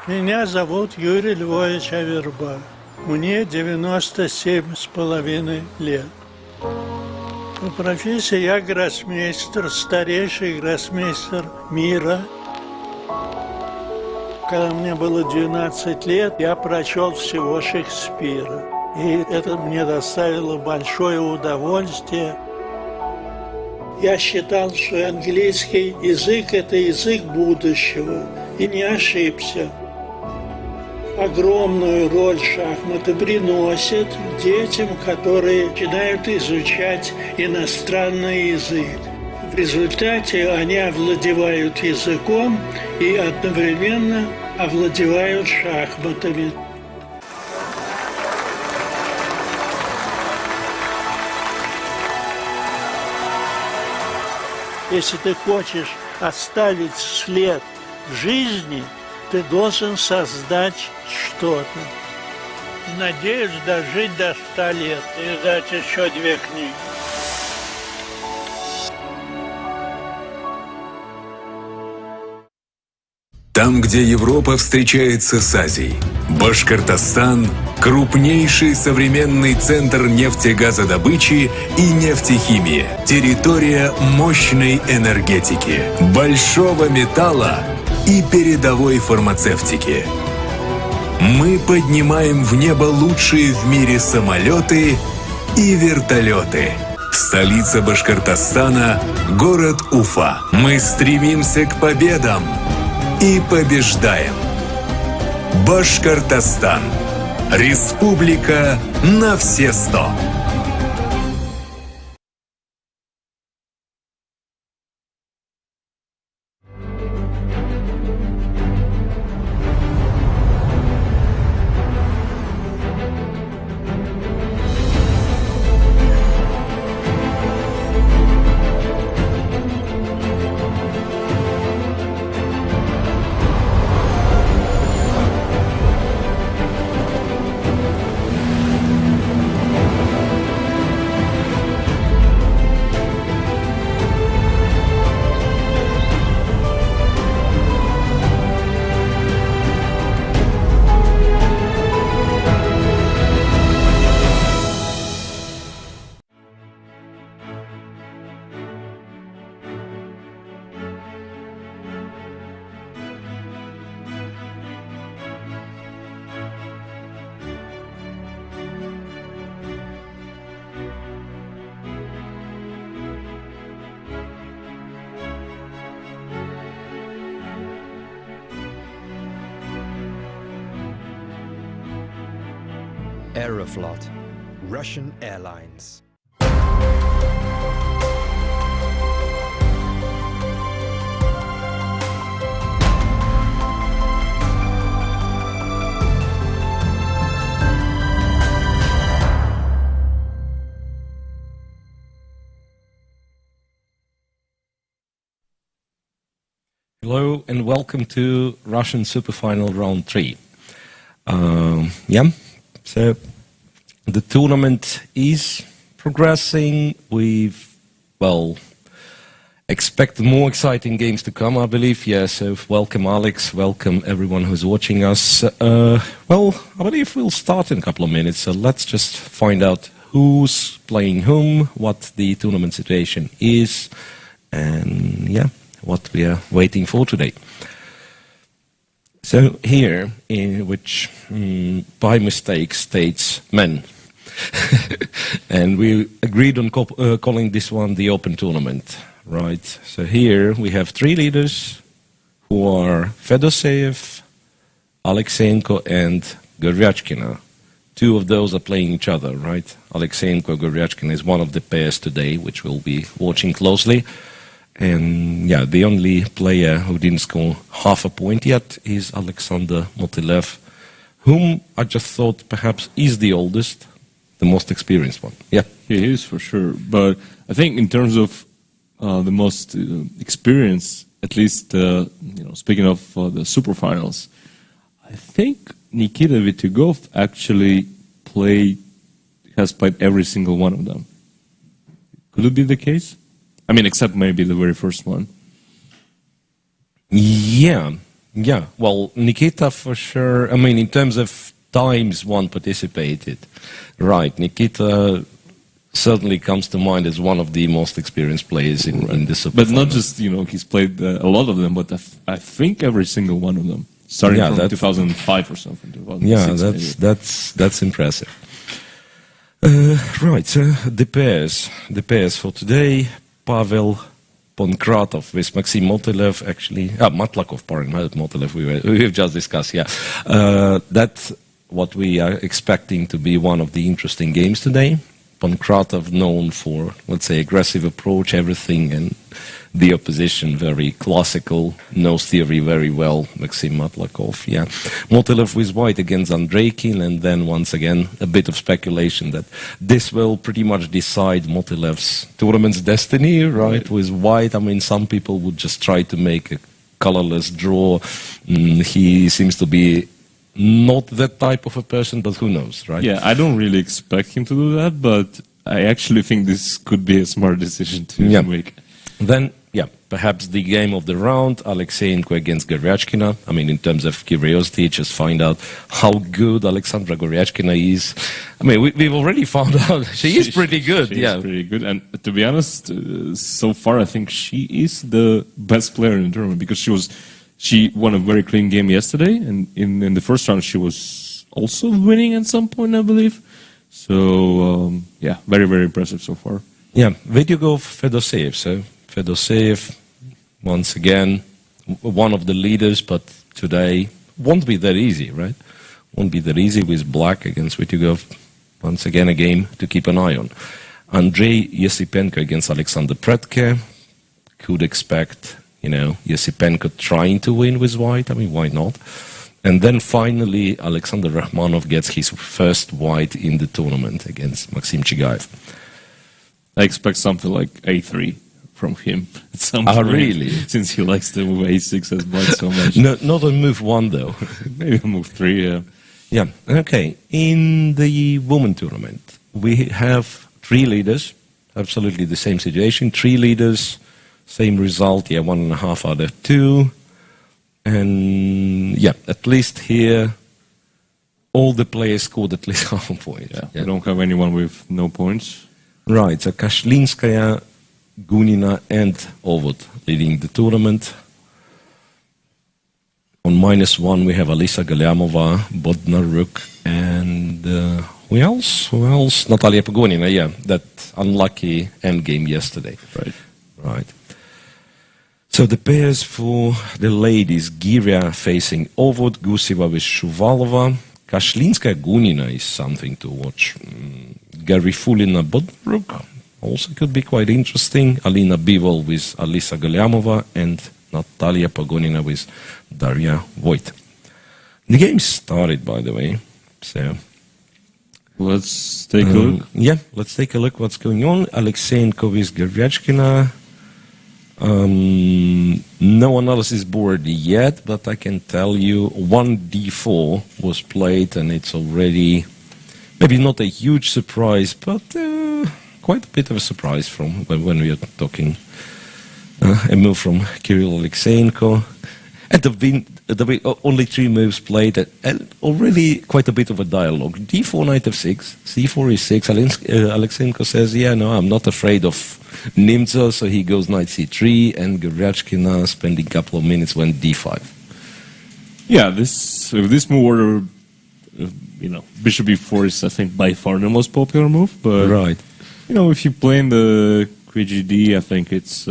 Меня зовут Юрий Львович Аверба. Мне 97,5 лет. По профессии я гроссмейстер, старейший гроссмейстер мира. Когда мне было 12 лет, я прочел всего Шекспира. И это мне доставило большое удовольствие. Я считал, что английский язык – это язык будущего. И не ошибся. Огромную роль шахматы приносят детям, которые начинают изучать иностранный язык. В результате они овладевают языком и одновременно овладевают шахматами. Если ты хочешь оставить след в жизни, ты должен создать что-то. Надеюсь дожить до 100 лет и издать еще 2 книги. Там, где Европа встречается с Азией, Башкортостан – крупнейший современный центр нефтегазодобычи и нефтехимии, территория мощной энергетики, большого металла и передовой фармацевтики. Мы поднимаем в небо лучшие в мире самолеты и вертолеты. Столица Башкортостана – город Уфа. Мы стремимся к победам и побеждаем. Башкортостан. Республика на все 100. Aeroflot, Russian Airlines. Hello and welcome to Russian Superfinal Round 3. So the tournament is progressing. Expect more exciting games to come, I believe. Yeah, so welcome Alex, welcome everyone who's watching us. I believe we'll start in a couple of minutes, so let's just find out who's playing whom, what the tournament situation is, and what we are waiting for today. So here, which by mistake states men, and we agreed on calling this one the Open Tournament, right? So here we have 3 leaders who are Fedoseev, Aleksandr and Goryachkina. 2 of those are playing each other, right? Aleksandr Goryachkina is one of the pairs today, which we'll be watching closely. And the only player who didn't score half a point yet is Aleksandr Motilev, whom I just thought perhaps is the oldest, the most experienced one. Yeah, he is for sure. But I think in terms of the most experience, at least speaking of the Superfinals, I think Nikita Vitugov actually has played every single one of them. Could it be the case? I mean, except maybe the very first one. Yeah, Yeah, well, Nikita for sure. I mean, in terms of times one participated, right? Nikita certainly comes to mind as one of the most experienced players in the Superfinals. But not just, he's played a lot of them, but I think every single one of them, starting from 2005 or something. 2006 that's impressive. Right, so the pairs for today: Pavel Pankratov with Maxim Motilev, actually, Matlakov, pardon, not Motilev, we've just discussed, that's what we are expecting to be one of the interesting games today. Pankratov known for, let's say, aggressive approach, everything, and the opposition very classical, knows theory very well, Maxim Matlakov, Motilev with white against Andreikin, and then once again, a bit of speculation that this will pretty much decide Motilev's tournament's destiny, right? With white, I mean, some people would just try to make a colorless draw. He seems to be not that type of a person, but who knows, right? Yeah, I don't really expect him to do that, but I actually think this could be a smart decision to make. Then, perhaps the game of the round, Aleksandr against Goryachkina. I mean, in terms of curiosity, just find out how good Aleksandra Goryachkina is. I mean, we've already found out she is pretty good. She is pretty good, and to be honest, so far I think she is the best player in the tournament because she won a very clean game yesterday, and in the first round she was also winning at some point, I believe. So, very, very impressive so far. Yeah, Vidyugov, Fedoseev. So, Fedoseev, once again, one of the leaders, but today won't be that easy, right? Won't be that easy with black against Vidyugov. Once again, a game to keep an eye on. Andrei Yesipenko against Alexander Pretke. Could expect, Yesipenko trying to win with white. I mean, why not? And then finally, Alexander Rakhmanov gets his first white in the tournament against Maxim Chigaev. I expect something like A3 from him at some point. Really? Since he likes to move A6 as white so much. No, not on move 1, though. Maybe on move 3, Yeah, okay. In the women tournament, we have 3 leaders. Absolutely the same situation. 3 leaders, same result, 1.5 out of 2. And, at least here, all the players scored at least half a point. We don't have anyone with no points. Right, so Kashlinskaya, Gunina and Ovod leading the tournament. On -1 we have Alisa Galyamova, Bodnaruk, and who else? Natalia Pagonina, that unlucky endgame yesterday. Right. So the pairs for the ladies, Giria facing Ovod, Guseva with Shuvalova, Kashlinskaya Gunina is something to watch. Garifulina Bodnaruk also could be quite interesting. Alina Bivol with Alisa Galyamova and Natalia Pagonina with Daria Voit. The game started, by the way, so let's take a look. Let's take a look what's going on. Alexeyenko with Goryachkina. No analysis board yet, but I can tell you 1d4 was played, and it's already maybe not a huge surprise, but quite a bit of a surprise from when we are talking a move from Kirill Alexeyenko. And only 3 moves played, and already quite a bit of a dialogue. D4, knight f6, c4 e6. Alexeyenko says, no, I'm not afraid of Nimzo, so he goes knight c3, and Goryachkina spending a couple of minutes went d5. Yeah, if this move order, bishop e4 is, I think, by far the most popular move. But right, if you play in the QGD, I think it's.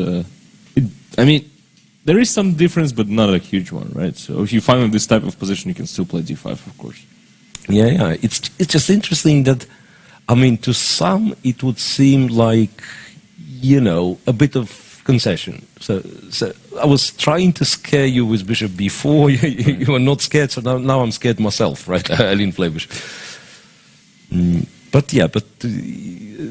There is some difference, but not a huge one, right? So if you find in this type of position, you can still play d5, of course. Yeah. It's just interesting that, to some it would seem like, a bit of concession. So I was trying to scare you with bishop b4. You were not scared, so now I'm scared myself, right? I didn't play bishop. But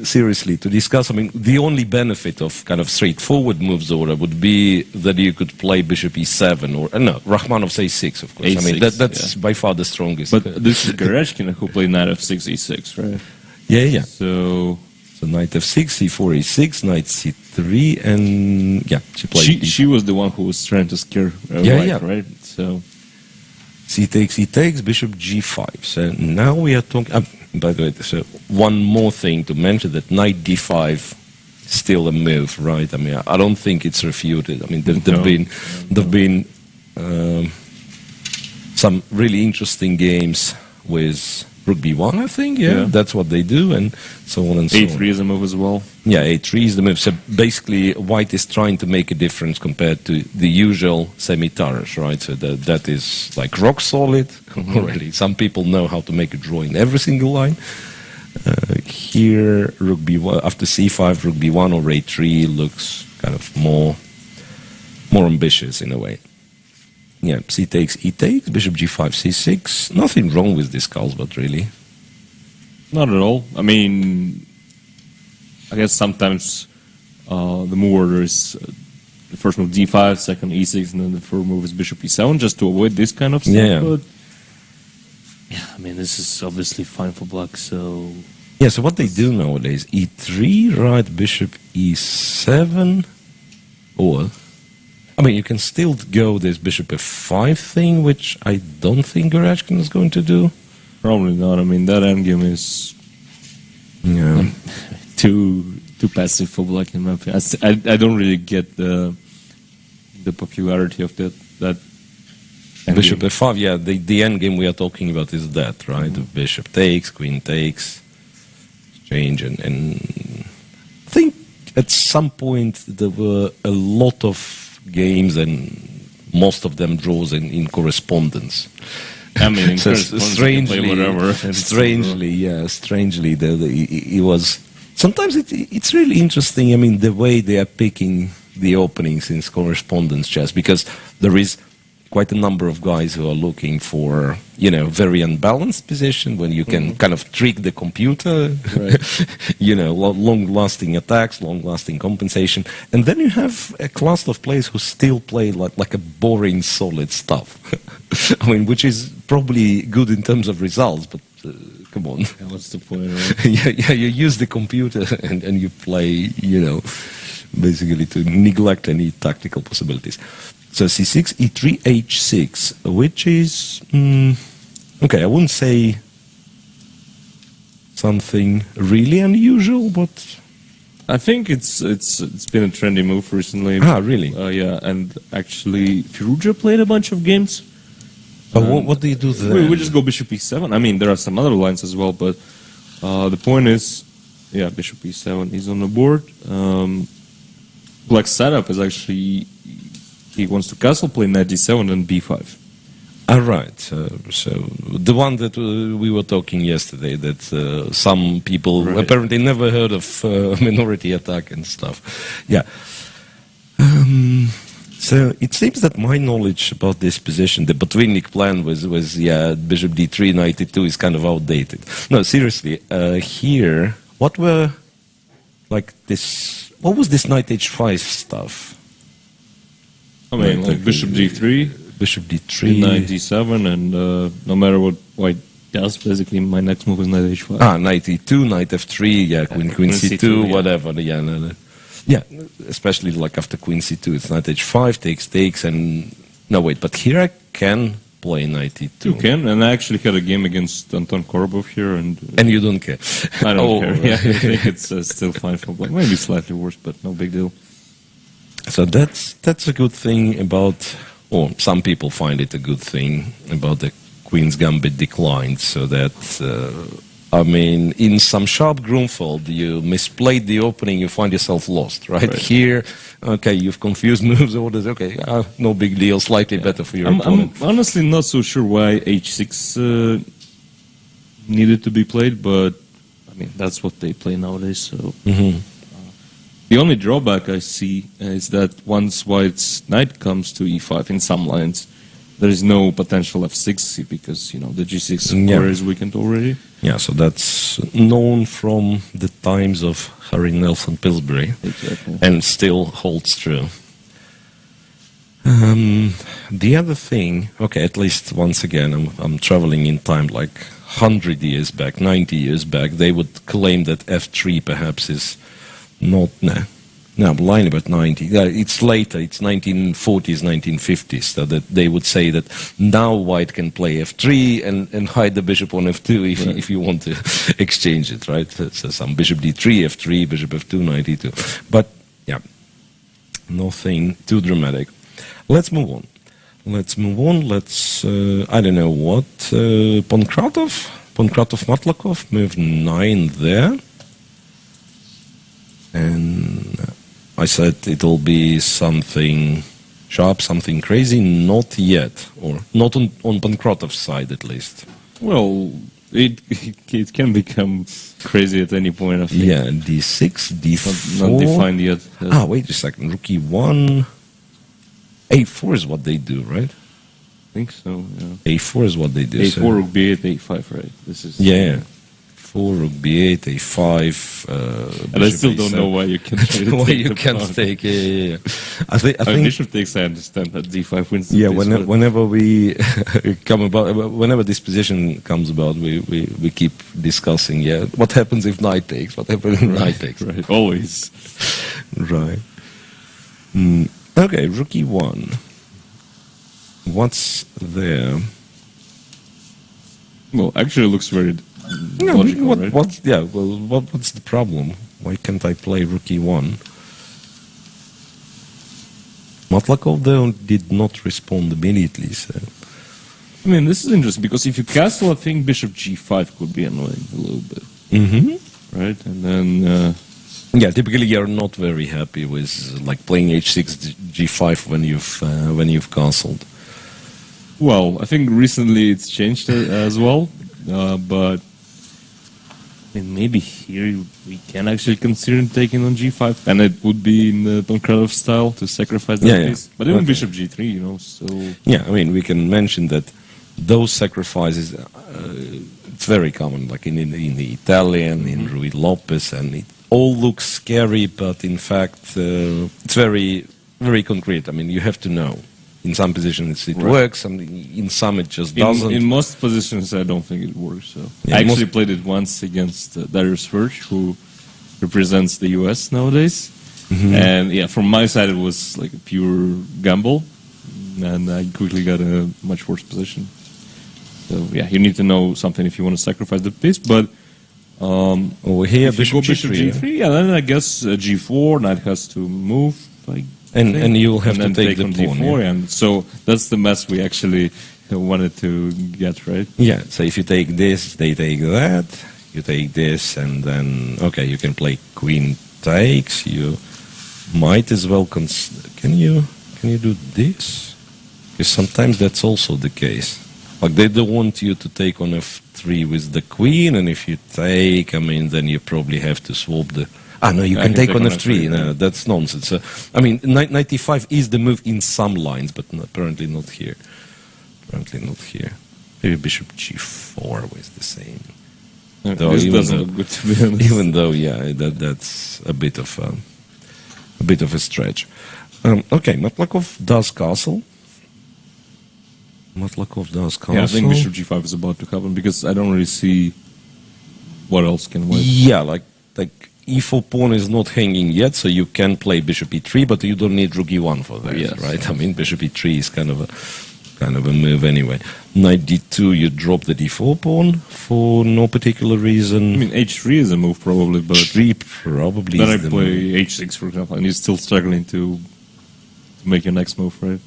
seriously, to discuss, the only benefit of kind of straightforward moves order would be that you could play bishop e7 or, Rachmanov a6, of course. A6, that's by far the strongest. But this is Goryachkina who played knight f6, e6, right? Yeah. So So knight f6, c4, e6, knight c3, and yeah, she played. She was the one who was trying to scare white, right? So c takes, bishop g5. So now we are talking. By the way, so one more thing to mention, that knight d5 is still a move, right? I mean, I don't think it's refuted. I mean, there've been some really interesting games with rook b1, I think. Yeah, that's what they do, and so on and so on. a3 is a move as well. Yeah, a3 is the move. So basically, white is trying to make a difference compared to the usual semi-Taras, right? So that is like rock solid already. Some people know how to make a draw in every single line. Here, rook b1 after c5, rook b1 or a3 looks kind of more ambitious in a way. Yeah, c takes, e takes, bishop g5, c6. Nothing wrong with this Carlsbad, really. Not at all. I mean, I guess sometimes the move order is the first move d5, second e6, and then the third move is bishop e7, just to avoid this kind of stuff. Yeah. But yeah, I mean, this is obviously fine for black, so... Yeah, so what they do nowadays, e3, right, bishop e7, or... I mean, you can still go this bishop f5 thing, which I don't think Goratkin is going to do. Probably not. I mean, that endgame is too passive for black in my opinion. I don't really get the popularity of that bishop f5. Yeah, the endgame we are talking about is that, right? The bishop takes, queen takes, exchange, and I think at some point there were a lot of games, and most of them draws in correspondence. I mean, in so strangely, it was. Sometimes it's really interesting. I mean, the way they are picking the openings in correspondence chess, because there is quite a number of guys who are looking for, very unbalanced position when you can kind of trick the computer, right. Long-lasting attacks, long-lasting compensation. And then you have a class of players who still play like a boring, solid stuff. I mean, which is probably good in terms of results, but come on. Yeah, what's the point, right? yeah, you use the computer and you play, basically to neglect any tactical possibilities. So c6, e3, h6, which is, okay, I wouldn't say something really unusual, but... I think it's been a trendy move recently. Ah, really? Yeah, and actually, Firuja played a bunch of games. What do you do there? We just go bishop e7. I mean, there are some other lines as well, but the point is, yeah, bishop e7 is on the board. Black's setup is actually... He wants to castle play knight d7 and b5. All right. So the one that we were talking yesterday, that some people apparently never heard of minority attack and stuff. Yeah. So it seems that my knowledge about this position, the Botvinnik plan was bishop d3, knight e2 is kind of outdated. No, seriously. Here, what was this knight h5 stuff? I mean, like bishop d3, bishop d3, knight d7, and no matter what white does, basically my next move is knight h5. Ah, knight e2, knight f3, yeah, queen c2, whatever. Yeah, especially like after queen c2, it's knight h5, takes, and no wait, but here I can play knight e2. You can, and I actually had a game against Anton Korobov here, and you don't care. I don't care. Yeah, I think it's still fine for black. Maybe slightly worse, but no big deal. So that's a good thing about, or some people find it a good thing about the Queen's Gambit declined, so that, I mean, in some sharp Grunfeld, you misplayed the opening, you find yourself lost, right? Here, okay, you've confused moves, orders, okay, no big deal, slightly better for your opponent. I'm honestly not so sure why h6 needed to be played, but, I mean, that's what they play nowadays, so... The only drawback I see is that once white's knight comes to e5 in some lines, there is no potential f6 because, the g6 square is weakened already. Yeah, so that's known from the times of Harry Nelson Pillsbury, exactly. And still holds true. The other thing, okay, at least once again, I'm traveling in time like 100 years back, 90 years back. They would claim that f3 perhaps is not, no, line about 90. It's later, it's 1940s, 1950s, so that they would say that now white can play f3 and hide the bishop on f2 if you want to exchange it, right? So some bishop d3, f3, bishop f2, knight e2. But, yeah, nothing too dramatic. Let's move on. Let's, I don't know what, Pankratov Matlakov, move 9 there. And I said it'll be something sharp, something crazy. Not yet, or not on Pankratov's side at least. Well, it can become crazy at any point, I think. Yeah, d6, d4. Not defined yet. Wait a second. Rook e1. a4 is what they do, right? I think so, yeah. a4 is what they do. a4, so. rook b8, a5, right? This is Yeah. 4, rook b8, a5. And I still don't know why you can't take why you the can't pawn. take. Yeah. I think bishop takes. I understand that d5 wins. Yeah, this, whenever we whenever this position comes about, we keep discussing. Yeah, what happens if knight takes? What happens if knight takes? Right, always. Right. Okay, rook e1. What's there? Well, actually, it looks very logical, right? What's the problem? Why can't I play rook e1? Matlakov though did not respond immediately. So. I mean, this is interesting because if you castle, I think bishop g5 could be annoying a little bit. Mm-hmm. Right, and then. Yeah, typically you're not very happy with like playing h6, g5 when you've castled. Well, I think recently it's changed as well, but I mean, maybe here we can actually consider taking on g5, and it would be in the Pankratov style to sacrifice that piece. But even bishop g3, you know, so... Yeah, I mean, we can mention that those sacrifices, it's very common, like in the Italian, in Rui Lopez, and it all looks scary, but in fact, it's very, very concrete. I mean, you have to know. In some positions it works, and in some it just doesn't. In most positions, I don't think it works. So I actually played it once against Darius Verge, who represents the US nowadays. And yeah, from my side, it was like a pure gamble, and I quickly got a much worse position. So yeah, you need to know something if you want to sacrifice the piece. But here, if you go bishop g3, yeah, then I guess g4, knight has to move. And you'll have to take the on pawn. d4, and so that's the mess we actually wanted to get, right? Yeah, so if you take this, they take that, you take this, and then, okay, you can play queen takes, you might as well, can you do this? Because sometimes that's also the case. Like, they don't want you to take on f3 with the queen, and if you take, I mean, then you probably have to swap the... no, you can take on f3. No, that's nonsense. I mean, knight e5 is the move in some lines, but apparently not here. Apparently not here. Maybe bishop g4 was the same. This doesn't look good, to be honest. Even though, yeah, that's a bit of a stretch. Okay, Matlakov does castle. Yeah, I think bishop g5 is about to happen because I don't really see what else can win. Yeah, like e4 pawn is not hanging yet, so you can play bishop e3, but you don't need rook e1 for that, right? I mean, bishop e3 is kind of a move anyway. Knight d2, you drop the d4 pawn for no particular reason. I mean, h3 is a move probably, but h3 probably. Then I play h6, for example, and he's still struggling to make your next move, right?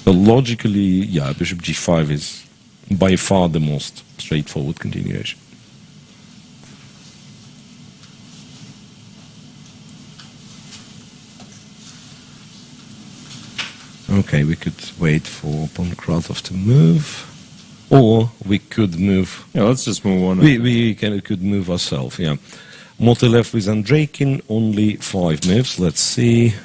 But logically, yeah, bishop g5 is by far the most straightforward continuation. Okay, we could wait for Pankratov to move, or we could move. Yeah, let's just move on. We could move ourselves. Yeah, Motilev with Andreikin, only 5 moves. Let's see.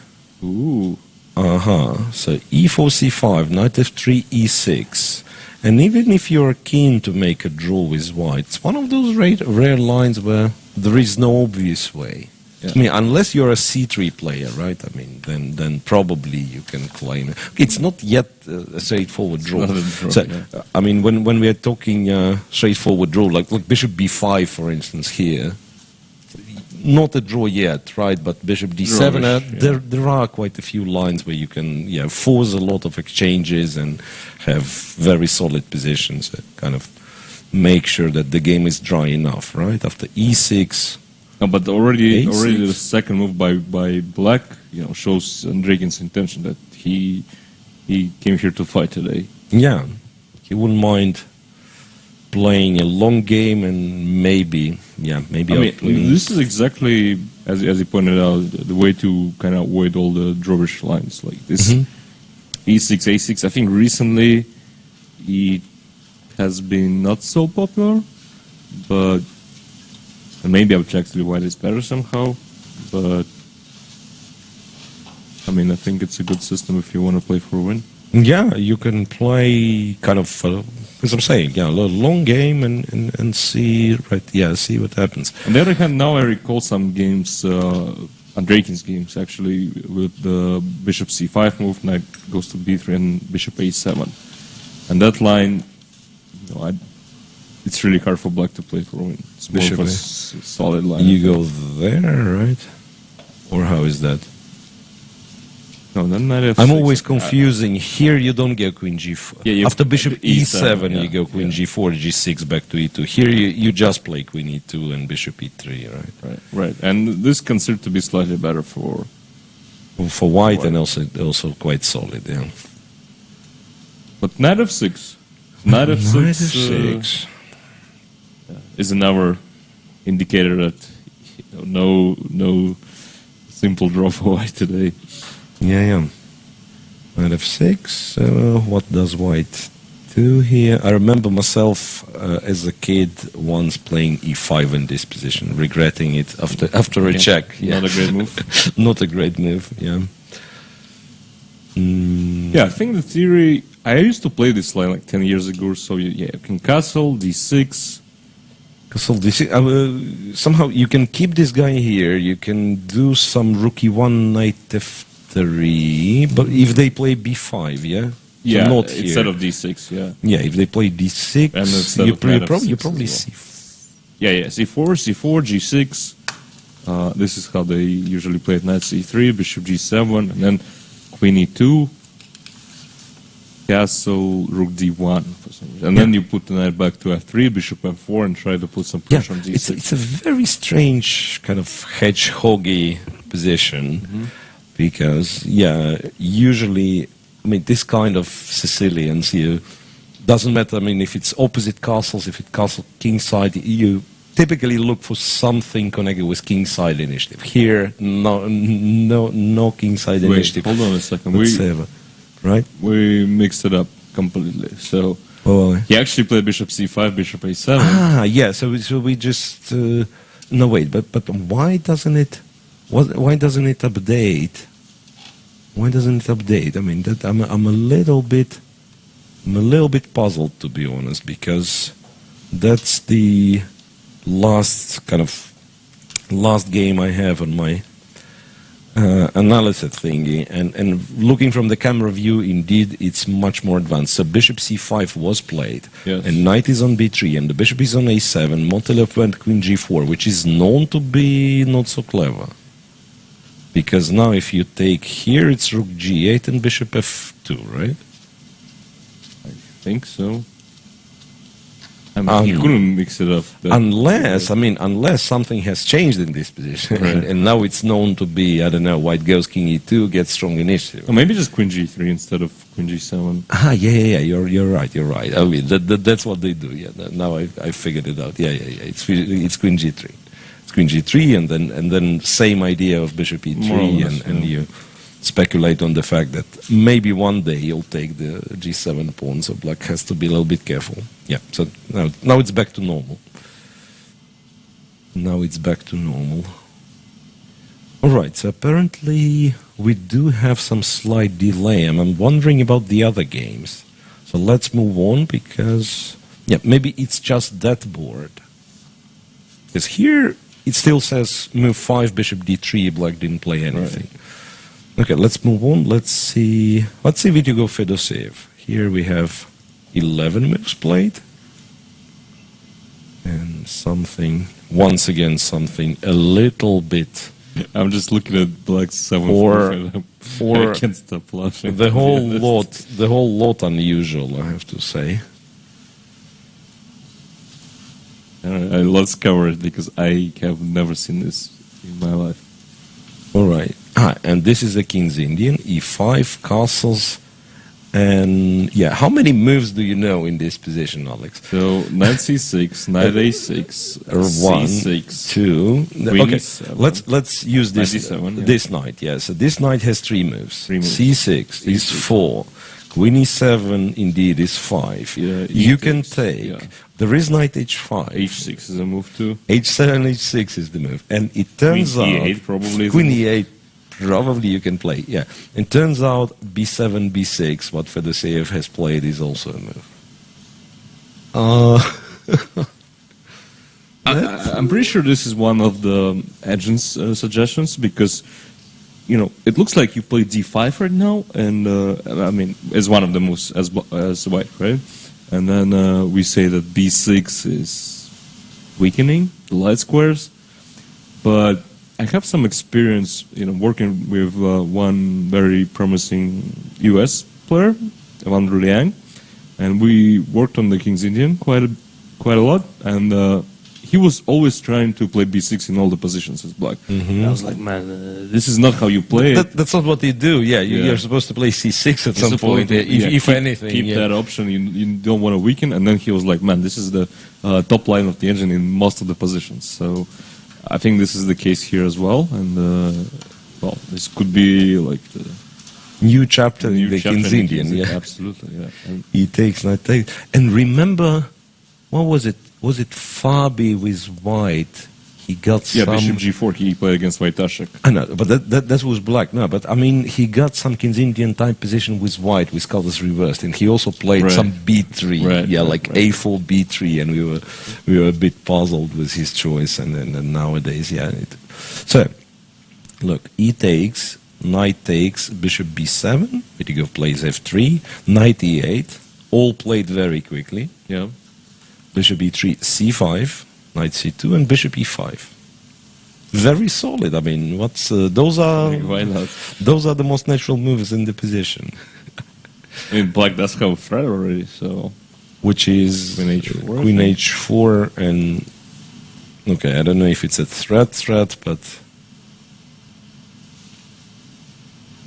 Ooh. So e4, c5, knight f3, e6, and even if you are keen to make a draw with white, it's one of those rare lines where there is no obvious way. Yeah. I mean, unless you're a C3 player, right? I mean, then probably you can claim it. It's not yet a straightforward draw. not a draw, So, yeah. I mean, when we are talking straightforward draw, like bishop b5, for instance, here, not a draw yet, right? But bishop d7, Drawish, yeah. there are quite a few lines where you can force a lot of exchanges and have very solid positions that kind of make sure that the game is dry enough, right? After e6. No, but already A6. the second move by Black, shows Andregin's intention that he came here to fight today. Yeah, he wouldn't mind playing a long game and maybe. I mean, this is exactly as you pointed out the way to kind of avoid all the drawish lines like this. E6, A6. I think recently it has been not so popular, but and maybe objectively white is better somehow. But I mean, I think it's a good system if you want to play for a win. Yeah, you can play kind of, as I'm saying, a long game and see, see what happens. On the other hand, now I recall some games, Andregin's games actually, with the bishop c5 move, knight goes to b3 and bishop a7. And that line, it's really hard for Black to play for a win. It's more Bishop of a A. solid line. You go there, right? Or how is that? No, then knight f6. I'm always confusing. Here you don't go queen g4. Yeah, After bishop e7, yeah, you go queen g4, g6 back to e2. Here you just play queen e2 and bishop e3, right? Right. And this is considered to be slightly better for White and also quite solid, yeah. But knight f6. Knight f6, Knight f6. Is another indicator that no simple draw for White today. Yeah. Knight f6. What does White do here? I remember myself as a kid once playing e5 in this position, regretting it after a check. Yeah. Not a great move. Not a great move. Yeah. Yeah, I think the theory. I used to play this line like 10 years ago. So you can castle d6. Castle d6. Somehow you can keep this guy here. You can do some rook e1, knight f3. But if they play b5, yeah. Yeah, so not here. instead of d6. Yeah. Yeah, if they play d6, And instead you of knight probably f6 see. Yeah. C4, g6. This is how they usually play it. Knight c3, bishop g7, and then queen e2. Castle, rook d1 for some reason. And then you put the knight back to f3, bishop f4, and try to put some pressure on d6. It's a very strange kind of hedgehoggy position because, usually, I mean, this kind of Sicilians here doesn't matter. I mean, if it's opposite castles, if it's castle kingside, you typically look for something connected with kingside initiative. Here, no kingside initiative. Hold on a second. whatsoever. Right? We mixed it up completely. So he actually played bishop c5, bishop a7. Yeah. So we just no wait, but why doesn't it? Why doesn't it update? Why doesn't it update? I mean, that I'm a little bit puzzled, to be honest, because that's the last game I have on my analysis thingy, and looking from the camera view, indeed, it's much more advanced. So bishop c5 was played, yes. And knight is on b3, and the bishop is on a7. Motylev went queen g4, which is known to be not so clever. Because now if you take here, it's rook g8 and bishop f2, right? I think so. I mean, you couldn't mix it up. Unless something has changed in this position, Right. and now it's known to be, I don't know, white goes king e2, gets strong initiative. Or maybe just queen g3 instead of queen g7. Yeah. You're right. I mean, that's what they do. Yeah. Now I figured it out. Yeah. It's queen g3. It's queen g3, and then same idea of bishop e3, and you speculate on the fact that maybe one day you'll take the g7 pawn, so black has to be a little bit careful. Yeah. So now it's back to normal. All right. So apparently we do have some slight delay, and I'm wondering about the other games. So let's move on because maybe it's just that board. Because here it still says move 5, bishop d3, black didn't play anything. Okay, let's move on. Let's see Vitigo Fedoseev. Here we have 11 moves played. And something, once again, something a little bit. I'm just looking at black's 7 4. I can't stop laughing. The whole lot unusual, I have to say. Let's cover it because I have never seen this in my life. All right. And this is the King's Indian, e5, castles. And yeah, how many moves do you know in this position, Alex? So knight c6, knight a6, One, c6, two. Okay, e7. let's use this d7, yeah. this knight. Yeah, so this knight has 3 moves. 3 moves. C6 is 4. Queen e7 indeed is 5. Yeah, you e6, can take. yeah. There is knight h5. h6 is a move too. h7, h6 is the move, and it turns Queen out e8 probably is Queen a move. e8 probably you can play. Yeah, it turns out b7, b6. What Fedoseev has played is also a move. I'm pretty sure this is one of the agent's suggestions because, you know, it looks like you play d5 right now, and I mean, as one of the moves as white, right? And then we say that b6 is weakening the light squares, but I have some experience, you know, working with one very promising U.S. player, Aleksandr Liang, and we worked on the King's Indian quite a lot, and he was always trying to play b6 in all the positions as black. And I was like, man, this is not how you play it. That's not what you do. Yeah, you're supposed to play c6 at some point. If anything, keep that option. You don't want to weaken. And then he was like, man, this is the top line of the engine in most of the positions. So I think this is the case here as well. And well, this could be like the new chapter in the chapter King's in Indian. Yeah, absolutely. Yeah. And he takes, knight takes. And remember, what was it? Was it Fabi with white? He got some... bishop g4, he played against White Tashik. I know, but that was black. No, but I mean, he got some King's Indian type position with white, with colors reversed, and he also played some b3, a4, b3, and we were a bit puzzled with his choice, and then nowadays, So, look, e takes, knight takes, bishop b7, Vitigo plays f3, knight e8, all played very quickly. Yeah. Bishop e3, c5, knight c2, and bishop e5. Very solid. I mean, those are why not? Those are the most natural moves in the position. I mean, black does have a threat already, so which is Queen h4. Queen h4, and okay, I don't know if it's a threat, but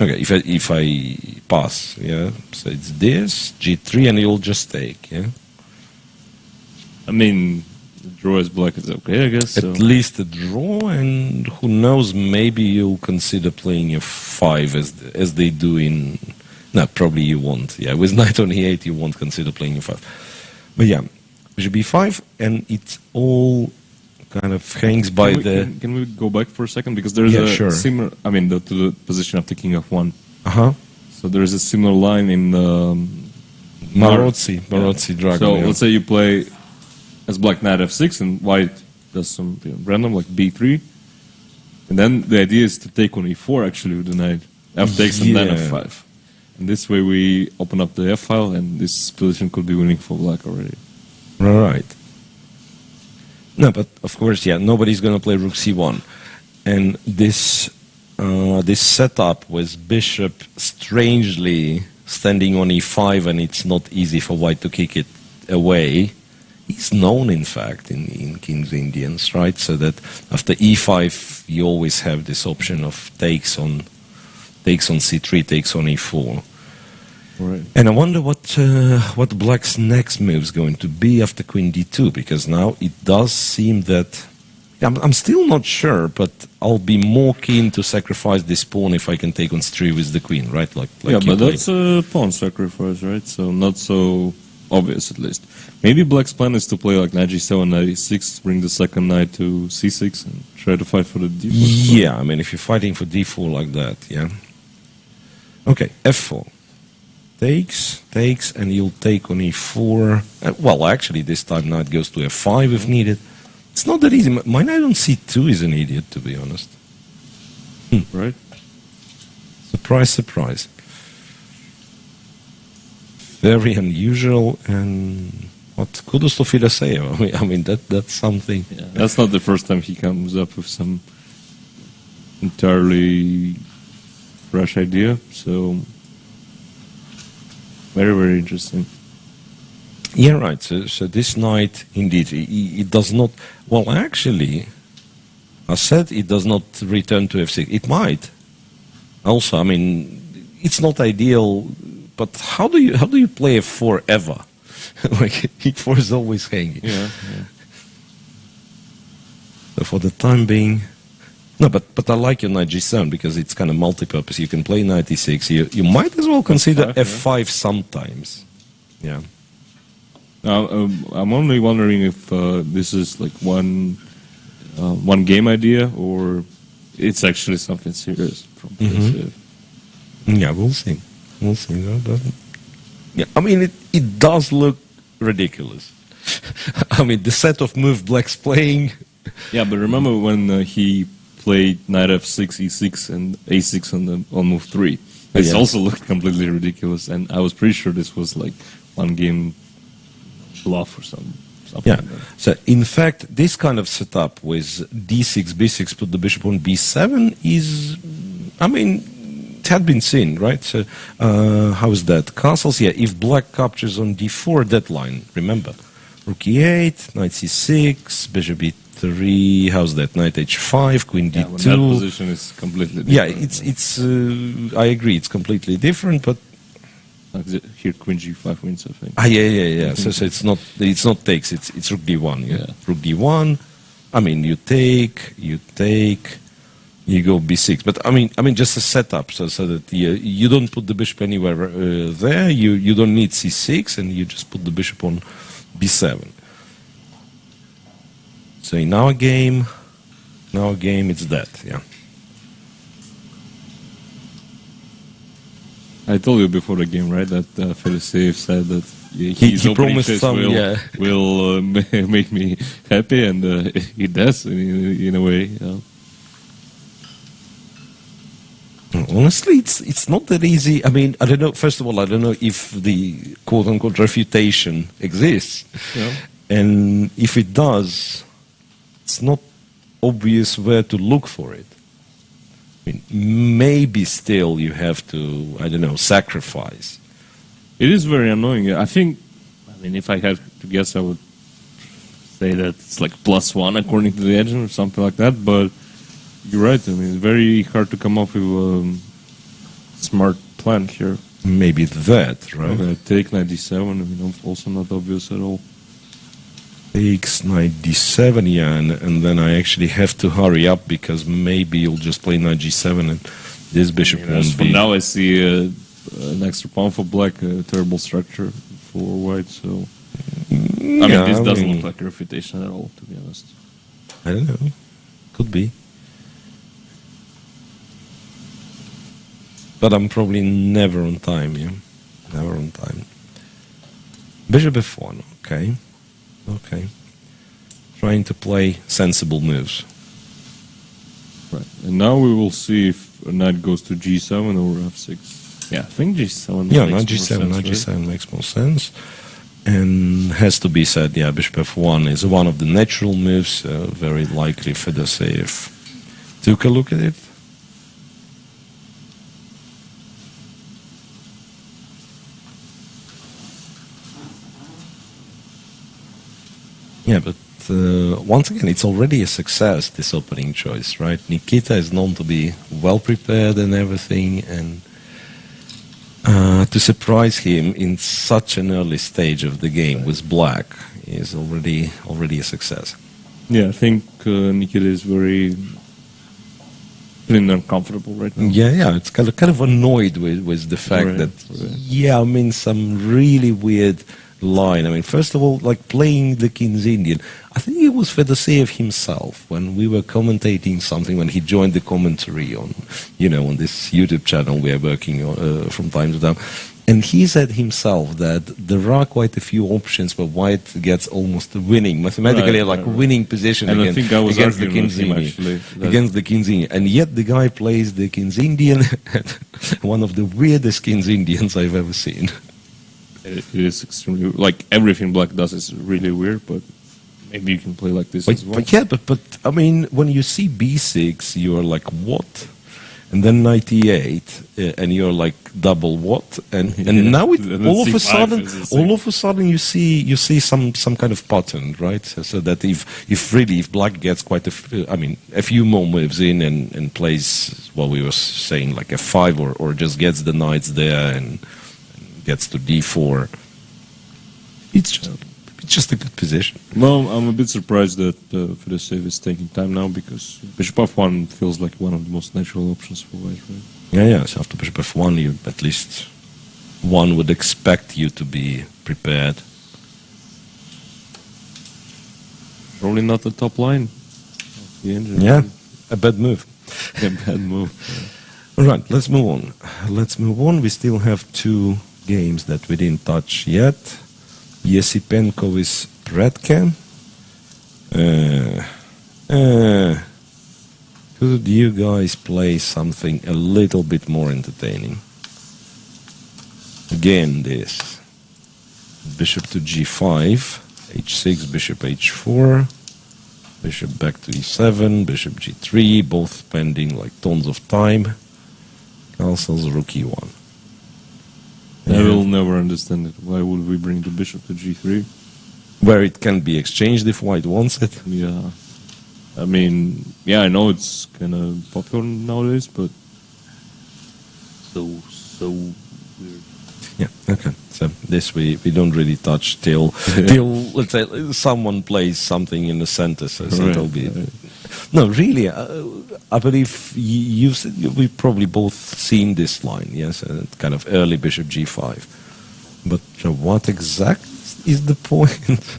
okay, if I pass, yeah, so it's this g3, and you'll just take, yeah. I mean, the draw as black is okay, I guess. So. At least a draw, and who knows, maybe you'll consider playing f5 as they do in... No, probably you won't. Yeah, with knight on e8, you won't consider playing f5. But yeah, bishop b5, and it all kind of hangs by Can we go back for a second? Because there's a similar... I mean, to the position of the king f1. Uh-huh. So there's a similar line in Marozzi Dragon. So let's say you play... as black knight f6 and white does some random like b3, and then the idea is to take on e4 actually with the knight f takes and then f5, and this way we open up the f file and this position could be winning for black already. Right. No, but of course, nobody's going to play rook c1, and this setup with bishop strangely standing on e5, and it's not easy for white to kick it away. Is known, in fact, in King's Indians, right? So that after e5, you always have this option of takes on c3, takes on e4. Right. And I wonder what black's next move is going to be after queen d2, because now it does seem that... I'm still not sure, but I'll be more keen to sacrifice this pawn if I can take on c3 with the queen, right? Like but that's a pawn sacrifice, right? So not so... obvious, at least. Maybe black's plan is to play like knight g7, knight e6, bring the second knight to c6, and try to fight for the d4. Yeah, I mean, if you're fighting for d4 like that, yeah. Okay, f4. Takes, and you'll take on e4. Well, actually, this time knight goes to f5 if needed. It's not that easy. Mine I don't see two is an idiot, to be honest. Right? Surprise, surprise. Very unusual, and what kudos to Fedosseev. I mean that's something. Yeah, that's not the first time he comes up with some entirely fresh idea. So very, very interesting. Yeah, right. So this knight, indeed, it does not. Well, actually, I said it does not return to f6. It might. Also, I mean, it's not ideal. But how do you play f4 ever? Like e4 is always hanging. Yeah. So for the time being, no. But I like your knight g7 because it's kind of multi-purpose. You can play knight e6. You might as well consider f5 sometimes. Yeah. I'm only wondering if this is like one game idea or it's actually something serious from Fedosseev. Yeah, we'll see. We'll see. Yeah, I mean, it does look ridiculous. I mean, the set of move Black's playing. Yeah, but remember when he played knight f6, e6, and a6 on move 3? It also looked completely ridiculous, and I was pretty sure this was like one game bluff or something. Yeah. Like that. So in fact, this kind of setup with d6, b6, put the bishop on b7 is, I mean, it had been seen, right? So how is that? Castles, yeah. If Black captures on d4, that line, remember, rook e8, knight c6, bishop e3. How's that? Knight h5, queen d2. When that position is completely different. Yeah, it's. I agree, it's completely different, but. Here, queen g5 wins, I think. Yeah. So it's not takes. It's rook d1. Yeah. Rook d1. I mean, you take, you go b6. But I mean, just a setup so that you don't put the bishop anywhere there. You don't need c6, and you just put the bishop on b7. So in our game, it's that. Yeah. I told you before the game, right, that Fedosseev said that his opening chess will make me happy, and it does in a way. Yeah. Honestly, it's not that easy. I mean, I don't know. First of all, I don't know if the quote-unquote refutation exists, and if it does, it's not obvious where to look for it. I mean, maybe still you have to, I don't know, sacrifice. It is very annoying. I mean, if I had to guess, I would say that it's like +1 according to the engine or something like that. But you're right. I mean, it's very hard to come up with a smart plan here. Maybe that, right? Okay, take knight d7. I mean, also not obvious at all. Takes knight d7, yeah, and then I actually have to hurry up because maybe you'll just play knight g7 and this bishop won't for be. now, I see an extra pawn for black, a terrible structure for white. So I mean, this doesn't look like a refutation at all, to be honest. I don't know. Could be. But I'm probably never on time, yeah? Never on time. Bishop f1, okay. Okay. Trying to play sensible moves. Right. And now we will see if a knight goes to g7 or f6. Yeah, I think g7 yeah, makes knight g7, more sense, knight g7 makes more sense. And has to be said, yeah, bishop f1 is one of the natural moves. Very likely Fedosseev took a look at it. Yeah, but once again, it's already a success, this opening choice, right? Nikita is known to be well prepared and everything, and to surprise him in such an early stage of the game with black is already a success. Yeah, I think Nikita is very feeling uncomfortable right now. Yeah, it's kind of annoyed with the fact that, yeah, I mean, some really weird line. I mean, first of all, like playing the King's Indian, I think it was Fedosseev himself when we were commentating something, when he joined the commentary on, on this YouTube channel we are working on from time to time. And he said himself that there are quite a few options where white gets almost a winning, mathematically winning position And I against, think I was against the arguing King's with him, Indian. actually, that- Against the King's Indian. And yet the guy plays the King's Indian, one of the weirdest King's Indians I've ever seen. It is extremely, like, everything black does is really weird, but maybe you can play like this as well. But yeah, but I mean, when you see b6, you're like, what? And then 98, and you're like, double what? And now it, And then all of a C5 sudden, is the same. all of a sudden, you see some kind of pattern, right? So that if black gets quite a few more moves in and plays what we were saying, like f5 or just gets the knights there and gets to d4, it's just a good position. Well, I'm a bit surprised that Fedoshev is taking time now, because bishop f1 feels like one of the most natural options for white, right? Yeah. So after bishop f1, you at least one would expect you to be prepared. Probably not the top line of the engine. Yeah, a bad move. Yeah, bad move. All right, let's move on. We still have 2 games that we didn't touch yet. Yesipenko is Redke. Could you guys play something a little bit more entertaining? Again, this. Bishop to g5, h6, bishop h4, bishop back to e7, bishop g3, both spending like tons of time. Castles, rook e1. I will never understand it. Why would we bring the bishop to g3? Where it can be exchanged if white wants it. Yeah. I mean, yeah, I know it's kind of popular nowadays, but so weird. Yeah, okay. So this we don't really touch till let's say someone plays something in the center. So it'll be. No, really, I believe we've probably both seen this line, yes, kind of early bishop g5. But what exact is the point?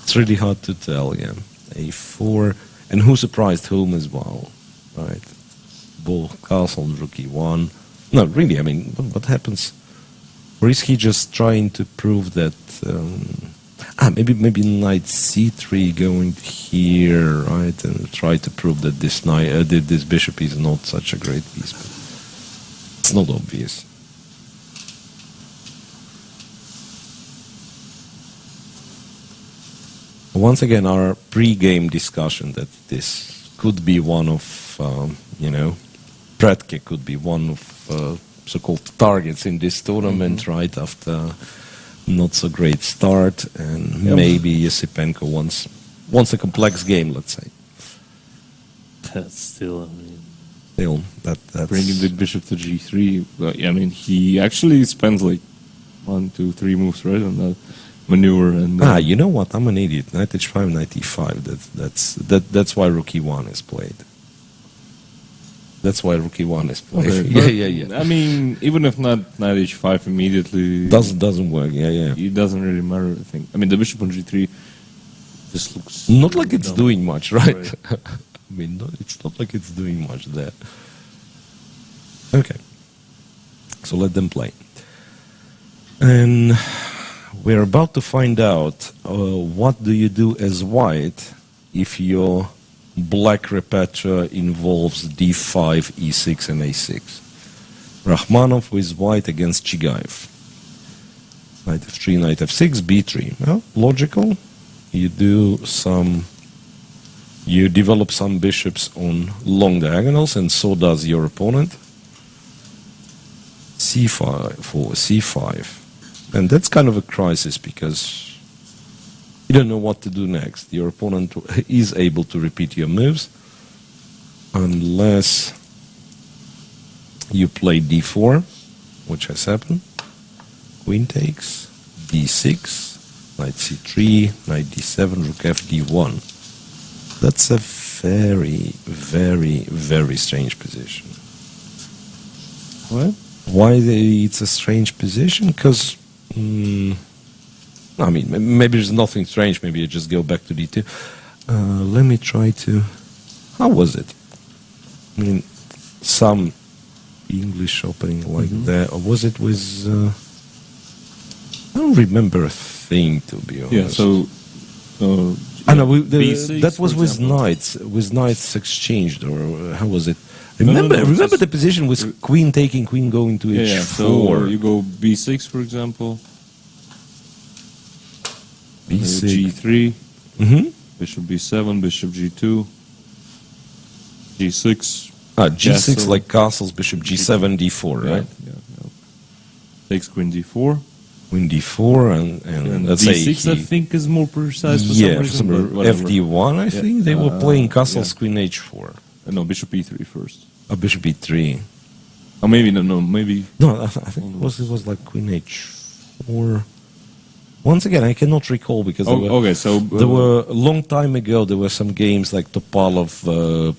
It's really hard to tell, yeah. a4, and who surprised whom as well, right? Both castle and rook e1. No, really, I mean, what happens? Or is he just trying to prove that... maybe knight c3 going here, right, and try to prove that this this bishop is not such a great piece. But it's not obvious. Once again, our pre-game discussion that this could be one of, Predke could be one of so-called targets in this tournament, right, after not so great start, and maybe Yesipenko wants a complex game, let's say. That's still, I mean... That's... Bringing the bishop to g3, well, I mean, he actually spends like 1, 2, 3 moves, right, on that maneuver. And you know what? I'm an idiot. Knight h5, knight e5. That's why rook e1 is played. That's why rook e1 is played. Okay, yeah. I mean, even if not knight h5 immediately... Doesn't work, yeah. It doesn't really matter, I think. I mean, the bishop on g3 just looks... Not like it's doing much, right? Right. I mean, no, it's not like it's doing much there. Okay. So let them play. And we're about to find out what do you do as white if your black repertoire involves d5, e6, and a6. Rachmanov with white against Chigaev. Knight f3, knight f6, b3. Well, logical. You develop some bishops on long diagonals, and so does your opponent. c5 for c5. And that's kind of a crisis because you don't know what to do next. Your opponent is able to repeat your moves unless you play d4, which has happened. Queen takes, d6, knight c3, knight d7, rook f, d1. That's a very, very, very strange position. What? Why it's a strange position? Because, I mean, maybe there's nothing strange. Maybe you just go back to d2. Let me try to... How was it? I mean, some English opening like that, or was it with? I don't remember a thing, to be honest. Yeah, so I know B6, that was for with example. knights. With knights exchanged, or how was it? No, Remember, remember just- the position with queen taking, queen going to Yeah, h4. so you go B6, for example, B6. G3, Mm-hmm. bishop B7, bishop G2, G6. G6 castle. like castles, bishop G7, D4, right? Yeah. Takes queen D4. Queen D4, and let's say D6, I think, is more precise for yeah, some reason. for but whatever. FD1, I think they were playing castles, queen H4. No, bishop E3 first. Bishop E3. Or maybe, no, maybe. No, I think it was like queen H4. Once again, I cannot recall because there were, Okay, so. there were a long time ago. There were some games like Topalov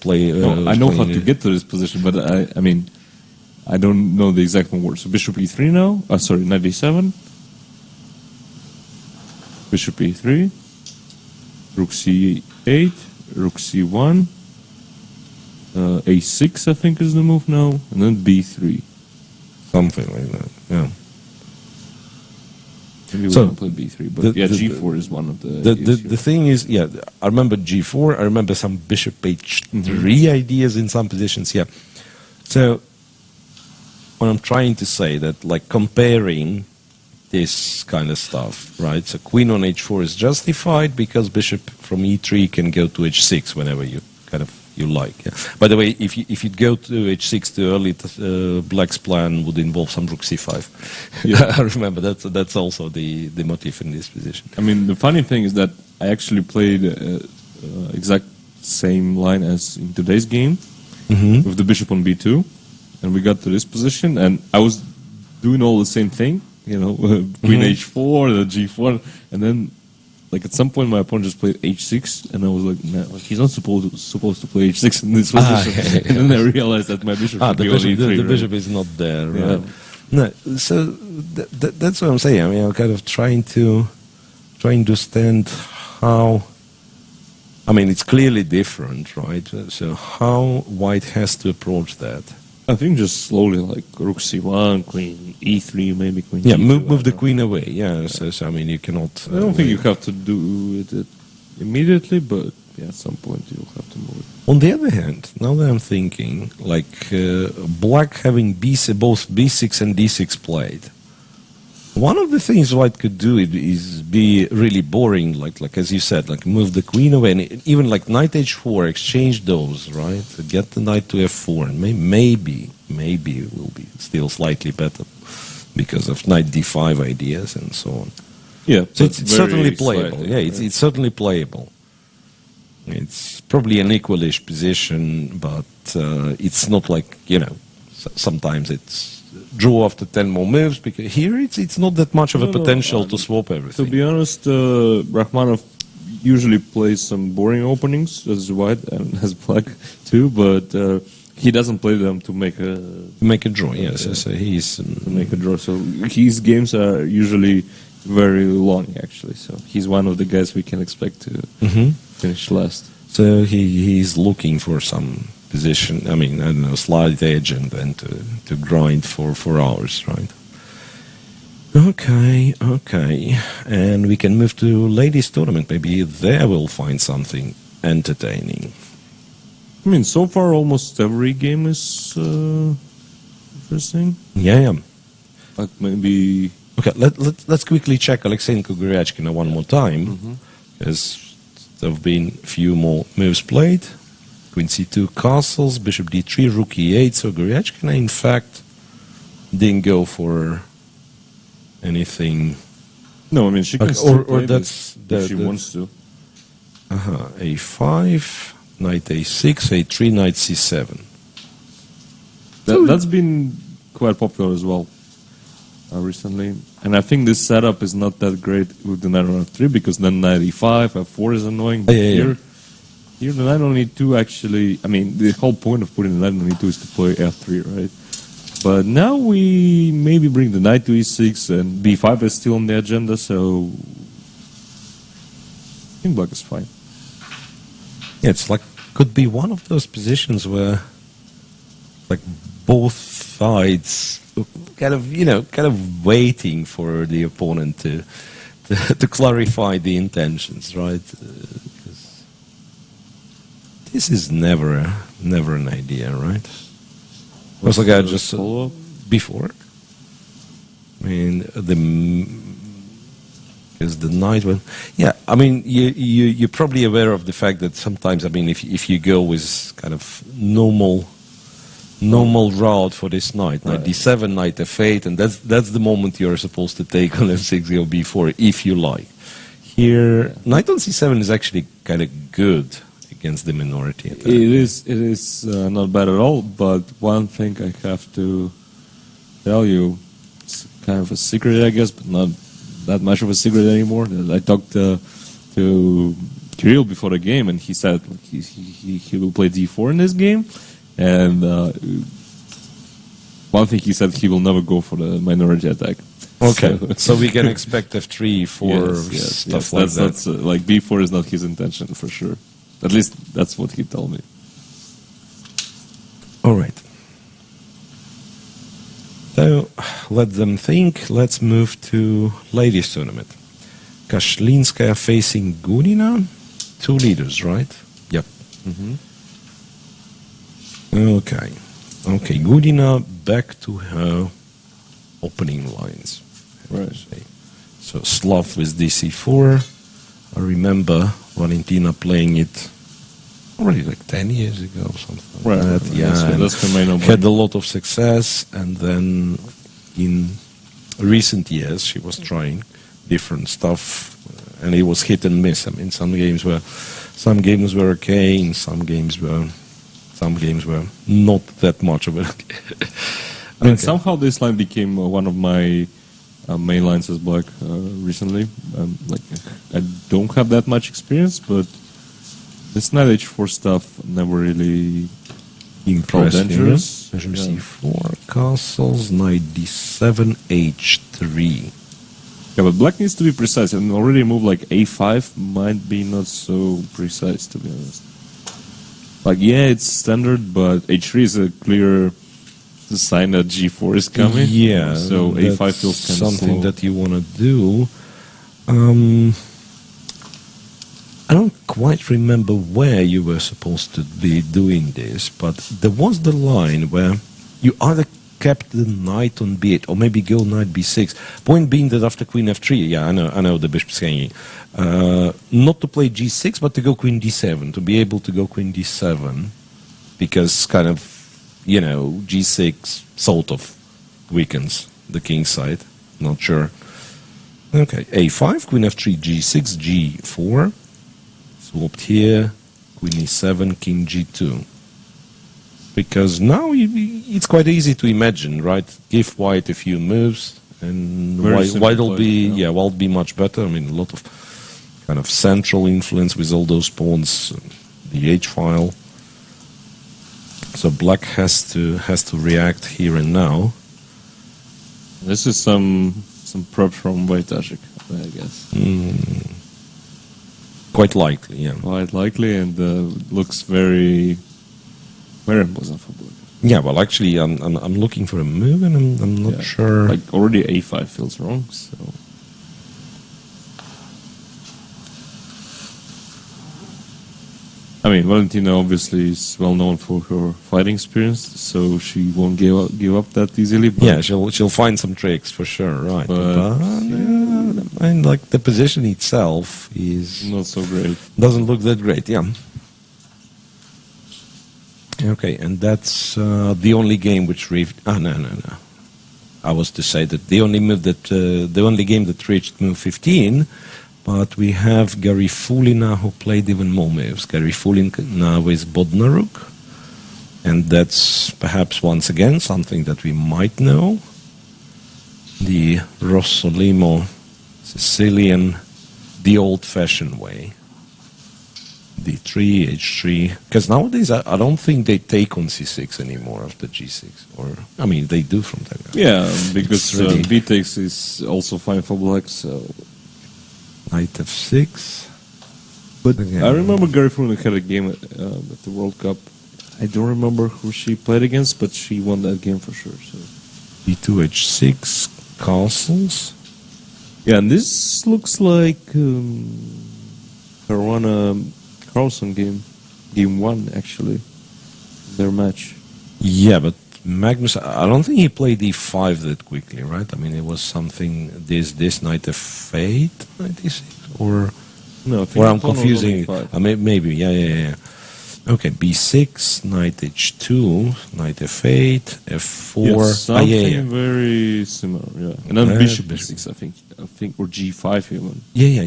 play. No, I know how playing to get to this position, but I mean, I don't know the exact word. So bishop E3 now. Sorry, knight D7. Bishop E3. Rook C8. Rook C1. A6, I think, is the move now, and then B3. something like that. Yeah. Maybe we So, don't play B3, but the- yeah, the- G4 is one of the. The thing is, yeah, I remember G4. I remember some bishop H3 ideas in some positions. Yeah. So what I'm trying to say that like comparing this kind of stuff, right? So queen on H4 is justified because bishop from E3 can go to H6 whenever you kind of you like. Yeah. By the way, if you go to H6 too early, Black's plan would involve some Rook C5. Yeah, I remember that's also the motif in this position. I mean, the funny thing is that I actually played exact same line as in today's game with the bishop on B2, and we got to this position, and I was doing all the same thing, you know, queen H4, the G4, and then like at some point my opponent just played H6, and I was like, nah, like he's not supposed to play H6 in this position. And then I realized that my bishop should the be bishop, on E3. the right? bishop is not there. Right? Yeah. No, so that's what I'm saying. I mean, I'm kind of trying to understand how. I mean, it's clearly different, right? So how White has to approach that? I think just slowly, like Rook C1, Queen E3, maybe Queen Yeah, G2, move the I queen away. Yeah, so I mean, you cannot. don't know. I don't think you have to do it immediately, but yeah, at some point you'll have to move it. On the other hand, now that I'm thinking, like Black having both B6 and D6 played, one of the things White could do is be really boring, like as you said, like move the queen away, and even like knight H4, exchange those, right? Get the knight to F4, and maybe it will be still slightly better because of knight D5 ideas and so on. Yeah, So but it's certainly very playable. slightly, Yeah, right? it's certainly playable. It's probably an equalish position, but it's not like, you know, sometimes it's draw after 10 more moves, because here it's not that much of a No, potential to swap everything. To be honest, Rachmanov usually plays some boring openings as White and as Black too, but he doesn't play them to make a Make a draw, yes. So he's draw. So his games are usually very long, actually. So he's one of the guys we can expect to finish last. so he's looking for some position. I mean, I don't know, slight edge and then to grind for hours, right? Okay. And we can move to ladies tournament. Maybe there we'll find something entertaining. I mean, so far almost every game is interesting. Yeah. Like maybe Okay, let's quickly check Aleksandr Goryachkina one more time, because there have been a few more moves played. Queen C2 castles, bishop D3, rook E8. So Goryachkina, in fact, didn't go for anything. no. I mean, she can Okay, still or play that's this if she wants to. A5, knight A6, A3, knight C7. That's been quite popular as well recently. And I think this setup is not that great with the knight on F3, because then knight E5, F4 is annoying. But Yeah. here the knight on E2 actually, I mean, the whole point of putting the knight on E2 is to play F3, right? But now we maybe bring the knight to E6, and B5 is still on the agenda, so I think Black is fine. Yeah, it's like, could be one of those positions where like both sides kind of waiting for the opponent to clarify the intentions, right? 'Cause this is never an idea, right? Was like I just before. I mean, is the night when, yeah. I mean, you're probably aware of the fact that sometimes, I mean, if you go with kind of normal route for this knight, knight d7, knight f8, and that's the moment you're supposed to take on f6 or b4 if you like. Here, knight on c7 is actually kind of good against the minority attack. It is not bad at all. But one thing I have to tell you, it's kind of a secret, I guess, but not that much of a secret anymore. I talked to Kirill before the game, and he said he will play d4 in this game. And one thing he said, he will never go for the minority attack. Okay, so we can expect f3, 4, stuff like that. That's like b4 is not his intention for sure. At least that's what he told me. All right. So let them think. Let's move to ladies tournament. Kashlinskaya facing Gunina. 2 leaders, right? Yep. Mm-hmm. Okay. Okay, Gunina back to her opening lines. Right. So Slav with dc4. I remember Valentina playing it already like 10 years ago or something like that. Yeah, that's the main had a lot of success, and then in recent years she was trying different stuff, and it was hit and miss. I mean, some games were okay, and some games were not that much of it. I mean, somehow this line became one of my main lines as black recently. Like, I don't have that much experience, but this knight h4 stuff never really felt dangerous. Bishop c4, castles, knight d7, h3. Yeah, but black needs to be precise, and already a move like a5 might be not so precise, to be honest. Like, yeah, it's standard, but h3 is a clear sign that g4 is coming. Yeah, so a5 feels kind of something slow. that you want to do. I don't quite remember where you were supposed to be doing this, but there was the line where you either kept the knight on b8 or maybe go knight b6. Point being that after queen f3, yeah, I know the bishop's hanging. Not to play g6, but to go queen d7, to be able to go queen d7, because kind of, you know, g6 sort of weakens the king's side. Not sure. Okay, a5, queen f3, g6, g4. Swapped here, queen e7, king g2. Because now it's quite easy to imagine, right? Give white a few moves, and white will be much better. I mean, a lot of kind of central influence with all those pawns, the h-file. So black has to react here and now. This is some prep from Wojtaszek, I guess. Quite likely, yeah. Quite likely, and looks very, very unpleasant for black. Yeah, well, actually, I'm looking for a move, and I'm not sure. Like, already a5 feels wrong, so. I mean, Valentina obviously is well known for her fighting experience, so she won't give up that easily. But yeah, she'll find some tricks for sure, right? And like the position itself is not so great. Doesn't look that great, yeah. Okay, and that's the only game which reached. No. I was to say that the only game that reached move 15. But we have Garifulina who played even more moves. Garifulina with Bodnaruk. And that's perhaps once again something that we might know. The Rossolimo Sicilian, the old-fashioned way. D3, H3. Because nowadays I don't think they take on C6 anymore after G6. Or, I mean, they do from time to time. Yeah, because really B takes is also fine for black, so... Knight f6. But again, I remember Garifulina had a game at the World Cup. I don't remember who she played against, but she won that game for sure. So. b2 h6 castles. Yeah, and this looks like Caruana Carlson game 1 actually, their match. Yeah, but Magnus, I don't think he played e5 that quickly, right? I mean, it was something this knight f8, knight e6, or No, I think or I'm Pawn was on confusing. E5. Maybe, yeah. Okay, b6, knight h2, knight f8, f4. Yeah, something yeah. very similar. Yeah, and then bishop bishop. e6, I think, or g5 even. Yeah.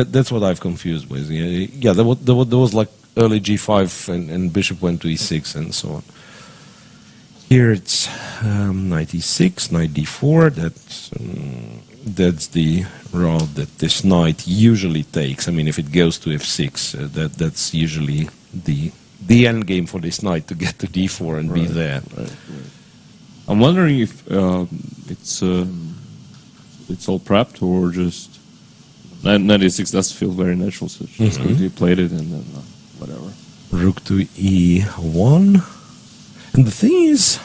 That's what I've confused with. Yeah. There was like early g5 and bishop went to e6 and so on. Here it's knight e6, knight d4. That's the route that this knight usually takes. I mean, if it goes to f6, that's usually the end game for this knight, to get to d4 and be there. Right. I'm wondering if it's all prepped or just knight e6 does feel very natural. So just quickly played it and then whatever. Rook to e1. And the thing is,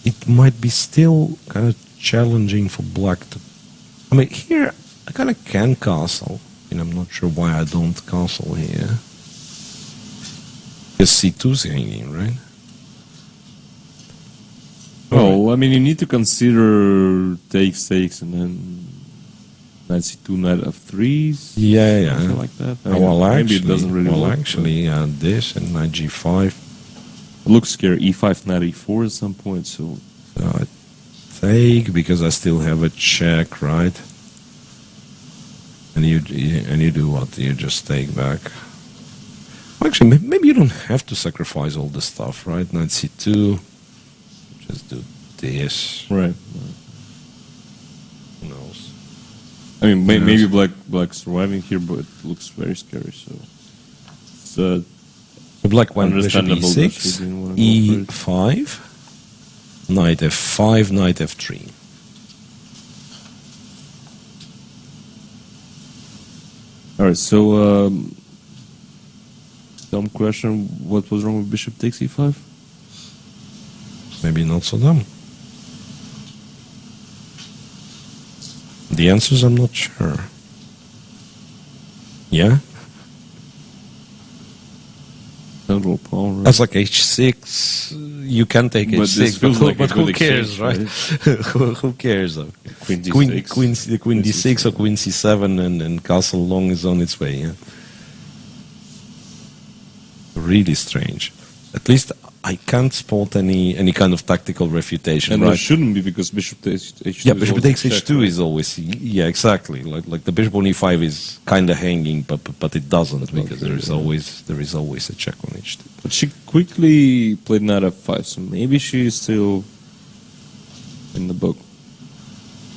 it might be still kind of challenging for black to... I mean, here, I kind of can castle. And I'm not sure why I don't castle here. Because c2's hanging, right? Oh, I mean, you need to consider takes, and then knight c2, knight f3. Yeah. Something like that. I Well, mean, actually, maybe it doesn't really work. This and knight g5. It looks scary. e5, knight e4 at some point, so... So I take, because I still have a check, right? And you do what? You just take back. Well, actually, maybe you don't have to sacrifice all the stuff, right? Knight c2. Just do this. Right. Who knows? I mean, maybe black surviving here, but it looks very scary. So it's The black went bishop understandable that she e6, didn't wanna go for it. e5, knight f5, knight f3. All right. So dumb question: what was wrong with bishop takes e5? Maybe not so dumb. The answers, I'm not sure. Yeah? Central pawn. Right? That's like h6. You can take But this h6, feels like a but who good cares, exchange, right? Who cares, though? Queen d6. Queen d6 or queen c7 and castle long is on its way, yeah? Really strange. At least I can't spot any kind of tactical refutation, And right? there shouldn't be, because bishop takes h2. Yeah, is bishop always takes a check, h2 right? is always, yeah, exactly. Like the bishop on e5 is kind of hanging, but it doesn't, because there is always a check on h2. But she quickly played knight f5, so maybe she is still in the book.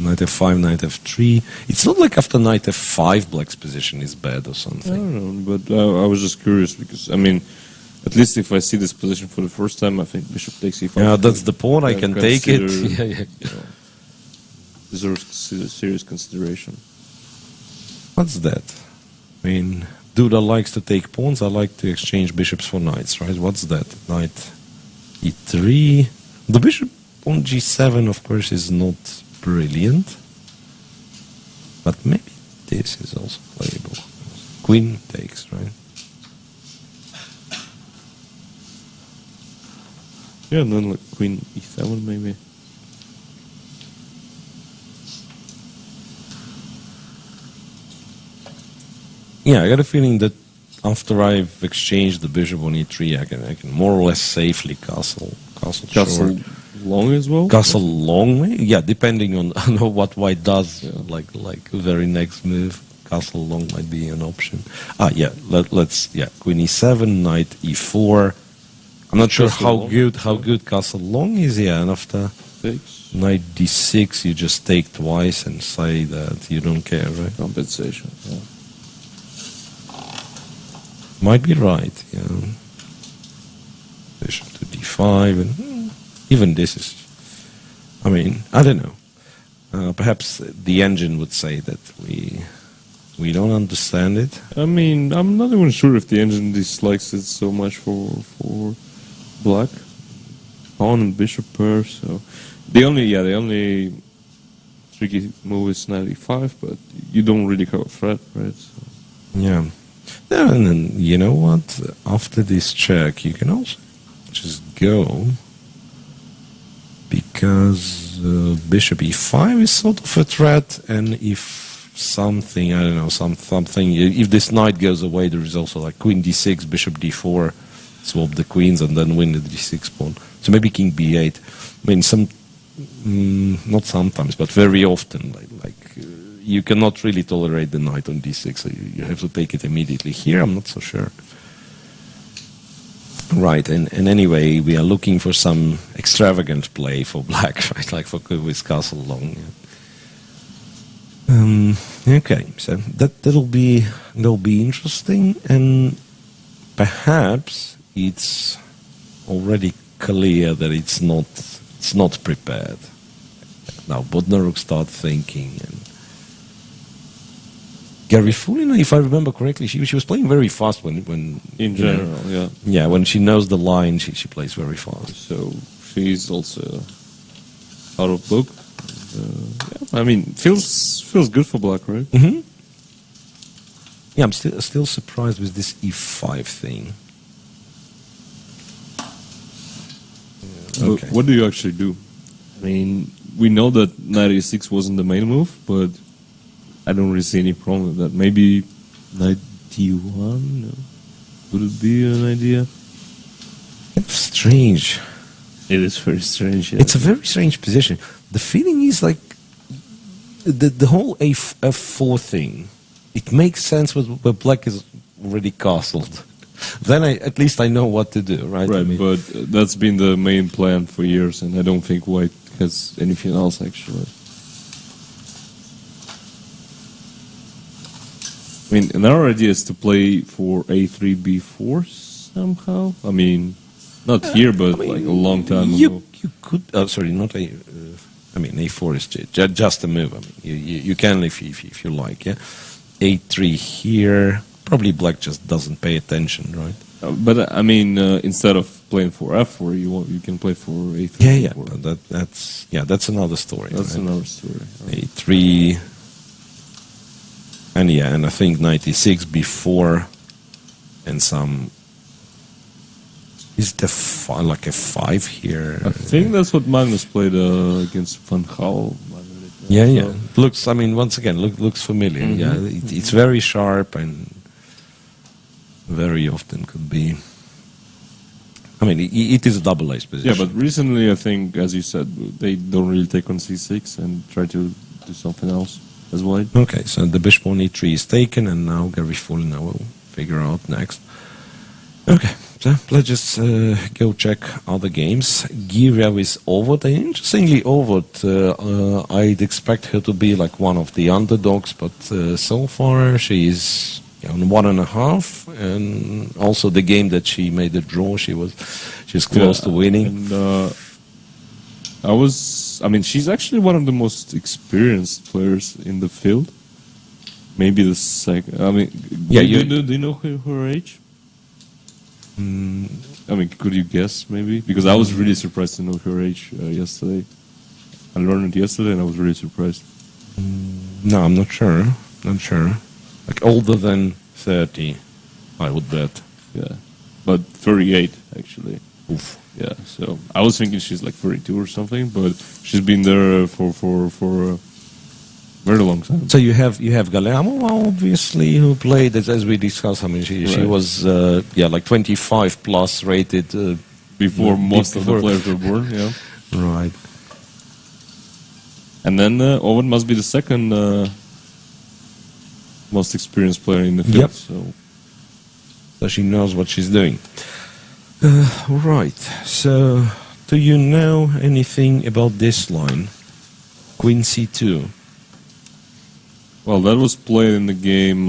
Knight f5, knight f3. It's not like after knight f5 black's position is bad or I something. don't know, but I was just curious because, I mean, at least if I see this position for the first time, I think bishop takes e5. Yeah, that's the pawn. I can take it. consider, Yeah. You know, deserves serious consideration. What's that? I mean, Duda likes to take pawns. I like to exchange bishops for knights, right? What's that? Knight e3. The bishop on g7, of course, is not brilliant. But maybe this is also playable. Queen takes, right? Yeah, and then like queen e7 maybe. Yeah, I got a feeling that after I've exchanged the bishop on e3, I can more or less safely castle Castle short. long as well? Castle long, yeah, depending on what white does, like very next move. Castle long might be an option. Let's queen e7, knight e4. I'm not sure Castle how good castle long is. Yeah, and after Takes knight d6, you just take twice and say that you don't care, right? compensation. Yeah. Might be right, yeah. Bishop to d5, and even this is, I mean, I don't know. Perhaps the engine would say that We don't understand it. I mean, I'm not even sure if the engine dislikes it so much for black. Pawn and bishop pair, so the only tricky move is 95, but you don't really have a threat, right? So. Yeah. Yeah, and then, you know what? After this check, you can also just go, because bishop e5 is sort of a threat, and if something, I don't know, something, if this knight goes away, there is also like queen d6, bishop d4, swap the queens, and then win the d6 pawn. So maybe king b8. I mean, not sometimes, but very often, you cannot really tolerate the knight on d6, so you have to take it immediately. Here, I'm not so sure. Right, and anyway, we are looking for some extravagant play for black, right, like for with castle long. Yeah. Okay, so that'll be interesting, and perhaps it's already clear that it's not prepared. Now Bodnaruk start thinking, and Garifulina, if I remember correctly, she was playing very fast when in general, yeah, when she knows the line, she plays very fast. So she's also out of book. Yeah, I mean, feels good for black, right? Mm-hmm. Yeah, I'm still surprised with this e5 thing. Okay. What do you actually do? I mean, we know that knight e6 wasn't the main move, but I don't really see any problem with that. Maybe knight d1? No. Would it be an idea? It's strange. It is very strange. Yeah. It's a very strange position. The feeling is like the whole f4 thing. It makes sense where black is already castled. Then at least I know what to do, right? Right, I mean, but that's been the main plan for years, and I don't think white has anything else actually. I mean, another idea is to play for a3, b4 somehow. I mean, not here, but like a long time ago. You could. Sorry, not a. I mean, a4 is just a move. I mean, you can if you like. Yeah, a3 here. Probably black just doesn't pay attention, right? But I mean, instead of playing for f4, you can play for a3. Yeah. But that's another story. That's right? another story. A3. And yeah, and I think 96 before, and some. Is the like a 5 here? I think that's what Magnus played against Van Gaal. Yeah. Looks. I mean, once again, looks familiar. Mm-hmm. Yeah, it's very sharp and very often could be. I mean, it is a double ace position. Yeah, but recently, I think, as you said, they don't really take on c6 and try to do something else as white. Okay, so the bishop on e3 is taken, and now Garifulina will figure out next. Okay. So let's just go check other games. Giria is Ovod. Interestingly, Ovod, I'd expect her to be like one of the underdogs, but so far she is on 1.5, and also the game that she made a draw, she's close to winning. And, I mean, she's actually one of the most experienced players in the field. Maybe the second. I mean, do you know her age? I mean, could you guess, maybe? Because I was really surprised to know her age yesterday. I learned it yesterday, and I was really surprised. No, I'm not sure. Like older than 30, I would bet. Yeah, but 38 actually. Oof. Yeah, so I was thinking she's like 32 or something, but she's been there for a very long time. So you have Galamo, obviously, who played as we discussed. I mean, she was like 25 plus rated before most of the players were born. Yeah, right. And then Owen must be the second most experienced player in the field. Yep. So she knows what she's doing. Right. So, do you know anything about this line? Queen c2. Well, that was played in the game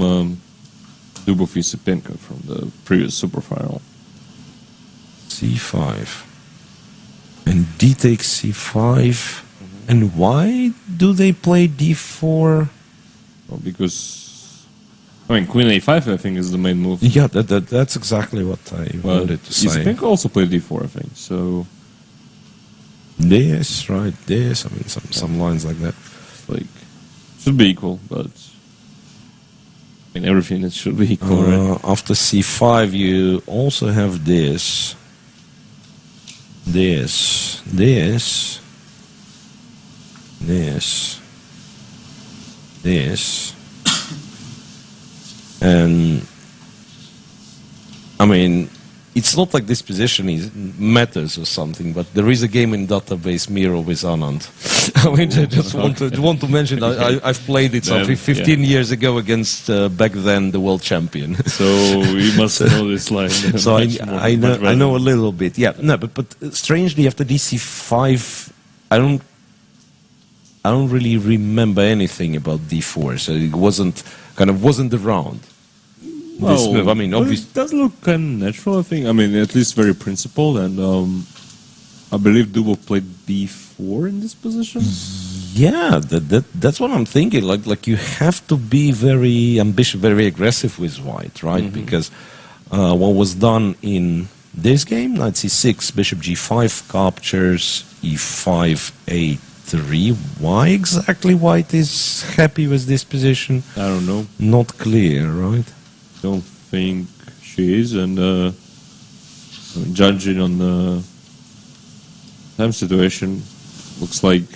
Dubov Isipenko from the previous Superfinal. c5. And d takes c5. And why do they play d4? Well, because I mean, Queen A5, I think, is the main move. Yeah, that's exactly what I wanted to say. Yusupenko also played D4, I think. So This, right? This. I mean, some lines like that. like should be equal, but I mean everything it should be equal, right? After C5, you also have this, this, this, this, this, and I mean, it's not like this position matters or something, but there is a game in database Miro with Anand. I mean, I just want to mention I've played it something 15 years ago against back then the world champion. So you must know this line. So I know a little bit. Yeah, no, but strangely after DC5, I don't really remember anything about D4. So it wasn't around. This move, I mean, obviously, it does look kind of natural. I think. I mean, at least very principled, and I believe Dubov played B4 in this position. Yeah, that's what I'm thinking. Like you have to be very ambitious, very aggressive with white, right? Because what was done in this game, knight c6, bishop g5 captures, e5, a3. Why exactly white is happy with this position? I don't know. Not clear, right? Don't think she is, and judging on the time situation, looks like.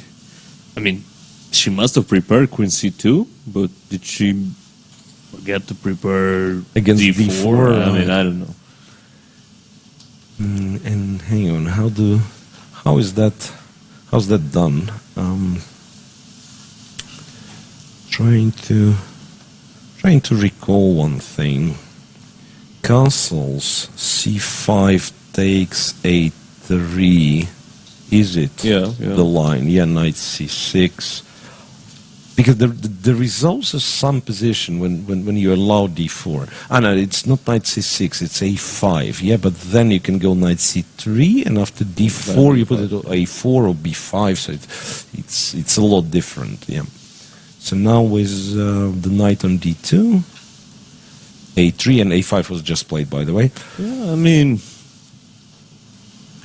I mean, she must have prepared Queen C2, but did she forget to prepare Against D4? I mean, I don't know. And hang on, how's that done? Trying to recall one thing. Castles C5 takes A3. Is it? Yeah. The line? Yeah, knight C6. Because there is also some position when you allow D4. No, it's not knight C6, it's A5. Yeah, but then you can go knight C3, and after D4 you put it on A4 or B5. So it's a lot different. Yeah. So now with the knight on D2, A3 and A5 was just played, by the way. Yeah, I mean,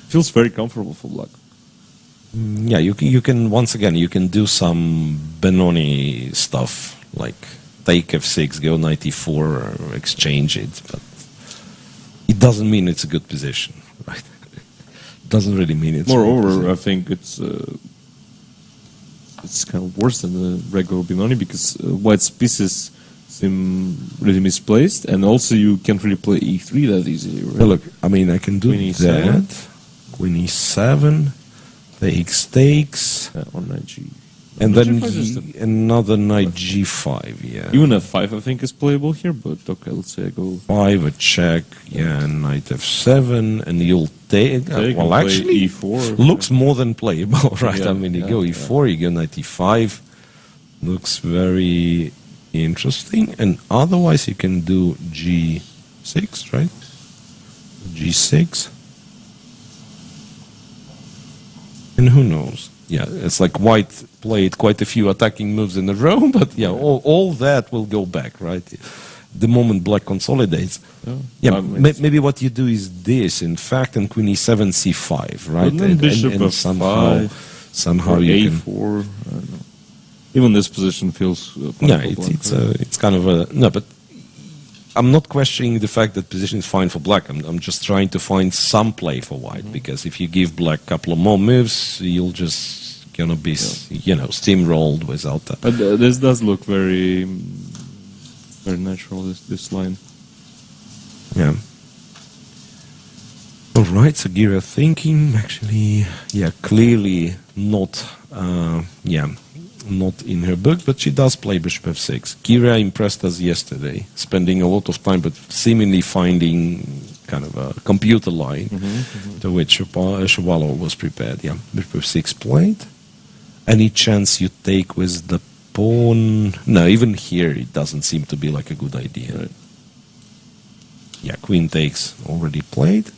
feels very comfortable for black. Yeah, you can once again you can do some Benoni stuff like take F6, go knight E4, or exchange it, but it doesn't mean it's a good position, right? It doesn't really mean it's. Moreover, I think it's kind of worse than the regular Benoni because white's pieces seem really misplaced, and also you can't really play E3 that easily. Right? Well, look, I mean, I can do Queen E7. that. Queen E7. Takes, on knight G. and Knight then G5 another knight G5. Yeah, even F5 I think is playable here, but okay, let's say I go 5 a check. Yeah, knight F7, and you'll take. Well, actually, E4 looks more than playable, right? Yeah, I mean, you go E4, you go knight E5. Looks very interesting, and otherwise you can do G6, right? G6. And who knows? Yeah, it's like white played quite a few attacking moves in a row, but yeah, all that will go back, right? The moment black consolidates. Yeah, maybe what you do is this, in fact, and Queen E7, C5, right? And bishop and somehow you A4, can. I don't know. Even this position feels fine Yeah, for black, it's kind of a no, but I'm not questioning the fact that position is fine for black. I'm just trying to find some play for white, because if you give black a couple of more moves, you'll just gonna be steamrolled without that. But this does look very natural. This line. Yeah. All right. So Gira thinking actually, clearly not. Not in her book, but she does play bishop f6. Kira impressed us yesterday, spending a lot of time, but seemingly finding kind of a computer line to which Shabalov was prepared. Yeah, bishop f6 played. Any chance you take with the pawn? No, even here it doesn't seem to be like a good idea. Right. Yeah, queen takes already played.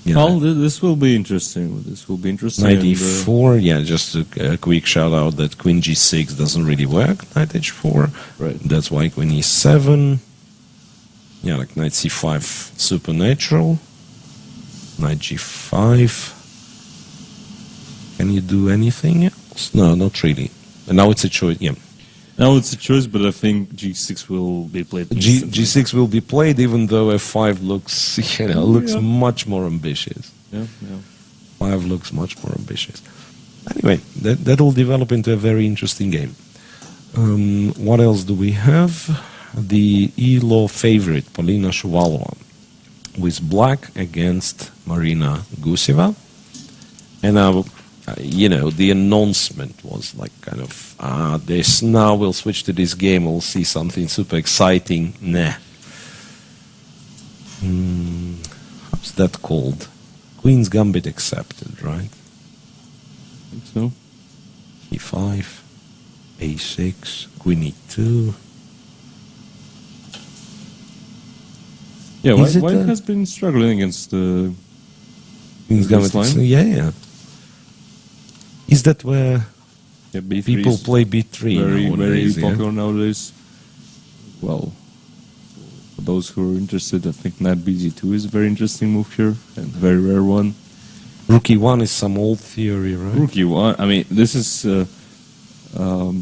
Yeah. Well, this will be interesting. This will be interesting. Knight e4, yeah, just a quick shout out that queen g6 doesn't really work, knight h4. Right. That's why queen e7. Yeah, like knight c5, supernatural. Knight g5. Can you do anything else? No, not really. And now it's a choice, yeah. Now it's a choice, but I think g6 will be played. G6 will be played, even though f5 looks, looks much more ambitious. Yeah. 5 looks much more ambitious. Anyway, that will develop into a very interesting game. What else do we have? The ELO favorite, Polina Shuvalova, with black against Marina Guseva. And now, the announcement was like kind of, this now we'll switch to this game, we'll see something super exciting. Nah. How's that called? Queen's Gambit accepted, right? I think so. e5, a6, queen e2. Yeah, Is White it, has been struggling against the Queen's Gambit. line. Yeah. Is that where B3 people is play b3 very nowadays? popular nowadays? Well, for those who are interested, I think knight bg2 is a very interesting move here and a very rare one. Rook e1 is some old theory, right? Rook e1. I mean, this is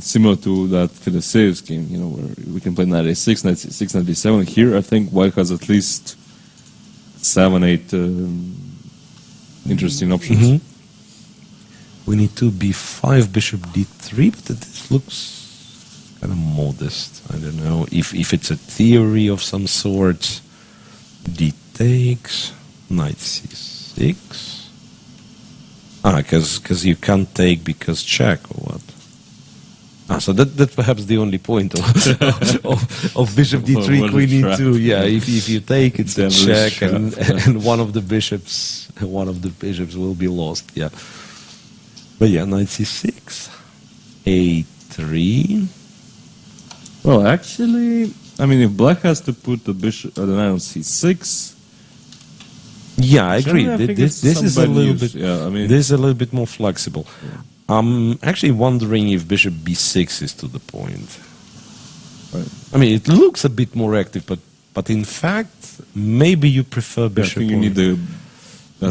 similar to that Fedosev's game, where we can play knight a6, knight c6, knight d7. Here, I think White has at least 7, 8 interesting options. Mm-hmm. We need to b5, bishop d3, but this looks kind of modest. I don't know if it's a theory of some sort. D takes, knight c6. Because you can't take because check or what? So that's perhaps the only point of bishop d3, queen e2. Yeah, if you take, it's a check, and one of the bishops will be lost. Yeah. But yeah, knight c6, a3. Well, actually, I mean, if black has to put the bishop, the knight on c6. Yeah, I agree. I think This is a little bit. Yeah, I mean, this is a little bit more flexible. Yeah. I'm actually wondering if bishop b6 is to the point. Right. I mean, it looks a bit more active, but in fact, maybe you prefer bishop. I think you need the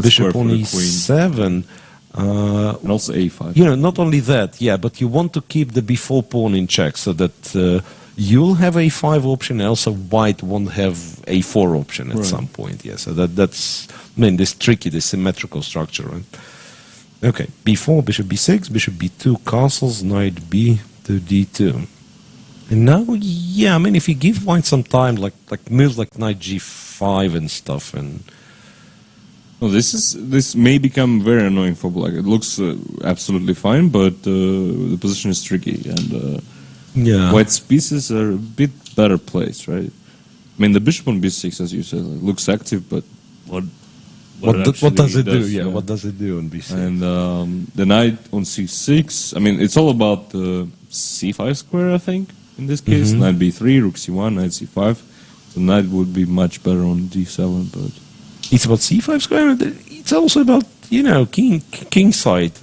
bishop on e7. And also a5. Not only that, yeah, but you want to keep the b4 pawn in check so that you'll have a5 option, and also white won't have a4 option at some point. Yeah, so that's this tricky, this symmetrical structure, right? Okay, b4, bishop b6, bishop b2, castles, knight b to d2. And now, yeah, I mean, if you give white some time, like moves like knight g5 and stuff, and well, this may become very annoying for black. It looks absolutely fine, but the position is tricky, and white's pieces are a bit better placed, right? I mean, the bishop on b6, as you said, looks active, but what does it do? Yeah, what does it do on b6? And the knight on c6. I mean, it's all about the c5 square, I think. In this case, knight b3, rook c1, knight c5. The knight would be much better on d7, but it's about c5 square. It's also about king side.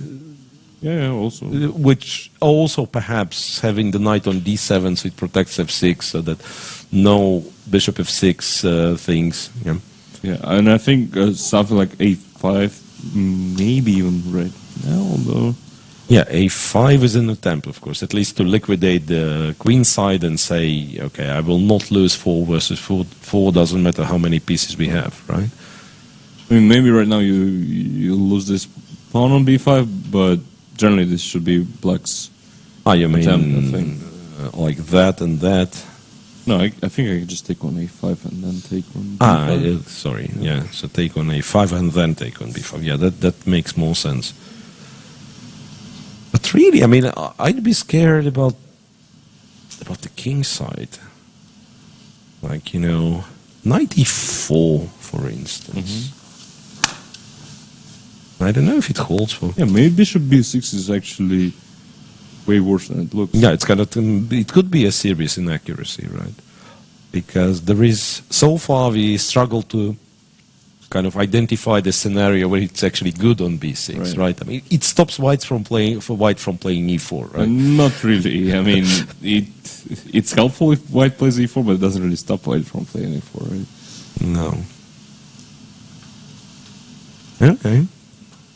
Yeah, also. Which also perhaps having the knight on d7 so it protects f6 so that no bishop f6 things. Yeah. Yeah, and I think something like a5, maybe even right now, although. Yeah, a5 is an attempt, of course, at least to liquidate the queen side and say, okay, I will not lose 4 versus 4, doesn't matter how many pieces we have, right? I mean, maybe right now you lose this pawn on b5, but generally this should be black's you attempt, mean I think. Like that and that? No, I think I can just take on a5 and then take on b5. Sorry, yeah. So take on a5 and then take on b5. Yeah, that makes more sense. But really, I mean, I'd be scared about the king side. Like, knight e4, for instance. I don't know if it holds for. Yeah, maybe bishop b6 is actually way worse than it looks. Yeah, it could be a serious inaccuracy, right? Because there is, so far we struggle to kind of identify the scenario where it's actually good on b6, right? I mean, it stops white from playing e4, right? Not really. I mean, it's helpful if white plays e4, but it doesn't really stop white from playing e4, right? No. Okay.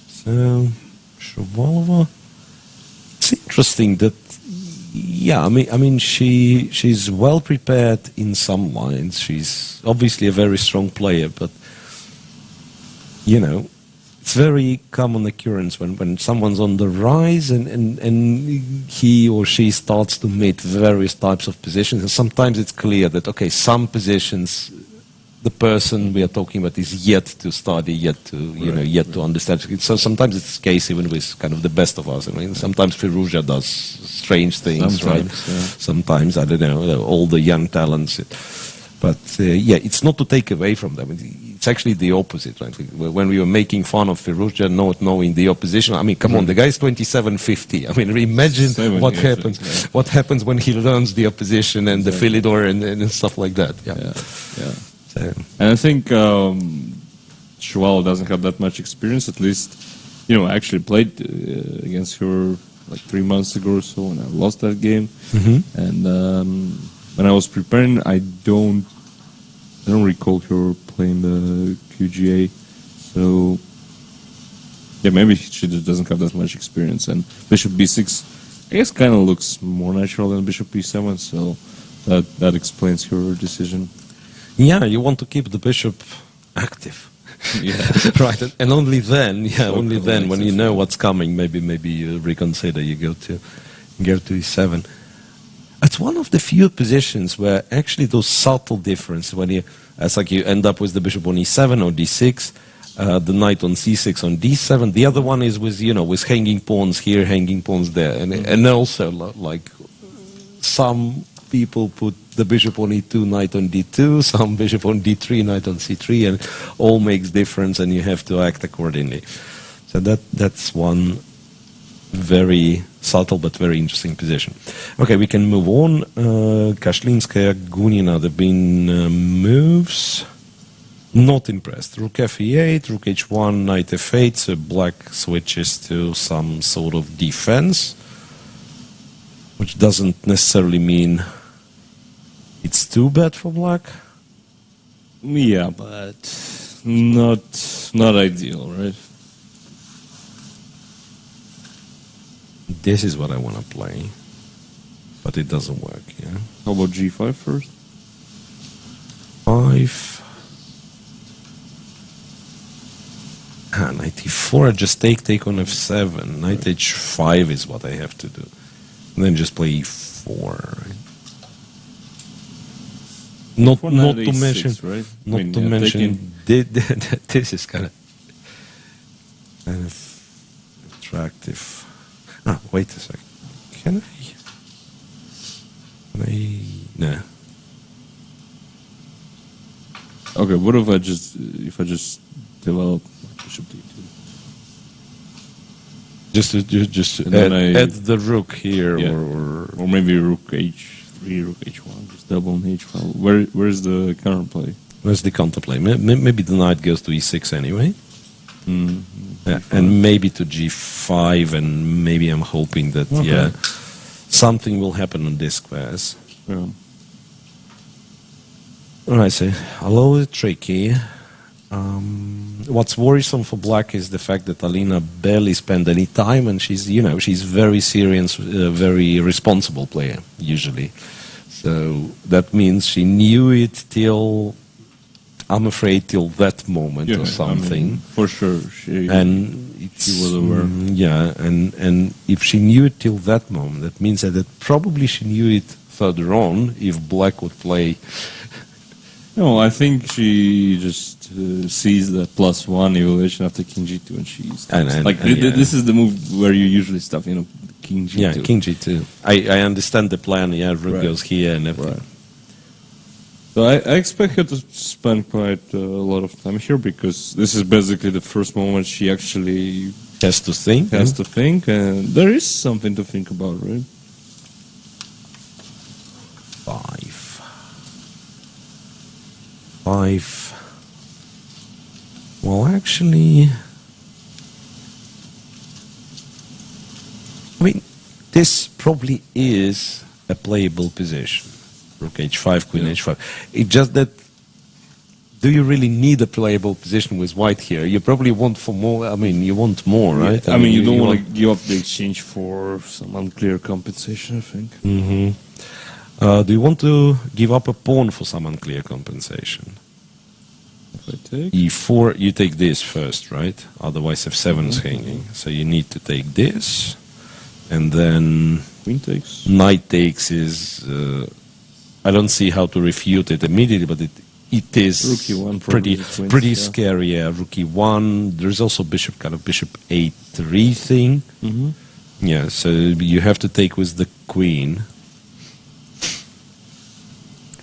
So, Shavalova. It's interesting that, yeah, I mean, she's well prepared in some lines. She's obviously a very strong player, but you know, it's very common occurrence when someone's on the rise and he or she starts to meet various types of positions. And sometimes it's clear that, okay, some positions the person we are talking about is yet to study, yet to understand. So sometimes it's the case even with kind of the best of us. I mean, sometimes Firouzja does strange things, right? Yeah. Sometimes, I don't know, all the young talents. But yeah, it's not to take away from them. It's actually the opposite, right? When we were making fun of Firouzja, not knowing the opposition, I mean, come on, the guy's 27-50. I mean, imagine what happens. Yeah. What happens when he learns the opposition and the Philidor and stuff like that. Yeah. So. And I think Shavalova doesn't have that much experience. At least, you know, I actually played against her like 3 months ago or so, and I lost that game. Mm-hmm. And when I was preparing, I don't recall her playing the QGA. So yeah, maybe she just doesn't have that much experience. And Bishop B6, I guess, kind of looks more natural than Bishop B7. So that explains her decision. Yeah, you want to keep the bishop active. Yeah, right. And only then, when you know what's coming, maybe you reconsider. You go to E7. It's one of the few positions where actually those subtle differences, when you end up with the bishop on E7 or D6, the knight on C6 on D7. The other one is with hanging pawns here, hanging pawns there, and also like some people put the bishop on E2, knight on D2, some bishop on D3, knight on C3, and all makes difference, and you have to act accordingly. So that's one very subtle but very interesting position. Okay, we can move on. Kashlinskaya, Gunina, there have been moves. Not impressed. Rook F8, Rook H1, Knight F8, so black switches to some sort of defense, which doesn't necessarily mean it's too bad for black. Yeah, but not ideal, right? This is what I want to play, but it doesn't work, yeah? How about G5 first? 5. Knight E4, I just take on F7. Knight H5 is what I have to do. And then just play E4, right? Not to mention, right? Not to mention, this is kind of attractive. Wait a second. Can I? No. Okay, what if I just develop Bishop D2? Just add the rook here, yeah. or maybe Rook H3, Rook H1, just double on H5. Where's the counterplay? Where's the counterplay? Maybe the knight goes to E6 anyway. Yeah, and maybe to G5, and maybe I'm hoping that something will happen on this squares. Yeah. Alright, so a little tricky. What's worrisome for black is the fact that Alina barely spent any time, and she's very serious, very responsible player usually. So that means she knew it till, I'm afraid, till that moment or something. I mean, for sure, she was aware. And if she knew it till that moment, that means that probably she knew it further on if black would play. No, I think she just sees the +1 evaluation after King G2, and she's this is the move where you usually stuff, King G2. Yeah, King G2. I understand the plan. Yeah, rook goes here and everything. Right. So I expect her to spend quite a lot of time here, because this is basically the first moment she actually has to think. And there is something to think about, right? 5. actually... I mean, this probably is a playable position. Rook h5, queen h5. It's just that, do you really need a playable position with white here? You probably want for more, I mean, you want more, right? I mean, you don't want to give up the exchange for some unclear compensation, I think. Do you want to give up a pawn for some unclear compensation? If I take? e4, you take this first, right? Otherwise f7 is hanging. So you need to take this. And then Queen takes. knight takes is... I don't see how to refute it immediately, but it is Rook e1 pretty scary. Yeah, rook e1. There's also bishop a3 thing. Yeah, so you have to take with the queen,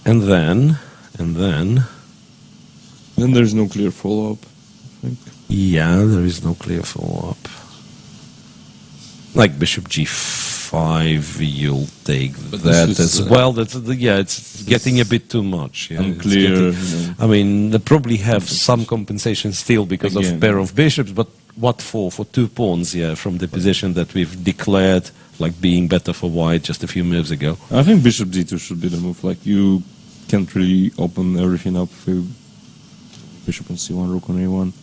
and then there's no clear follow-up, I think. yeah, there is no clear follow-up. Like bishop g5, you'll take that as well. That's it's getting a bit too much. Yeah, unclear. I mean, they probably have some compensation still because of pair of bishops, but what for? For 2 pawns, yeah, from the position that we've declared like being better for white just a few moves ago. I think bishop d2 should be the move. Like, you can't really open everything up for bishop on c1, rook on a1.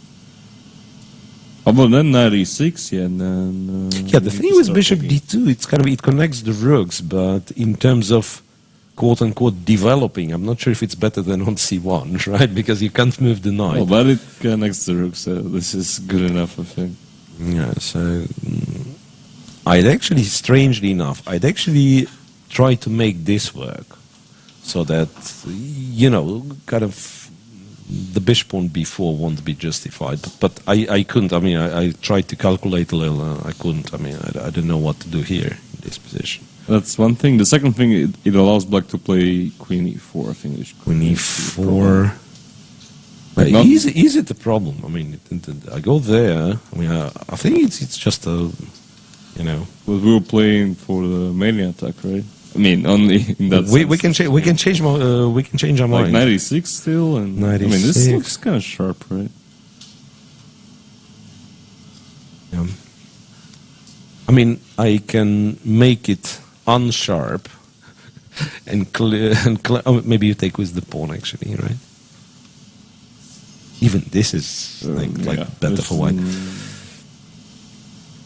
Oh, but then knight e6, yeah, and then... yeah, the thing with bishop d2, it's kind of, it connects the rooks, but in terms of quote-unquote developing, I'm not sure if it's better than on c1, right? Because you can't move the knight. Oh, but it connects the rooks, so this is good enough, I think. Yeah, so... I'd actually, strangely enough, I'd actually try to make this work, so that, you know, kind of... the bishop on b4 won't be justified, but I couldn't. I mean, I tried to calculate a little. I couldn't. I mean, I don't know what to do here in this position. That's one thing. The second thing, it allows black to play queen e4. I think queen e4. Is it a problem? I mean, I go there. I mean, I think it's just a, you know. But we were playing for the mania attack, right? I mean, only in that we can change. We can change our mind. Like 96 still, and 96. I mean, this looks kind of sharp, right? Yeah. I mean, I can make it unsharp and clear. Oh, maybe you take with the pawn, actually, right? Even this is better for white.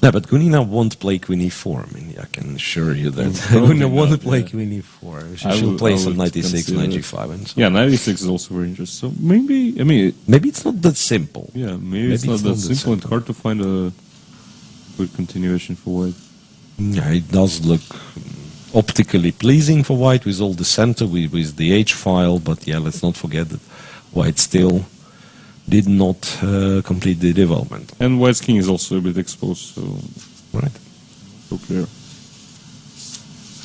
No, but Gunina won't play queen e4. I mean, I can assure you that Gunina won't play queen e4. She'll play some 96, 95, and so on. Yeah, 96 is also very interesting. So maybe, I mean... maybe it's not that simple. Yeah, maybe it's not that simple. It's hard to find a good continuation for white. Yeah, it does look optically pleasing for white with all the center, with the h-file, but yeah, let's not forget that white still did not complete the development. And white's king is also a bit exposed, so... Right. So clear.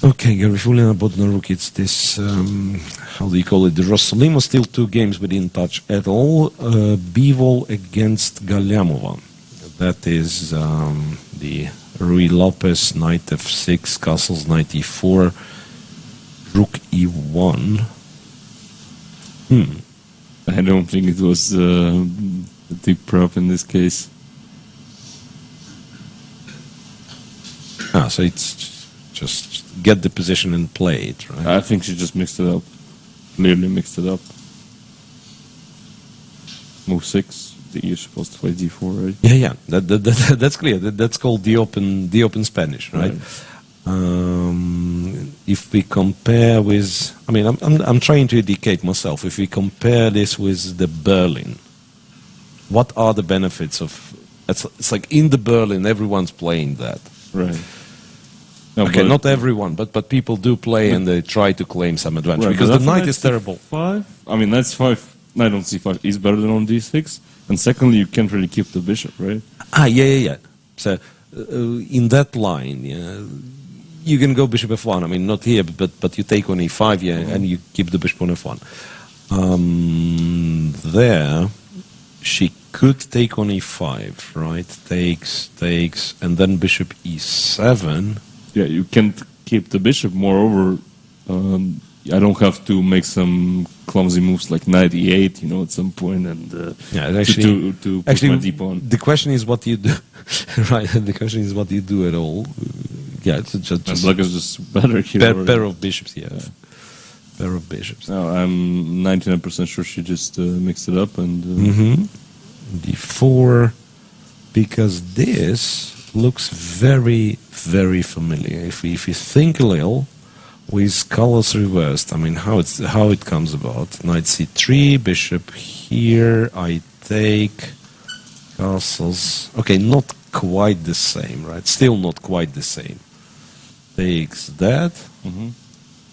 Okay, Garifulina Bodnaruk, it's this, how do you call it, the Rossolimo, still 2 games we didn't touch at all. Bivol against Galyamova. That is the Rui Lopez, knight f6, castles, knight e4, rook e1. I don't think it was a deep prop in this case. So it's just get the position and play it, right? I think she just mixed it up. Clearly mixed it up. Move 6. You're supposed to play d4, right? Yeah. That's clear. That's called the open Spanish, right? If we compare with, I mean, I'm trying to educate myself. If we compare this with the Berlin, what are the benefits of? It's like in the Berlin, everyone's playing that. Right. No, okay, not everyone, but people do play and they try to claim some advantage because the knight is terrible. I mean, that's 5. Knight on c5 is better than on d6, and secondly, you can't really keep the bishop, right? Yeah. So in that line, you can go bishop f1. I mean, not here, but you take on e5, and you keep the bishop on f1. There, she could take on e5, right? Takes, and then bishop e7. Yeah, you can't keep the bishop. Moreover, I don't have to make some clumsy moves like knight e8, at some point, and to push my d pawn. The question is what you do, right? The question is what you do at all. Yeah, it's just black is just better here. Pair of bishops, yeah. Pair of bishops. No, I'm 99% sure she just mixed it up and d4, because this looks very, very familiar. If you think a little, with colors reversed, I mean, how it comes about. Knight c3, bishop here, I take, castles. Okay, not quite the same, right? Still not quite the same. Takes that,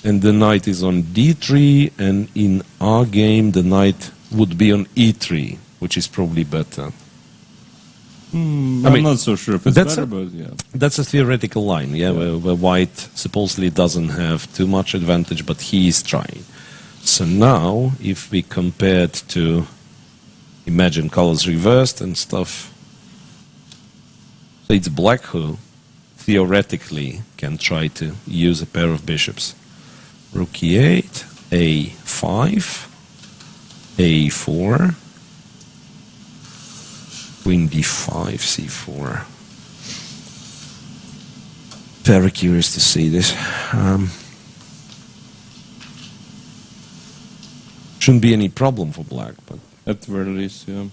and the knight is on d3, and in our game the knight would be on e3, which is probably better. I'm not so sure if it's better, but yeah. That's a theoretical line, where white supposedly doesn't have too much advantage, but he is trying. So now, if we compare it to, imagine colors reversed and stuff, so it's black who theoretically can try to use a pair of bishops. Rook e8, a5, a4, Queen d5, c4. Very curious to see this. Shouldn't be any problem for black, but at the very least, yeah.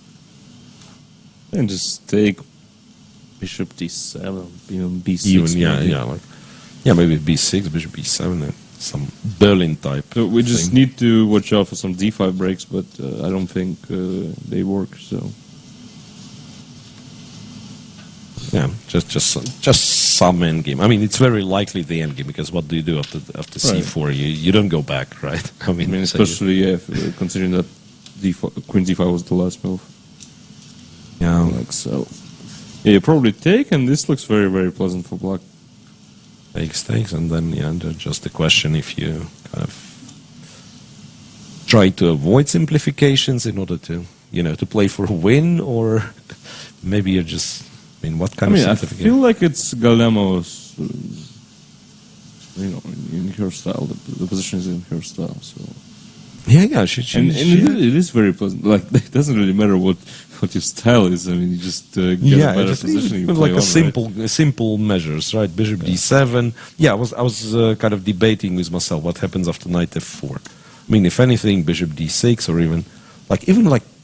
And just take bishop d7, b6. Even, maybe b6, bishop b7, some Berlin type. So we just need to watch out for some d5 breaks, but I don't think they work. So. Yeah, just some endgame. I mean, it's very likely the endgame, because what do you do after c4? You don't go back, right? I mean especially considering that queen d5 was the last move. Yeah, like so. Yeah, you probably take, and this looks very, very pleasant for black. Takes, and then just the question if you kind of try to avoid simplifications in order to to play for a win, or maybe you're just. I mean, what kind of simplification? I feel like it's Galemo's, in her style. The position is in her style, so. Yeah, it is very pleasant. Like, it doesn't really matter what your style is. I mean, you just get a better position. You play simple measures, right? Bishop d7. Yeah, I was kind of debating with myself what happens after knight f4. I mean, if anything, bishop d6, or even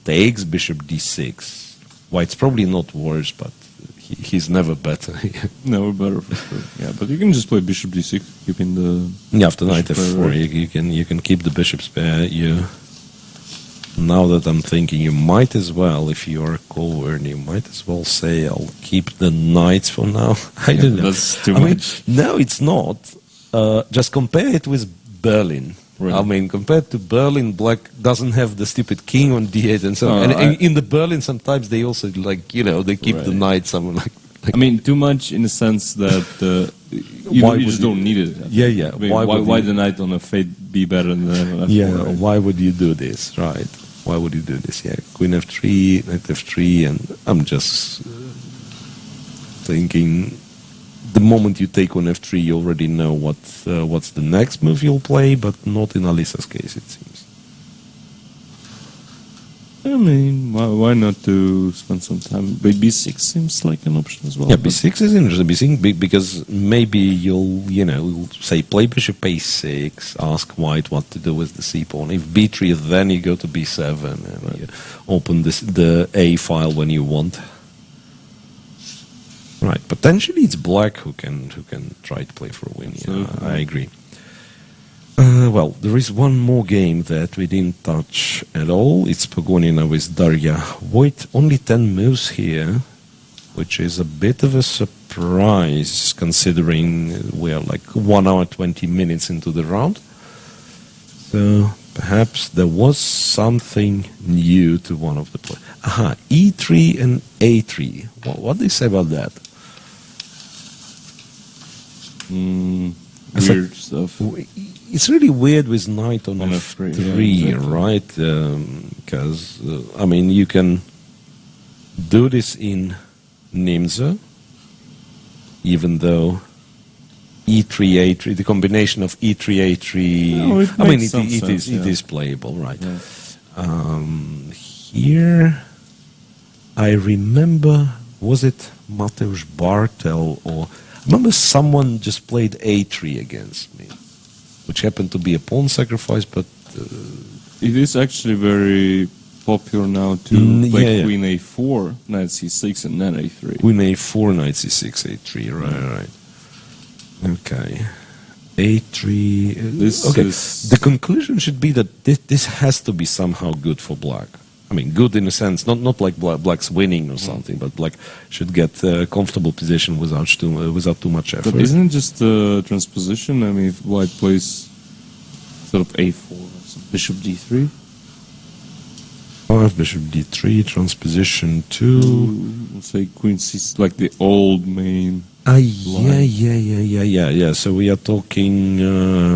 takes bishop d6. White's probably not worse, but he's never better. Never better for sure. Yeah, but you can just play bishop d6, keeping the after knight f4. Right? You can keep the bishop spare. Now that I'm thinking, you might as well, if you are Coburn, you might as well say, I'll keep the knights for now. I don't know. That's too much. No, it's not. Just compare it with Berlin. Right. I mean, compared to Berlin, black doesn't have the stupid king on d8 and so on. And in the Berlin, sometimes they also they keep the knight somewhere like. I mean, too much in the sense that you just don't need it. Yeah. I mean, why the knight on f8 be better than on f4? Yeah. Right? Why would you do this? Right. Why would you do this? Yeah. Queen f3, knight f3, and I'm just thinking. The moment you take on f3, you already know what's the next move you'll play, but not in Alisa's case, it seems. I mean, why not to spend some time? But b6 seems like an option as well. Yeah, b6 is interesting, because maybe you'll say play bishop a6, ask white what to do with the c pawn. If b3, then you go to b7 and you open the a file when you want. Right, potentially it's black who can try to play for a win. Yeah, I agree. Well, there is one more game that we didn't touch at all. It's Pogonina with Darya Voigt. Only 10 moves here, which is a bit of a surprise considering we are like 1 hour 20 minutes into the round. So perhaps there was something new to one of the players. Aha, e3 and a3. What do you say about that? Weird stuff. It's really weird with knight on f3, yeah, exactly. Right? Because, I mean, you can do this in Nimzo, even though E3, A3, the combination of E3, A3. No, it I mean, makes some sense, it yeah. is playable, right? Yeah. Here, I remember, was it Mateusz Bartel or I remember someone just played A3 against me, which happened to be a pawn sacrifice, but It is actually very popular now to play yeah. Queen A4, Knight C6, and then A3. Queen A4, Knight C6, A3, right. Okay. A3. This okay. is- The conclusion should be that this has to be somehow good for black. I mean, good in a sense, not like black's winning or something, but black should get a comfortable position without too much effort. But isn't it just transposition? I mean, if white plays sort of A4, bishop D3? 5, bishop D3, transposition 2. Let's say Queen C, like the old main. Yeah. So we are talking,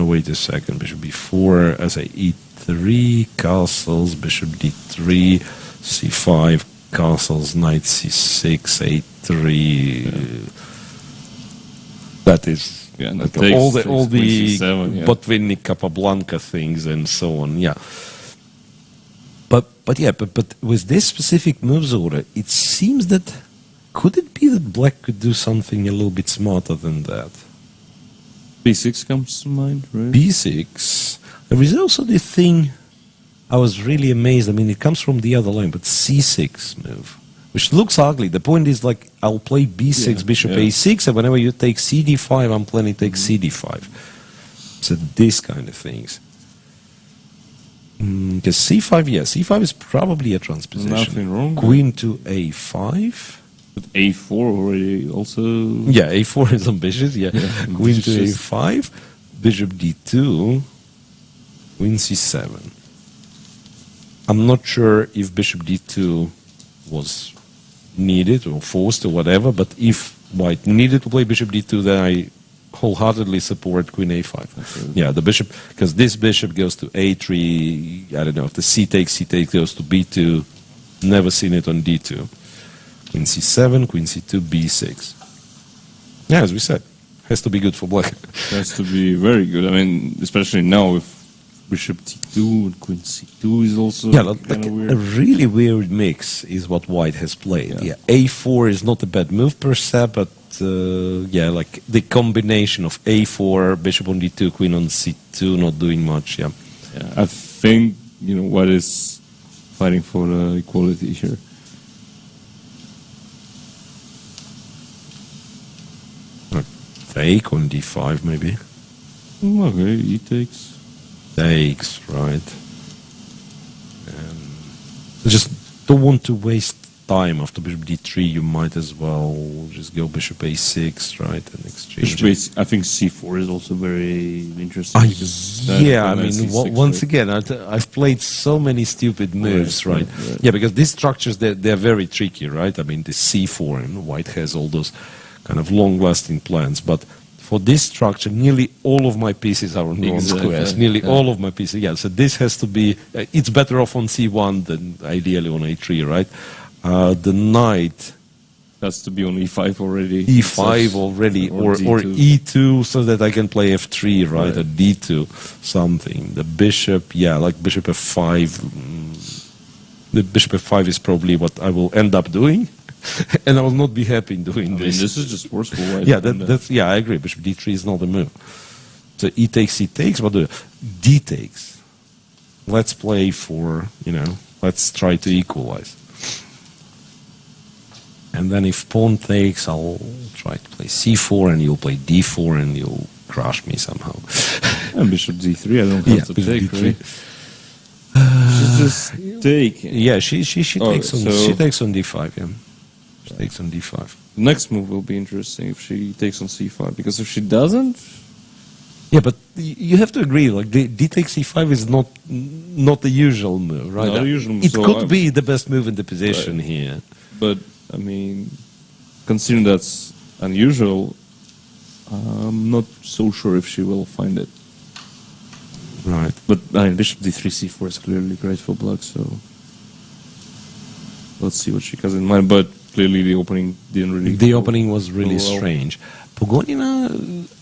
wait a second, bishop B4, as a E3, castles, bishop D3, C5, castles, knight C6, A3. That is Yeah, and like that takes- all takes the Queen C7, yeah. Botvinnik, Capablanca things and so on, yeah. But with this specific moves order, it seems that could it be that black could do something a little bit smarter than that? B6 comes to mind, right? B6. There is also the thing I was really amazed. I mean, it comes from the other line, but C6 move, which looks ugly. The point is like I'll play B6, Yeah, bishop yeah. A6, and whenever you take CD5, I'm planning to take CD5. So this kind of things. Because C5, yeah, C5 is probably a transposition. Nothing wrong. Queen to A5. But A4 already also. Yeah, A4 is ambitious, yeah. Queen to ambitious. A5, bishop D2, Queen C7. I'm not sure if bishop D2 was needed or forced or whatever, but if white needed to play bishop D2, then I wholeheartedly support Queen A5. Okay. Yeah, the bishop, because this bishop goes to A3, I don't know, if the C takes goes to B2, never seen it on D2. Queen C7, Queen C2, B6. Yeah, as we said, has to be good for black. Has to be very good. I mean, especially now with bishop T2 and Queen C2 is also Yeah, like kind of a weird. really weird mix is what white has played. Yeah. Yeah, A4 is not a bad move per se, but yeah, like the combination of A4, bishop on D2, queen on C2, not doing much. Yeah, Yeah, I think white is fighting for equality here. take on D5 maybe. Okay, E takes. Takes, right. I just don't want to waste time after bishop D3. You might as well just go bishop A6, right, and exchange. I think C4 is also very interesting. because Yeah, I then mean, C6, once right? again, I've played so many stupid moves, right? right. Yeah, because these structures, they're very tricky, right? I mean, the C4, and white has all those kind of long-lasting plans, but for this structure, nearly all of my pieces are on wrong Exactly, squares. Nearly yeah. all of my pieces, yeah. So this has to be, it's better off on C1 than ideally on A3, right? The knight, Has to be on E5 already. E5 already, or E2, so that I can play F3, right, Right. or D2, something. The bishop, yeah, like bishop F5. The bishop F5 is probably what I will end up doing, and I will not be happy in doing I mean, this. this is just worse for white. Yeah, than that's I agree. Bishop D3 is not a move. So E takes, what do you? D takes. Let's play for, let's try to equalize. And then if pawn takes, I'll try to play C4, and you'll play D4, and you'll crush me somehow. And bishop D3, I don't have to bishop take, D3. right? Should just take. Yeah, she Oh, takes on so- she takes on D5. Yeah, she takes on D5. The next move will be interesting if she takes on C5, because if she doesn't, Yeah, but you have to agree. Like D takes C5 is not the usual move, right? Not the usual move, It so could I'm- be the best move in the position Right. here. but I mean, considering that's unusual, I'm not so sure if she will find it. Right. But bishop D3, C4 is clearly great for black, so let's see what she has in mind. But clearly the opening didn't really. The opening was really well. strange. Pogonina,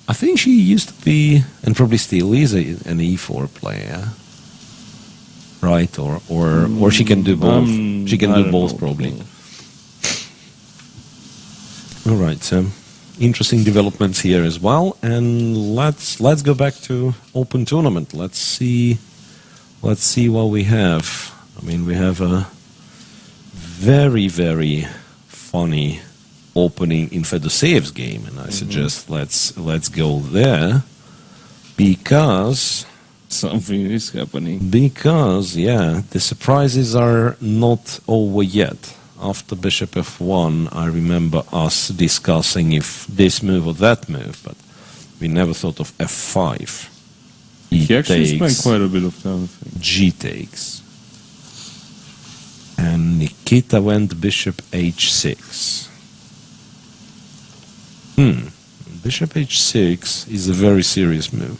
I think she used to be, and probably still is, an e4 player, right? Or she can do both. She can I do don't both know. probably. All right, so interesting developments here as well, and let's go back to open tournament. Let's see what we have. I mean, we have a very, very funny opening in Fedoseyev's game, and I suggest let's go there because Something is happening. yeah, the surprises are not over yet. After bishop f1, I remember us discussing if this move or that move, but we never thought of f5. He actually spent quite a bit of time, I think. G takes. And Nikita went bishop h6. Bishop h6 is a very serious move.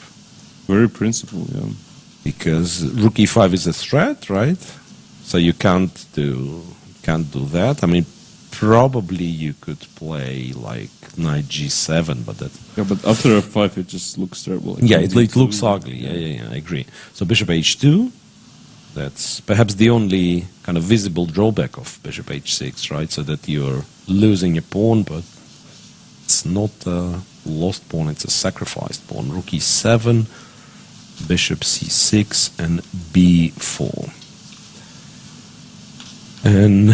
Very principled, yeah. Because rook e5 is a threat, right? So you can't do that. I mean, probably you could play like knight g7, but that... Yeah, but after f5 it just looks terrible. Like Yeah, it looks ugly. Yeah, I agree. So bishop h2, that's perhaps the only kind of visible drawback of bishop h6, right? So that you're losing a pawn, but it's not a lost pawn, it's a sacrificed pawn. Rook e7, bishop c6, and b4. And,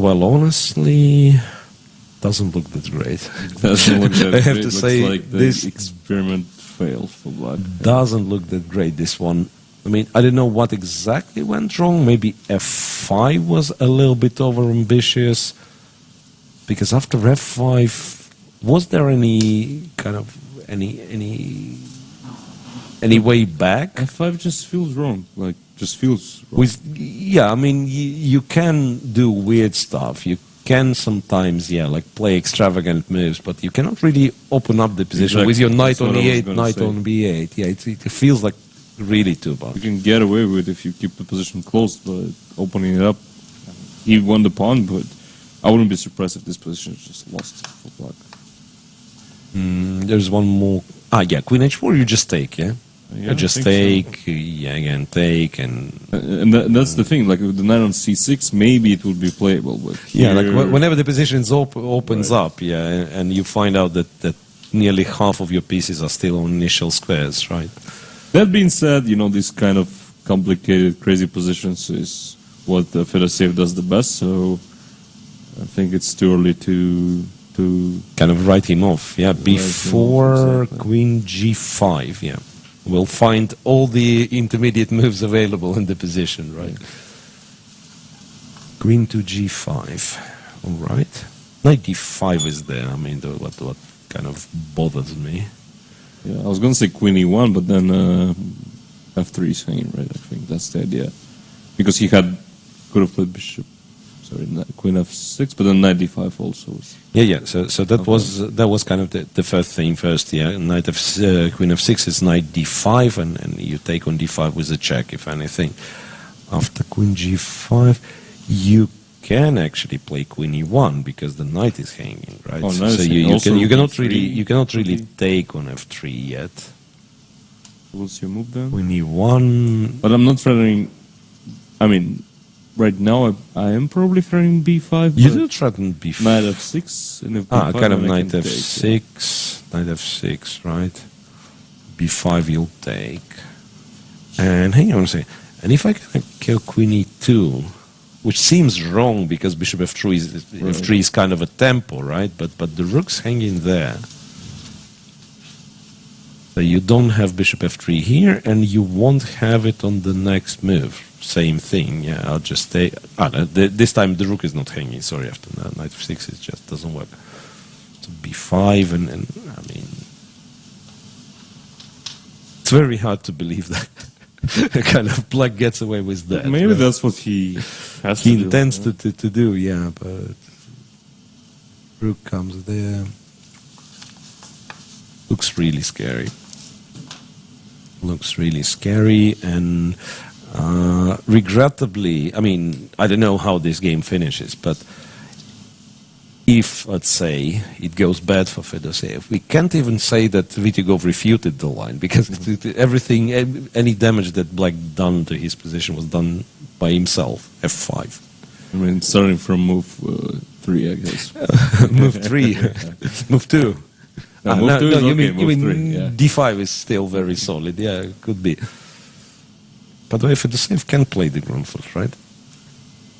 well, honestly, doesn't look that great. Doesn't look that I have great. to Looks say, like the this experiment failed for black. doesn't look that great, this one. I mean, I don't know what exactly went wrong. Maybe f5 was a little bit over-ambitious. Because after f5, was there any kind of, any way back? f5 just feels wrong. Like, just feels wrong. Yeah, I mean, you can do weird stuff. You can sometimes, like play extravagant moves, but you cannot really open up the position with your knight on e8, knight on b8. Yeah, it feels like really too bad. You can get away with it if you keep the position closed, but opening it up, he won the pawn, but I wouldn't be surprised if this position is just lost for black. There's one more. Yeah, queen h4, you just take, yeah? Yeah, just I take, think so. again, take, and that's the thing. Like with the knight on c6, maybe it would be playable. But yeah, like here- whenever the position opens up, and you find out that nearly half of your pieces are still on initial squares, right? That being said, this kind of complicated, crazy positions is what Fedoseev does the best. So I think it's too early to Kind of write him off. Yeah, b4, exactly. queen g5. Yeah, we'll find all the intermediate moves available in the position, right? Queen to g5. All right. Knight d5 is there. I mean, what kind of bothers me. Yeah, I was going to say queen e1, but then f3 is hanging, right? I think that's the idea. Because he could have played bishop, queen f6, but then knight d5 also. Yeah. So that was kind of the first thing first. Yeah, queen f6 is knight d5, and you take on d5 with a check, if anything. After queen g5, you can actually play queen e1 because the knight is hanging, right? Oh, So nice. you cannot really take on f3 yet. What's your move then? Queen e1. But I'm not threatening. I mean, right now I am probably threatening b5. You but do threaten b5. Knight f6, and if b5, Kind of then I knight can take, f6, knight f6, right? b5 you'll take. And hang on a second. And if I can kill queen e2, which seems wrong because bishop f3 is kind of a tempo, right? But the rook's hanging there. So you don't have bishop f3 here, and you won't have it on the next move. Same thing, yeah, I'll just stay. This time the rook is not hanging, sorry, after knight f6 it just doesn't work. So b5, and I mean, it's very hard to believe that kind of black gets away with that. Maybe that's what he has to do. He intends to do, yeah, but rook comes there. Looks really scary. Looks really scary, and regrettably, I mean, I don't know how this game finishes, but if, let's say, it goes bad for Fedoseev, we can't even say that Vitigov refuted the line, because everything, any damage that Black done to his position was done by himself, f5. I mean, starting from move 3, I guess. Move 3. Move 2. Move 2 is you okay, mean, move 3, yeah. d5 is still very solid, yeah, it could be. But Fedoseev can play the ground foot, right?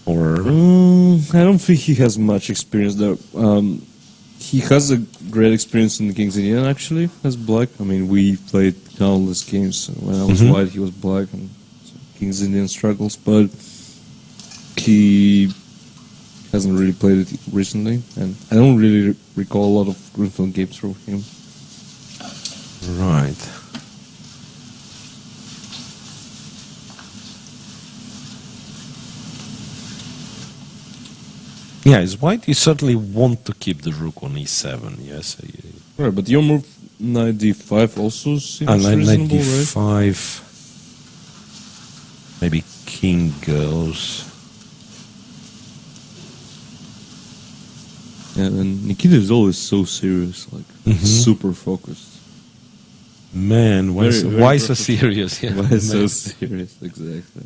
Or I don't think he has much experience there. He has a great experience in the King's Indian, actually, as Black. I mean, we played countless games. When I was white, he was Black, and King's Indian struggles, but he hasn't really played it recently, and I don't really recall a lot of Greenfield games from him. right. Yeah, as white, you certainly want to keep the rook on e7, yes. Right, but your move knight d5 also seems Knight reasonable, right? d5, maybe king goes. Yeah, and Nikita is always so serious, like super focused. Man, why Very, so, very why so professional. serious? Yeah, Why so man. serious? Exactly.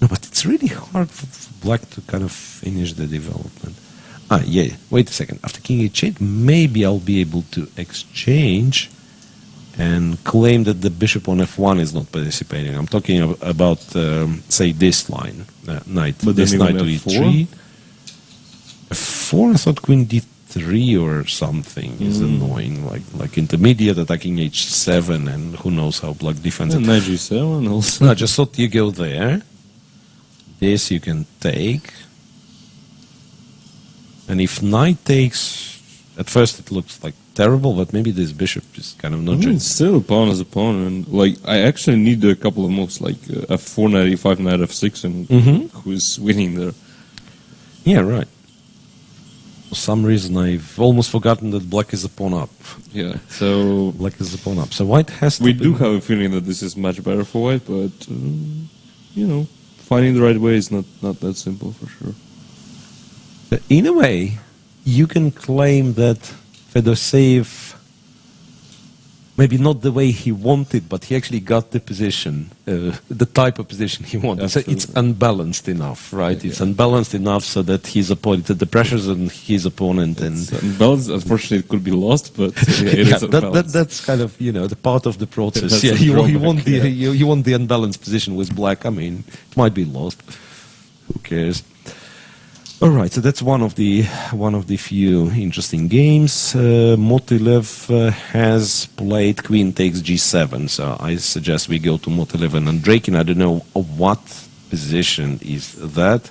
No, but it's really hard for Black to kind of finish the development. Yeah, wait a second. After king h8, maybe I'll be able to exchange and claim that the bishop on f1 is not participating. I'm talking about, say, this line, knight, But this then knight to even e3. f4, I thought queen d3 or something is annoying, like intermediate attacking h7, and who knows how Black defends it. And knight g7 also. No, I just thought you go there. This you can take. And if knight takes, at first it looks like terrible, but maybe this bishop is kind of not just. Still a pawn as a pawn, and like I actually need a couple of moves like f4, knight e5, knight f6, and who's winning there. Yeah, right. For some reason I've almost forgotten that Black is a pawn up. Yeah, so Black is a pawn up. So white has to we be- do have a feeling that this is much better for white, but you know, finding the right way is not that simple for sure. In a way, you can claim that Fedoseev, maybe not the way he wanted, but he actually got the position, the type of position he wanted. So it's Absolutely. unbalanced enough, right? It's unbalanced enough so that his opponent, that the pressures on his opponent, and It's unbalanced. Unfortunately, it could be lost, but it is unbalanced. that's kind of the part of the process. That's Yeah, the you drawback, want the yeah. you want the unbalanced position with Black. I mean, it might be lost. Who cares? All right, so that's one of the few interesting games. Motilev has played queen takes g7, so I suggest we go to Motilev and Andreikin. I don't know what position is that,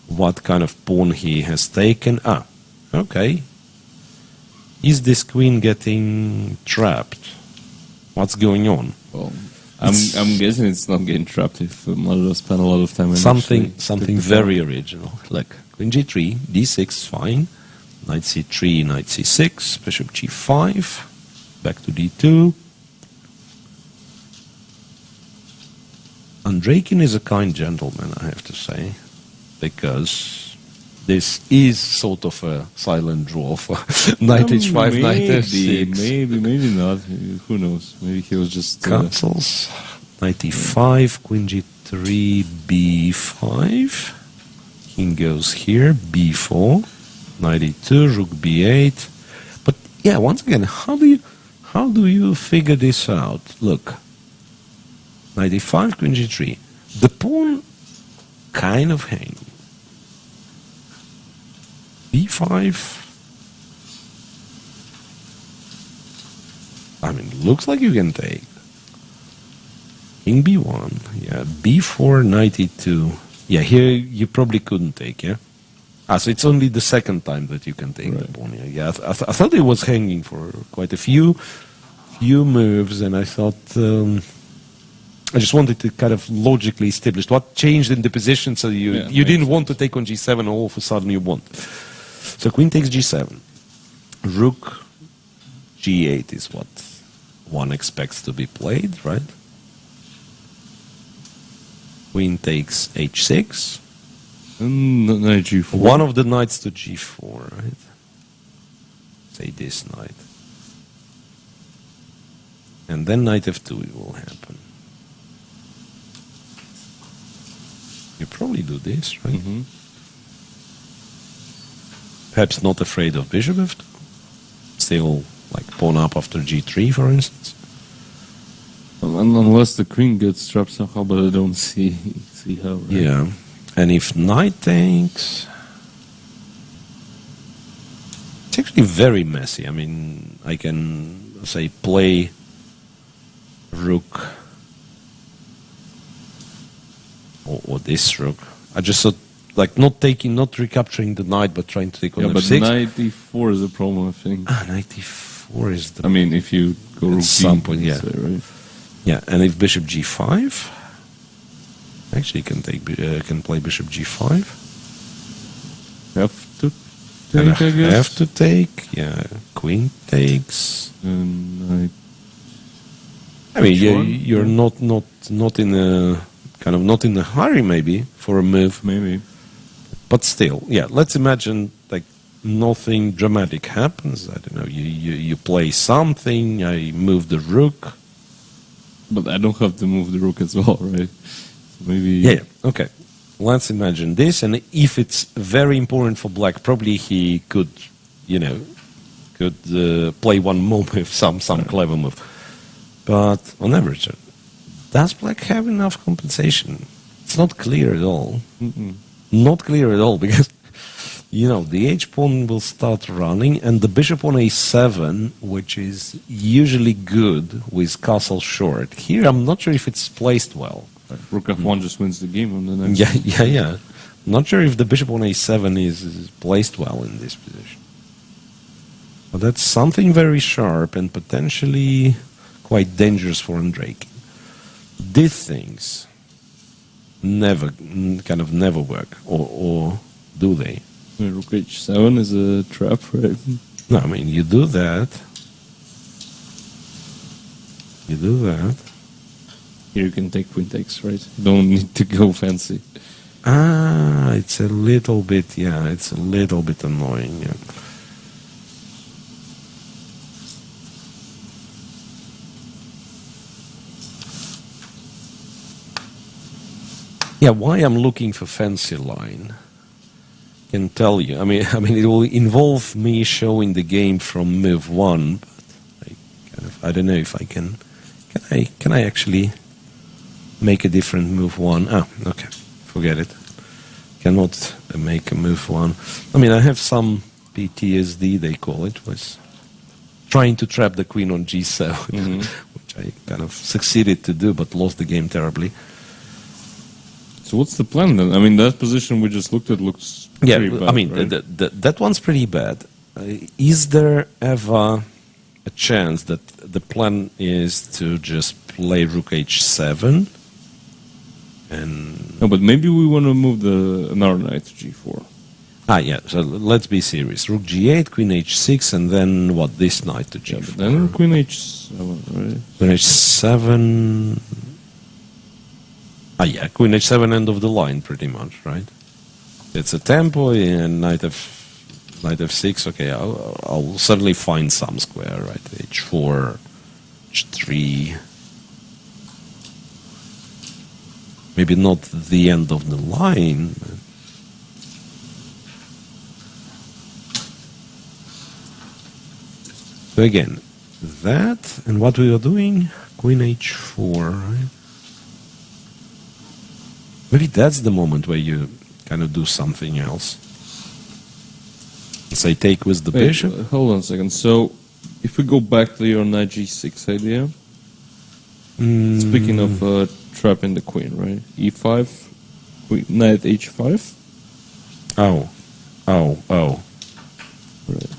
what kind of pawn he has taken. Okay. Is this queen getting trapped? What's going on? Well, I'm guessing it's not getting trapped if Motilev spent a lot of time. In Something actually very original. Look, queen g3, d6, fine. Knight c3, knight c6, bishop g5, back to d2. Andreikin is a kind gentleman, I have to say, because this is sort of a silent draw for knight h5, knight f6. Maybe not. Who knows? Maybe he was just Cancels. Knight e5, queen g3, b5. King goes here, b4, knight e2, rook b8. But yeah, once again, how do you figure this out? Look, knight e5, queen g3. The pawn kind of hanging. b5. I mean, looks like you can take. King b1, yeah, b4, knight e2. Yeah, here you probably couldn't take, yeah? So it's only the second time that you can take the pawn here. Yeah, I thought it was hanging for quite a few moves, and I thought, I just wanted to kind of logically establish what changed in the position so you didn't want to take on g7, and all of a sudden you want. So queen takes g7. Rook g8 is what one expects to be played, right? Queen takes h6. Knight g4. One of the knights to g4, right? Say this knight. And then knight f2 will happen. You probably do this, right? Mm-hmm. Perhaps not afraid of bishop f2. Still, like pawn up after g3, for instance. Unless the queen gets trapped somehow, but I don't see how. Right? Yeah. And if knight takes... It's actually very messy. I mean, I can, say, play rook or this rook. I just thought, like, not recapturing the knight, but trying to take on but f6. knight e4 is a problem, I think. Knight e4 is the... I mean, if you go rook some d, point, yeah. say, right? Yeah, and if bishop g5... Actually, can play bishop g5. Have to And take, I guess. have to take, yeah. Queen takes. And knight. I mean, H1? you're not in a not in a hurry maybe for a move, Maybe. but still, yeah. Let's imagine like nothing dramatic happens. I don't know. You play something. I move the rook. But I don't have to move the rook as well, right? So maybe. Yeah. Okay. Let's imagine this, and if it's very important for black, probably he could, play one more move, some clever move. But on average, does black have enough compensation? It's not clear at all. Mm-mm. Not clear at all, because, the h-pawn will start running, and the bishop on a7, which is usually good with castle short. Here, I'm not sure if it's placed well. Rook f1 just wins the game on the next. Yeah. Not sure if the bishop on a7 is placed well in this position. But that's something very sharp and potentially quite dangerous for Andrake. These things never work, or do they? Yeah, rook h7 is a trap, right? No, I mean, you do that. Here you can take queen takes, right? You don't need to go fancy. It's a little bit annoying, yeah. Yeah, why I'm looking for fancy line, can tell you. I mean, it will involve me showing the game from move 1, but I don't know if I can. Can I actually make a different move 1? Okay, forget it. Cannot make a move 1. I mean, I have some PTSD, they call it, was trying to trap the queen on g7, which I kind of succeeded to do, but lost the game terribly. So what's the plan then? I mean, that position we just looked at looks pretty bad, I mean, right? that one's pretty bad. Is there ever a chance that the plan is to just play rook h7? And No, but maybe we want to move another knight to g4. Yeah, so let's be serious. Rook g8, queen h6, and then what, this knight to g4? Yeah, but then queen h7, right? Queen h7... yeah, queen h7, end of the line, pretty much, right? It's a tempo, and knight f6, okay, I'll certainly find some square, right? h4, h3... Maybe not the end of the line. So again, that and what we are doing, queen h4, right? Maybe that's the moment where you kind of do something else. Say take with the bishop. Hold on a second. So, if we go back to your knight g6 idea, speaking of trapping the queen, right? e5, knight h5. Oh. Right.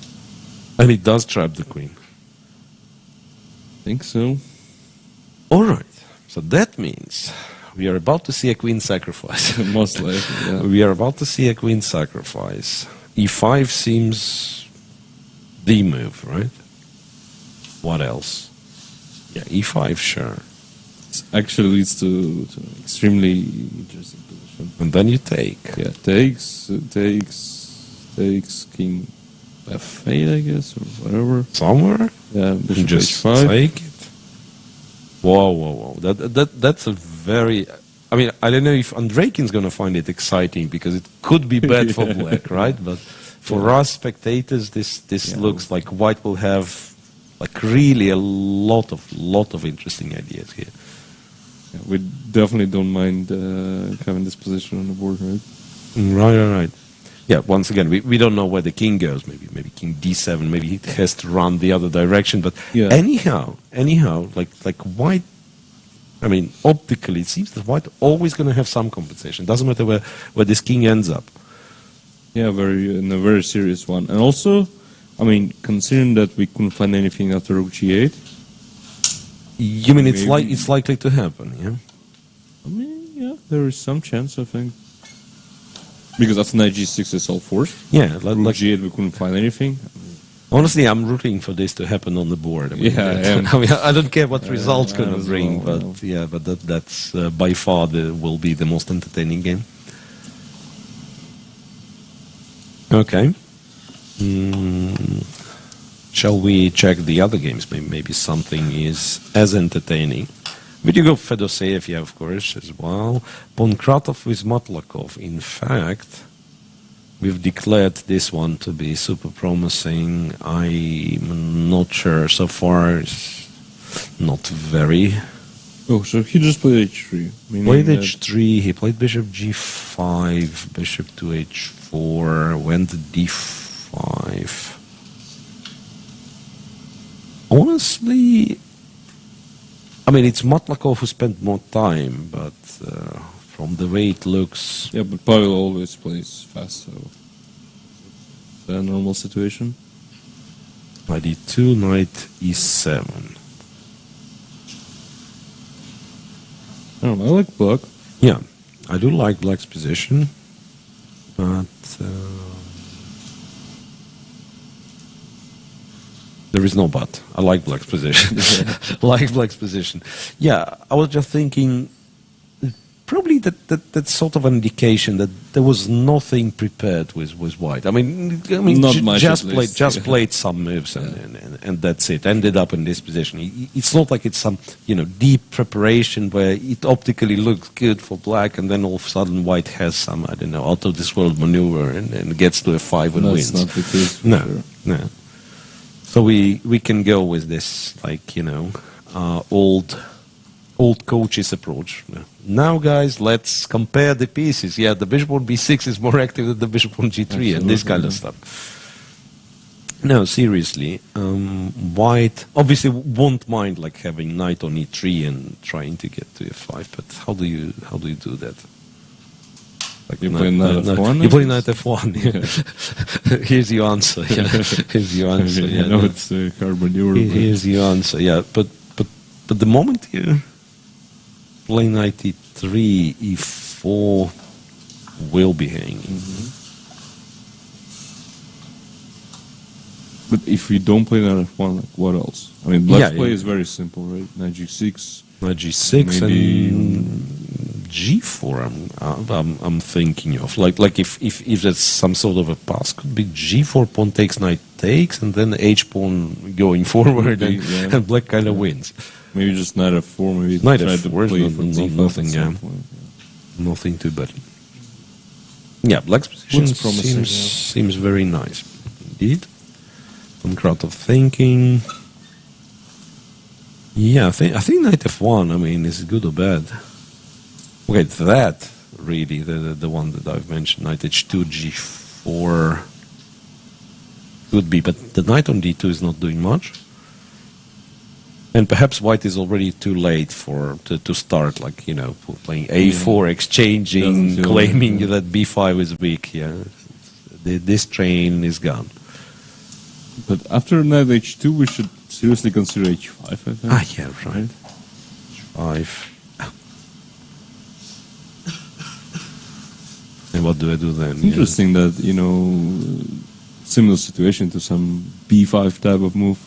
And it does trap the queen. Think so. All right. So that means we are about to see a queen sacrifice. Most likely, yeah. We are about to see a queen sacrifice. e5 seems the move, right? What else? Yeah, e5, sure. It actually leads to an extremely interesting position. And then you take. Yeah, takes king f8, I guess, or whatever. Somewhere? Yeah, And bishop just h5. take it. Whoa. That's a very... I mean, I don't know if Andreikin's going to find it exciting because it could be bad for black, right? But for us spectators, this looks like white will have like really a lot of interesting ideas here. Yeah, we definitely don't mind having this position on the board, right? Right. Yeah, once again, we don't know where the king goes. Maybe king d7. Maybe he has to run the other direction. But Yeah. anyhow, like white. I mean, optically, it seems that white always going to have some compensation. Doesn't matter where this king ends up. Yeah, in a very serious one. And also, I mean, considering that we couldn't find anything after rook g8. You mean Maybe. it's likely to happen? Yeah. I mean, yeah, there is some chance, I think. Because after knight g6 it's all forced. Yeah. Rook g8 we couldn't find anything. Honestly, I'm rooting for this to happen on the board. I mean, Yeah, I am. I mean, I don't care what results going to as bring, well, but yeah, but that's by far will be the most entertaining game. Okay. Shall we check the other games? Maybe something is as entertaining. Video of Fedoseev, yeah, of course, as well. Pankratov with Matlakov. In fact, we've declared this one to be super promising. I'm not sure. So far, it's not very. Oh, so he just played h3. Played h3, he played bishop g5, bishop to h4, went d5. Honestly, I mean, it's Matlakov who spent more time, but from the way it looks... Yeah, but Pavel always plays fast, so it's a normal situation. Knight e2, knight e7. I don't know, I like black. Yeah, I do like black's position, but there is no but. I like black's position. Like black's position. Yeah, I was just thinking, probably that's sort of an indication that there was nothing prepared with white. I mean, Not much, just at least. played some moves and that's it. Ended up in this position. It's not like it's some deep preparation where it optically looks good for black, and then all of a sudden white has some out of this world maneuver and gets to a 5 and wins. That's not the case. For No, sure. no. So we can go with this old coach's approach. Now, guys, let's compare the pieces. Yeah, the bishop on b6 is more active than the bishop on g3 Absolutely. and this kind of stuff. No, seriously, white obviously won't mind like having knight on e3 and trying to get to f5. But how do you do that? Like You play knight f1? You play knight f1. Yeah. Here's your answer. Yeah. Here's your answer. I know it's a hard maneuver. Here's your answer. Yeah, but the moment you play knight e3, e4 will be hanging. But if we don't play knight f1, like what else? I mean, black's Yeah, play yeah. is very simple, right? Knight g6. Knight g6 Maybe- and g4. I'm thinking of like if there's some sort of a pass, could be g4 pawn takes, knight takes, and then h pawn going forward, Maybe, and, yeah. and black kind of wins. Maybe just knight f4. Maybe Knight try to f4 is play not- for not- d5 nothing, at some yeah. point, Nothing too bad. Yeah, black's position Looks promising, seems very nice indeed. Some crowd of thinking. Yeah, I think knight f1. I mean, is it good or bad? Okay, that really the one that I've mentioned, knight h2, g4 could be, but the knight on d2 is not doing much. And perhaps white is already too late to start, like, playing a4, exchanging, Doesn't feel claiming like, that b5 is weak. Yeah, this train is gone. But after knight h2, we should seriously consider h5, I think. Yeah, right. H5. And what do I do then? Interesting that, similar situation to some b5 type of move.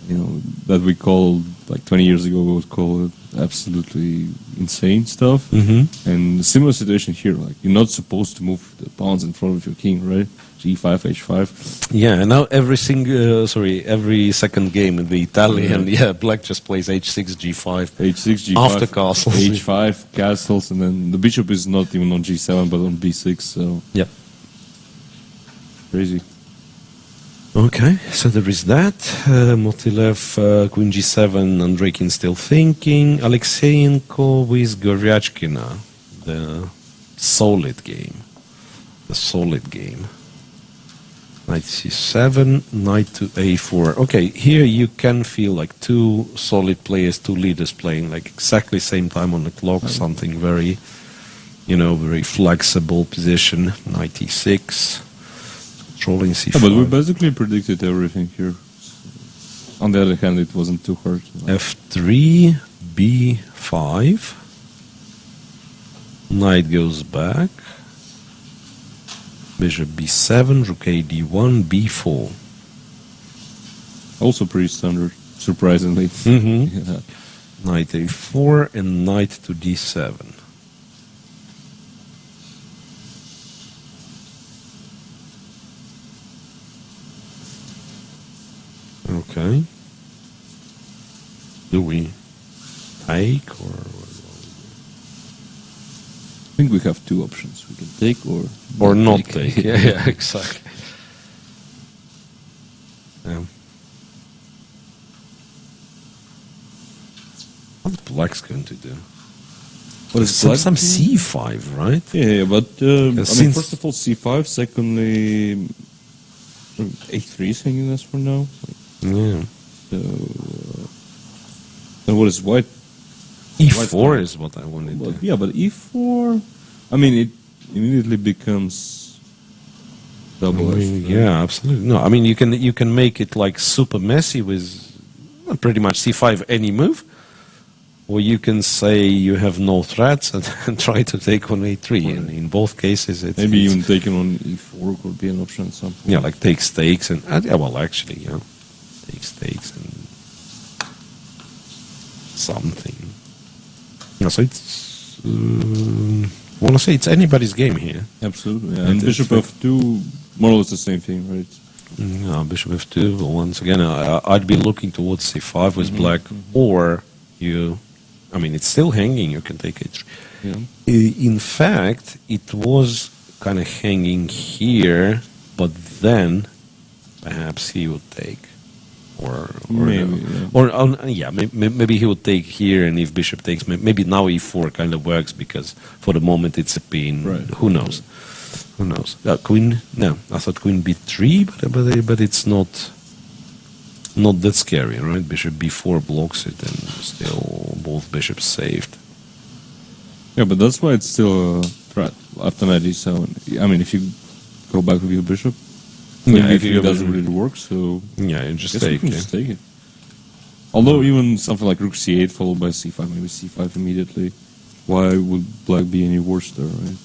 that we called, like 20 years ago, we would call it absolutely insane stuff. Mm-hmm. And similar situation here, like you're not supposed to move the pawns in front of your king, right? G5, H5. Yeah, and now every second game in the Italian, black just plays H6, G5. H6, G5. After castles. H5, castles, and then the bishop is not even on G7, but on B6, so... Yep. Crazy. Okay, so there is that. Motilev, Queen G7, Andreikin still thinking. Aleksandr with Goryachkina, the solid game. The solid game. Knight C7, Knight to A4. Okay, here you can feel like two solid players, two leaders playing like exactly same time on the clock, something very, very flexible position. Knight E6. Controlling C5. But we basically predicted everything here. On the other hand, it wasn't too hard. F3, B5. Knight goes back. Bishop B7, Rook A D1, B4. Also pretty standard, surprisingly. Mm-hmm. Yeah. Knight A4 and Knight to D7. Okay. Do we take or? I think we have two options. We can take Or not take. Yeah, exactly. Yeah. What black's going to do? What is some black doing? C5, right? Yeah, but I mean, since- first of all, C5. Secondly, A3 is hanging us for now. Yeah. So, and what is white? E4 is what I wanted But, to. yeah, but E4. I mean, it immediately becomes double. Yeah, absolutely. No, I mean you can make it like super messy with pretty much C5 any move, or you can say you have no threats and try to take on A3. Right. And in both cases, Maybe it's even taking on E4 could be an option at some point. yeah, like take stakes and actually, take stakes and something. Yeah, so it's I want to say it's anybody's game here. Absolutely. Yeah. And And Bishop it's- F2, more or less the same thing, right? No, Bishop F2. Well, once again, I'd be looking towards C5 with black, or I mean, it's still hanging. You can take H3. Yeah. In fact, it was kind of hanging here, but then perhaps he would take, or Maybe, no. Or maybe he would take here, and if Bishop takes, maybe now E4 kind of works because for the moment it's a pin. Right. Who knows? Who knows? Queen? No, I thought Queen B3, but it's not that scary, right? Bishop B4 blocks it, and still both bishops saved. Yeah, but that's why it's still a threat after knight e7. I mean, if you go back with your bishop, Yeah, if it doesn't really work, so Yeah, you just guess we take can it. just take it. Although even something like rook c8 followed by c5, maybe c5 immediately, why would black be any worse there, right?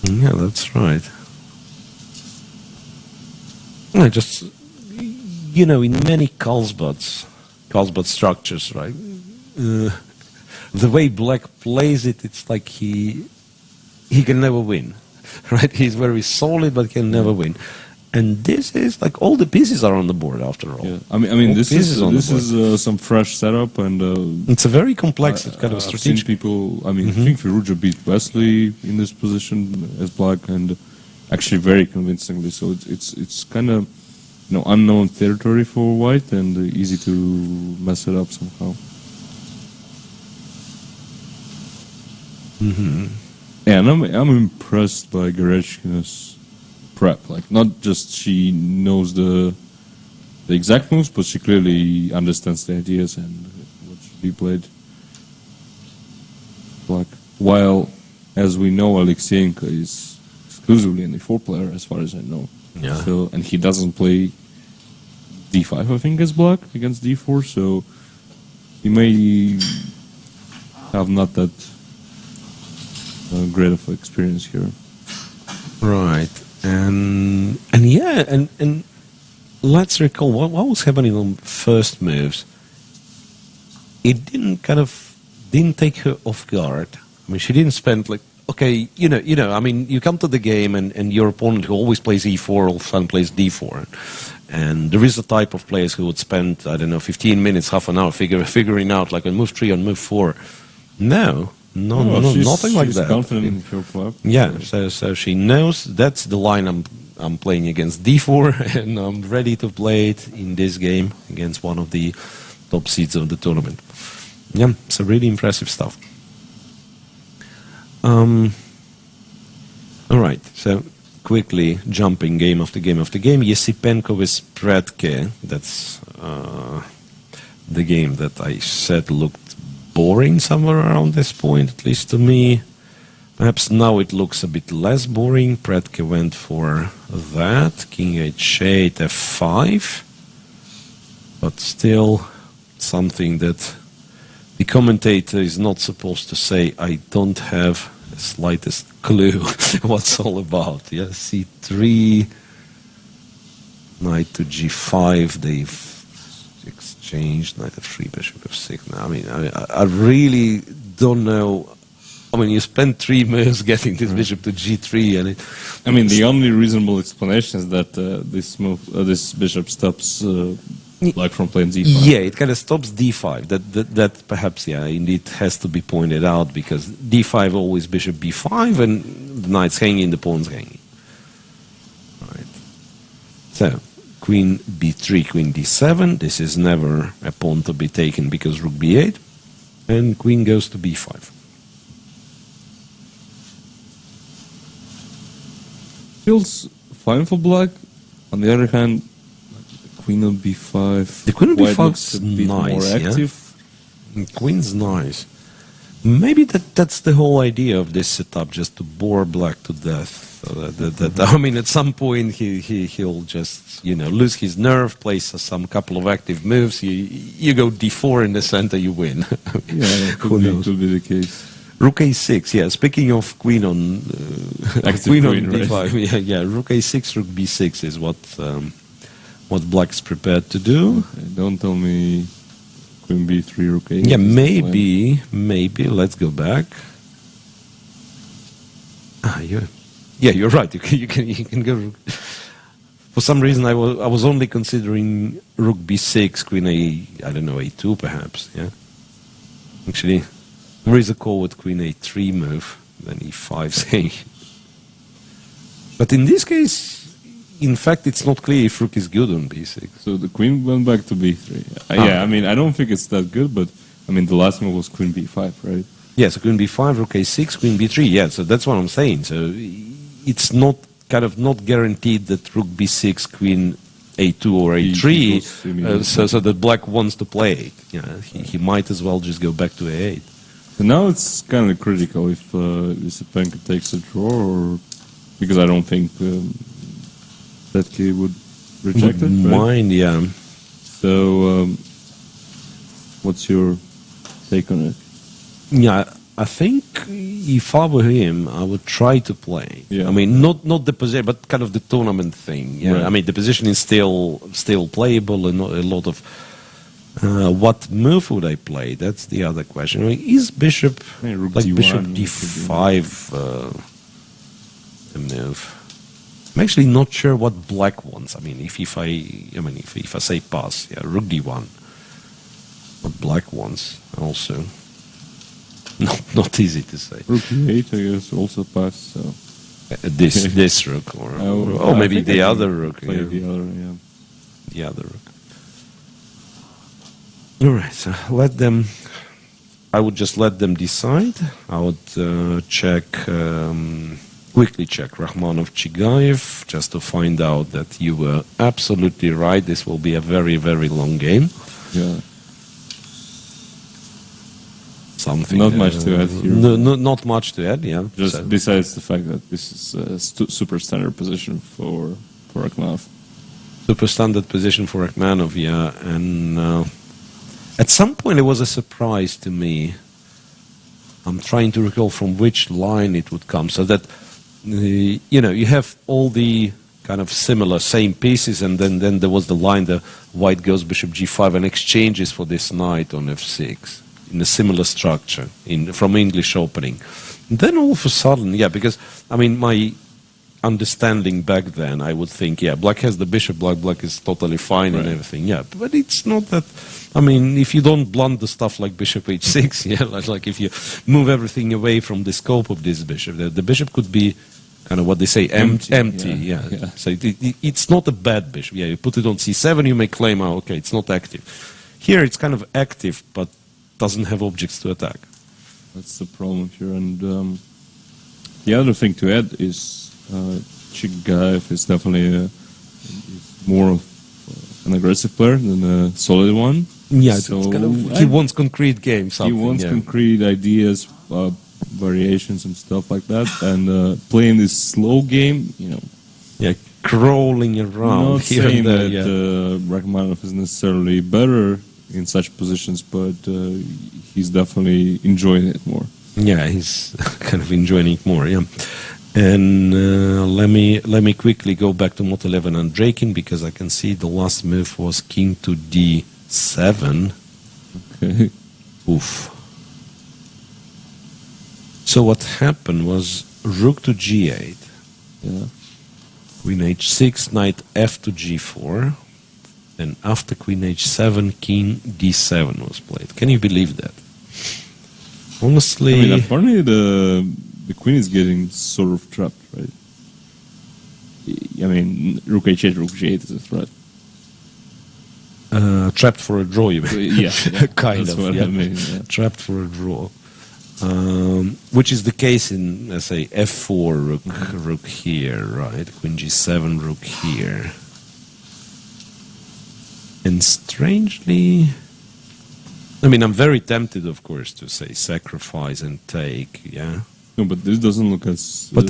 Yeah, that's right. I just, in many Carlsbad structures, right? The way black plays it, it's like he can never win, right? He's very solid, but can never win. And this is like all the pieces are on the board after all. Yeah, I mean, All this pieces on the board. is some fresh setup, and It's a very complex kind of I've seen strategic. people. I mean, I think Firuja beat Wesley in this position as black, and actually very convincingly. So it's kind of unknown territory for white, and easy to mess it up somehow. Yeah, and I'm impressed by Goryachkina's prep. Like, not just she knows the exact moves, but she clearly understands the ideas and what should be played. Black. While, as we know, Aleksandr is exclusively an e4 player, as far as I know. Yeah. So, and he doesn't play d5, I think, as black against d4. So he may have not that great of experience here. Right. And let's recall what was happening on first moves. It didn't take her off guard. I mean, she didn't spend like, okay, I mean, you come to the game and your opponent who always plays e4 all of a sudden plays d4. And there is a type of players who would spend, I don't know, 15 minutes, half an hour figuring out like on move 3, on move 4. No, nothing like that. She's confident in her play. Yeah, so she knows that's the line I'm playing against d4, and I'm ready to play it in this game against one of the top seeds of the tournament. Yeah, so really impressive stuff. All right, so quickly jumping game after game after game. Yesipenko with Predke. That's the game that I said looked boring somewhere around this point, at least to me. Perhaps now it looks a bit less boring. Predke went for that. King h8, f5. But still something that the commentator is not supposed to say. I don't have the slightest clue what's all about. Yeah, c3, knight to g5. They've exchanged knight f3, bishop f6. Now, I mean, I really don't know. I mean, you spend 3 moves getting this bishop to g3, and I mean, the only reasonable explanation is that this bishop stops Black from playing d5. Yeah, it kind of stops d5. That perhaps, yeah, indeed has to be pointed out, because d5 always bishop b5, and the knight's hanging, the pawn's hanging. Right. So, queen b3, queen d7. This is never a pawn to be taken because rook b8, and queen goes to b5. Feels fine for black. On the other hand, queen on b5. The queen on b5 is is a bit nice, more active. Yeah? Queen's nice. Maybe that's the whole idea of this setup, just to bore black to death. So I mean, at some point he'll just lose his nerve, plays some couple of active moves. You go d4 in the center, you win. Yeah, could be the case. Rook a6, yeah. Speaking of queen on queen on d5, right? yeah. Rook a6, rook b6 is what black's prepared to do. Okay, don't tell me queen b3, rook a8. Yeah, maybe. Let's go back. You're right. You can go. For some reason, I was only considering rook b6, queen I don't know, a2 perhaps. Yeah, actually. There is a call with queen a3 move, then e5 saying. But in this case, in fact, it's not clear if rook is good on b6. So the queen went back to b3. Yeah, I mean, I don't think it's that good, but I mean, the last move was queen b5, right? Yeah, so queen b5, rook a6, queen b3. Yeah, so that's what I'm saying. So it's not guaranteed that rook b6, queen a2 or a3, so that black wants to play it. Yeah, he might as well just go back to a8. So now it's kind of critical if Yesipenko takes a draw, or because I don't think Predke would reject it. Right? Mind, yeah. So, what's your take on it? Yeah, I think if I were him, I would try to play. Yeah. I mean, not the position, but kind of the tournament thing. Yeah, right. I mean, the position is still playable, and a lot of. What move would I play? That's the other question. I mean, is bishop d1, bishop d5 a move? I'm actually not sure what black wants. I mean, if I say pass, yeah, rook d1. What black wants also. Not easy to say. Rook e8, I guess, also pass. So this rook, or maybe the other rook. Yeah. The other rook. All right, so I would just let them decide. I would quickly check Rakhmonov Chigayev, just to find out that you were absolutely right. This will be a very, very long game. Yeah. Something. Not much to add here. No, not much to add, yeah. Just besides the fact that this is a super standard position for Rakhmonov. Super standard position for Rakhmonov, yeah, and... at some point, it was a surprise to me. I'm trying to recall from which line it would come, so that you have all the kind of similar, same pieces, and then there was the line, the white goes bishop g5 and exchanges for this knight on f6 in a similar structure from English opening. And then all of a sudden, yeah, because, I mean, my understanding back then, I would think, yeah, black has the bishop, black is totally fine and everything, yeah. But it's not that, I mean, if you don't blunt the stuff like bishop h6, yeah, like if you move everything away from the scope of this bishop, the bishop could be kind of what they say, empty, yeah. So it's not a bad bishop, yeah, you put it on c7, you may claim, oh, okay, it's not active. Here it's kind of active, but doesn't have objects to attack. That's the problem here, and the other thing to add is Chigaev is definitely more of an aggressive player than a solid one. Yeah, so it's kind of, he wants concrete games. He wants concrete ideas, variations and stuff like that, and playing this slow game, you know. Yeah, crawling around. Not here saying and there, that Rachmaninoff is necessarily better in such positions, but he's definitely enjoying it more. Yeah, he's kind of enjoying it more. Yeah. And let me quickly go back to Mot 11 and Draken, because I can see the last move was king to d7. Okay. Oof. So what happened was rook to g8. Yeah. Queen h6, knight f to g4. And after queen h7, king d7 was played. Can you believe that? Honestly, I mean, apparently the queen is getting sort of trapped, right? I mean, rook h8, rook g8 is a threat. trapped for a draw, you mean? Yeah, kind that's of. what Yeah. I mean, yeah. Trapped for a draw. Which is the case in, let's say, f4, rook here, right? Queen g7, rook here. And strangely, I mean, I'm very tempted, of course, to say sacrifice and take, yeah. No, but this doesn't look as But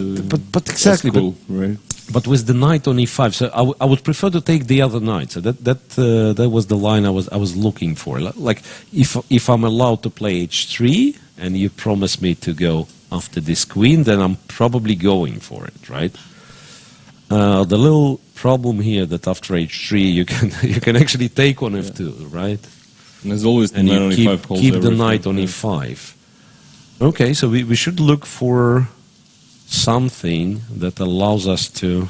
exactly, as cool, right? But with the knight on e5, so I would prefer to take the other knight. So that was the line I was looking for. Like if I'm allowed to play h3 and you promise me to go after this queen, then I'm probably going for it, right? The little problem here that after h3 you can actually take on f2, right? And there's always the And knight on you e5 calls keep the everything, knight on right? e5. Okay, so we should look for something that allows us to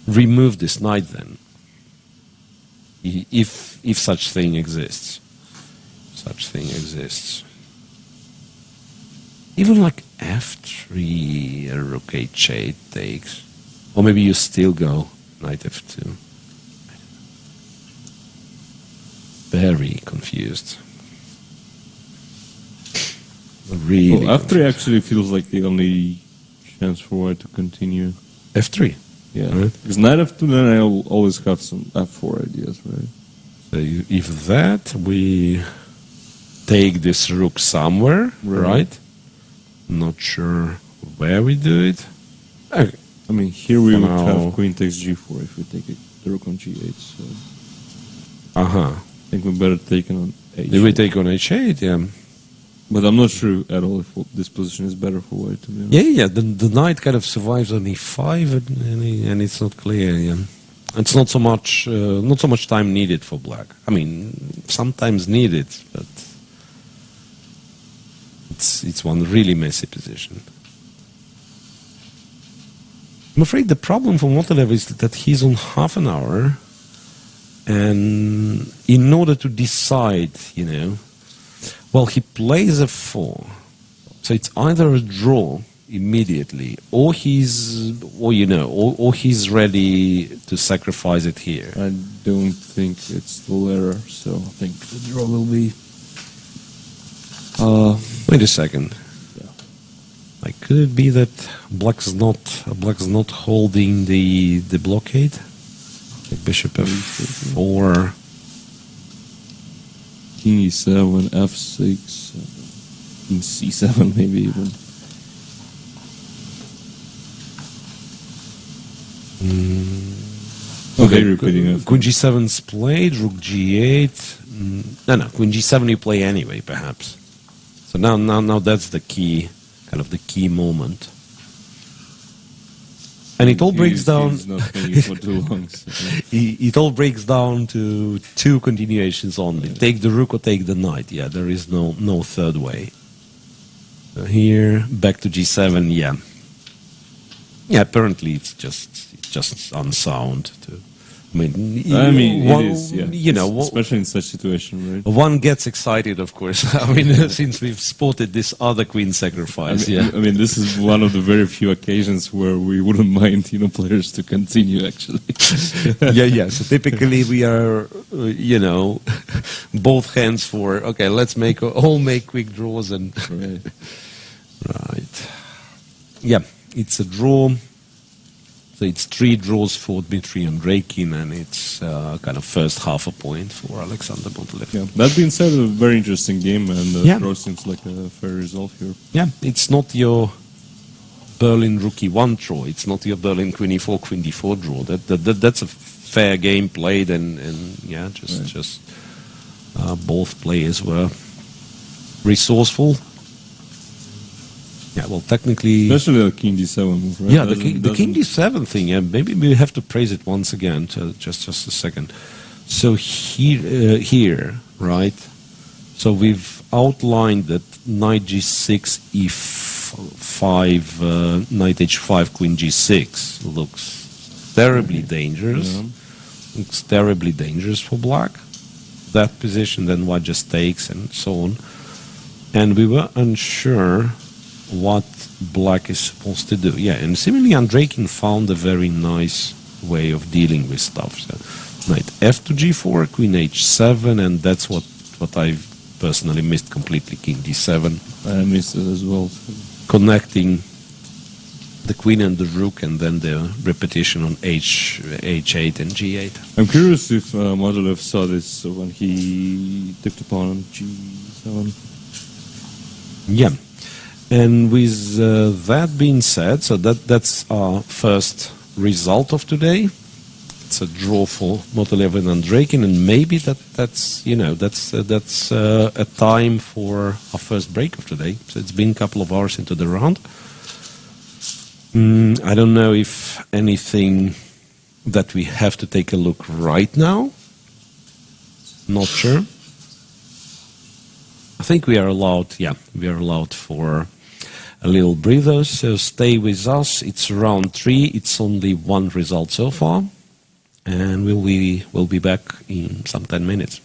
remove this knight then, if such thing exists. Such thing exists. Even like f3, rook h8 takes, or maybe you still go knight f2. Very confused. Really. Well, f3 actually feels like the only chance for white to continue. f3. Yeah. Right. Because knight f2, then I always have some f4 ideas, right? So if that, we take this rook somewhere, right? Not sure where we do it. Okay. I mean, here we would Now- have queen takes g4 if we take it, the rook on g8. So Uh-huh. I think we better take it on h8. Did we take on h8? Yeah. But I'm not sure at all if this position is better for white, to be honest. Yeah. The knight kind of survives on e5, and it's not clear. Yeah. It's not so much time needed for black. I mean, sometimes needed, but it's one really messy position. I'm afraid the problem for Motolev is that he's on half an hour, and in order to decide, well, he plays f4, so it's either a draw immediately, or he's ready to sacrifice it here. I don't think it's the latter, so I think the draw will be. Wait a second. Yeah. Like, could it be that black's not holding the blockade? Like bishop f4. King e7, f6, king c7 maybe even. Okay, repeating Queen g7's played, rook g8. No, Queen g7 you play anyway, perhaps. So now that's the key, kind of the key moment. And it all breaks down. He's not playing for too long. So. It all breaks down to two continuations only. Take the rook or take the knight. Yeah, there is no third way. Here, back to g7. Yeah. Yeah, apparently it's just unsound. It is, yeah. You know, especially in such situation, right? One gets excited, of course. I mean, since we've spotted this other queen sacrifice. I mean, this is one of the very few occasions where we wouldn't mind, players to continue. Actually, yeah. So typically we are, both hands for okay. Let's make quick draws and right. Yeah, it's a draw. So it's 3 draws for Dmitry Andreikin, and it's kind of first half a point for Aleksandr Montelev. Yeah. That being said, a very interesting game, and the draw seems like a fair result here. Yeah, it's not your Berlin Rook E1 draw. It's not your Berlin Queen E4, Queen D4 draw. That's a fair game played, and both players were resourceful. Yeah, well, technically... Especially the King D7 move, right? Yeah, the King D7 thing, yeah, maybe we have to praise it once again, just a second. So here, right, so we've outlined that Knight G6, E5, Knight H5, Queen G6 looks terribly dangerous. Yeah. Looks terribly dangerous for black. That position, then white just takes and so on. And we were unsure what black is supposed to do. Yeah, and similarly Andreikin found a very nice way of dealing with stuff. So knight f to g4, queen h7, and that's what I personally missed completely, king d7. I missed it as well. Connecting the queen and the rook, and then the repetition on h8 and g8. I'm curious if Montelev saw this when he took the pawn on g7. Yeah. And with that being said, so that's our first result of today. It's a draw for Montelev and Andreikin, and maybe that's a time for our first break of today. So it's been a couple of hours into the round. I don't know if anything that we have to take a look right now. Not sure. I think we are allowed. Yeah, we are allowed for a little breather, so stay with us. It's round 3. It's only one result so far, and we'll be back in some 10 minutes.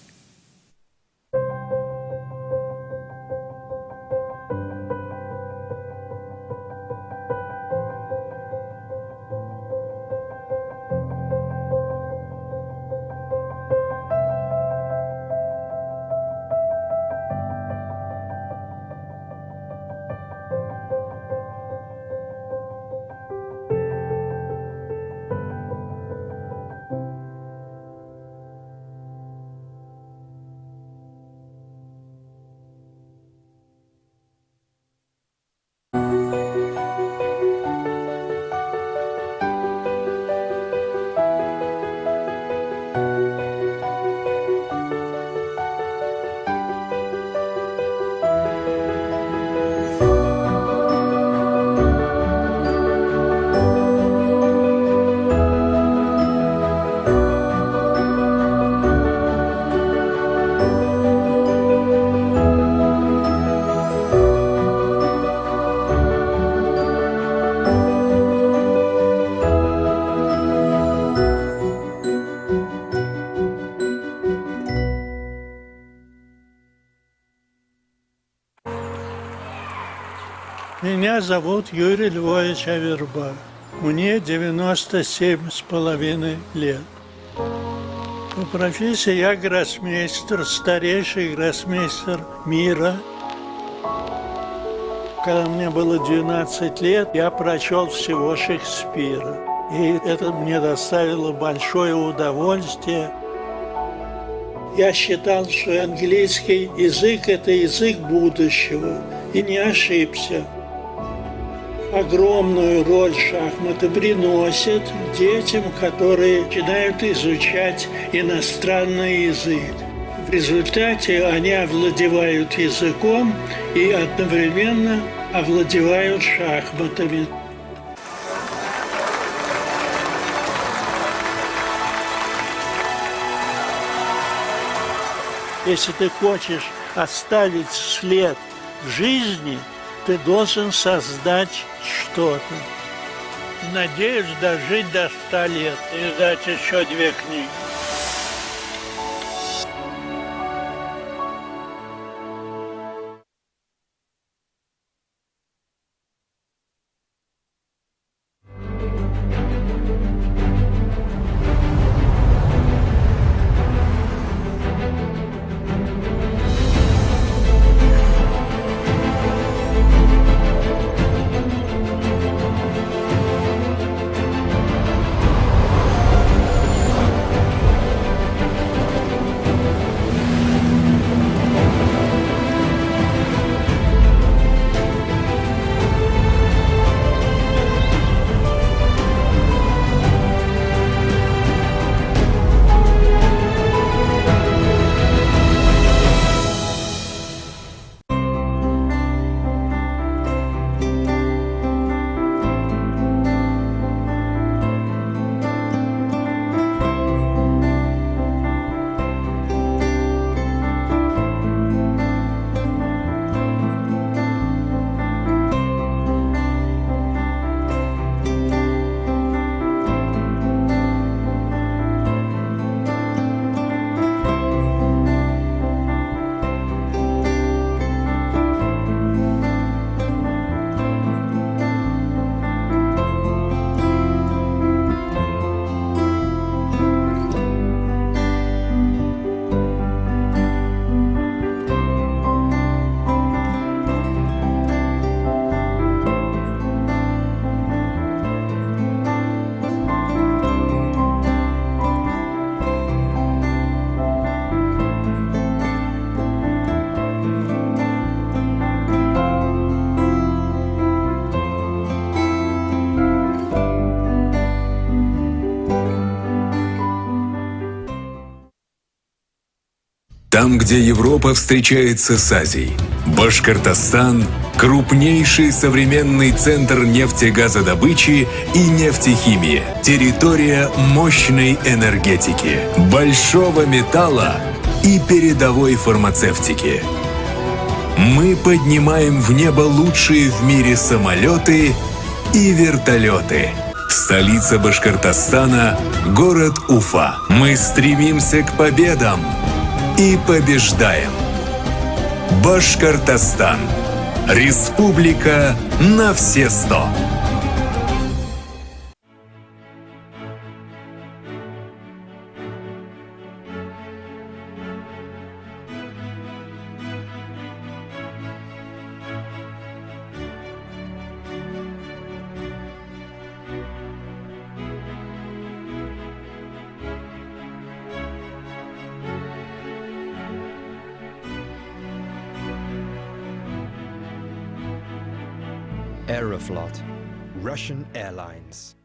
Меня зовут Юрий Львович Аверба. Мне 97,5 лет. По профессии я гроссмейстер, старейший гроссмейстер мира. Когда мне было 12 лет, я прочел всего Шекспира. И это мне доставило большое удовольствие. Я считал, что английский язык – это язык будущего. И не ошибся. Огромную роль шахматы приносят детям, которые начинают изучать иностранный язык. В результате они овладевают языком и одновременно овладевают шахматами. Если ты хочешь оставить след в жизни, ты должен создать что-то. Надеюсь дожить до 100 лет и издать еще 2 книги. Там, где Европа встречается с Азией. Башкортостан – крупнейший современный центр нефтегазодобычи и нефтехимии. Территория мощной энергетики, большого металла и передовой фармацевтики. Мы поднимаем в небо лучшие в мире самолеты и вертолеты. Столица Башкортостана – город Уфа. Мы стремимся к победам и побеждаем. Башкортостан. Республика на все 100. Aeroflot, Russian Airlines.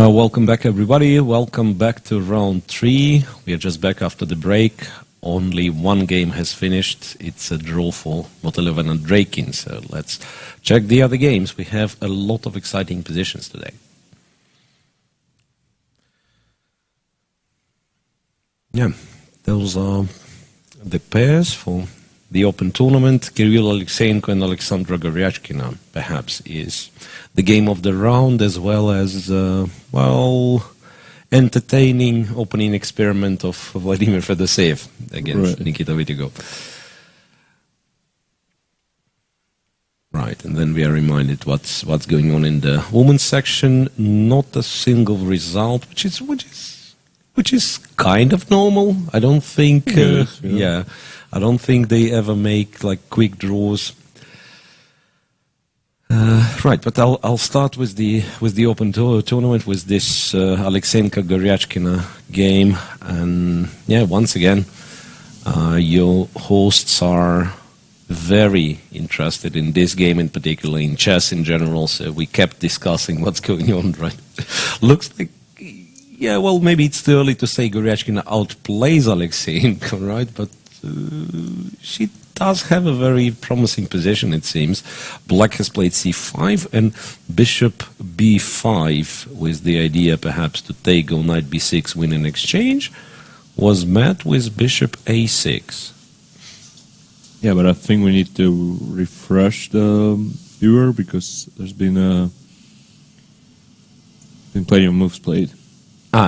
Welcome back, everybody. Welcome back to round 3. We are just back after the break. Only one game has finished. It's a draw for Motilevan and Drakin. So let's check the other games. We have a lot of exciting positions today. Yeah, those are the pairs for the Open Tournament. Kirill Aleksandr and Aleksandra Goryachkina perhaps is the game of the round, as well as, entertaining opening experiment of Vladimir Fedoseev against Nikita Vitigo. Right, and then we are reminded what's going on in the women's section. Not a single result, which is kind of normal. I don't think. I don't think they ever make like quick draws. Right, but I'll start with the Open Tournament with this Aleksandr Goryachkina game, and yeah, once again, your hosts are very interested in this game in particular, in chess in general. So we kept discussing what's going on. Right, looks like. Yeah, well, maybe it's too early to say Goryachkina outplays Aleksandr, right? But she does have a very promising position, it seems. Black has played c5 and bishop b5 with the idea perhaps to take on knight b6, win in exchange, was met with bishop a6. Yeah, but I think we need to refresh the viewer because there's been plenty of moves played.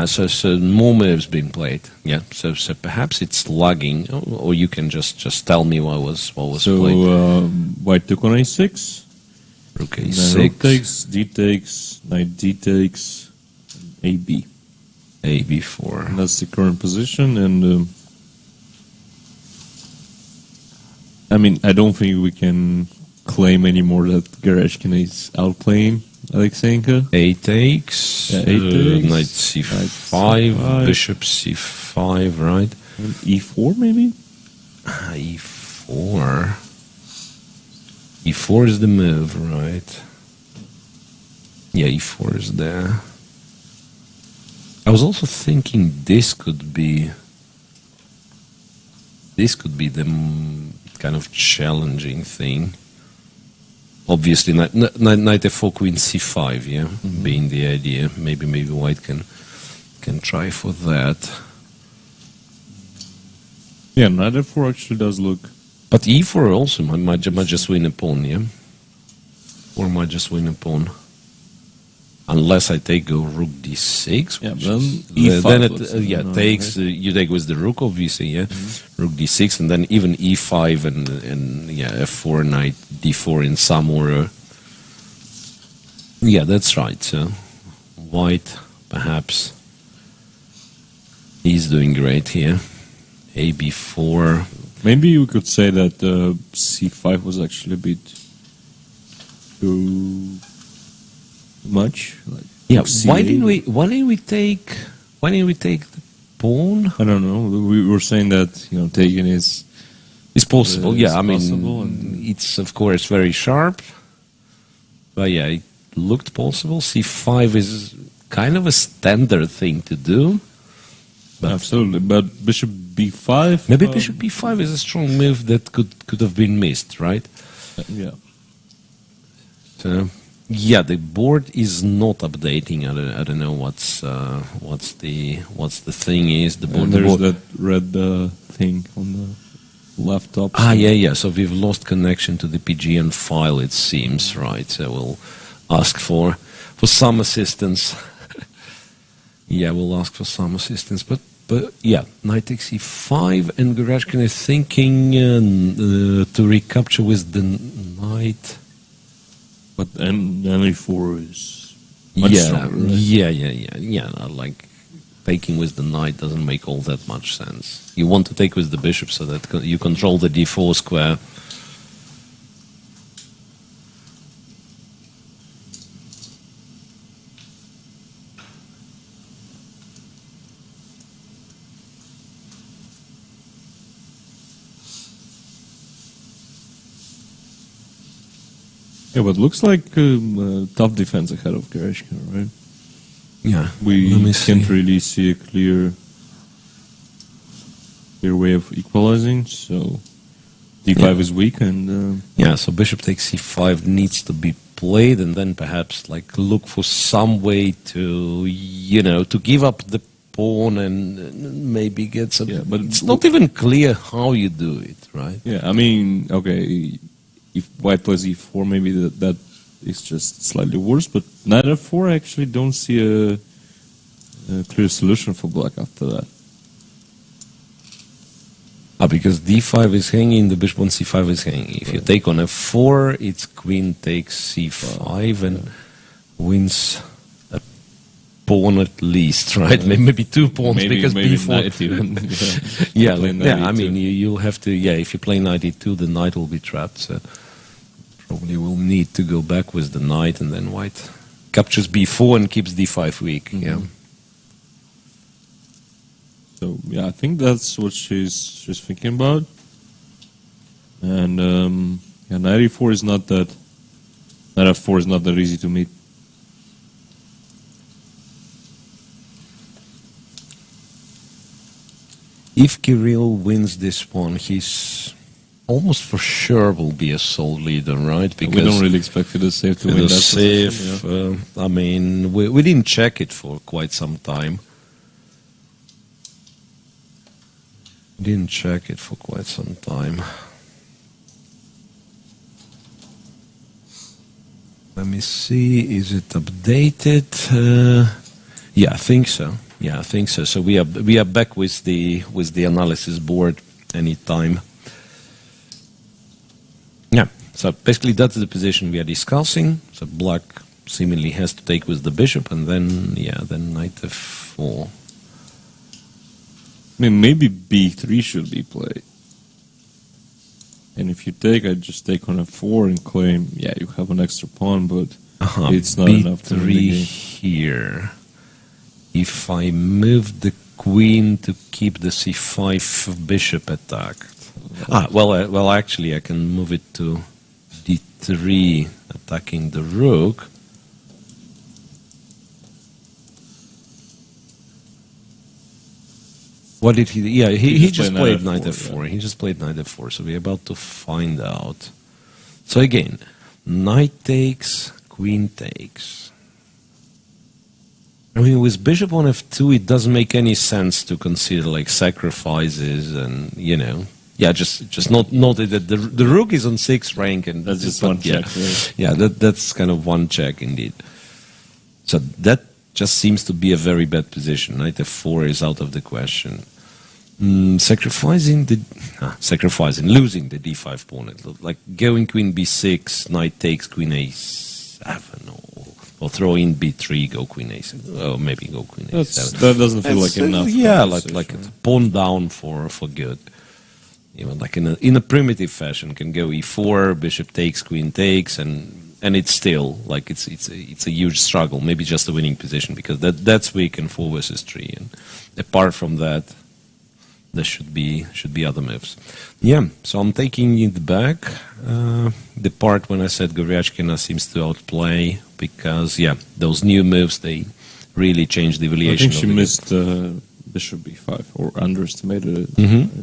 So more moves been played. Yeah. So perhaps it's lagging, or you can just tell me what was played. So white took on a6. Rook a6. Rook takes, d takes, knight d takes, ab. ab4. And that's the current position, and I mean, I don't think we can claim anymore that Goryachkina is outplaying Aleksandr. A takes, yeah, a takes, knight c5, bishop c5, right? And e4 maybe? e4. e4 is the move, right? Yeah, e4 is there. I was also thinking this could be the kind of challenging thing. Obviously, knight f4, queen c5, yeah, being the idea. Maybe white can try for that. Yeah, knight f4 actually does look. But e4 also might just win a pawn, yeah, or might just win a pawn. Unless I take rook d6, yeah, then e5 takes you take with the rook, obviously, yeah, rook d6, and then even e5 and yeah, f4, knight d4 in some order. Yeah, that's right. So white perhaps he's doing great here. A b4. Maybe you could say that c5 was actually a bit too much. Like yeah, why didn't we take the pawn? I don't know. We were saying that taking is possible. Yeah, I mean, and it's of course very sharp, but yeah, it looked possible. c5 is kind of a standard thing to do. But absolutely, but bishop b5. Maybe bishop b5 is a strong move that could have been missed, right? Yeah. So. Yeah, the board is not updating. I don't know what's the thing is. The board. There's that red thing on the left top. Yeah. So we've lost connection to the PGN file. It seems, right. So we'll ask for some assistance. Yeah, we'll ask for some assistance. But yeah, knight takes e5, and Goryachkina is thinking to recapture with the knight. But then e4 is much stronger, right? Yeah. Like taking with the knight doesn't make all that much sense. You want to take with the bishop so that you control the d4 square. Yeah, but looks like tough defense ahead of Goryachkina, right? Yeah. We Let me see. can't really see a clear way of equalizing, so d5 is weak, and Yeah, so bishop takes c5 needs to be played, and then perhaps like look for some way to, to give up the pawn and maybe get some. Yeah, but it's not even clear how you do it, right? yeah, I mean, okay, if white plays e4, maybe that is just slightly worse, but knight f4, I actually don't see a clear solution for black after that. Because d5 is hanging, the bishop on c5 is hanging. If you take on f4, it's queen takes c5 and wins a pawn at least, right? Maybe two pawns because b4. Knight even. I mean, you'll have to. Yeah, if you play knight e2, the knight will be trapped. So probably will need to go back with the knight, and then white captures b4 and keeps d5 weak. Mm-hmm. Yeah. So yeah, I think that's what she's thinking about. And knight e4 is not that. Knight f4 is not that easy to meet. If Kirill wins this one, he's almost for sure will be a sole leader, right? Because we don't really expect Fedossev to win that position. Yeah. I mean, we didn't check it for quite some time. Didn't check it for quite some time. Let me see, is it updated? Yeah, I think so. Yeah, I think so. So we are back with the analysis board anytime. Yeah. So basically that's the position we are discussing. So black seemingly has to take with the bishop, and then knight f4. I mean, maybe b3 should be played. And if you take, I just take on f4 and claim, yeah, you have an extra pawn, but it's not enough to win the game. Here. If I move the queen to keep the c5 bishop attacked. Well, actually, I can move it to d3, attacking the rook. What did he? Yeah, he just played knight f4. Yeah. He just played knight f4. So we're about to find out. So again, knight takes, queen takes. I mean, with bishop on f2, it doesn't make any sense to consider like sacrifices and just not that the rook is on 6th rank, and that's just one check. Right? Yeah, that's kind of one check indeed. So that just seems to be a very bad position. Knight f4 is out of the question. Sacrificing, losing the d5 pawn. Like going queen b6, knight takes, queen a7, or throw in b3, go queen a7, or maybe go queen a7. That doesn't feel like enough. Yeah, like a pawn down for good. Even like in a primitive fashion, can go e4, bishop takes, queen takes, and it's still like it's a huge struggle. Maybe just a winning position because that's weak in 4 versus 3. And apart from that, there should be other moves. Yeah, so I'm taking it back. The part when I said Goryachkina seems to outplay because those new moves, they really changed the evaluation. I think she missed bishop b5 or underestimated it. Mm-hmm.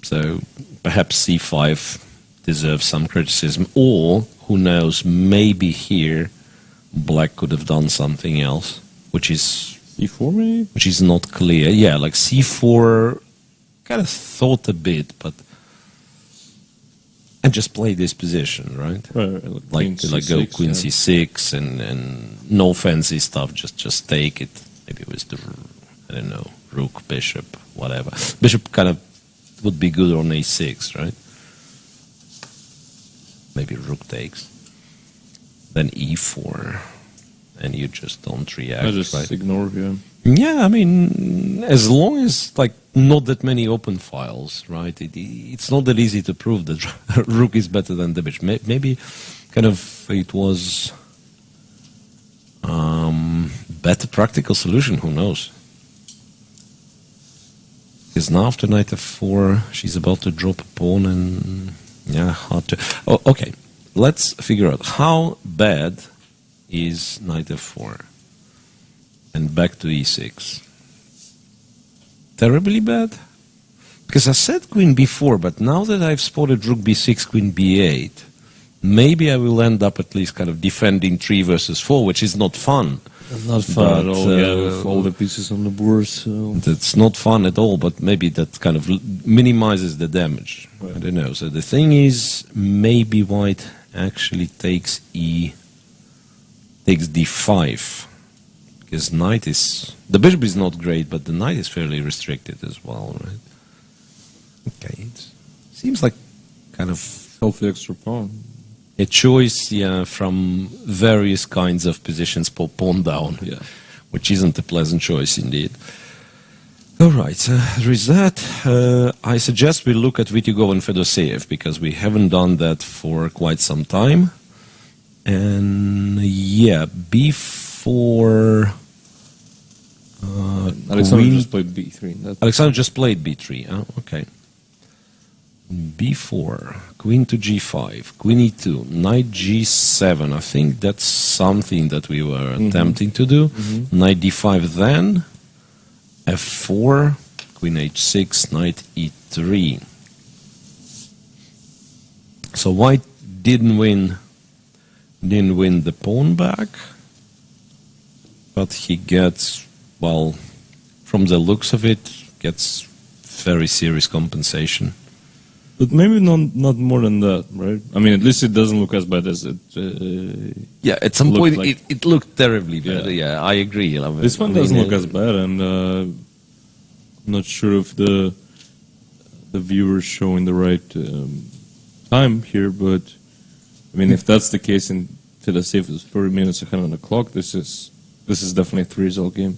So perhaps c5 deserves some criticism, or who knows, maybe here black could have done something else, which is e4 maybe? Which is not clear. Yeah, like c4 kind of thought a bit, but and just play this position, right? Like go queen c6 and no fancy stuff, just take it. Maybe with the, I don't know, rook, bishop, whatever. Bishop kind of would be good on a6, right? Maybe rook takes. Then e4. And you just don't react. I just ignore him. Yeah, I mean, as long as like not that many open files, right? It's not that easy to prove that rook is better than the bishop. Maybe kind of it was better practical solution. Who knows? Because now after knight f4, she's about to drop a pawn, and hard to. Oh, okay, let's figure out how bad is knight f4. and back to e6. Terribly bad? Because I said queen b4, but now that I've spotted rook b6, queen b8, maybe I will end up at least kind of defending 3 versus 4, which is not fun. Not fun at all, with all the pieces on the board. So. That's not fun at all, but maybe that kind of minimizes the damage. Right. I don't know. So the thing is, maybe white actually takes d5. Because knight is... The bishop is not great, but the knight is fairly restricted as well, right? Okay, it seems like kind of... Healthy extra pawn. A choice, yeah, from various kinds of positions for pawn down, yeah, which isn't a pleasant choice indeed. All right, so there is that. I suggest we look at Vityugov and Fedoseev, because we haven't done that for quite some time. And yeah, b4... Aleksandr just played b3. Aleksandr just played b3, oh, okay. b4, queen to g5, queen e2, knight g7. I think that's something that we were attempting to do. Knight d5, then f4, queen h6, knight e3. So white didn't win the pawn back, but he gets, well, from the looks of it, gets very serious compensation. But maybe not more than that, right? I mean, at least it doesn't look as bad as it. Yeah, at some point like. it looked terribly bad. Yeah, I agree. This one doesn't look as bad, and I'm not sure if the viewers showing the right time here. But I mean, if that's the case, and Fedoseev is 30 minutes ahead on the clock, this is definitely a 3-result game.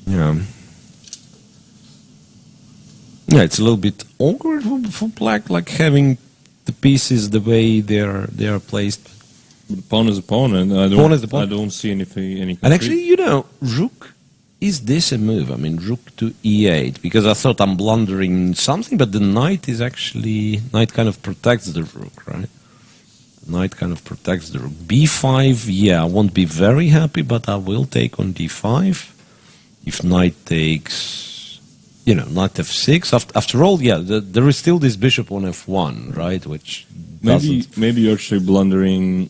Yeah. Yeah, it's a little bit awkward for black, like having the pieces the way they are placed. The pawn is a pawn, and I don't see any. And actually, rook, is this a move? I mean, rook to e8, because I thought I'm blundering something, but the knight kind of protects the rook, right? The knight kind of protects the rook. b5, yeah, I won't be very happy, but I will take on d5. If knight takes... knight f6. After all, yeah, there is still this bishop on f1, right? Which maybe you're actually blundering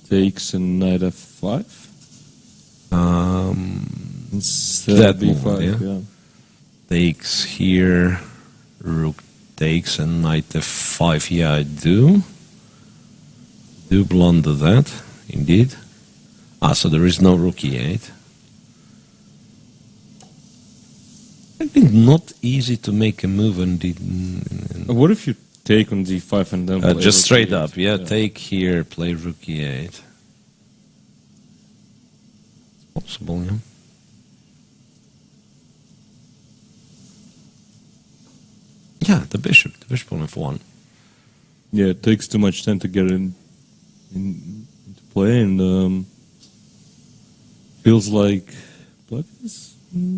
takes and knight f5. That b5, yeah. Takes here, rook takes and knight f5. Yeah, I do blunder that, indeed. So there is no rook e8. I think not easy to make a move and what if you take on d5 and then play just straight e8? up, yeah, take here, play rook e8. It's possible, yeah. Yeah, the bishop on f1. Yeah, it takes too much time to get into play, and feels like black is...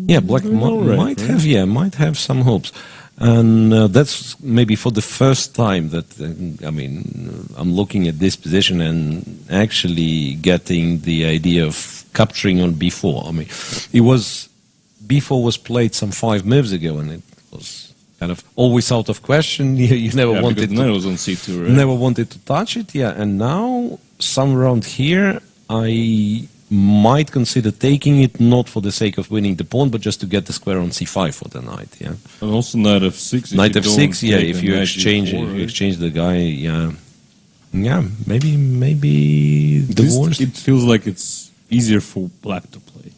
Yeah, black might have some hopes, and that's maybe for the first time that I'm looking at this position and actually getting the idea of capturing on b4. I mean, b4 was played some 5 moves ago, and it was kind of always out of question. You never wanted to. It was on c2, right? Never wanted to touch it. Yeah, and now somewhere around here, I might consider taking it, not for the sake of winning the pawn, but just to get the square on c5 for the knight, yeah. And also knight f6. Knight f6, yeah, if you exchange the guy, yeah. Yeah, maybe the worst. It feels like it's easier for black to play.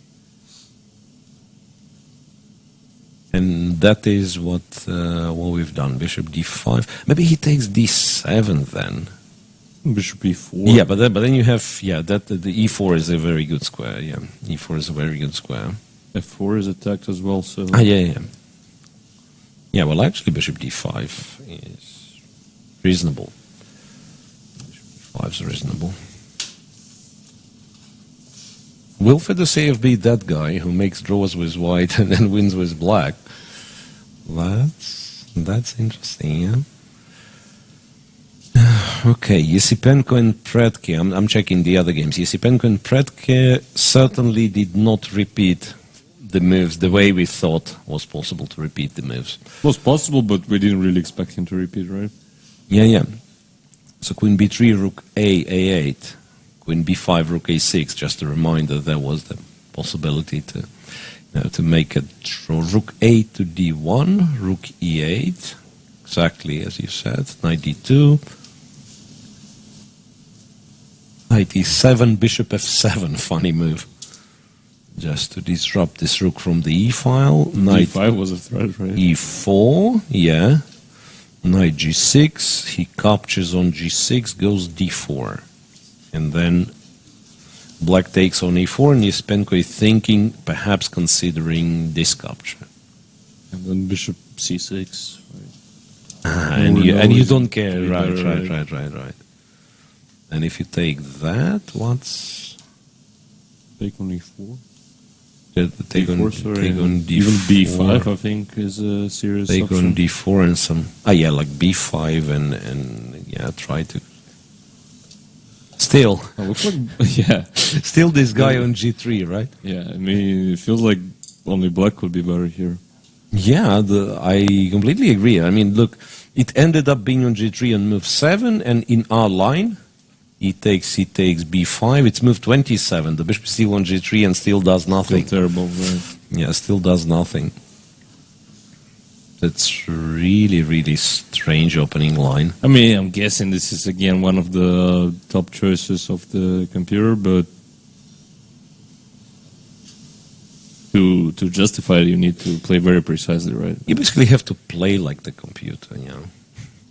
And that is what we've done. Bishop d5. Maybe he takes d7 then. Bishop e4. Yeah, but then you have the e4 is a very good square. Yeah, e4 is a very good square. f4 is attacked as well. So yeah. Well, actually, bishop d5 is reasonable. Bishop d5 is reasonable. Will Fedoseev be that guy who makes draws with white and then wins with black? That's interesting. Yeah. Okay, Yesipenko and Predke. I'm checking the other games. Yesipenko and Predke certainly did not repeat the moves the way we thought was possible to repeat the moves. It was possible, but we didn't really expect him to repeat, right? Yeah. So Queen B3, Rook A, A8. Queen B5, Rook A6. Just a reminder, there was the possibility to make a draw. Rook A to D1, Rook E8. Exactly as you said. Knight D2. Knight E7, Bishop F7. Funny move. Just to disrupt this rook from the E file. Knight D5 was a threat, right? E4, yeah. Knight G6, he captures on G6, goes D4. And then black takes on E4, and Yesipenko is thinking, perhaps considering this capture. And then bishop C6, right? And you don't care, right. Right. And if you take that, what's... Take on E4? Take on D4. Even B5, I think, is a serious take option. on D4 and some... like B5 and try to... Still. Oh, looks like, yeah. Still this guy on G3, right? Yeah, I mean, it feels like only black could be better here. Yeah, I completely agree. I mean, look, it ended up being on G3 on move 7, and in our line, he takes B5. It's move 27. The bishop is still on G3 and still does nothing. Still terrible, right? Yeah, still does nothing. That's really, really strange opening line. I mean, I'm guessing this is again one of the top choices of the computer, but to justify it, you need to play very precisely, right? You basically have to play like the computer,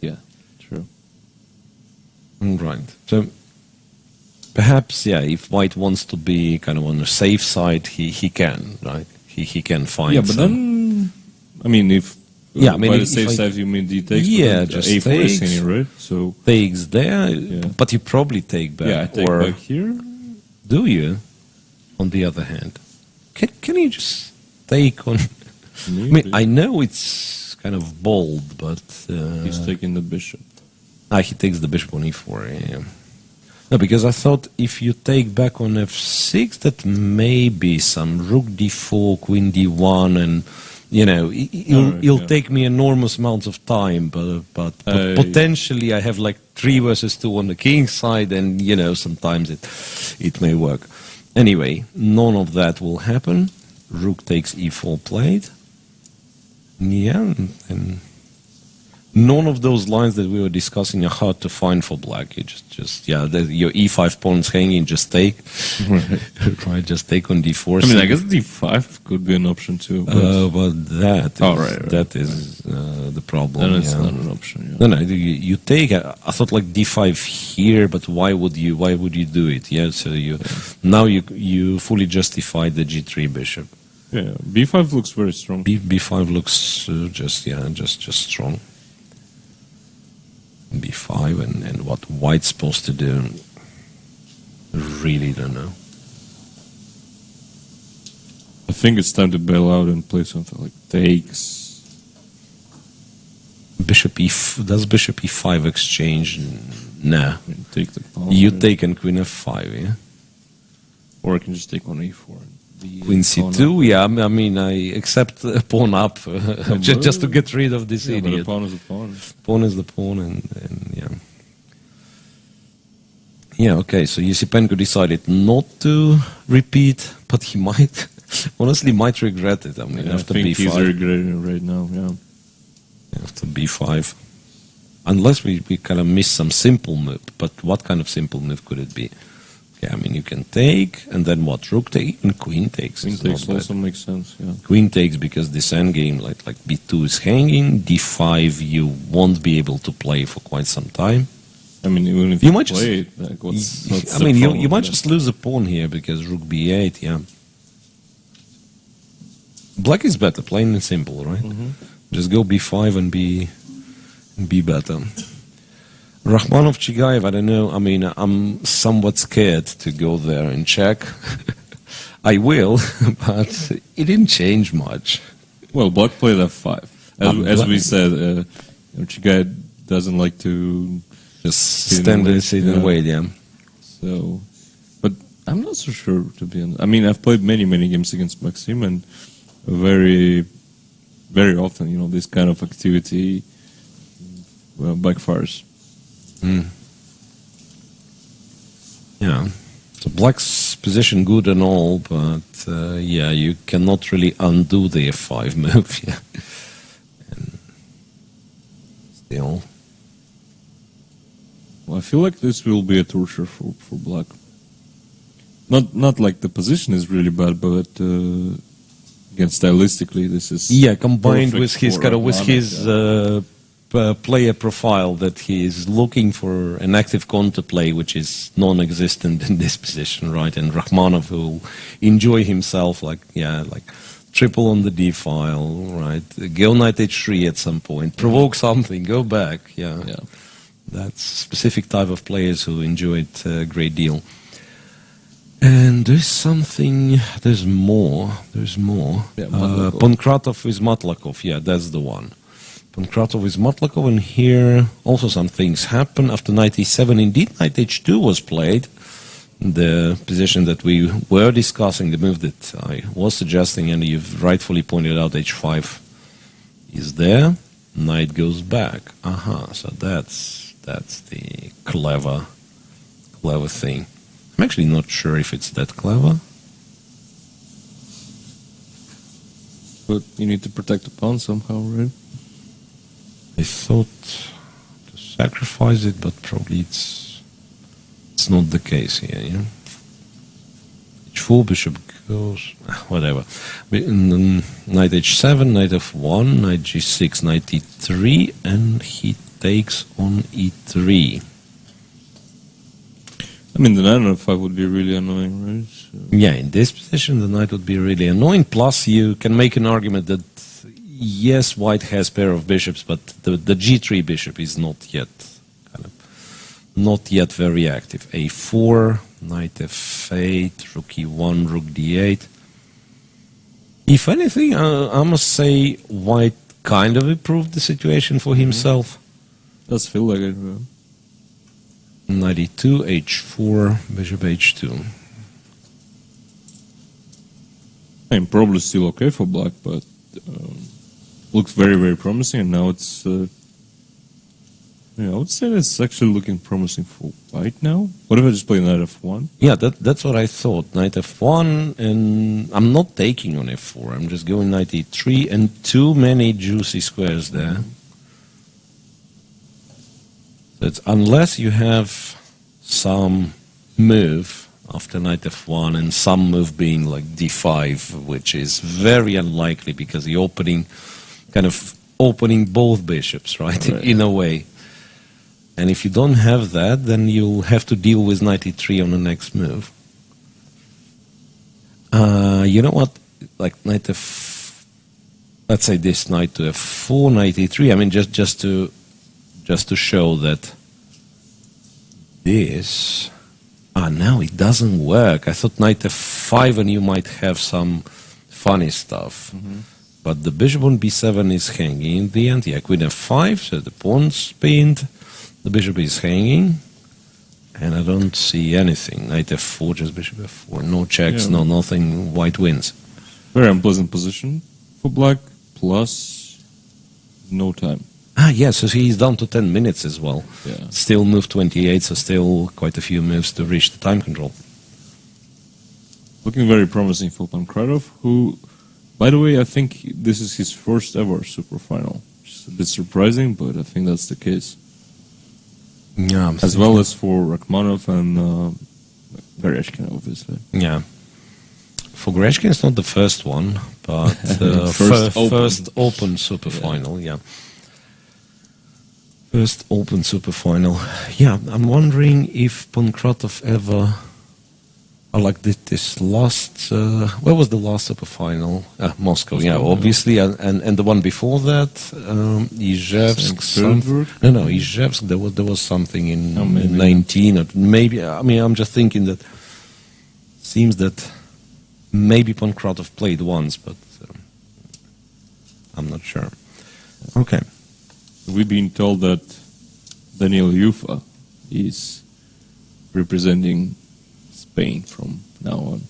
Yeah, true. Right. So perhaps, if White wants to be kind of on the safe side, he can, right? He can find. Yeah, but then, I mean, if by the safe side you mean D takes, just A4 takes, is in, right? So takes there, but you probably take back. Yeah, I take back here. Do you? On the other hand, can you just take on? Maybe. I mean, I know it's kind of bold, but He's taking the bishop. He takes the bishop on E4. Yeah. No, because I thought if you take back on F6, that may be some rook D4, Queen D1, and it'll take me enormous amounts of time, but potentially I have like 3 versus 2 on the king side, and sometimes it may work. Anyway, none of that will happen. Rook takes E4 plate. Yeah, and none of those lines that we were discussing are hard to find for black. You your E5 pawn's hanging, just take. Right, just take on D4. I mean, I guess D5 could be an option too. But that is the problem. Then it's not an option. No, you take. I thought like D5 here, but why would you do it? Yeah, so now you fully justify the G3 bishop. Yeah, B5 looks very strong. B5 looks just strong. B5 and what White's supposed to do, really don't know. I think it's time to bail out and play something like takes. Does Bishop E5 exchange? Nah. Take the pawn. You take on Queen F5, yeah? Or I can just take on A4. Queen C2, yeah, I mean, I accept a pawn up just to get rid of this idiot. But the pawn is the pawn. Pawn is the pawn, and yeah. Yeah, okay, so Yesipenko decided not to repeat, but he might, honestly, might regret it. I mean, after I think B5. he's regretting it right now, yeah. After B5. Unless we kind of miss some simple move, but what kind of simple move could it be? Okay, I mean, you can take, and then what? Rook take, and queen takes. Queen takes also makes sense, yeah. Queen takes because this endgame, like B2 is hanging, D5 you won't be able to play for quite some time. I mean, even if you might play it, like, what's I mean, you might just lose a pawn here because Rook B8, yeah. Black is better, plain and simple, right? Mm-hmm. Just go B5 and be better. Rakhmanov Chigayev, I don't know. I mean, I'm somewhat scared to go there and check. I will, but it didn't change much. Well, Black played F5. As we said, Chigayev doesn't like to Just stand and sit and wait, yeah. So, but I'm not so sure, to be honest. I mean, I've played many games against Maxim, and very often, you know, this kind of activity backfires. Yeah. So Black's position good and all, but yeah, you cannot really undo the f5 move. Yeah. And still. Well, I feel like this will be a torture for Black. Not like the position is really bad, but again, stylistically, this is combined with his Rachmanov, player profile that he is looking for an active counterplay, which is non-existent in this position, right? And Rachmanov will enjoy himself like triple on the d file, right? Go knight h3 at some point, provoke something, go back, yeah. That's a specific type of players who enjoy it a great deal. And there's more. Yeah, Pankratov is Matlakov, yeah, that's the one. Pankratov is Matlakov, and here also some things happen. After knight e7, indeed, knight h2 was played. The position that we were discussing, the move that I was suggesting, and you've rightfully pointed out, h5 is there. Knight goes back. So that's the clever thing. I'm actually not sure if it's that clever. But you need to protect the pawn somehow, right? I thought to sacrifice it, but probably it's not the case here. Yeah? h4, bishop goes, whatever. Knight h7, knight f1, knight g6, knight e3, and he takes on e3. I mean, the knight on f5 would be really annoying, right? So. Yeah, in this position, the knight would be really annoying. Plus, you can make an argument that, yes, white has pair of bishops, but the g3 bishop is not yet very active. a4, knight f8, rook e1, rook d8. If anything, I must say white kind of improved the situation for himself. Does feel like it, right? Knight e2, h4, bishop h2. I mean, probably still okay for Black, but looks very promising. And now it's, I would say it's actually looking promising for White now. What if I just play knight f1? Yeah, that's what I thought. Knight f1, and I'm not taking on f4. I'm just going knight e3, and too many juicy squares there. That's unless you have some move after knight f1 and some move being like d5, which is very unlikely because you're opening both bishops, right? In a way. And if you don't have that, then you'll have to deal with knight e3 on the next move. You know what? Like let's say this knight to f4, knight e3. I mean, just to show that this... now it doesn't work. I thought knight f5 and you might have some funny stuff. Mm-hmm. But the bishop on b7 is hanging in the end. Yeah, queen f5, so the pawn's pinned. The bishop is hanging. And I don't see anything. Knight f4, just bishop f4. No checks, no nothing. White wins. Very unpleasant position for Black, plus no time. Yeah, so he's down to 10 minutes as well. Yeah. Still move 28, so still quite a few moves to reach the time control. Looking very promising for Pankratov, who, by the way, I think this is his first ever Superfinal. Which is a bit surprising, but I think that's the case. Yeah, as well as for Rachmanov and Miroshnichenko, obviously. Yeah. For Gereshkin, it's not the first one, but first open Superfinal, yeah. First open Superfinal. Yeah, I'm wondering if Pankratov ever... this last... where was the last Superfinal? Moscow, yeah, obviously. And the one before that, Izhevsk... Izhevsk, there was something in 19, or maybe... I mean, I'm just thinking that... Seems that maybe Pankratov played once, but... I'm not sure. Okay. We've been told that Daniel Yufa is representing Spain from now on.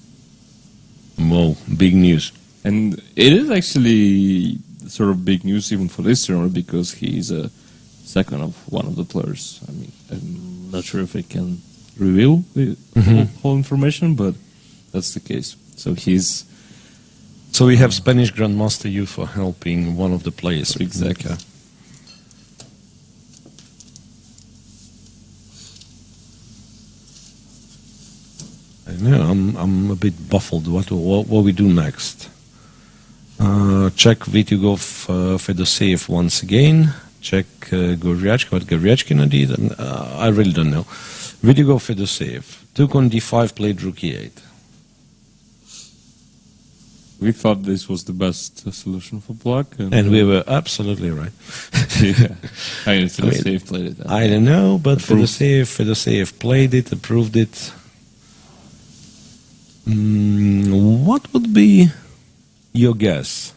Whoa, big news. And it is actually sort of big news even for this tournament because he's a second of one of the players. I mean, I'm not sure if I can reveal the whole information, but that's the case. So we have Spanish Grandmaster you for helping one of the players. Exactly. Okay. I know, I'm a bit baffled. What we do next? Check Vitugov Fedoseev once again. Check Goryachkin, what Goryachkin did. And, I really don't know. Vitugov Fedoseev took on d5, played rook e8. We thought this was the best solution for black. And we were absolutely right. Yeah. I mean, Fedoseev played it. I don't know, but Fedoseev played it, approved it. What would be your guess?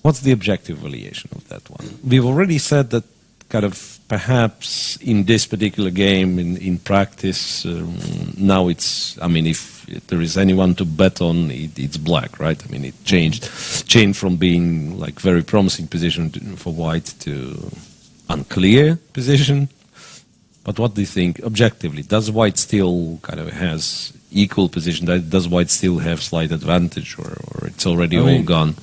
What's the objective valuation of that one? We've already said that kind of perhaps in this particular game, in practice, now it's, I mean, if there is anyone to bet on, it's black, right? I mean, it changed from being like very promising position for white to unclear position. But what do you think objectively? Does white still kind of has equal position? Does white still have slight advantage, or it's already all gone?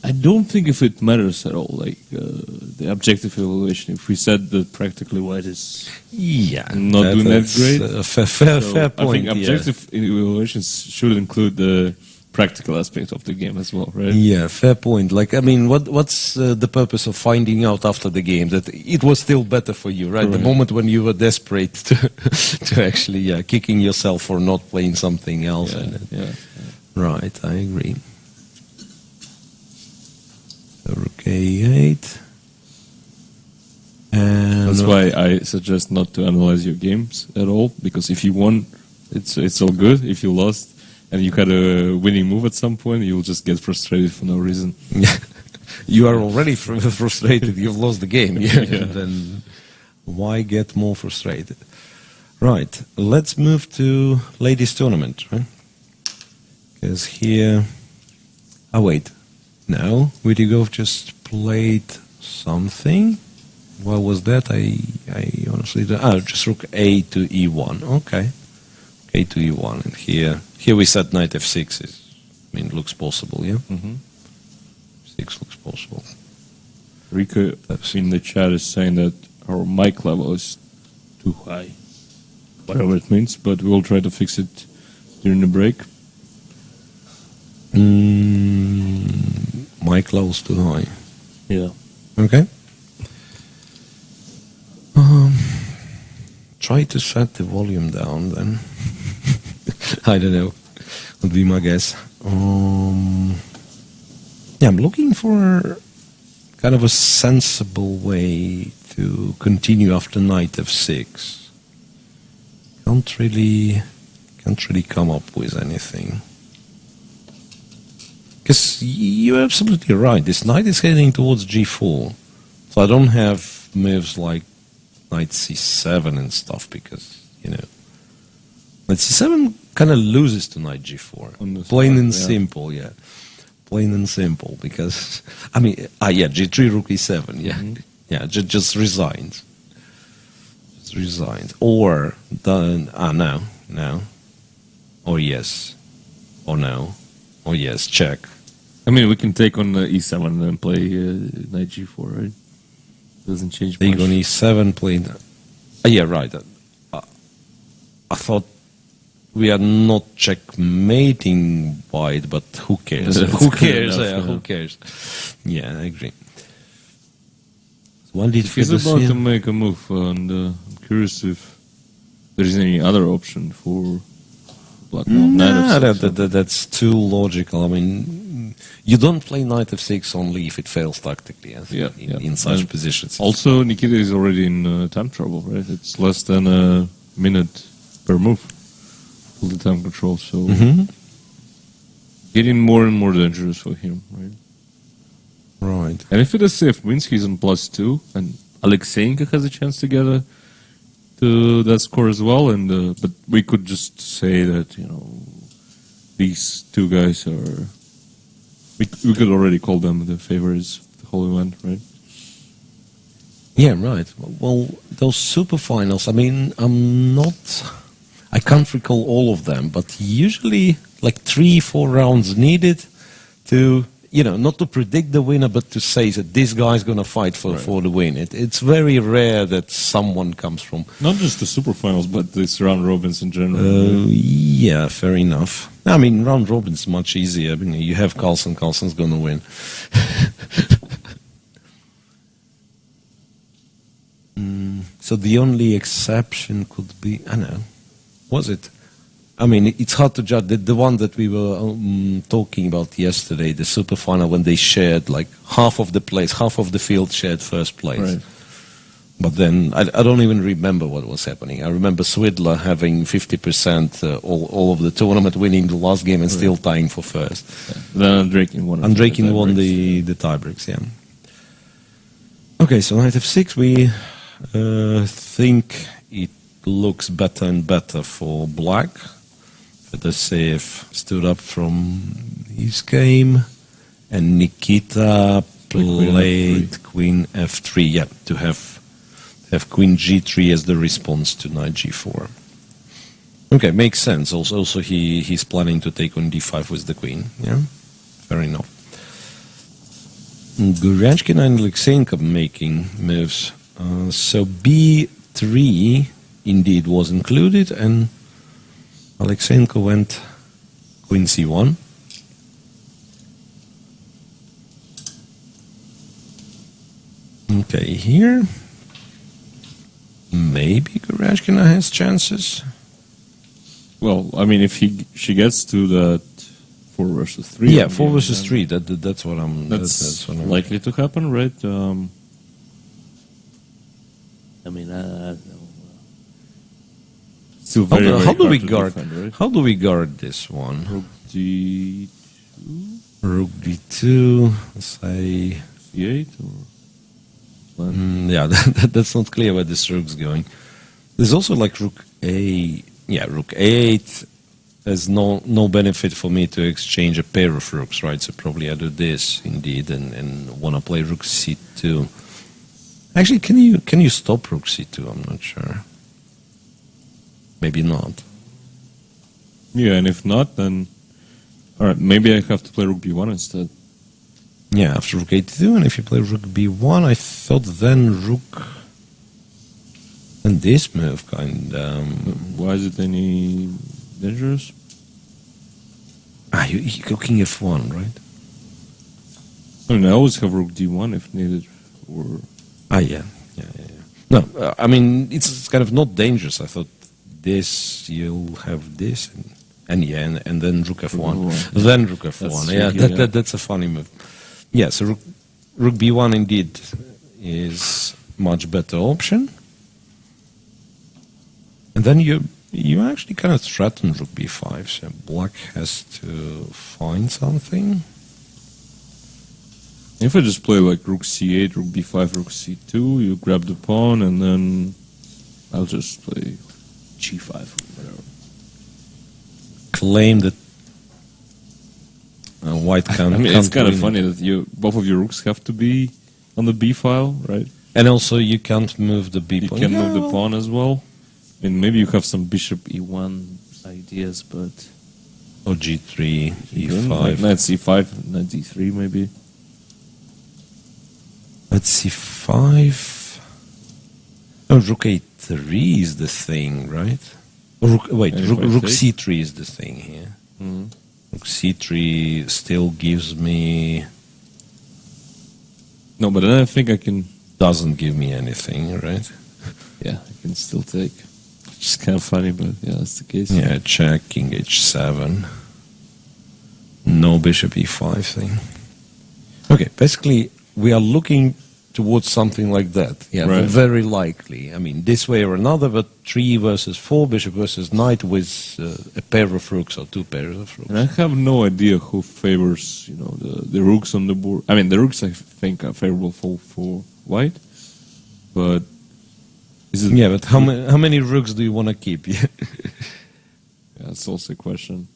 I don't think if it matters at all, like the objective evaluation. If we said that practically white is not doing that great, a fair point. I think objective evaluations should include the practical aspect of the game as well, right? Yeah, fair point. Like, I mean, what's the purpose of finding out after the game that it was still better for you, right? The moment when you were desperate to actually kicking yourself for not playing something else. Right, I agree. Rook a8. And that's why I suggest not to analyze your games at all, because if you won, it's all good. If you lost and you had a winning move at some point, you'll just get frustrated for no reason. You are already frustrated. You've lost the game. Then why get more frustrated? Right. Let's move to ladies' tournament, right? Because here... Oh, wait. No, Vitugov just played something. What was that? I honestly don't... Oh, just rook a to e1. Okay. A to e1. And here we said knight f6 is... I mean, it looks possible, yeah? Mm-hmm. 6 looks possible. Rico in the chat is saying that our mic level is too high. Whatever it means, but we'll try to fix it during the break. Mic level's too high. Yeah. Okay. Try to set the volume down then. I don't know. Would be my guess. I'm looking for kind of a sensible way to continue after knight f6. Can't really come up with anything. Because you're absolutely right. This knight is heading towards g4. So I don't have moves like knight c7 and stuff because, knight c7 kind of loses to knight g4. Plain and simple, yeah. Plain and simple because, I mean, g3 rook e7, yeah. Mm-hmm. Yeah, just resigns. Just resigns. Or, no. Or yes. Or no. Or yes, check. I mean, we can take on e7 and then play knight g4, right? Doesn't change much. Take on e7, play... yeah, right. I thought we are not checkmating white, but who cares? Who cares? Who cares? Yeah, I agree. One did He's about to make a move, and I'm curious if there is any other option for black. That's too logical. I mean, you don't play knight f6 only if it fails tactically. In such positions. Also, Nikita is already in time trouble, right? It's less than a minute per move for the time control, so getting more and more dangerous for him, right? Right. And if Fedoseev wins, he's on +2, and Aleksandr has a chance to get a to that score as well, and but we could just say that these two guys are. We could already call them the favorites of the whole event, right? Yeah, right. Well, those superfinals, I mean, I can't recall all of them, but usually like 3-4 rounds needed to, not to predict the winner, but to say that this guy's going to fight for the win. It's very rare that someone comes from... Not just the superfinals, but this round robins in general. Yeah, fair enough. I mean, round robin's much easier. I mean, you have Carlsen, Carlsen's going to win. So the only exception could be, I don't know, was it? I mean, it's hard to judge. The one that we were talking about yesterday, the superfinal, when they shared like half of the field shared first place. Right. But then I don't even remember what was happening. I remember Swidler having 50% all of the tournament, winning the last game and still tying for first. Yeah. Then Andreikin won. Andreikin won the tiebreaks, yeah. Okay, so knight f6, we think it looks better and better for black. Fedoseev stood up from his game, and Nikita played Queen f3, yeah, to have Queen g3 as the response to knight g4. Okay, makes sense. Also he's planning to take on d5 with the queen, yeah? Fair enough. Guryanchkin and Aleksandr making moves. So b3 indeed was included, and Aleksandr went Queen c1. Okay, here maybe Guryanchkin has chances. Well, I mean, if she gets to that 4 versus 3. Yeah, 4 versus 3. That's what I'm. That's what I'm likely to happen, right? I mean, still very, how do we hard to guard? defend, right? How do we guard this one? Rook d2, Rook d2. Say c8, or yeah, that's not clear where this rook's going. There's also like rook a. Yeah, rook a8. There's no benefit for me to exchange a pair of rooks, right? So probably I do this indeed, and want to play rook c2. Actually, can you stop rook c2? I'm not sure. Maybe not. Yeah, and if not, then all right. Maybe I have to play rook b1 instead. Yeah, after rook a2, and if you play rook b1, I thought then rook. And this move kind of... Why is it any dangerous? You're king f1, right? I mean, I always have rook d1 if needed, or... Yeah. No, I mean, it's kind of not dangerous. I thought this, you'll have this, and then rook f1. Then rook f1. That's a funny move. Yeah, so rook b1 indeed is much better option. And then you actually kind of threaten rook b5, so black has to find something. If I just play like rook c8, rook b5, rook c2, you grab the pawn, and then I'll just play g5 or whatever. Claim that white can't. I mean, it's kind of funny that both of your rooks have to be on the b file, right? And also you can't move the b pawn. You can move the pawn as well. And maybe you have some bishop e1 ideas, but... Or g3, e5. Like knight c5, knight d3 maybe. Knight c5... Oh, rook a3 is the thing, right? Rook c3 is the thing here. Mm-hmm. Rook c3 still gives me... No, but then I think I can... Doesn't give me anything, right? Yeah, I can still take... It's kind of funny, but yeah, that's the case. Yeah, check, king h7. No bishop e5 thing. Okay, basically, we are looking towards something like that. Yeah, right. Very likely. I mean, this way or another, but 3 versus 4, bishop versus knight with a pair of rooks or 2 pairs of rooks. And I have no idea who favors, the rooks on the board. I mean, the rooks I think are favorable for white, but Is it, Yeah, but how many rooks do you want to keep? yeah, that's also a question.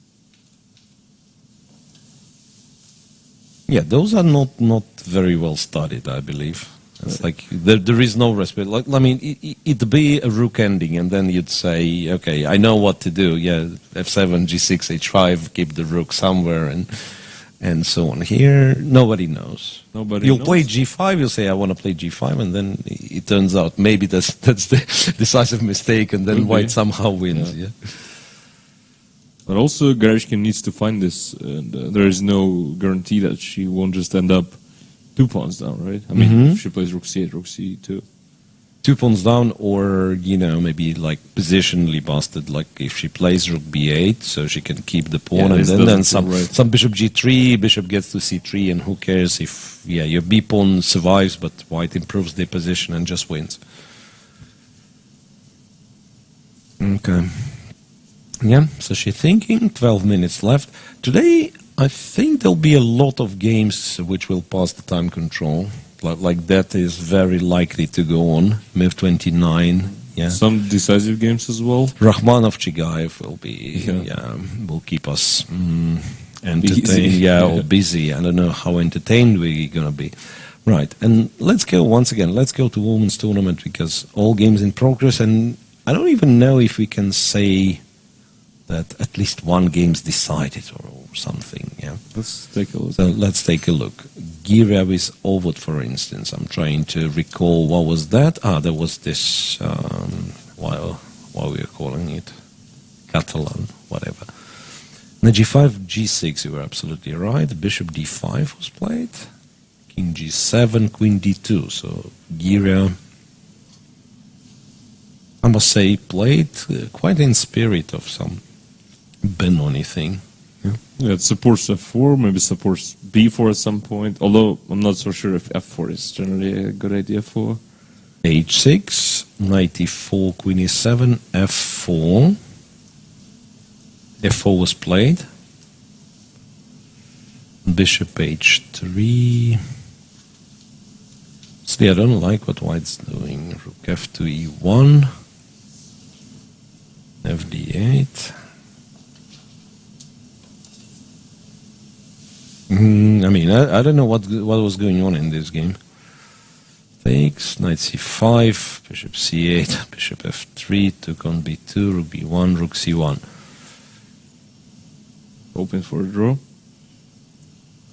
Yeah, those are not very well studied, I believe. It's like there is no respect. Like, I mean, it'd be a rook ending, and then you'd say, okay, I know what to do. Yeah, f7, g6, h5, keep the rook somewhere, and so on. Here, nobody knows. You'll play g5. You'll say, I want to play g5, and then it turns out maybe that's the decisive mistake, and then white somehow wins. Yeah. But also, Garishkin needs to find this, and there is no guarantee that she won't just end up 2 pawns down, right? I mean, if she plays rook c8, rook c2. 2 pawns down, or, maybe like positionally busted, like if she plays rook b8, so she can keep the pawn, and then some bishop g3, bishop gets to c3, and who cares if, your b pawn survives, but white improves their position and just wins. Okay. Yeah, so she's thinking, 12 minutes left. Today, I think there'll be a lot of games which will pass the time control. Like that is very likely to go on. Move 29, yeah. Some decisive games as well. Rakhmanov Chigaev will be, will keep us entertained, or busy. I don't know how entertained we're going to be. Right, and let's go to women's tournament, because all games in progress, and I don't even know if we can say that at least one game's decided or something, yeah. Let's take a look. So let's take a look. Gira with Ovod, for instance. I'm trying to recall what was that. There was this, what we are calling it, Catalan, whatever. Now g5, g6, you were absolutely right. Bishop d5 was played. King g7, queen d2. So Gira, I must say, played quite in spirit of some Benoni thing. Yeah, it supports f4, maybe supports b4 at some point, although I'm not so sure if f4 is generally a good idea for. h6, knight e4, queen e7, f4. f4 was played. Bishop h3. See, I don't like what white's doing. Rook f2, e1. fd8. I mean, I don't know what was going on in this game. Takes, knight c5, bishop c8, bishop f3, took on b2, rook b1, rook c1. Hoping for a draw.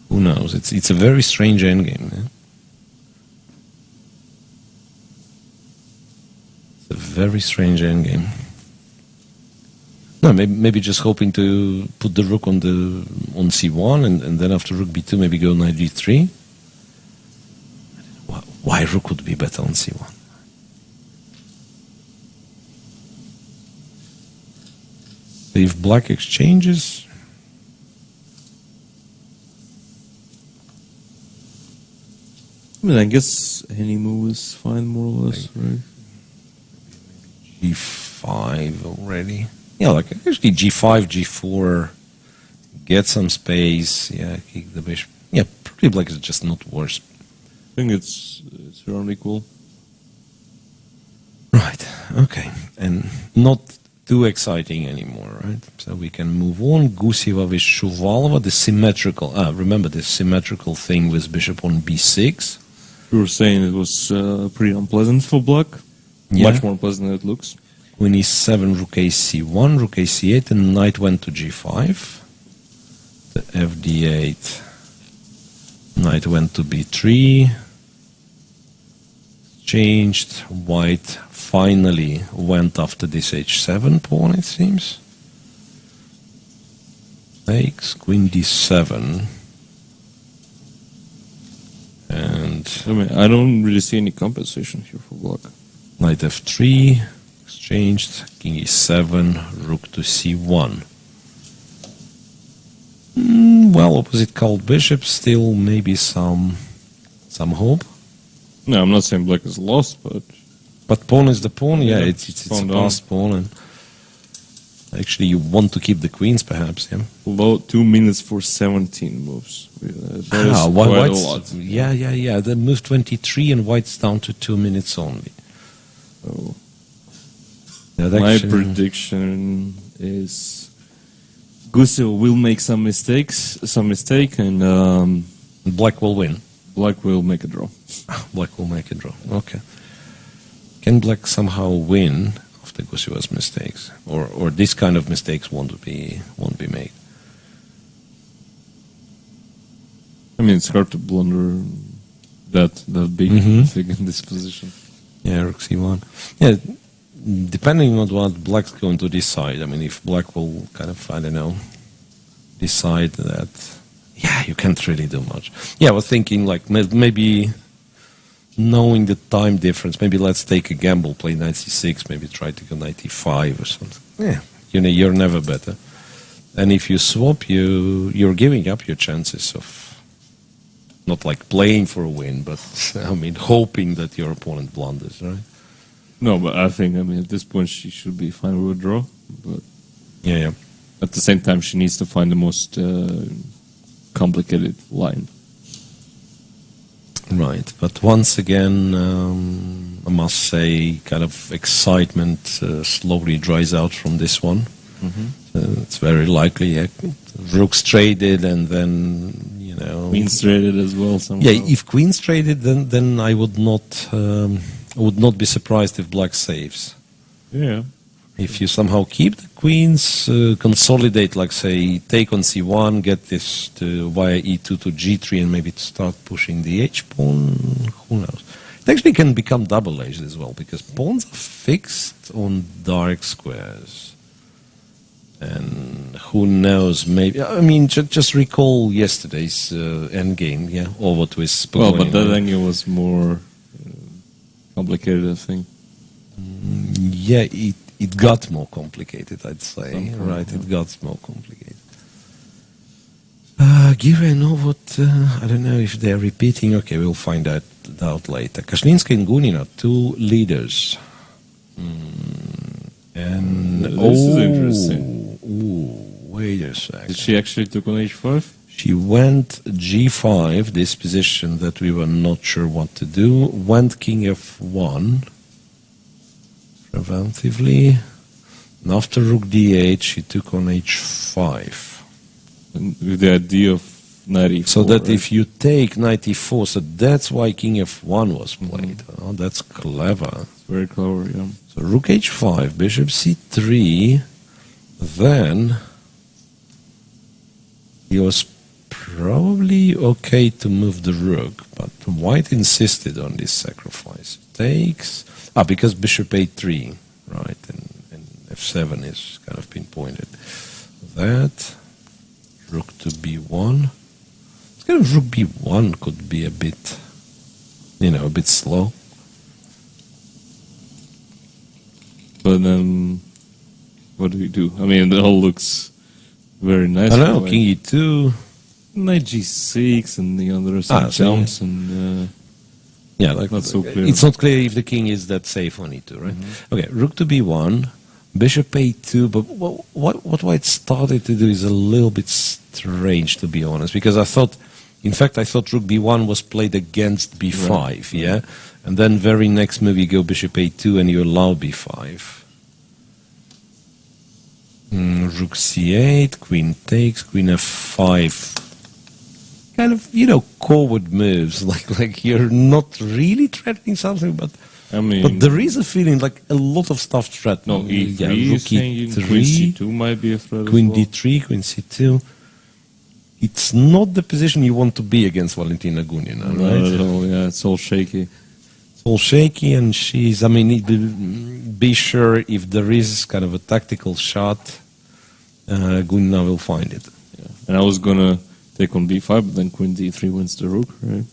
Who knows? It's a very strange endgame. Yeah? It's a very strange endgame. No, maybe just hoping to put the rook on c1, and then after rook b2, maybe go knight d3. Why rook would be better on c1? If black exchanges, I mean, I guess any move is fine, more or less, right? g5 already. Yeah, like actually g5, g4, get some space, kick the bishop. Yeah, probably black is just not worse. I think it's around equal. Right, okay. And not too exciting anymore, right? So we can move on. Gusieva with Shuvalova, the symmetrical, remember the symmetrical thing with bishop on b6? You were saying it was pretty unpleasant for black. Yeah. Much more unpleasant than it looks. Queen e7, rook ac1, rook ac8, and knight went to g5. The fd8, knight went to b3. Changed. White finally went after this h7 pawn, it seems. Takes, queen d7. And I mean, I don't really see any compensation here for black. Knight f3. Changed, king e7, rook to c1. Well, opposite colored bishop, still maybe some hope. No, I'm not saying black is lost, but pawn is the pawn. Yeah, it's a pawn passed pawn, and actually you want to keep the queens, perhaps. Yeah. Below 2 minutes for 17 moves. That is quite a lot. Yeah. They moved 23, and white's down to 2 minutes only. So My prediction is Gusev will make some mistake, and Black will win. Black will make a draw. Black will make a draw. Okay. Can Black somehow win after Gusev's mistakes, or this kind of mistakes won't be made? I mean, it's hard to blunder that big thing in this position. Yeah, Rook C1. Yeah, depending on what Black's going to decide. I mean, if Black will kind of, I don't know, decide that, yeah, you can't really do much. Yeah, I was thinking like maybe knowing the time difference, maybe let's take a gamble, play knight c6, maybe try to go knight e5 or something. Yeah, you know, you're never better. And if you swap, you're giving up your chances of not like playing for a win, but I mean, hoping that your opponent blunders, right? No, but I think, I mean, at this point she should be fine with a draw. But yeah. At the same time, she needs to find the most complicated line. Right, but once again, I must say, kind of excitement slowly dries out from this one. It's very likely Rook's traded, and then, you know, Queen's traded as well. Somehow. Yeah, if Queen's traded, then I would not be surprised if Black saves. Yeah. If you somehow keep the queens, consolidate, like say, take on c1, get this to via e2 to g3, and maybe start pushing the h-pawn, who knows. It actually can become double-edged as well, because pawns are fixed on dark squares. And who knows, maybe, I mean, just recall yesterday's endgame, yeah, over to his Well, but that endgame was more complicated, I think. Yeah, it got more complicated, I'd say. Right, it got more complicated. Given what, I don't know if they're repeating. Okay, we'll find out later. Kashlinska and Gunin are two leaders. And this is interesting. Wait a second. Did she actually took on h5? She went g5, this position that we were not sure what to do. Went king f1, preventively. And after rook d8, she took on h5. And with the idea of knight e4. So that right? if you take knight e4, so that's why king f1 was played. Oh, that's clever. It's very clever, yeah. So rook h5, bishop c3, then he was probably okay to move the rook, but white insisted on this sacrifice. Takes, because bishop a3, right, and f7 is kind of pinpointed. That, rook to b1. It's kind of rook b1 could be a bit, you know, a bit slow. But then, what do we do? I mean, it all looks very nice. I know, king e2. Knight g6, and the other some jumps, and yeah, like not so clear. It's not clear if the king is that safe on e2, right? Okay, rook to b1, bishop a2, but what white started to do is a little bit strange, to be honest, because I thought rook b1 was played against b5, right. Yeah? And then very next move you go bishop a2 and you allow b5. Rook c8, queen takes, queen f5. Kind of, you know, coward moves, like you're not really threatening something, but I mean, but there is a feeling like a lot of stuff threatening. No, e3, yeah, rook e3, queen c2 might be a threat queen as well. d3, queen c2. It's not the position you want to be against Valentina Gunina, right? Not at all, yeah, it's all shaky. It's all shaky, and she's, I mean, be sure if there is kind of a tactical shot, Gunina will find it. Yeah. And I was gonna take on b5, but then queen d3 wins the rook, right?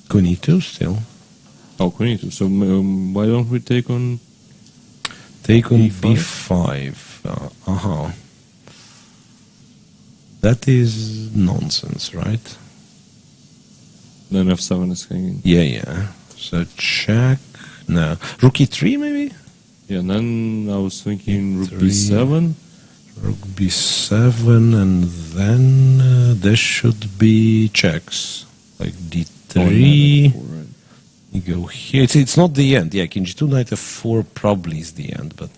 Queen e2 still. Oh, queen e2. So why don't we take on... Take on b5? b5. That is nonsense, right? Then f7 is hanging. Yeah. So check. No. Rook e3 maybe? Yeah, and then I was thinking rook b7. Rook b7, and then there should be checks. Like d3. Oh, right. You go here. It's not the end. Yeah, king g2, knight f4 probably is the end, but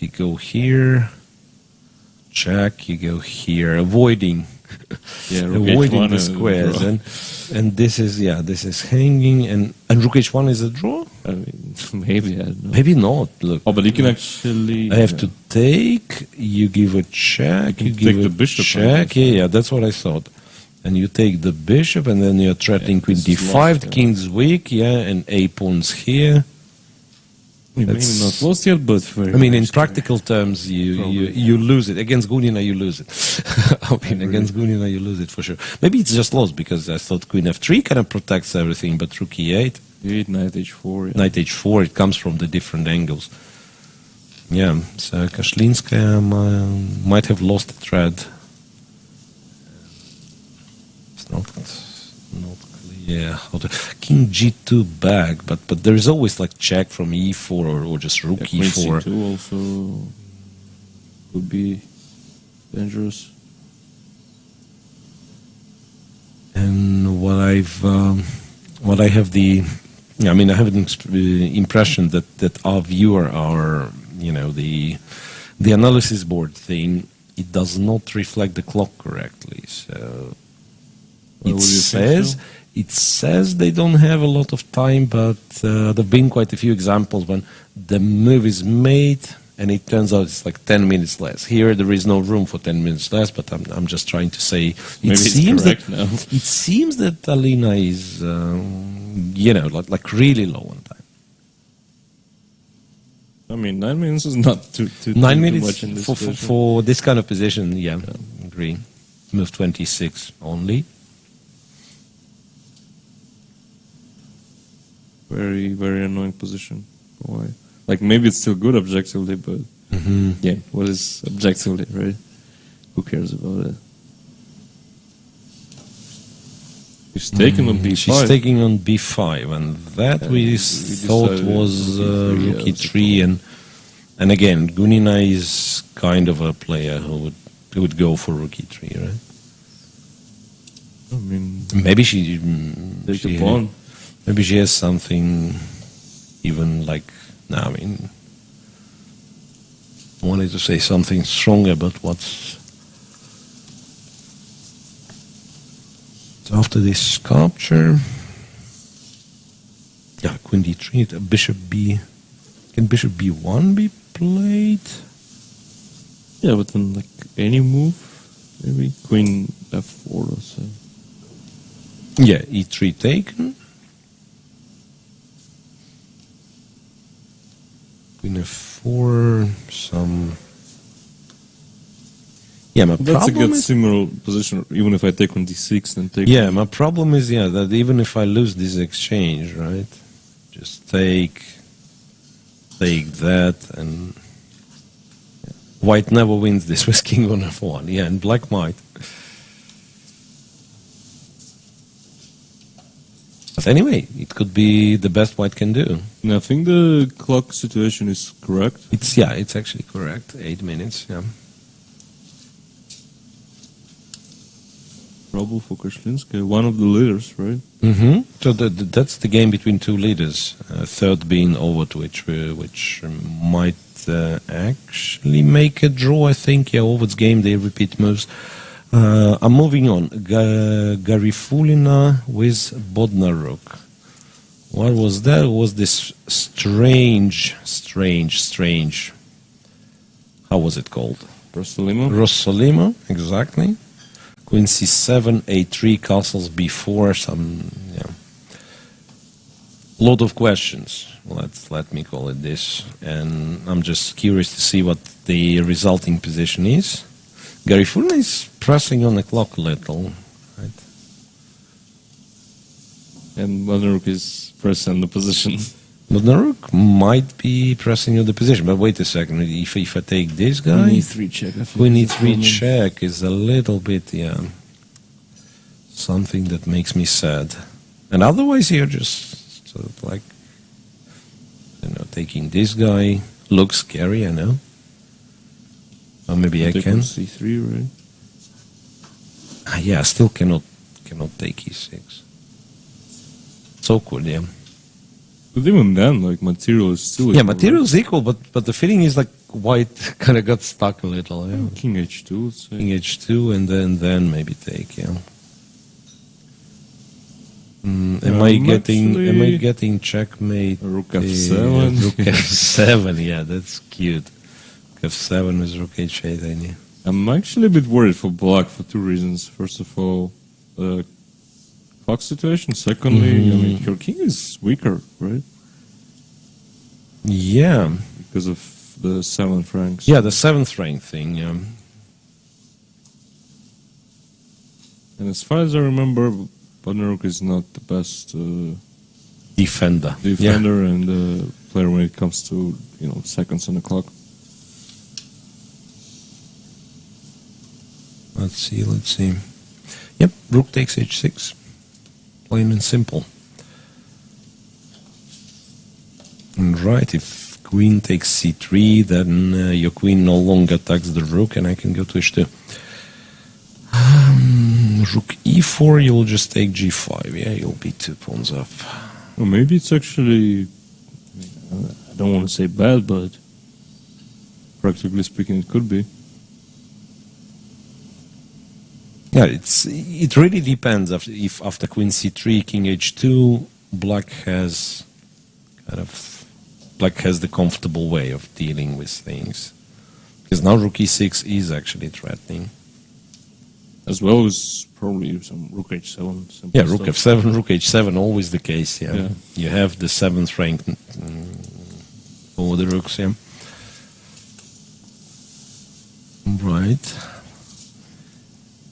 you go here, check, you go here, avoiding avoiding the squares. And this is hanging, and rook h1 is a draw? I mean, maybe, I don't know. Maybe not. Look. Oh, but you can actually... I have to take, you give a check, you give take a the bishop, check. Yeah, that's what I thought. And you take the bishop, and then you're threatening queen d5, the king's weak, and a pawn's here. Maybe not lost yet, but very in practical terms, you lose it. Against Gunina, you lose it. Against Gunina, you lose it for sure. Maybe it's just lost because I thought queen f3 kind of protects everything, but rook e8. Knight h4. Knight h4, it comes from the different angles. Yeah, so Kashlinskaya might have lost the thread. It's not clear how to... King g2 back, but there is always like check from e4 or just rook e4. Queen c2 also could be dangerous. And what I have the... I have an impression that our viewer, the analysis board thing, it does not reflect the clock correctly. So it says they don't have a lot of time, but there've been quite a few examples when the move is made and it turns out it's like 10 minutes less. Here there is no room for 10 minutes less, but I'm just trying to say it seems that Alina is like really low on time. 9 minutes is not too 9 minutes much in this for this kind of position. Yeah, agree. Move 26 only. Very, very annoying position. Why? Like maybe it's still good objectively, but what is objectively, right? Who cares about it? She's taking on b5. She's taking on b5, and that we thought was rook e3, and again, Gunina is kind of a player who would go for rook e3, right? Maybe she take a pawn. Maybe she has something even like... I wanted to say something stronger, but what's... So after this sculpture... Yeah, queen d3, bishop b... Can bishop b1 be played? Yeah, but then like any move, maybe queen f4 or so. Yeah, e3 taken. Queen f4, some... Yeah, my That's problem a good is... similar position, even if I take on d6, then take... Yeah, my problem is, that even if I lose this exchange, right? Just take that, and... White never wins this with king on f1. Yeah, and black might. But anyway, it could be the best white can do. And I think the clock situation is correct. It's actually correct. 8 minutes, yeah. Trouble for Kashlinskaya, one of the leaders, right? Mm-hmm. So that's the game between two leaders. Third being Overt, which might actually make a draw, I think. Yeah, Overt's game, they repeat moves. I'm moving on. Garifulina with Bodnaruk. What was that? Was this strange... How was it called? Rossolimo, exactly. Queen c7, a3, castles b4, lot of questions. Let me call it this. And I'm just curious to see what the resulting position is. Garifulina is pressing on the clock a little, right? And Bodnaruk is pressing the position. Bodnaruk might be pressing on the position, but wait a second. If I take this guy... Queen e3 check. Queen e3 check is a little bit, something that makes me sad. And otherwise you're just sort of like, taking this guy. Looks scary, I know. Or maybe I can. c3, right? Yeah, I still cannot take e6. It's awkward, yeah. But even then, like, material is still Yeah, equal, material's equal, but the feeling is like white kind of got stuck a little. Yeah. right? King H2, let's say. King H2 and then maybe take. Yeah. Am I getting checkmate? Rook F7. Rook F7. Yeah, that's cute. Rook F7 with Rook H8. I knew. I'm actually a bit worried for black for two reasons. First of all, clock situation. Secondly, I mean, your king is weaker, right? Yeah. Because of the 7th rank. Yeah, the 7th rank thing. Yeah. And as far as I remember, Badneruk is not the best Defender. and player when it comes to seconds on the clock. Let's see. Yep, Rook takes H6. Plain and simple. And right, if Queen takes C3, then your Queen no longer attacks the Rook, and I can go to H2. Rook E4, you'll just take G5. Yeah, you'll be 2 pawns up. Or maybe it's actually, I don't want to say bad, but practically speaking, it could be. Yeah, it really depends if after Queen C3, King H2, Black has the comfortable way of dealing with things. Because now Rook E6 is actually threatening. As well as probably some Rook H7. Yeah, Rook F7, Rook H7, always the case, yeah. You have the 7th rank for the Rooks, yeah. Right.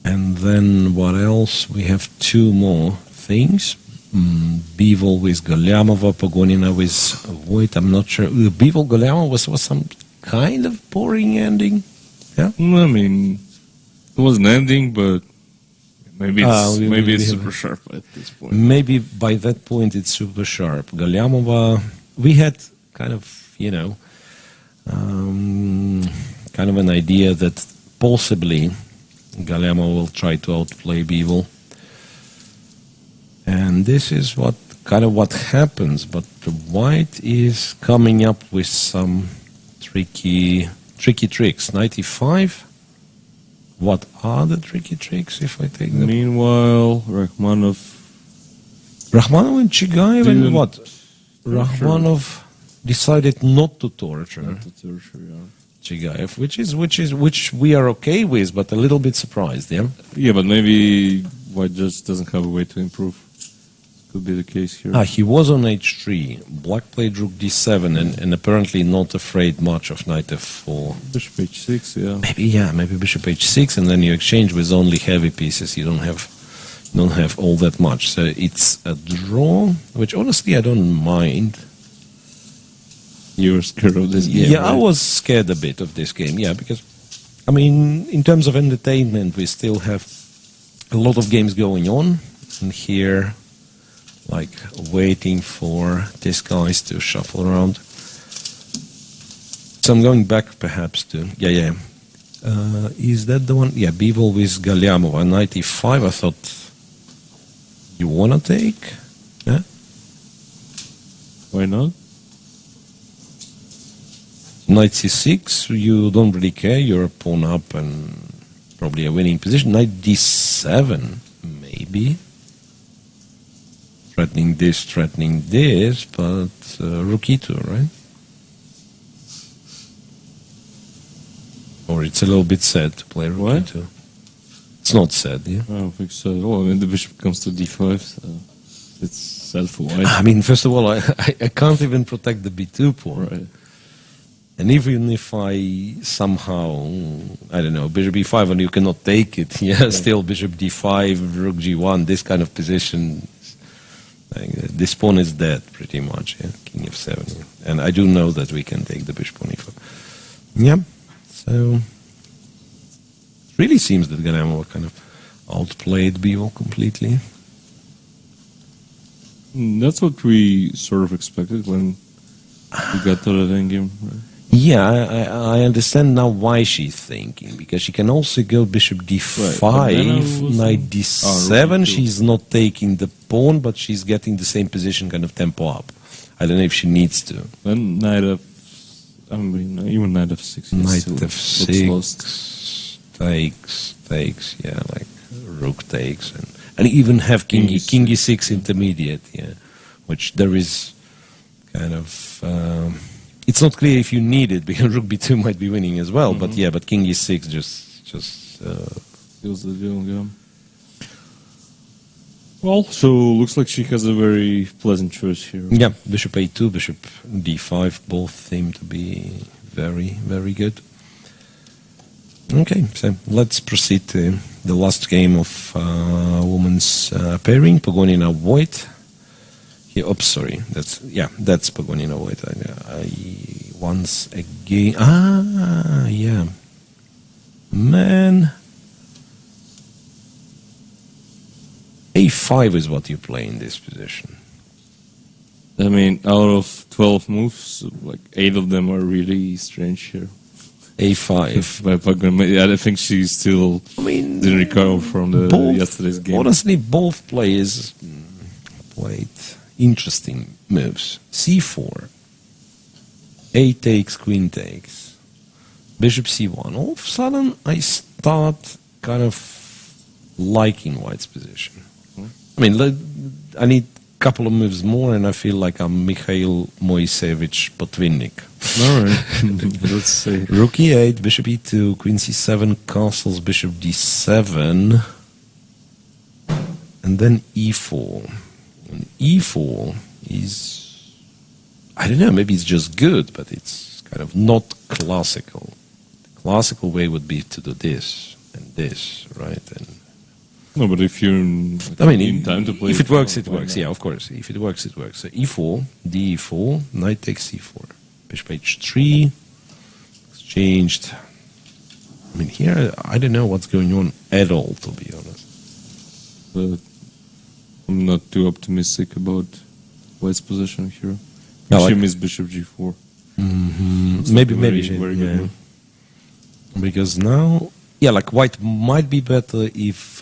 And then what else? We have 2 more things. Bivol with Galyamova, Pogonina with Voigt. I'm not sure. Bivol Galyamova was some kind of boring ending. Yeah. I mean, it was an ending, but maybe it's super sharp at this point. Maybe by that point it's super sharp. Galyamova, we had kind of an idea that possibly Galyamova will try to outplay Bivol. And this is what happens, but the White is coming up with some tricky tricks. 95. What are the tricky tricks if I take them? Meanwhile, Rachmanov and Chigaev and what? Rachmanov decided not to torture. Chigaev, which we are okay with, but a little bit surprised, yeah? Yeah, but maybe White just doesn't have a way to improve. Could be the case here. He was on H3. Black played Rook D7 and apparently not afraid much of Knight F4. Bishop H6, Maybe Bishop H6, and then you exchange with only heavy pieces. You don't have all that much. So it's a draw, which honestly I don't mind. You were scared of this game, Yeah, right? I was scared a bit of this game, yeah, because, I mean, in terms of entertainment, we still have a lot of games going on, and here, like, waiting for these guys to shuffle around. So I'm going back, perhaps, to, is that the one? Yeah, Bivol with Galyamova, 95, I thought, you wanna take? Yeah? Why not? Knight C6, you don't really care, you're a pawn up and probably a winning position. Knight D7, maybe. Threatening this, but Rook E2, right? Or it's a little bit sad to play Rook E2. It's not sad, yeah? I don't think so at all. I mean, the bishop comes to D5, so it's sad for White. I mean, first of all, I can't even protect the B2 pawn. Right. And even if I somehow, I don't know, Bishop E5 and you cannot take it, still Bishop D5, Rook G1, this kind of position, this pawn is dead pretty much, King F7. And I do know that we can take the Bishop on E4. Yeah, so it really seems that Galyamova kind of outplayed Bivol completely. That's what we sort of expected when we got to that endgame, right? Yeah, I understand now why she's thinking, because she can also go Bishop D5, right, Knight D7, she's not taking the pawn, but she's getting the same position, kind of tempo up. I don't know if she needs to. Then knight of, I mean, even knight of 6. Knight still f6 looks lost. takes, yeah, like rook takes, and even have king e6 intermediate, yeah, which there is kind of. It's not clear if you need it because rook b2 might be winning as well, but yeah, but king e6 just. Feels the deal, yeah. Well, so looks like she has a very pleasant choice here. Yeah, bishop a2, bishop d5, both seem to be very, very good. Okay, so let's proceed to the last game of women's pairing, Pagonina Voigt. Here, oops, sorry, that's Pagonina Voigt. I once again, yeah, man. A5 is what you play in this position. I mean, out of 12 moves, like 8 of them are really strange here. A5. I think she still didn't recover from yesterday's game. Honestly, both players played interesting moves. C4, A takes, queen takes, bishop C1. All of a sudden, I start kind of liking White's position. I mean, I need a couple of moves more, and I feel like I'm Mikhail Moisevich Potvinnik. All right, let's see. Rook e8, bishop e2, queen c7, castles, bishop d7, and then e4. And e4 is, I don't know, maybe it's just good, but it's kind of not classical. The classical way would be to do this and this, right? And no, but if you're in time to play, if it works, it works. Yeah, of course. If it works, it works. So e4, d4, knight takes c4, bishop h3, exchanged. I mean, here I don't know what's going on at all, to be honest. But I'm not too optimistic about White's position here. No, She missed bishop g4. Maybe, very yeah. good move. Because now, yeah, like White might be better if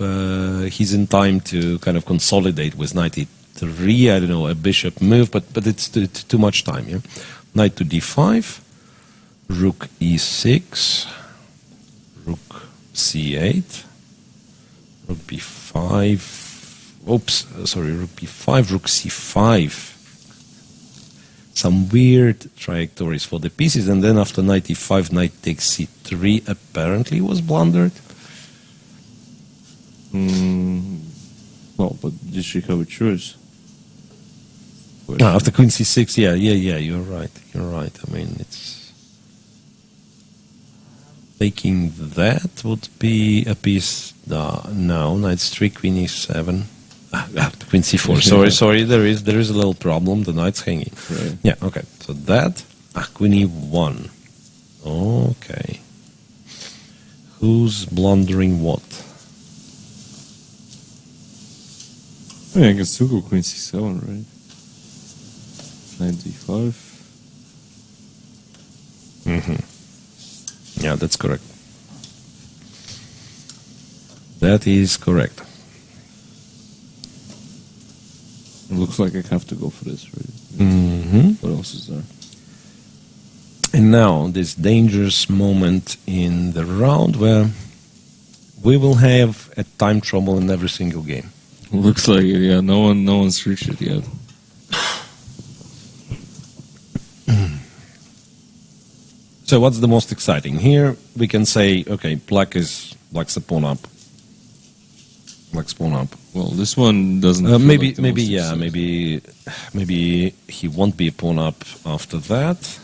he's in time to kind of consolidate with knight e3. I don't know, a bishop move, but it's too much time. Yeah, knight to d5, rook e6, rook c8, rook b5. Oops, sorry, rook b5, rook c5. Some weird trajectories for the pieces, and then after knight e5, knight takes c3 apparently was blundered. Well, but did she have a choice? After queen c6, yeah, you're right. I mean, it's taking that would be a piece. No, knight 3, queen e7. Queen c4. Sorry. There is a little problem. The knight's hanging. Right. Yeah. Okay. So that queen e1. Okay. Who's blundering what? I can still go queen c7, right? Knight d5. Yeah, that's correct. That is correct. It looks like I have to go for this, right? What else is there? And now this dangerous moment in the round where we will have a time trouble in every single game. Looks like it, yeah. No one's reached it yet. So what's the most exciting? Here we can say, okay, black's a pawn up. Black's pawn up. Well, this one doesn't. Maybe like the most yeah, exciting. maybe he won't be a pawn up after that.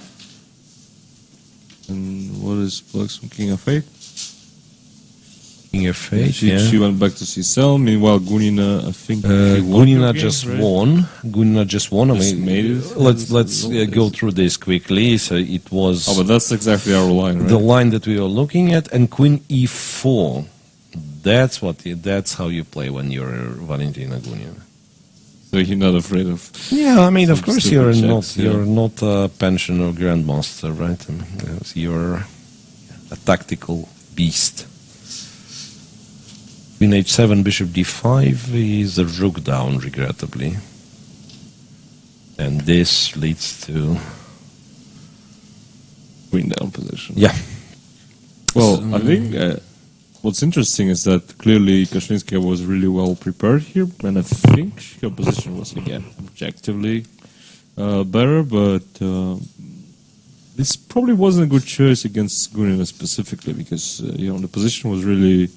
And what is black's king f8? King f8. She went back to c7. Meanwhile, Gunina, I think. Gunina just won. Gunina just won. I mean, made it. let's go through this quickly. So it was. Oh, but that's exactly our line, right? The line that we are looking at, and queen e4. That's how you play when you're Valentina Gunina. So you're not afraid of. Yeah, I mean, of course you're not. checks, yeah. You're not a pensioner grandmaster, right? I mean, you're a tactical beast. Queen h7, bishop d5 is a rook down, regrettably. And this leads to... Queen down position. Yeah. Well, I think what's interesting is that clearly Koshlinskaya was really well prepared here, and I think her position was, again, objectively better, but this probably wasn't a good choice against Gunina specifically, because the position was really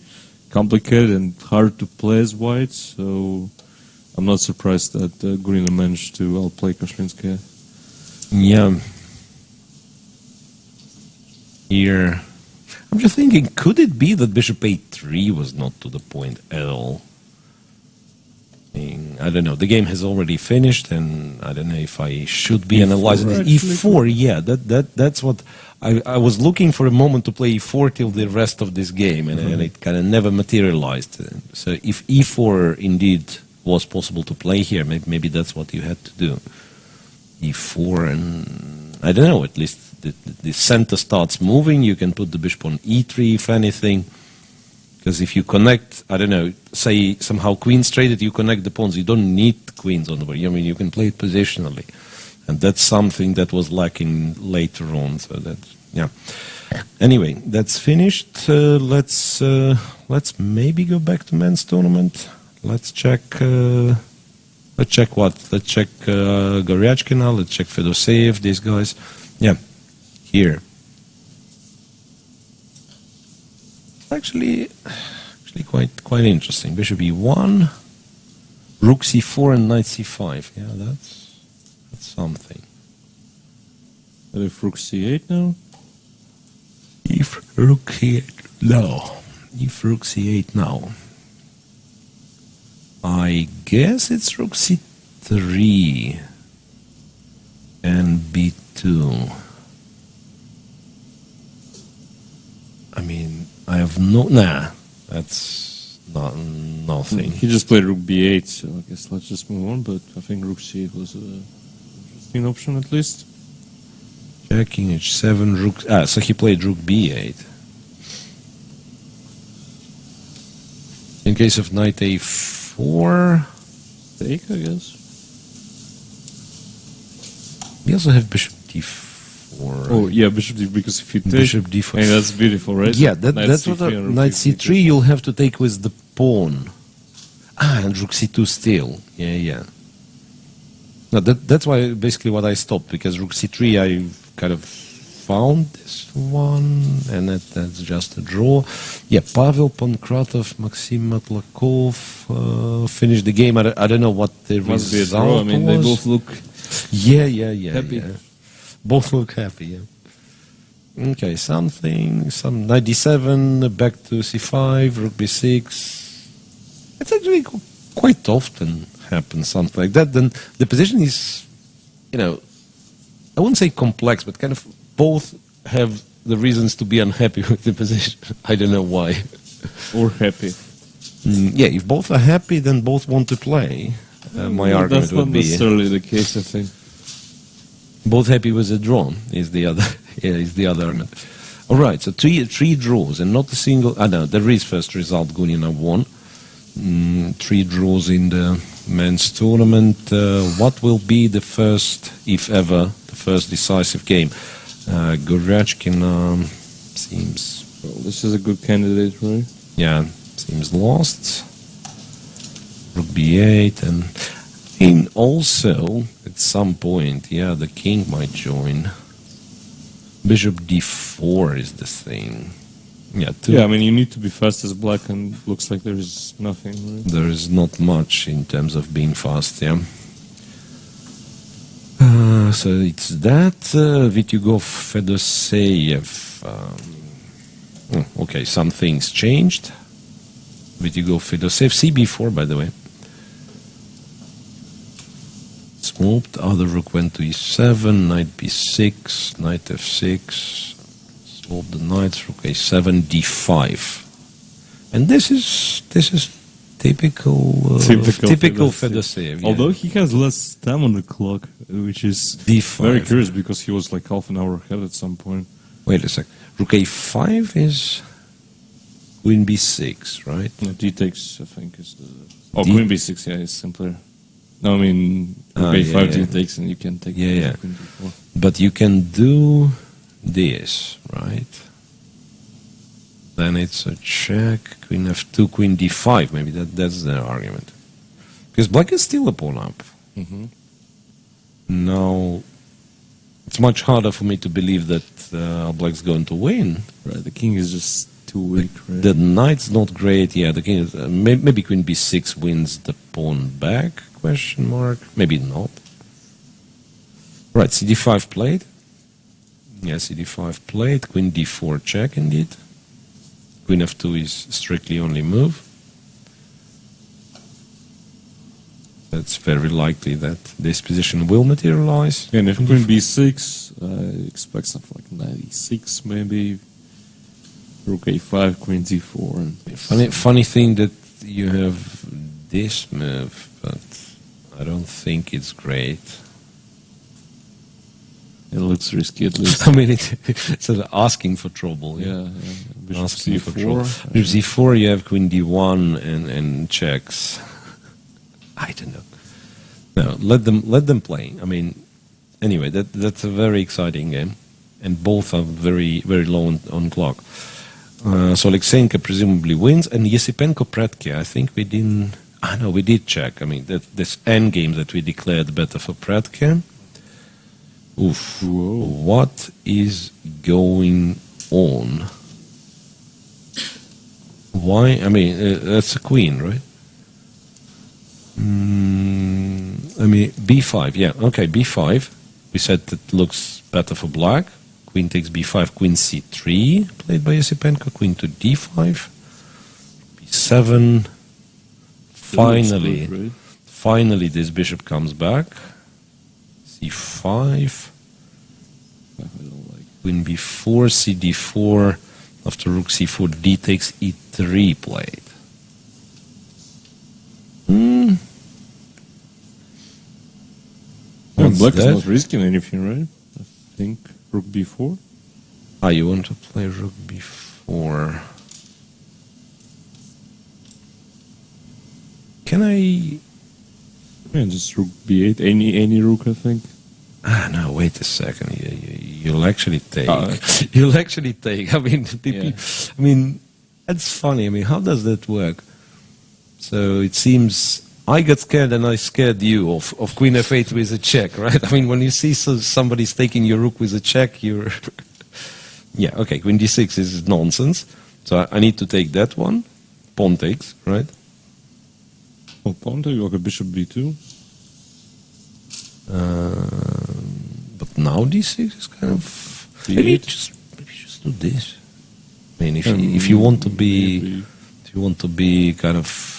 complicated and hard to play as white, so I'm not surprised that Gunina managed to outplay Koshlinskaya. Yeah. Here, I'm just thinking, could it be that bishop a3 was not to the point at all? I don't know. The game has already finished, and I don't know if I should be analyzing this. E4, yeah, that's what I was looking for a moment to play e4 till the rest of this game, and it kind of never materialized. So if e4 indeed was possible to play here, maybe that's what you had to do. E4, and I don't know, at least the center starts moving, you can put the bishop on e3 if anything, because if you connect, I don't know, say somehow queen straight, you connect the pawns, you don't need queens on the board. I mean, you can play it positionally, and that's something that was lacking later on. So that's, yeah. Anyway, that's finished. Let's maybe go back to men's tournament. Let's check. Let's check what? Let's check Goryachkina. Let's check Fedoseev. These guys. Yeah. Here. Actually quite interesting. Bishop e1, rook c4 and knight c5. Yeah, that's something. And if rook c8 now? If rook c8 no. If rook c8 now. I guess it's rook c3 and b2. I mean, I have that's nothing. He just played rook b8, so I guess let's just move on, but I think rook c8 was an interesting option at least. Checking h7, rook... so he played rook b8. In case of knight a4... Take, I guess. We also have bishop d4. Oh, yeah, bishop d4, because if you take... Bishop d4. And that's beautiful, right? Yeah, that's what... Knight c3 you'll have to take with the pawn. And rook c2 still. Yeah. No, that's why basically what I stopped, because rook c3 I kind of found this one, and that's just a draw. Yeah, Pavel Pankratov, Maxim Matlakov finished the game. I don't know what the Must result be a draw. I mean, was. they both look happy. happy. Both look happy, yeah. Okay, some knight d7, back to c5, rook b6. It's actually quite often happens, something like that. Then the position is, I wouldn't say complex, but kind of both have the reasons to be unhappy with the position. I don't know why. Or happy. Yeah, if both are happy, then both want to play. My argument would be... That's not necessarily the case, I think. Both happy with a draw is the other. Is the other argument. All right, so three draws and not a single. No, there is first result. Gunina won. 3 draws in the men's tournament. What will be the first, if ever, the first decisive game? Goryachkina seems. Well, this is a good candidate, right? Yeah, seems lost. Rook b8 and also at some point, yeah, the king might join. Bishop d4 is the thing. Yeah, I mean, you need to be fast as black, and looks like there is nothing, right? There is not much in terms of being fast, yeah. So it's that. Vityugov, Fedoseev. Okay, some things changed. Vityugov, Fedoseev. CB4, by the way. Swapped. Other rook went to e7, knight b6, knight f6. Swap the knights, rook a7, d5. And this is typical Fedoseev. Yeah. Although he has less time on the clock, which is d5. Very curious, because he was like half an hour ahead at some point. Wait a sec. Rook a5 is queen b6, right? No, d takes, I think, is the... Oh, queen b6, yeah, is simpler. No, I mean, Ah, rook yeah, a5 yeah. takes, and you can take Yeah. queen d4. But you can do this, right? Then it's a check, queen f2, queen d5. Maybe that's the argument. Because black is still a pawn up. Mhm. Now, it's much harder for me to believe that black's going to win. Right, the king is just too weak, right? The knight's not great. Yeah, the king is, maybe queen b6 wins the pawn back, question mark. Maybe not. Right, cd5 played. Yeah, cd5 played. Queen d4 check indeed. Queen f2 is strictly only move. It's very likely that this position will materialize. And if queen b6, I expect something like knight e6 maybe. Rook a5, queen d4. And Funny thing that you have this move, but I don't think it's great. it looks risky at least. I mean, it's asking for trouble. yeah. Bishop Asking for c4. trouble. With z4, you have queen d1 and checks. I don't know. No, let them play. I mean, anyway, that's a very exciting game, and both are very low on clock. So Aleksandr presumably wins, and Yesipenko Predke. I think we didn't. I know we did check. I mean, this end game that we declared better for Predke. Oof! Whoa. What is going on? Why? I mean, that's a queen, right? I mean, b5, yeah, okay, b5. We said that looks better for black. Queen takes b5, queen c3, played by Yesipenko, queen to d5, b7. Finally, Good, right? finally, this bishop comes back. c5, I don't like. queen b4, cd4. After rook c4, d takes e3 played. Yeah, What's black that? is not risking anything, right? I think rook b4. Ah, you want to play rook b4. Can I... Yeah, just rook b8. Any rook, I think. Ah, no, wait a second. You'll actually take... Ah. You'll actually take... I mean, Yeah. I mean, that's funny. I mean, how does that work? So it seems... I got scared and I scared you of queen f8 with a check, right? I mean, when you see somebody's taking your rook with a check, you're... Yeah, okay, queen d6 is nonsense. So I need to take that one. Pawn takes, right? Oh, pawn take, okay, bishop b2. But now d6 is kind of... D8. Maybe just do this. I mean, if you want to be... Maybe. If you want to be kind of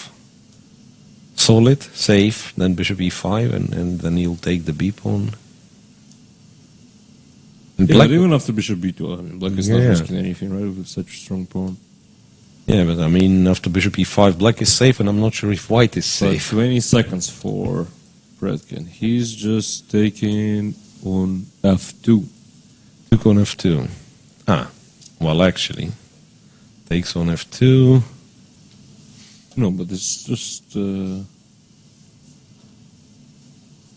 solid, safe, then bishop e5, and then you'll take the b pawn. And Yeah, black, but even after bishop b2, I mean, black is not Yeah. risking anything, right? With such a strong pawn. yeah, but I mean, after bishop e5, black is safe, and I'm not sure if white is But safe. 20 seconds for Predkin. He's just taking on f2. Took on f2. Ah, well, actually, takes on f2. No, but it's just...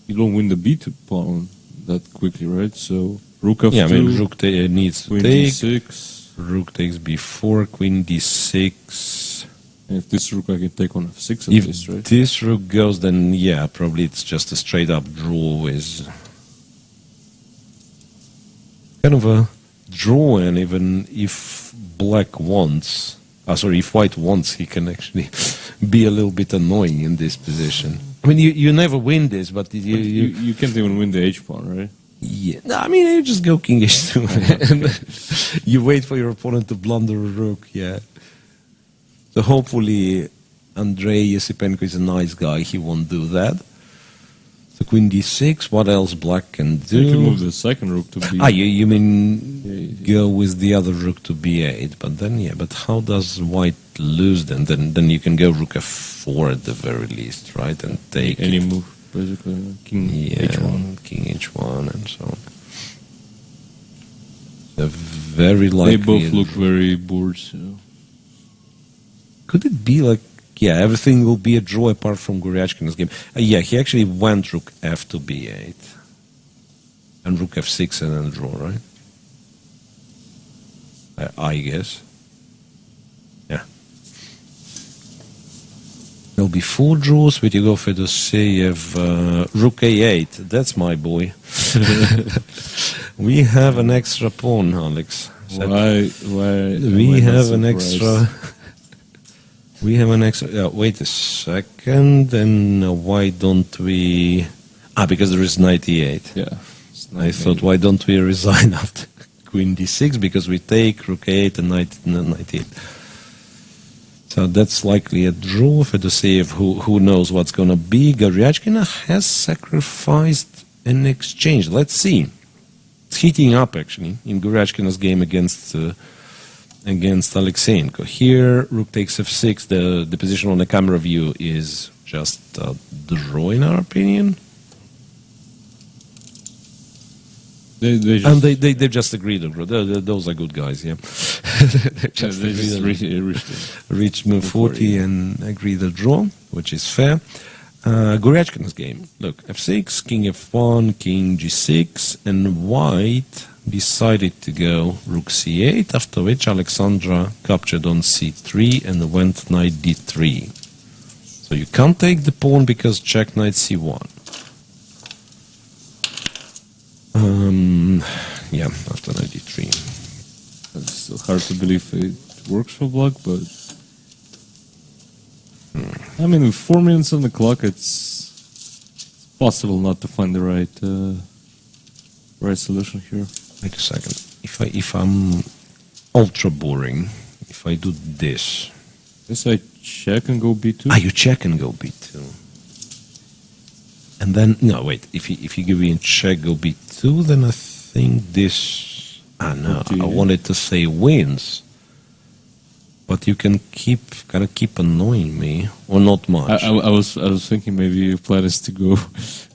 you don't win the b2 pawn that quickly, right? So, rook f2, Yeah, I mean, rook needs to queen take. d6. Rook takes b4, queen d6. And if this rook I can take on f6 at If least, right? this rook goes, then yeah, probably it's just a straight up draw with kind of a draw, and even if black wants, if white wants, he can actually be a little bit annoying in this position. I mean, you never win this, but You can't even win the h pawn, right? yeah, no, I mean, you just go king h2 and you wait for your opponent to blunder a rook, yeah. So hopefully Andrei Yesipenko is a nice guy, he won't do that. So queen d6, what else black can do? You can move the second rook to b. You mean go with the other rook to b8, but then, yeah, but how does white lose then? Then you can go rook f4 at the very least, right, and take Any it. move, basically. King Yeah, h1. king h1 and so on. So very They likely. both look very bored, so... Could it be like yeah, everything will be a draw apart from Goryachkin's game. Yeah, he actually went rook f to b8. And rook f6 and then draw, right? I guess. Yeah. There'll be 4 draws with Igor Fedoseev, rook a8. That's my boy. We have an extra pawn, Alex. Why We have an extra. We have an extra. Wait a second. And why don't we? Because there is knight e8. Yeah. I thought, why don't we resign after queen d6? Because we take rook a8 and knight e8. So that's likely a draw. Fedoseev, who knows what's going to be. Goryachkin has sacrificed an exchange. Let's see. It's heating up, actually, in Goryachkin's game against Aleksandr. Here, rook takes f6. The position on the camera view is just a draw, in our opinion. They just agreed on draw. Those are good guys, yeah. They just reached move 40 and agreed a draw, which is fair. Goryachkin's game. Look, f6, king f1, king g6, and white decided to go rook c8, after which Aleksandr captured on c3 and went knight d3. So you can't take the pawn because check knight c1. Yeah, after knight d3. It's still hard to believe it works for black, but I mean, with 4 minutes on the clock, it's possible not to find the right solution here. Wait a second. If I'm ultra boring, if I do this. Guess I check and go b2. You check and go b2. And then no, wait. If you give me a check, go b2, then I think this. No, I wanted to say wins. But you can gotta keep annoying me, or not much. I was thinking maybe your plan is to go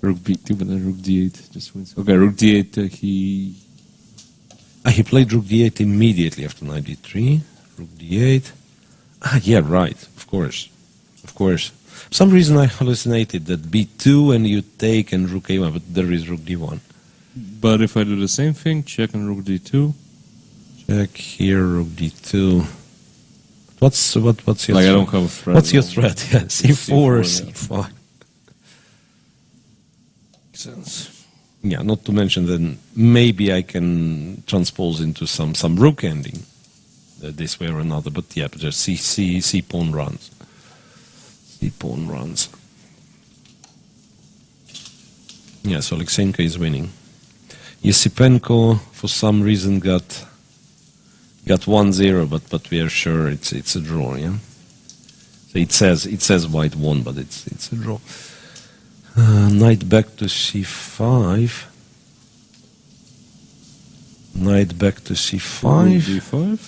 rook b2, but then rook d8 just wins. Okay, rook d8. He played rook d8 immediately after knight d3. Rook d8. Yeah, right. Of course. For some reason I hallucinated that b2 and you take and rook a1, but there is rook d1. But if I do the same thing, check and rook d2. Check here, rook d2. What's your threat? I don't have a threat. What's your threat? Yeah, c4 or c5. Makes sense. Yeah, not to mention that maybe I can transpose into some rook ending this way or another. But yeah, but just c pawn runs. C pawn runs. Yeah, so Aleksandr is winning. Yesipenko for some reason got 1-0, but we are sure it's a draw, yeah. So it says white won, but it's a draw. Knight back to c5. Knight back to c5. d5.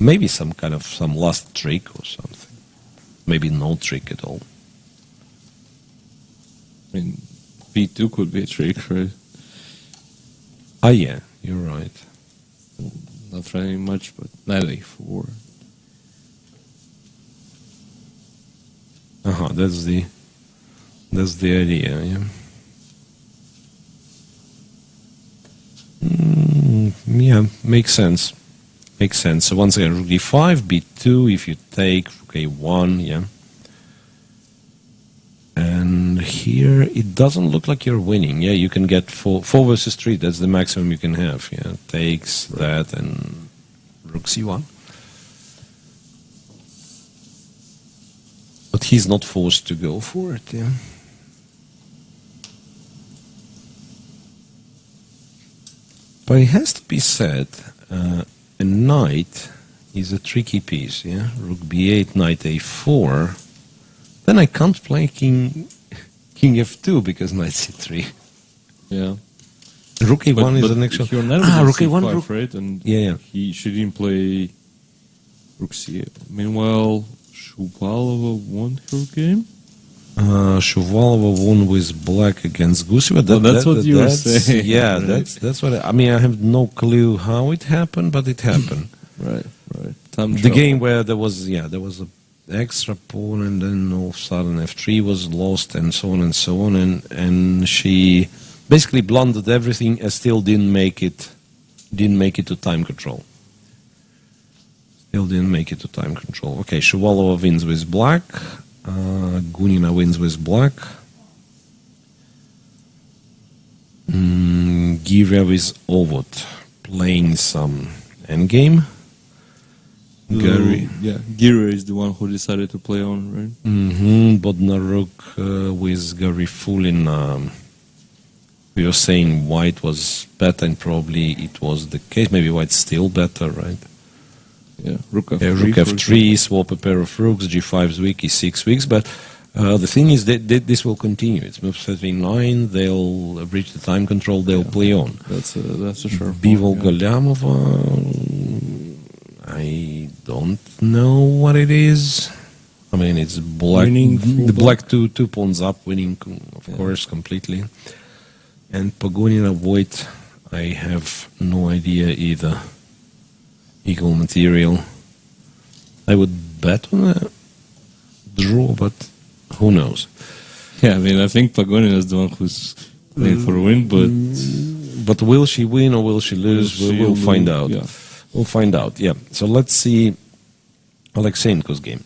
Maybe some last trick or something. Maybe no trick at all. I mean, b2 could be a trick, right? Yeah, you're right. Not trying much, but knight a4. That's the idea, yeah. Yeah, makes sense. So once again, rook d5, b2, if you take rook a1, yeah. And here it doesn't look like you're winning. Yeah, you can get 4 versus 3. That's the maximum you can have. Yeah, takes that and rook c1. But he's not forced to go for it. Yeah. But it has to be said, a knight is a tricky piece. Yeah, rook b8, knight a4. Then I can't play king f2 because knight c3. Yeah. Rook a1 is an actual. Rook a1, right? And yeah. He shouldn't play rook c8. Meanwhile, Shuvalova won her game. Shuvalova won with black against Guseva. That's what you were saying. Yeah, right? that's what I mean. I have no clue how it happened, but it happened. Right. The game where there was a extra pawn, and then all of a sudden f3 was lost, and so on and so on, and she basically blundered everything and still didn't make it to time control. Still didn't make it to time control. Okay, Shuvalova wins with black. Gunina wins with black. Gira with Ovot playing some endgame. Gary. Yeah, Gira is the one who decided to play on, right? Bodnaruk with Gary Fulin. We were saying white was better, and probably it was the case. Maybe white's still better, right? Yeah, rook f3. Rook f3, swap a pair of rooks, g5 is weak, e6 weak. But the thing is that this will continue. It's move 39, they'll reach the time control, they'll play on. That's a sure. Bivol Galyamova, I don't know what it is. I mean, it's black. The black two pawns up, winning, of course, completely. And Pagonina Voigt, I have no idea either. Equal material. I would bet on a draw, but who knows? Yeah, I mean, I think Pagonina is the one who's playing for a win, but will she win or will she lose? We'll find out. Yeah. We'll find out. Yeah. So let's see Aleksandr's game.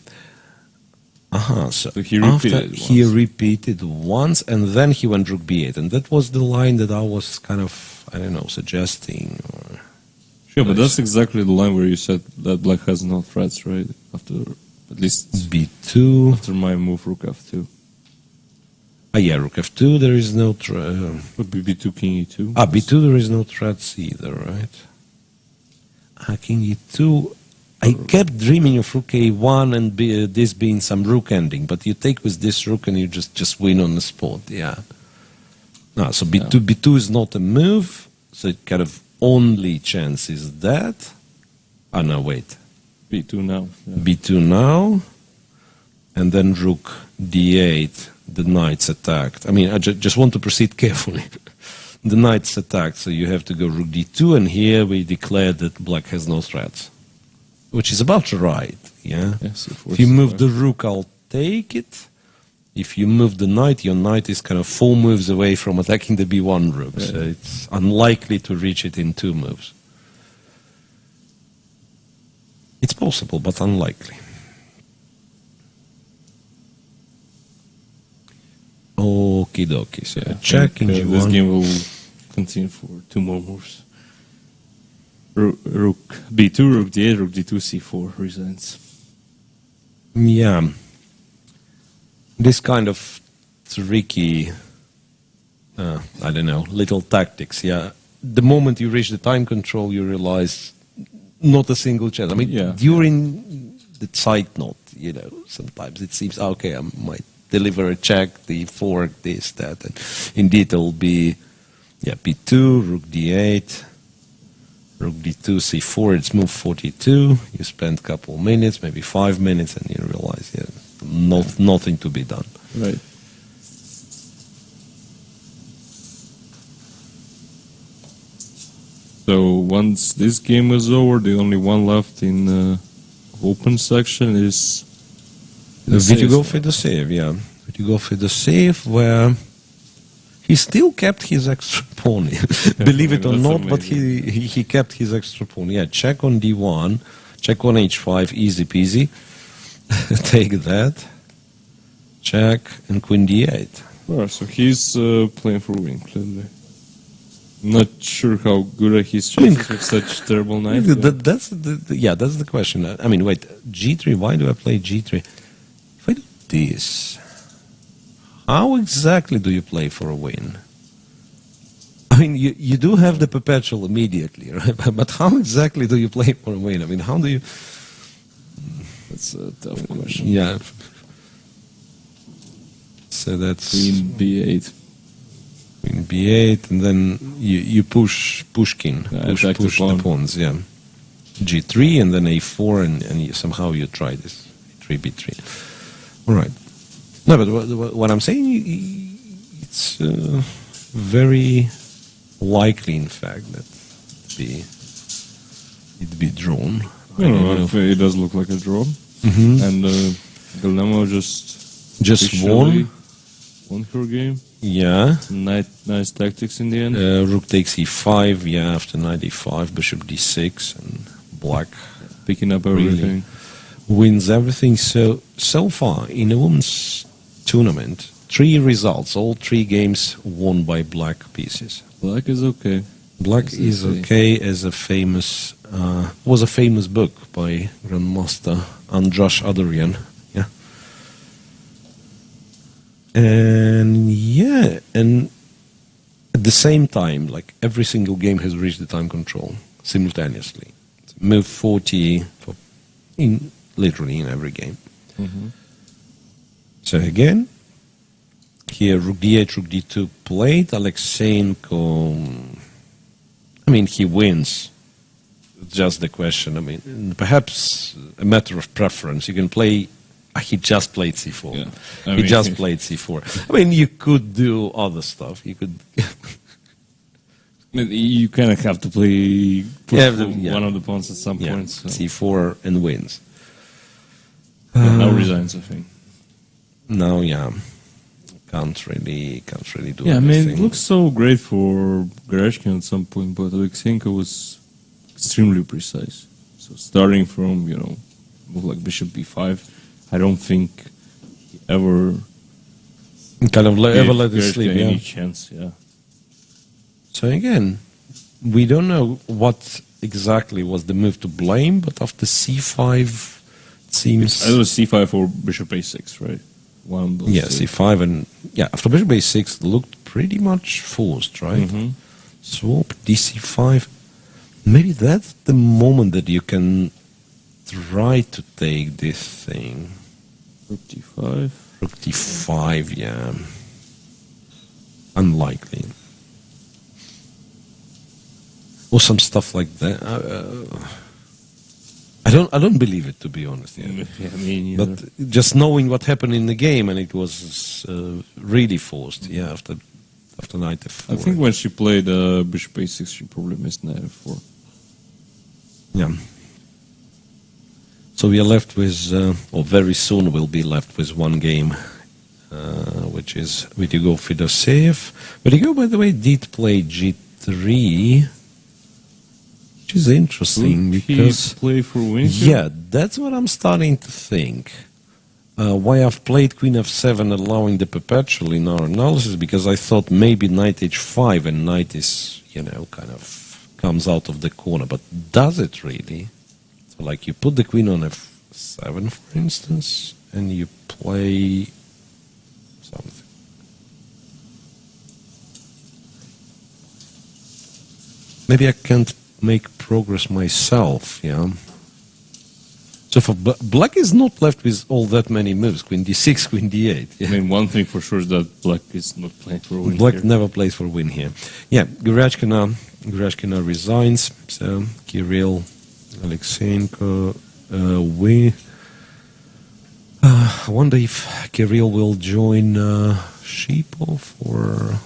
So he repeated once, and then he went rook b8, and that was the line that I was kind of, I don't know, suggesting. Sure, but that's exactly the line where you said that black has no threats, right? After at least b2. After my move, rook f2. Yeah, rook f2. There is no threat. Would be b2, king e2. b2. There is no threats either, right? King e2. I kept dreaming of rook a1 and this being some rook ending, but you take with this rook and you just win on the spot. Yeah. So b2 is not a move, so it kind of only chance is that. No, wait. b2 now. Yeah. b2 now, and then rook d8. The knight's attacked. I mean, I just want to proceed carefully. The knight's attacked, so you have to go rook d2, and here we declare that black has no threats. Which is about right, yeah? Yes, if you move the rook, I'll take it. If you move the knight, your knight is kind of 4 moves away from attacking the b1 rook, so it's unlikely to reach it in 2 moves. It's possible, but unlikely. Okie dokie, so checking g1. This game will continue for 2 more moves. Rook b2, rook d8, rook d2, c4 resigns. Yeah. This kind of tricky, I don't know, little tactics, yeah. The moment you reach the time control, you realize not a single chance. I mean, during the side note, sometimes it seems, okay, I might deliver a check, the fork, this, that. And indeed, it will be, b2, rook d8, rook d2, c4, it's move 42. You spend a couple minutes, maybe 5 minutes, and you realize, nothing to be done. Right. So once this game is over, the only one left in the open section is Vityugov Fedoseev, yeah. Vityugov Fedoseev, where he still kept his extra pawn. Believe it or not, amazing. But he kept his extra pawn. Yeah, check on d1, check on h5, easy peasy. Take that. Check, and queen d8. Well, so he's playing for win, clearly. Not sure how good are his chances with such terrible knight. That's the question. I mean, wait, g3, why do I play g3? If I do this, how exactly do you play for a win? I mean, you do have the perpetual immediately, right? But how exactly do you play for a win? I mean, how do you... That's a tough question. Yeah. So that's... Queen b8. Queen b8, and then you push king, push the pawns, yeah. g3, and then a4, and somehow you try this, a3, b3. All right. No, but what I'm saying, it's very likely, in fact, that it'd be drawn. It does look like a draw. Mm-hmm. And Galnamo just won. Won her game. Yeah. Nice tactics in the end. Rook takes e5, yeah, after knight e5, bishop d6, and black Picking up really everything. wins everything. So far, in a women's tournament, 3 results, all 3 games won by black pieces. Black is okay. Black As is they say. okay as a famous, was a famous book by Grandmaster Andras Adorian. Yeah. And yeah, and at the same time, like every single game has reached the time control simultaneously. Move 40 literally in every game. Mm-hmm. So again, here rook d8, rook d2 played. Aleksandr, I mean, he wins. Just the question. I mean, perhaps a matter of preference. You can play. He just played c4. Yeah. He just played c4. I mean, you could do other stuff. You could. You kind of have to play one of the pawns at some Yeah, point. So. c4 and wins. Now resigns, I think. No, yeah, can't really do Yeah, I anything. mean, it looks so great for Miroshnichenko at some point, but Aleksandr was extremely precise. So starting from, move like bishop b5, I don't think he ever Kind of ever let it gave slip. any Yeah. chance, yeah. So again, we don't know what exactly was the move to blame, but after c5, it seems. It was c5 or bishop a6, right? One of those Yeah, two. c5 and yeah, after bishop a6 looked pretty much forced, right? Mhm. Swap dc5. Maybe that's the moment that you can try to take this thing. Rook d5. Rook d5, yeah. Unlikely. Or some stuff like that. I don't believe it, to be honest. Yeah. Yeah, I mean, But just knowing what happened in the game, and it was really forced. Yeah, after knight f4. I think when she played bishop a6, she probably missed knight f4. Yeah. So we are left with, or very soon we'll be left with one game, which is Vitigo Fedoseev. Vitigo, by the way, did play g3, which is interesting Would because he play for win here? yeah, that's what I'm starting to think. Why I've played Queen f7, allowing the perpetual in our analysis, because I thought maybe knight h5 and knight is, kind of comes out of the corner. But does it really? So, like, you put the queen on f7, for instance, and you play something. Maybe I can't make progress myself, yeah? So for black is not left with all that many moves. Queen d6, queen d8. Yeah. I mean, one thing for sure is that black is not playing for win Black here. never plays for win here. Yeah, Miroshnichenko resigns. So Kirill, Aleksandr, I wonder if Kirill will join Shipov or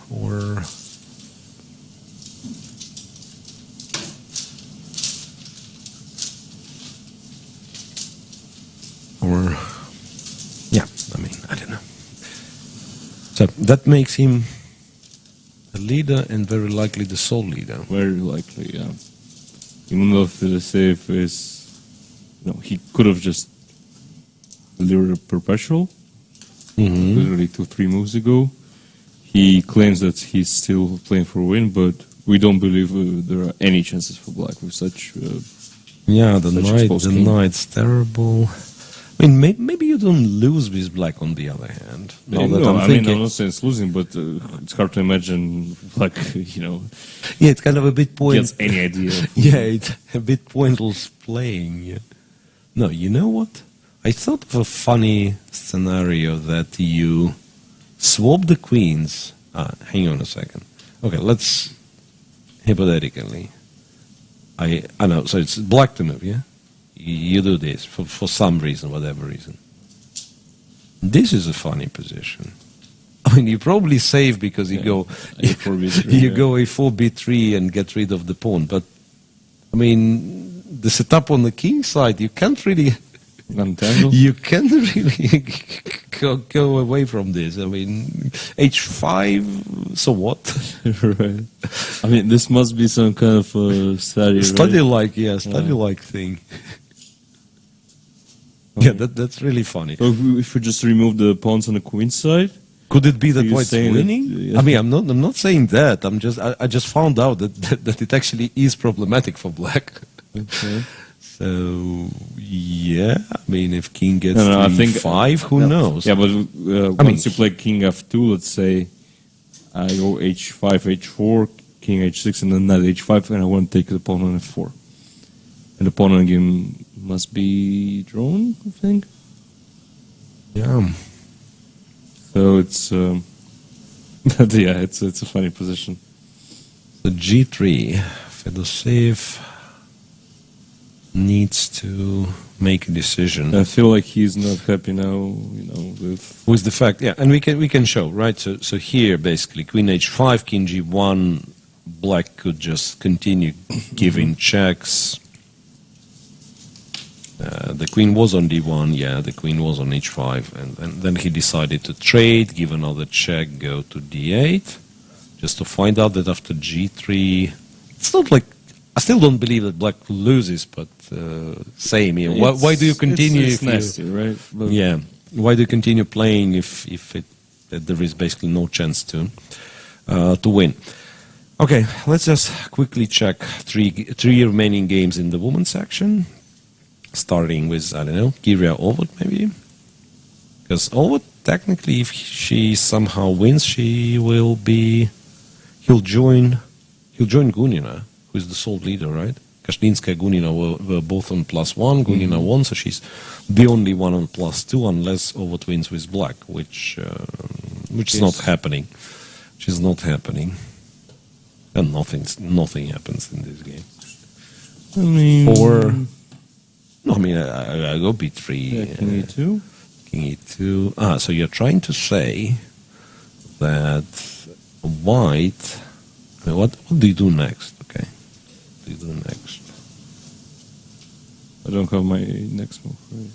yeah, I mean, I don't know. So that makes him a leader and very likely the sole leader. Very likely, yeah. Even though Fedoseev is, he could have just delivered a perpetual, literally 2-3 moves ago. He claims that he's still playing for win, but we don't believe there are any chances for black with such. Yeah, the Such exposed king. knight's terrible. I mean, maybe you don't lose with black on the other hand. Now that I'm I'm thinking, not saying it's losing, but it's hard to imagine black, yeah, it's kind of a bit gets any idea. Yeah, it's a bit pointless playing. Yeah. No, you know what? I thought of a funny scenario that you swap the queens. Hang on a second. Okay, let's hypothetically. I know. So it's black to move. Yeah, you do this for some reason, whatever reason. This is a funny position. I mean, you probably save because you go A4 B3, you yeah. go a4 b3 and get rid of the pawn. But I mean, the setup on the king side, you can't really Untangle. You can't really go away from this. I mean, H5, so what? Right. I mean, this must be some kind of study, Study-like, yeah, study-like thing. Yeah, that's really funny. So if we just remove the pawns on the queen side, could it be that you're white's saying that- winning? yeah. I mean, I'm not saying that. I just found out that it actually is problematic for black. okay. So yeah, I mean, if king gets No, I think 5, who knows? Yeah, but mean- once you play king f2, let's say I go h5, h4, king h6, and then knight h5, and I want to take the pawn on f4. And the pawn again must be drawn, I think. Yeah. So it's but yeah, it's a funny position. So G3, Fedoseev needs to make a decision. I feel like he's not happy now, With the fact, yeah, and we can show, right? So here, basically, queen h5, king g1, black could just continue giving checks. The queen was on d1, yeah, the queen was on h5, and then he decided to trade, give another check, go to d8, just to find out that after g3, it's not like, I still don't believe that black loses, but same here. Why do you continue? It's if you- nasty, right? But Yeah. Why do you continue playing if there is basically no chance to win? Okay, let's just quickly check three remaining games in the women's section, starting with, I don't know, Kyria Ovod maybe, because Ovod technically, if she somehow wins, he'll join Gunina, who is the sole leader, right? Kashlinskaya and Gunina were both on +1. Gunina won, so she's the only one on +2, unless Ovod wins with black, which is not happening. Which is not happening, and nothing happens in this game. I mean, No, I mean I go B3. yeah, king e2. King E2. So you're trying to say that white. I mean, what do you do next? Okay, what do you do next? I don't have my next move. Right?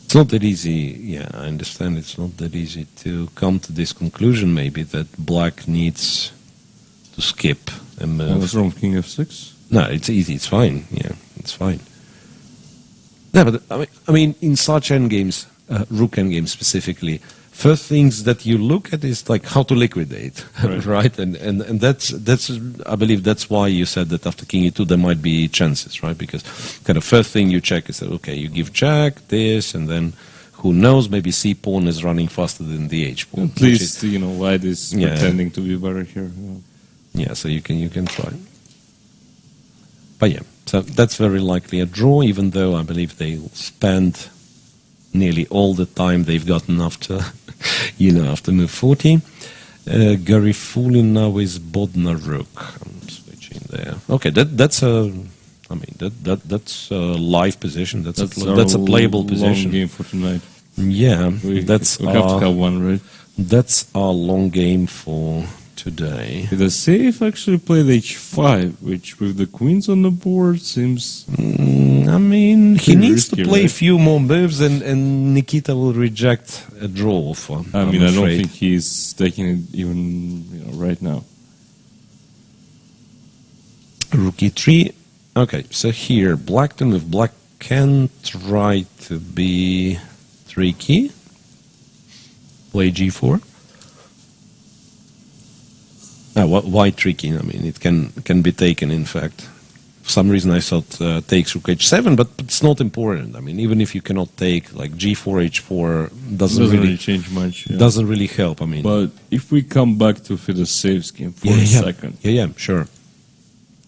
It's not that easy. Yeah, I understand. It's not that easy to come to this conclusion. Maybe that black needs to skip a move. What's wrong with king f6? No, it's easy. It's fine. Yeah, it's fine. Yeah, but I mean, in such endgames, rook endgames specifically, first things that you look at is like how to liquidate, Right. right? And that's I believe that's why you said that after king e2 there might be chances, right? Because kind of first thing you check is that okay, you give check this, and then who knows, maybe c pawn is running faster than the h pawn. At least white is Yeah. pretending to be better here. Yeah, so you can try. But yeah, so that's very likely a draw, even though I believe they'll spend nearly all the time they've gotten after, after move 40. Garifulin now is Bodnar Rook. I'm switching there. Okay, that's a live position. That's a playable position. Long game for tonight. Yeah, We that's have to have one, right? That's our long game for today. The safe actually played h5, which with the queens on the board seems. I mean, he Pretty needs to risky, play a right? few more moves, and Nikita will reject a draw offer. I I'm mean, I don't afraid. think he's taking it even right now. Rook e3. Okay, so here, black to move. Black can try to be tricky. Play g4. Why tricky? I mean, it can be taken, in fact. For some reason I thought takes rook h7, but it's not important. I mean, even if you cannot take, like g4, h4 doesn't really change much. Yeah. doesn't really help. I mean, But if we come back to Fedosev's game for a second, Yeah, sure.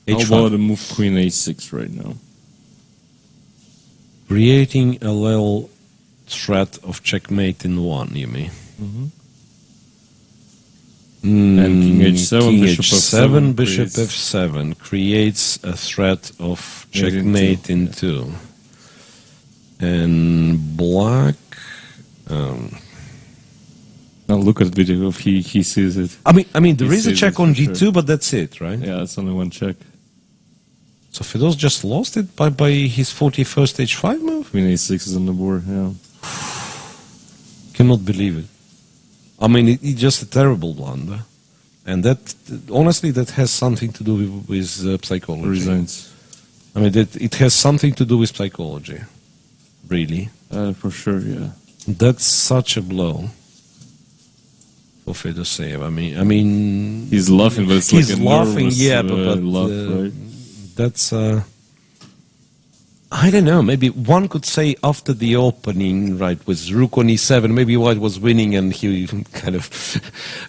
how h5. about a move queen a6 right now? Creating a little threat of checkmate in one, you mean? And king h7, King bishop h7, f7 bishop creates- f7 creates a threat of Mate in checkmate two, in two. And black. Now look at the video if he sees it. I mean, there He is a sees check it on for g2, sure. but that's it, right? Yeah, it's only one check. So Fedos just lost it by his 41st H5 move? Queen A6 is on the board, yeah. Cannot believe it. I mean, it's just a terrible blunder. And that, honestly, that has something to do with psychology. Resigns. I mean, it has something to do with psychology. Really. For sure, yeah. That's such a blow for Fedoseev. I mean, he's laughing, but it's he's like a laughing, nervous, yeah, but laugh, right? That's I don't know. Maybe one could say after the opening, right, with Rook on E7, maybe White was winning and he kind of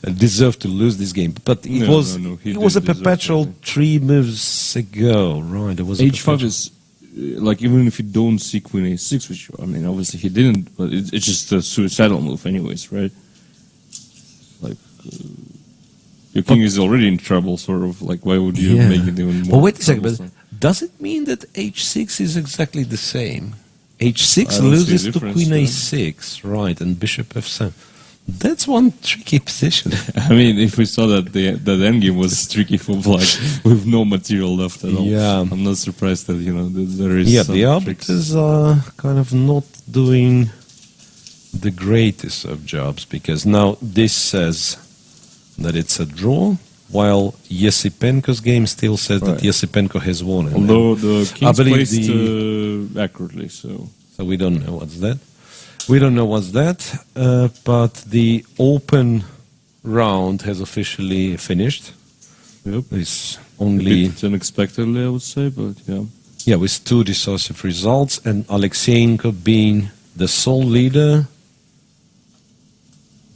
deserved to lose this game. But it was a perpetual 3 moves ago, right? It was H5 is like, even if you don't see Queen A6, which I mean, obviously he didn't, but it's just a suicidal move, anyways, right? Like. Your king is already in trouble, sort of. Like, why would you make it even more? But wait a second. But does it mean that H6 is exactly the same? H6 loses to Queen A6, right, and Bishop F7. That's one tricky position. I mean, if we saw that that endgame was tricky for black with no material left at all, I'm not surprised that there is. Yeah, the arbiters are kind of not doing the greatest of jobs, because now this says that it's a draw, while Yesipenko's game still says that Yesipenko has won. Although the king's placed accurately, so we don't know what's that. We don't know what's that, but the open round has officially finished. Yep. It's only a bit unexpectedly, I would say, but yeah. Yeah, with 2 decisive results, and Aleksandr being the sole leader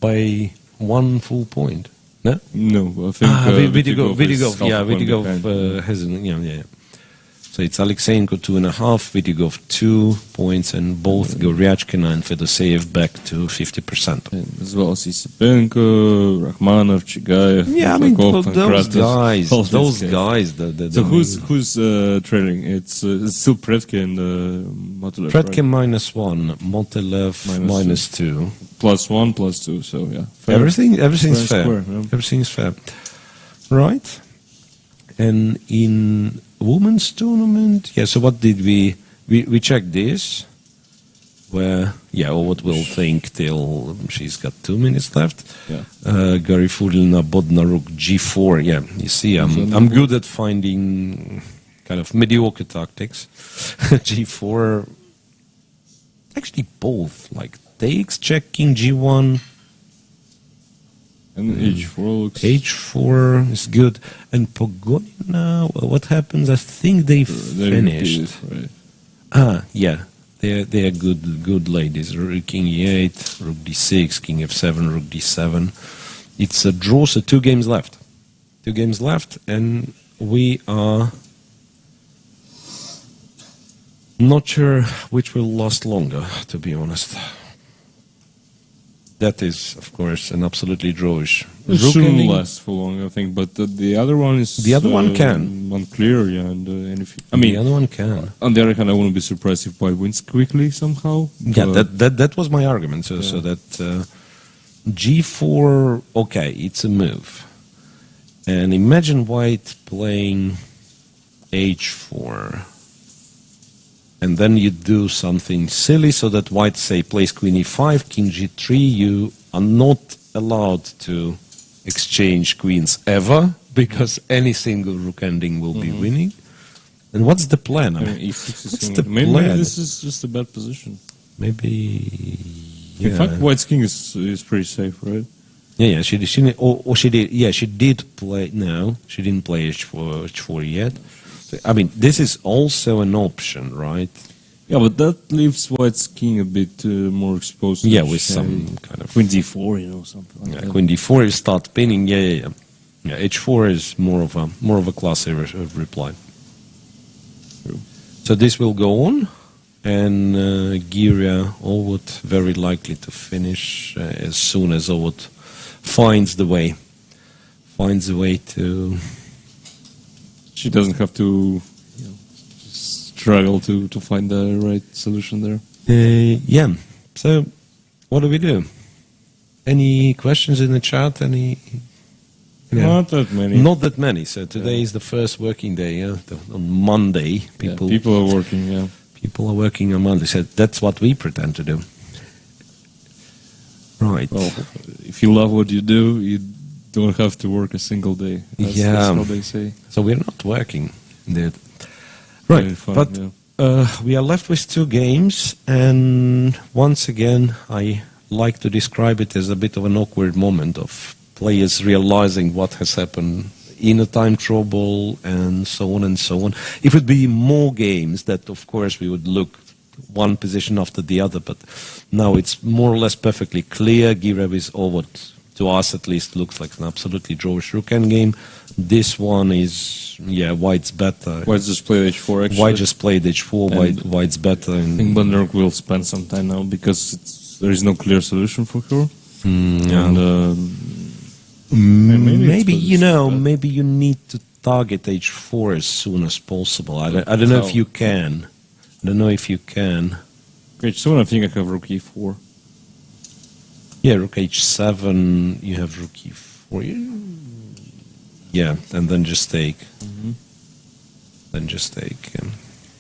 by 1 full point. No? No, I think Vidygov hasn't. Yeah. So it's Aleksandr 2.5, Vidygov 2 points, and both Goryachkina and Fedoseev back to 50%. And as well as Isipenko, Rakhmanov, Chigayev, yeah, I mean, those guys. So who's trailing? It's still Predke and Motylev. Predke -1, Motylev -2. +1, +2, so yeah. Fair. Everything's fair. Square, yeah. Everything's fair. Right. And in women's tournament, so what did we checked this, where, what we'll think till she's got 2 minutes left. Yeah. Garifulina, Bodnar Rook, G4. Yeah, you see, I'm good at finding kind of mediocre tactics. G4, actually both, like takes, check, King G1. And H4 looks... H4 is good. And Pogonina, what happens? I think they finished. Right. They're good ladies. King E8, Rook D6, King F7, Rook D7. It's a draw, so 2 games left. 2 games left, and we are not sure which will last longer, to be honest. That is, of course, an absolutely drawish. It shouldn't last for long, I think, but the other one is... The other one can. Unclear, yeah. And if, the other one can. On the other hand, I wouldn't be surprised if White wins quickly somehow. Yeah, that was my argument. So that G4, okay, it's a move. And imagine White playing H4. And then you do something silly so that White, say, plays Queen E5, King G3. You are not allowed to exchange queens ever, because any single rook ending will be winning. And what's the plan? Maybe this is just a bad position. Maybe... In fact, White's king is pretty safe, right? Yeah, she did. Yeah, she did play. No, she didn't play H4 yet. I mean, this is also an option, right? Yeah, but that leaves White's king a bit more exposed. Yeah, with some kind of Queen D4, something like that. Queen D4, you start pinning. Yeah. H4 is more of a classy reply. True. So this will go on, and Giria Ovud very likely to finish as soon as Ovud finds the way to. She doesn't have to struggle to find the right solution there. Yeah. So, what do we do? Any questions in the chat? Yeah. Not that many. Not that many. So today is the first working day. Yeah? On Monday, People are working. Yeah. people are working on Monday. So that's what we pretend to do. Right. Well, if you love what you do, you don't have to work a single day. That's how they say. So we're not working. Indeed. Right. Very fun, But yeah. we are left with 2 games, and once again, I like to describe it as a bit of an awkward moment of players realizing what has happened in a time trouble and so on and so on. If it would be more games, that of course we would look one position after the other, but now it's more or less perfectly clear. Girev is over, to us at least, looks like an absolutely drawish Rook-N game. This one is, White's better. White just played h4 actually. White just played h4, White's better. I think Bandar will spend some time now because there is no clear solution for her. Maybe you need to target h4 as soon as possible. I don't know if you can. I don't know if you can. h7, I think I have Rook e4. Yeah, Rook h7. You have Rook e4. Yeah, and then just take. Then just take.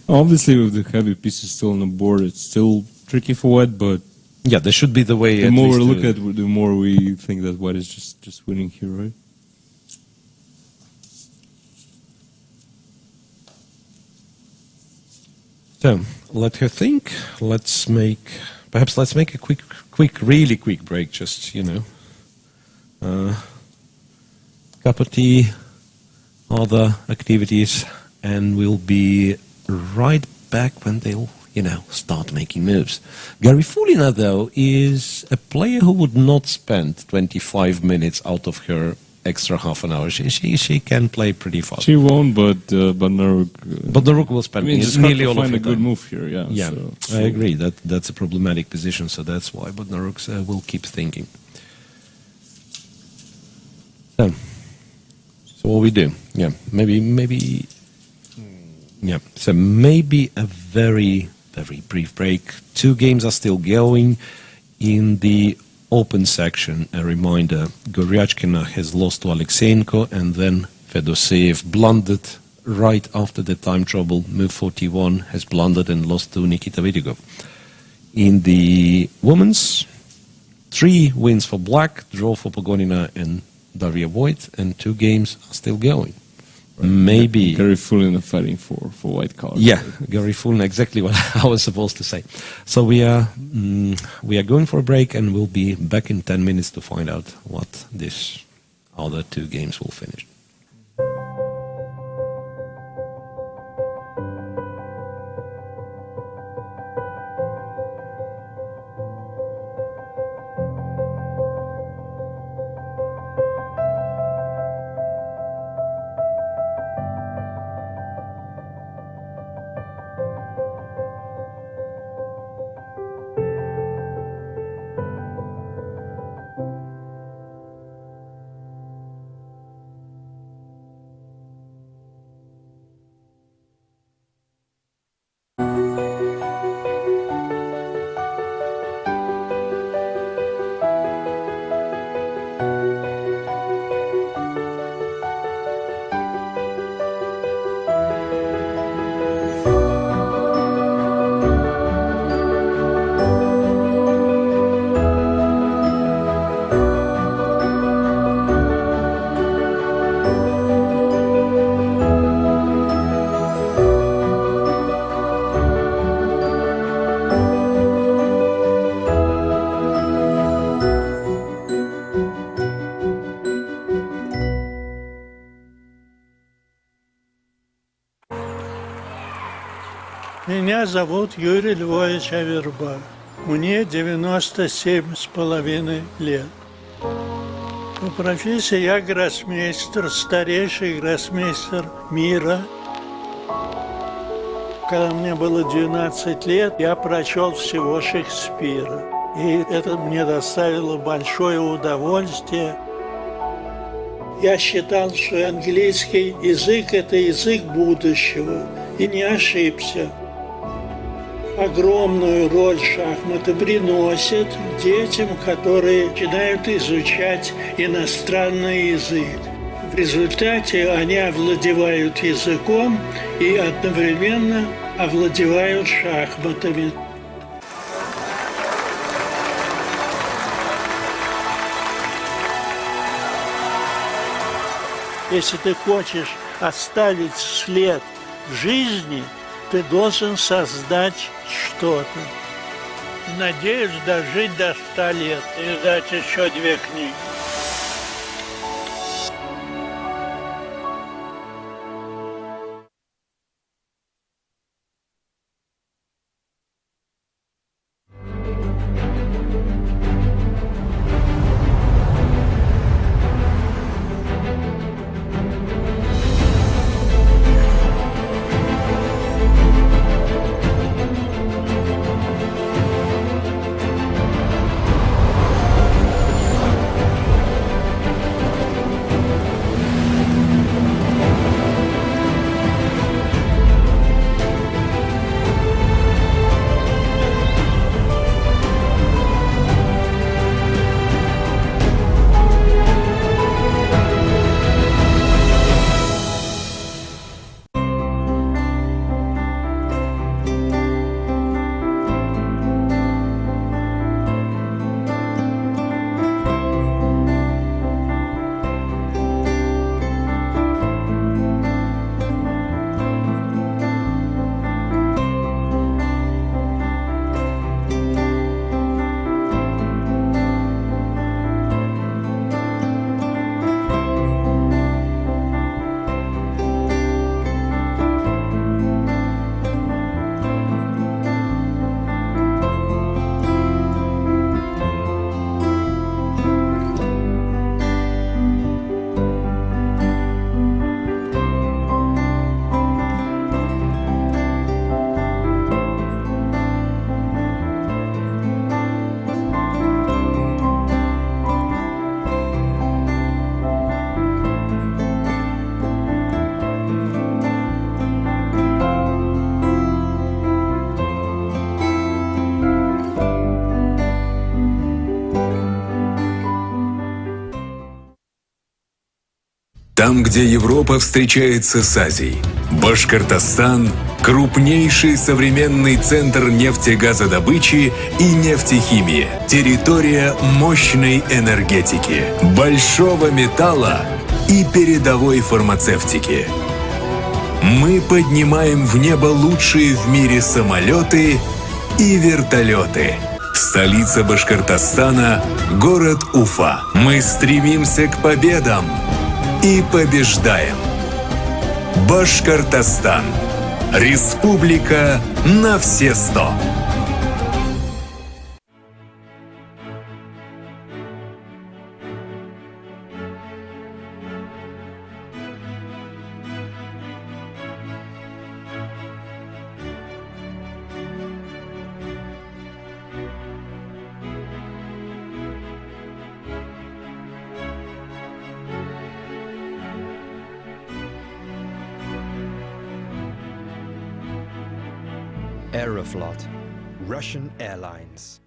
Obviously, with the heavy pieces still on the board, it's still tricky for White, but yeah, there should be the way. The more we look at it, the more we think that White is just winning here, right? So let her think. Let's make a really quick break. Just cup of tea, other activities, and we'll be right back when they'll start making moves. Garifulina, though, is a player who would not spend 25 minutes out of her extra half an hour. She can play pretty fast. She won't, but Naruk. But the Rook will spend nearly all of find her a good time. move here. Yeah, I agree. That's a problematic position, so that's why. But Naruk will keep thinking. So what we do? Yeah, maybe. Yeah, so maybe a very brief break. 2 games are still going. In the open section, a reminder, Goryachkina has lost to Aleksandr, and then Fedoseev blundered right after the time trouble. Move 41 has blundered and lost to Nikita Vidigov. In the women's, 3 wins for Black, draw for Pogonina and Daria Voigt, and 2 games are still going. Maybe Garifulina fighting for White card. Yeah, Garifulina, exactly what I was supposed to say. So we are going for a break, and we'll be back in 10 minutes to find out what these other 2 games will finish. Меня зовут Юрий Львович Аверба. Мне 97,5 лет. По профессии я гроссмейстер, старейший гроссмейстер мира. Когда мне было 12 лет, я прочел всего Шекспира. И это мне доставило большое удовольствие. Я считал, что английский язык – это язык будущего. И не ошибся. Огромную роль шахматы приносят детям, которые начинают изучать иностранный язык. В результате они овладевают языком и одновременно овладевают шахматами. Если ты хочешь оставить след в жизни, ты должен создать что-то. Надеюсь дожить до 100 лет и издать еще 2 книги. Там, где Европа встречается с Азией, Башкортостан – крупнейший современный центр нефтегазодобычи и нефтехимии, территория мощной энергетики, большого металла и передовой фармацевтики. Мы поднимаем в небо лучшие в мире самолеты и вертолеты. Столица Башкортостана – город Уфа. Мы стремимся к победам и побеждаем. Башкортостан. Республика на все 100. Aeroflot, Russian Airlines.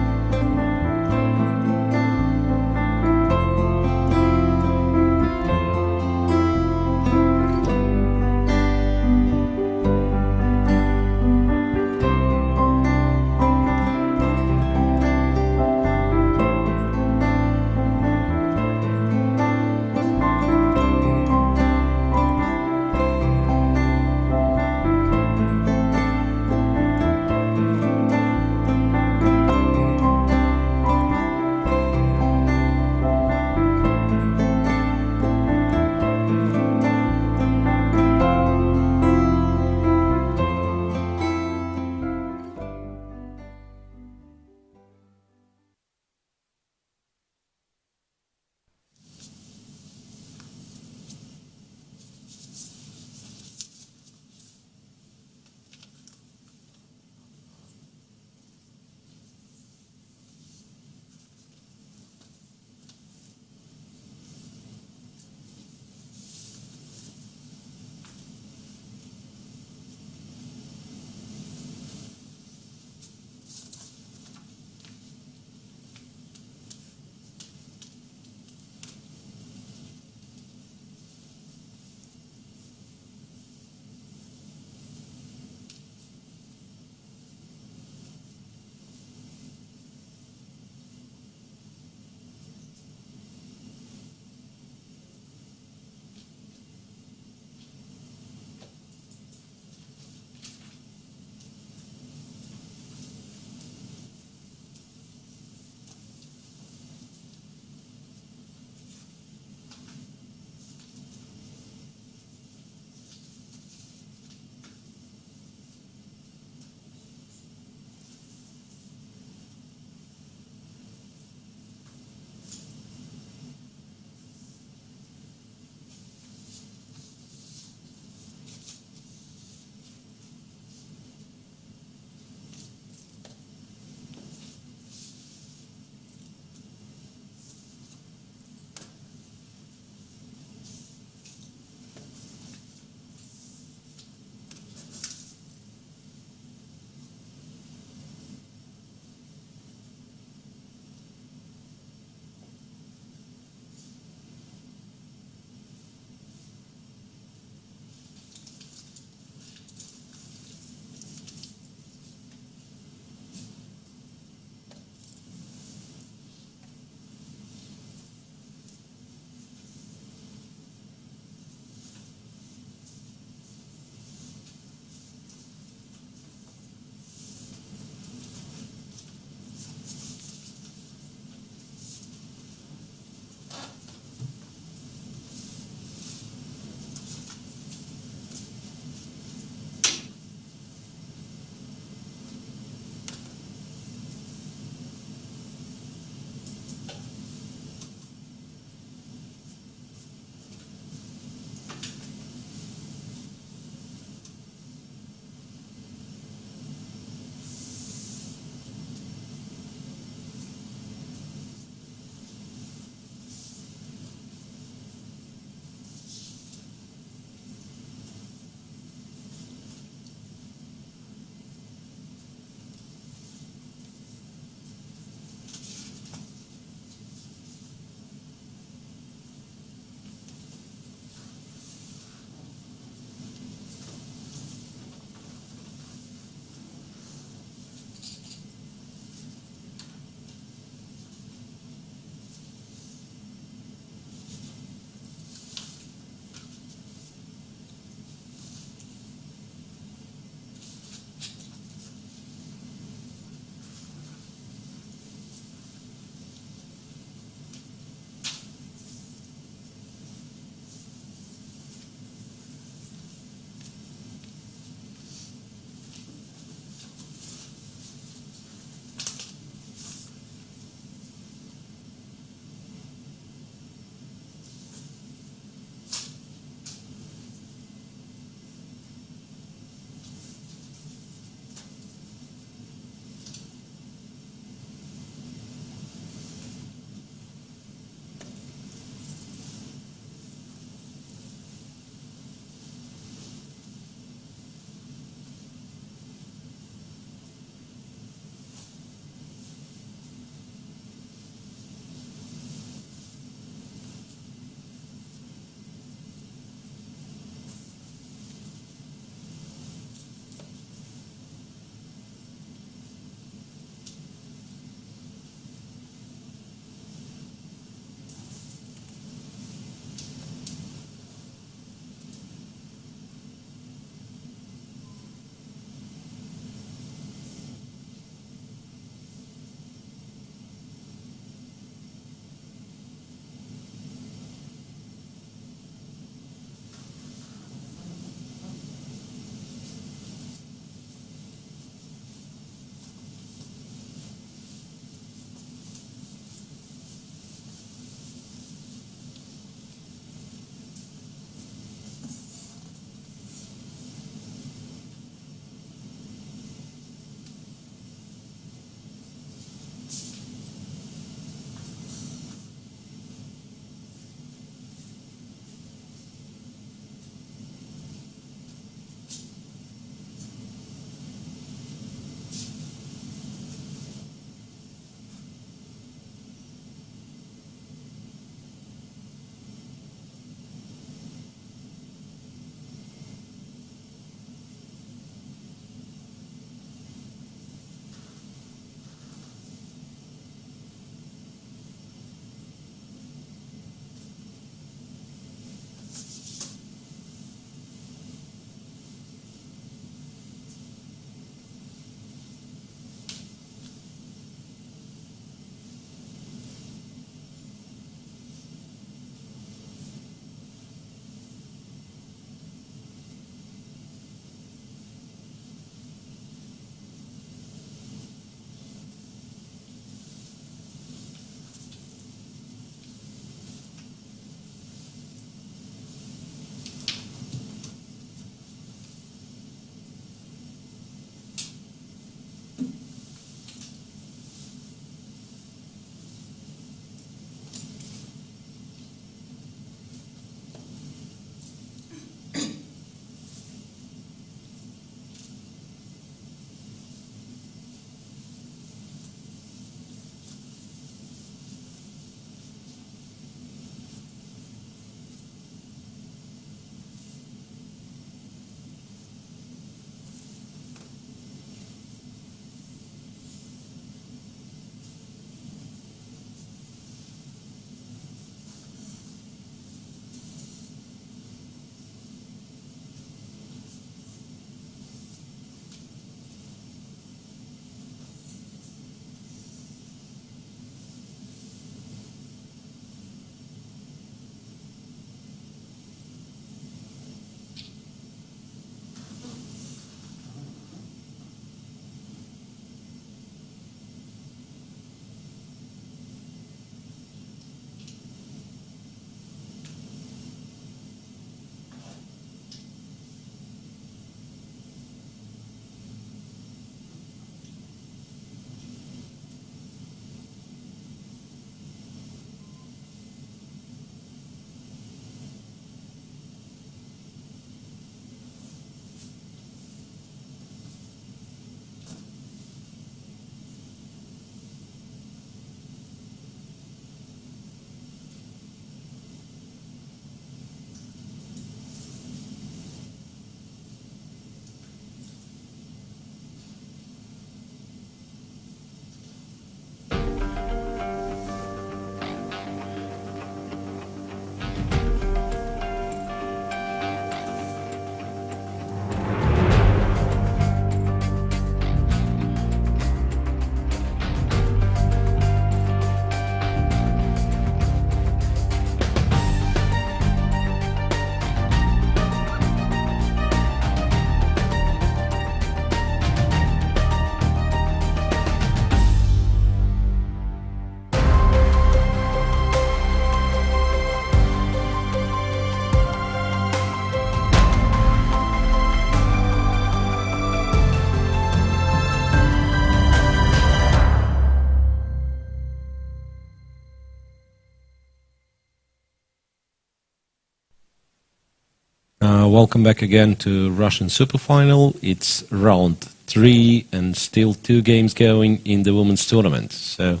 Welcome back again to Russian Superfinal. It's round 3 and still 2 games going in the women's tournament. So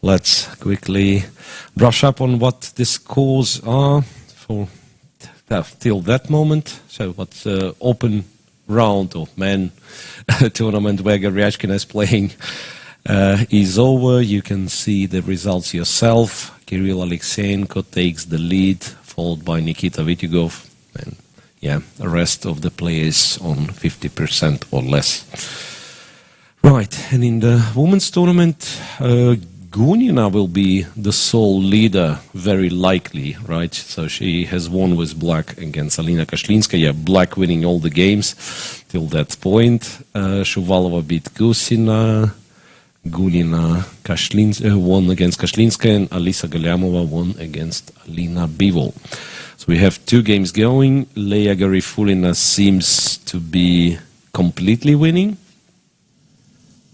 let's quickly brush up on what the scores are for till that moment. So what's open round of men tournament where Garyashkina is playing is over. You can see the results yourself. Kirill Aleksandr takes the lead, followed by Nikita Vityugov. And yeah, the rest of the players on 50% or less. Right, and in the women's tournament, Gunina will be the sole leader, very likely, right? So she has won with black against Alina Kashlinskaya, black winning all the games till that point. Shuvalova beat Gusina, Gunina won against Kashlinskaya, and Alisa Galyamova won against Alina Bivol. So we have 2 games going. Leia Garifulina seems to be completely winning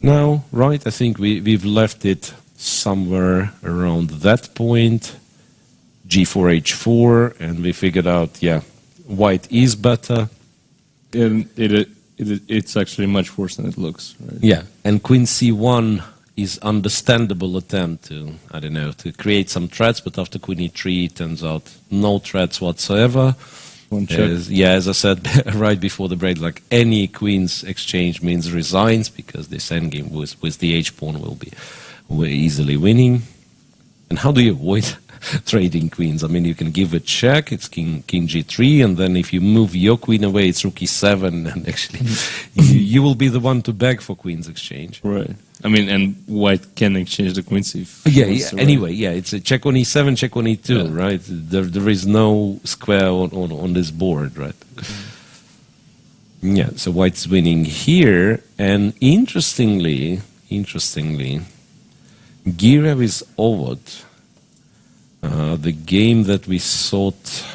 now, right? I think we've left it somewhere around that point. G4, H4, and we figured out, yeah, white is better. And it's actually much worse than it looks. Right? Yeah, and Queen C1 is understandable attempt to, I don't know, to create some threats, but after Queen E3 it turns out no threats whatsoever. One check. As I said right before the break, like any Queen's exchange means resigns, because this endgame with the H-pawn will be easily winning. And how do you avoid trading queens? I mean, you can give a check, it's king G3, and then if you move your queen away, it's rook E7, and actually you will be the one to beg for queen's exchange. Right. I mean, and white can exchange the queens if... Anyway, it's a check on E7, check on E2, right? There is no square on this board, right? Yeah, so white's winning here, and interestingly, Girev is over. The game that we thought,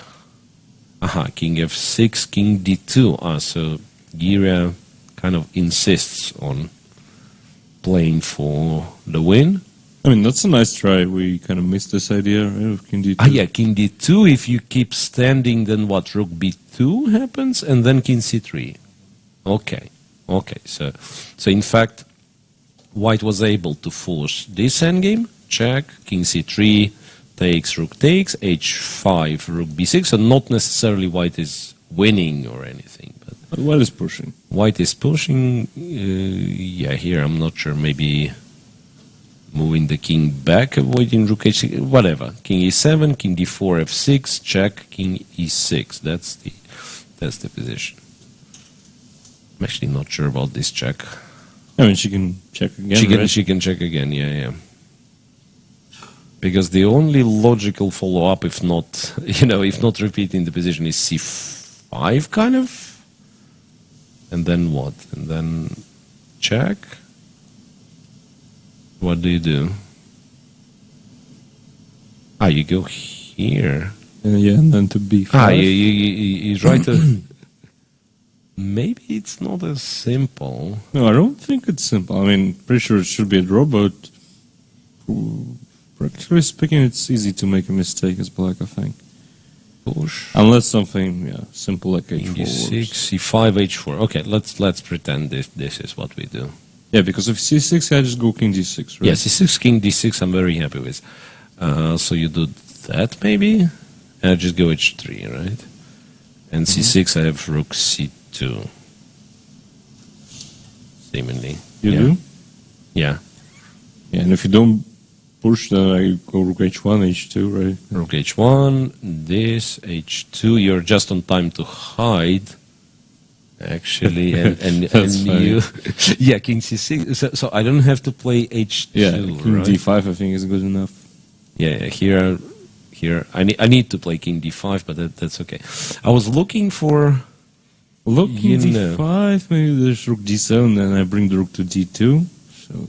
king f6, king d2. So Girev kind of insists on playing for the win. I mean, that's a nice try. We kind of missed this idea, right, of king d2. King d2. If you keep standing, then what? Rook b2 happens, and then king c3. Okay. So in fact, white was able to force this endgame. Check, king c3, takes, rook takes, h5, rook b6. So not necessarily white is winning or anything. But white is pushing. White is pushing. Here I'm not sure. Maybe moving the king back, avoiding rook h6, whatever. King e7, king d4, f6, check, king e6. That's the position. I'm actually not sure about this check. I mean, she can check again. She can check again. Yeah. Because the only logical follow-up, if not repeating the position, is c5, kind of. And then what? And then check. What do? You go here. And then to b5. You try to... Maybe it's not as simple. No, I don't think it's simple. I mean, pretty sure it should be a draw, but practically speaking, it's easy to make a mistake as black, I think. Push. Unless something simple like h4 d6, c5, h4. Okay, let's pretend this is what we do. Yeah, because if c6, I just go king d6, right? Yeah, c6, king d6, I'm very happy with. So you do that maybe? And I just go h3, right? And c6, I have rook c2. Seemingly. You do? Yeah. Yeah, and if you don't push, then I go rook h1, h2, right? Rook h1, this, h2. You're just on time to hide, actually. and you... Yeah, king c6. So I don't have to play h2, yeah, king right? d5 I think is good enough. Yeah, here I need to play king d5, but that's okay. I was looking for... King d5, maybe there's rook d7, then I bring the rook to d2. So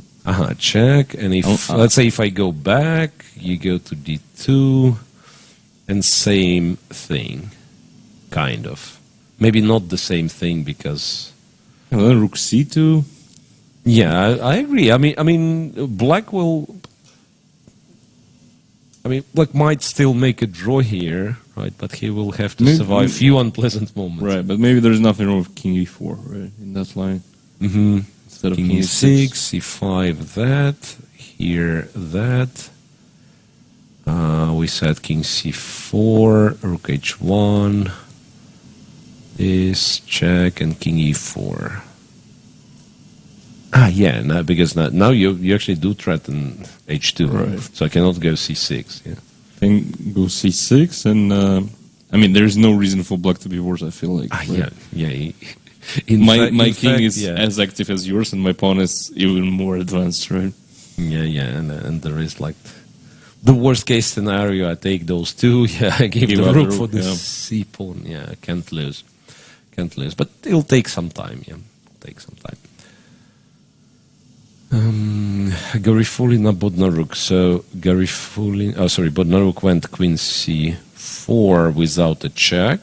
check, and if let's say if I go back, you go to d2, and same thing, kind of. Maybe not the same thing because... And then rook c2. Yeah, I agree. I mean, black will... I mean, black might still make a draw here, right? But he will have to Maybe- survive a few unpleasant moments. Right, but maybe there's nothing wrong with king e4, right? In that line. Mm-hmm. Instead of King e6, c5, that. Here, that. We said king c4, rook h1. This, check, and king e4. No, because now you actually do threaten h2, Right. so I cannot go c6. Yeah. Then go c6, and I mean, there's no reason for black to be worse, I feel like. Right? Yeah. My king is as active as yours, and my pawn is even more advanced, right? Yeah, and there is like the worst case scenario. I take those two. Yeah, I give the up rook the for rook, the yeah. c pawn. Yeah, I can't lose, but it'll take some time. Yeah, take some time. Garifulina Bodnaruk. So Bodnaruk went queen c4 without a check.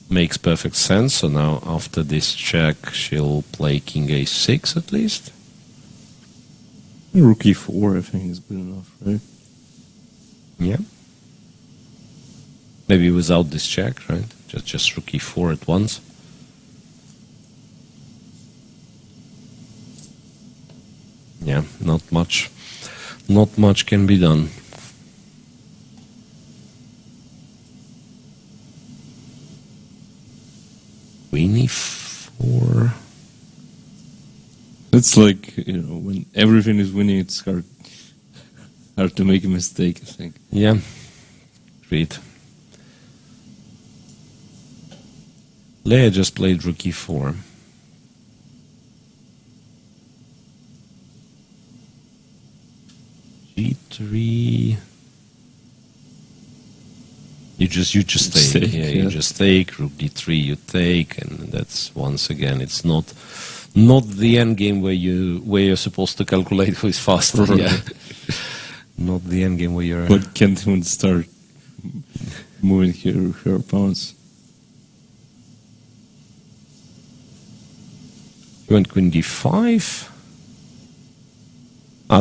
Makes perfect sense. So now after this check, she'll play king a6 at least. Rook e4, I think, is good enough, right? Yeah. Maybe without this check, right? Just rook e4 at once. Yeah, not much can be done. Queen e4. It's like, when everything is winning, it's hard to make a mistake, I think. Yeah, great. Leia just played rook e4. G3. You just take. Take, Yeah, yeah. you just take. Rook d3, you take, and that's once again, it's not the end game where you're supposed to calculate who is faster. Right. Yeah. Not the end game where you're. But can't even start moving her pawns. You went queen d5.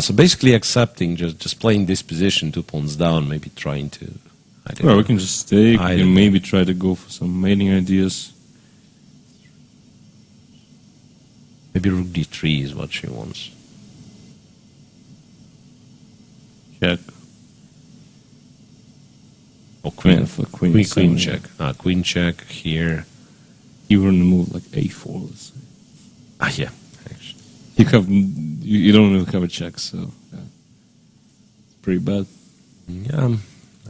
So basically accepting, just playing this position, 2 pawns down, maybe trying to. I don't Well, know. we can just take I don't and know. maybe try to go for some mating ideas. Maybe rook d3 is what she wants. Check. Or queen, Yeah, for queen queen seven, check. Queen check here. You want to move like a4, let's say. Yeah, actually. You don't even have a check, so yeah. It's pretty bad. Yeah,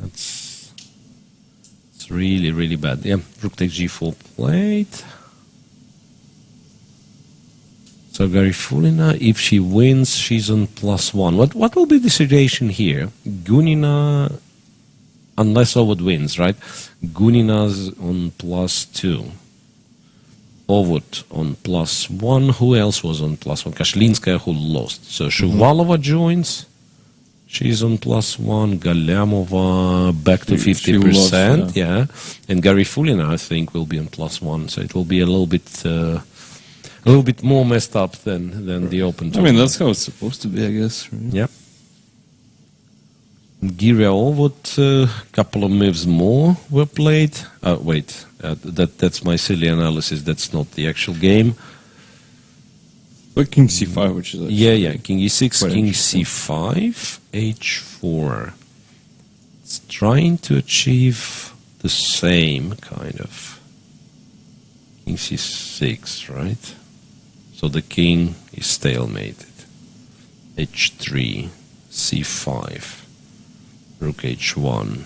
it's really, really bad. Yeah, rook takes g4 played. So Garifulina, if she wins, she's on +1. What will be the situation here? Gunina, unless Ovod wins, right? Gunina's on +2. Ovod on +1. Who else was on +1? Kashlinskaya, who lost. So Shuvalova joins. She's on +1. Galyamova back to She 50%. lost, Yeah. And Garifulina, I think, will be on +1. So it will be a little bit more messed up than the Open I mean, tournament. that's how it's supposed to be, I guess. Right? Yeah. Giria Ovod, couple of moves more were played. That's my silly analysis. That's not the actual game. But king c5, which is actually Yeah. King e6, quite king interesting. c5, h4. It's trying to achieve the same kind of. King c6, right? So the king is stalemated. h3, c5. Rook h1.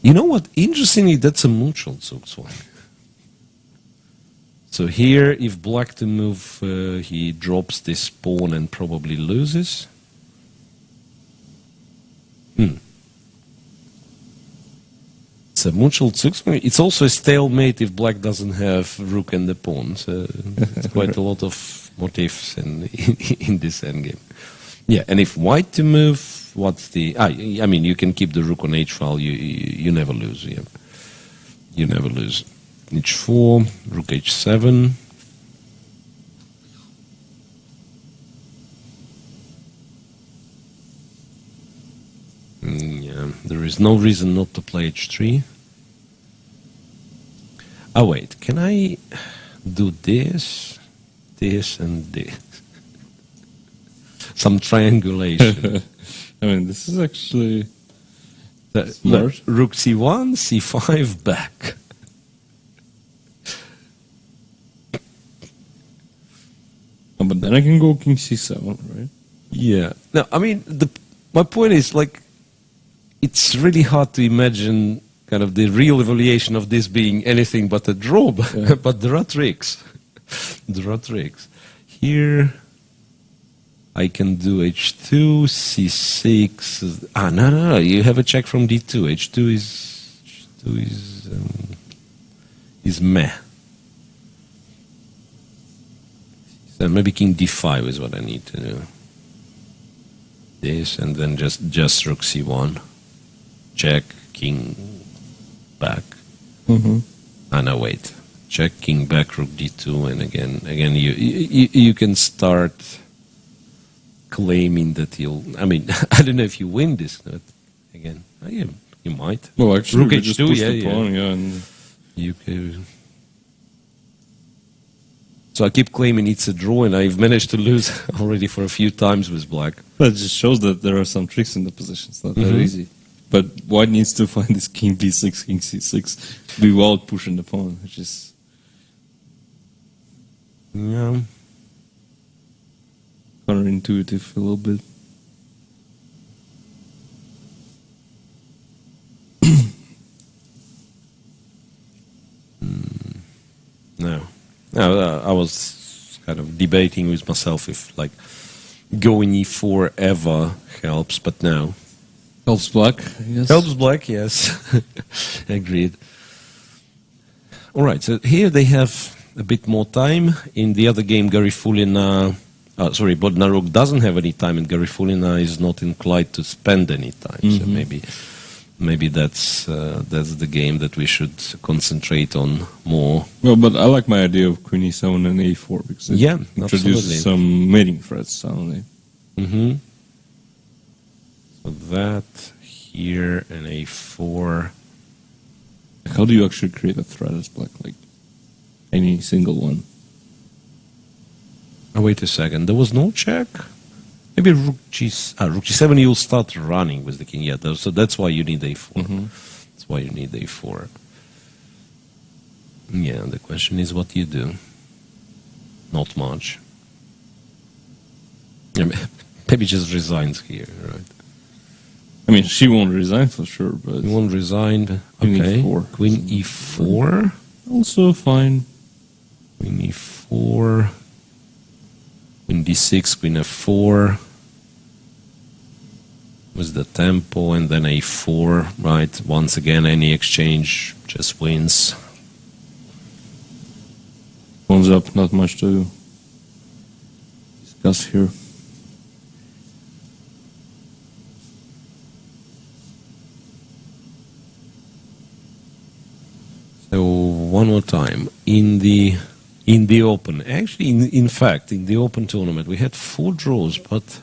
You know what? Interestingly, that's a mutual Zugzwang. So here, if black to move, he drops this pawn and probably loses. It's a mutual Zugzwang. It's also a stalemate if black doesn't have rook and the pawn. So it's quite a lot of motifs in this endgame. Yeah, and if white to move, what's the... I mean, you can keep the rook on h file. You never lose. Yeah. You never lose. h4, rook h7. there is no reason not to play h3. Oh wait, can I do this, this, and this? Some triangulation. I mean, this is actually Look, smart. rook c1, c5, back. Oh, but then I can go king c7, right? Yeah. No, I mean, my point is, like, it's really hard to imagine kind of the real evaluation of this being anything but a draw, but there are tricks. There are tricks. Here, I can do h2, c6. No, you have a check from d2. h2 is meh. So maybe king d5 is what I need to do. This, and then just rook c1. Check, king back. No, wait. Check, king back, rook d2, and again you can start claiming that you'll. I mean, I don't know if you win this, but again, you might. Well, actually, rook we h2, just pushed the pawn, and you can. So I keep claiming it's a draw, and I've managed to lose already for a few times with black. that just shows that there are some tricks in the position. It's not that easy. But white needs to find this king b6, king c6 without pushing the pawn, which is Yeah. counterintuitive a little bit. No, I was kind of debating with myself if like going e4 ever helps, but no. Helps black, yes. Helps black, yes. Agreed. All right, so here they have a bit more time. In the other game, Garifulina, Bodnaruk doesn't have any time, and Garifulina is not inclined to spend any time. So maybe that's the game that we should concentrate on more. Well, but I like my idea of queen e7 and a4 because it absolutely. introduces some mating threats suddenly. So that here and a4. How do you actually create a threat as black? Like any single one? Oh, wait a second. There was no check? Maybe rook g7 you'll start running with the king. Yeah, so that's why you need a4. That's why you need a4. Yeah, the question is what you do. Not much. Yeah, maybe just resigns here, right? I mean, she won't resign for sure, but You won't resign. Queen Okay. e4. Queen e4. also fine. Queen e4. Queen d6, queen f4. With the tempo, and then a4, right? Once again, any exchange just wins. Pawns up, not much to discuss here. So one more time in the open. Actually, in fact, in the open tournament, we had 4 draws, but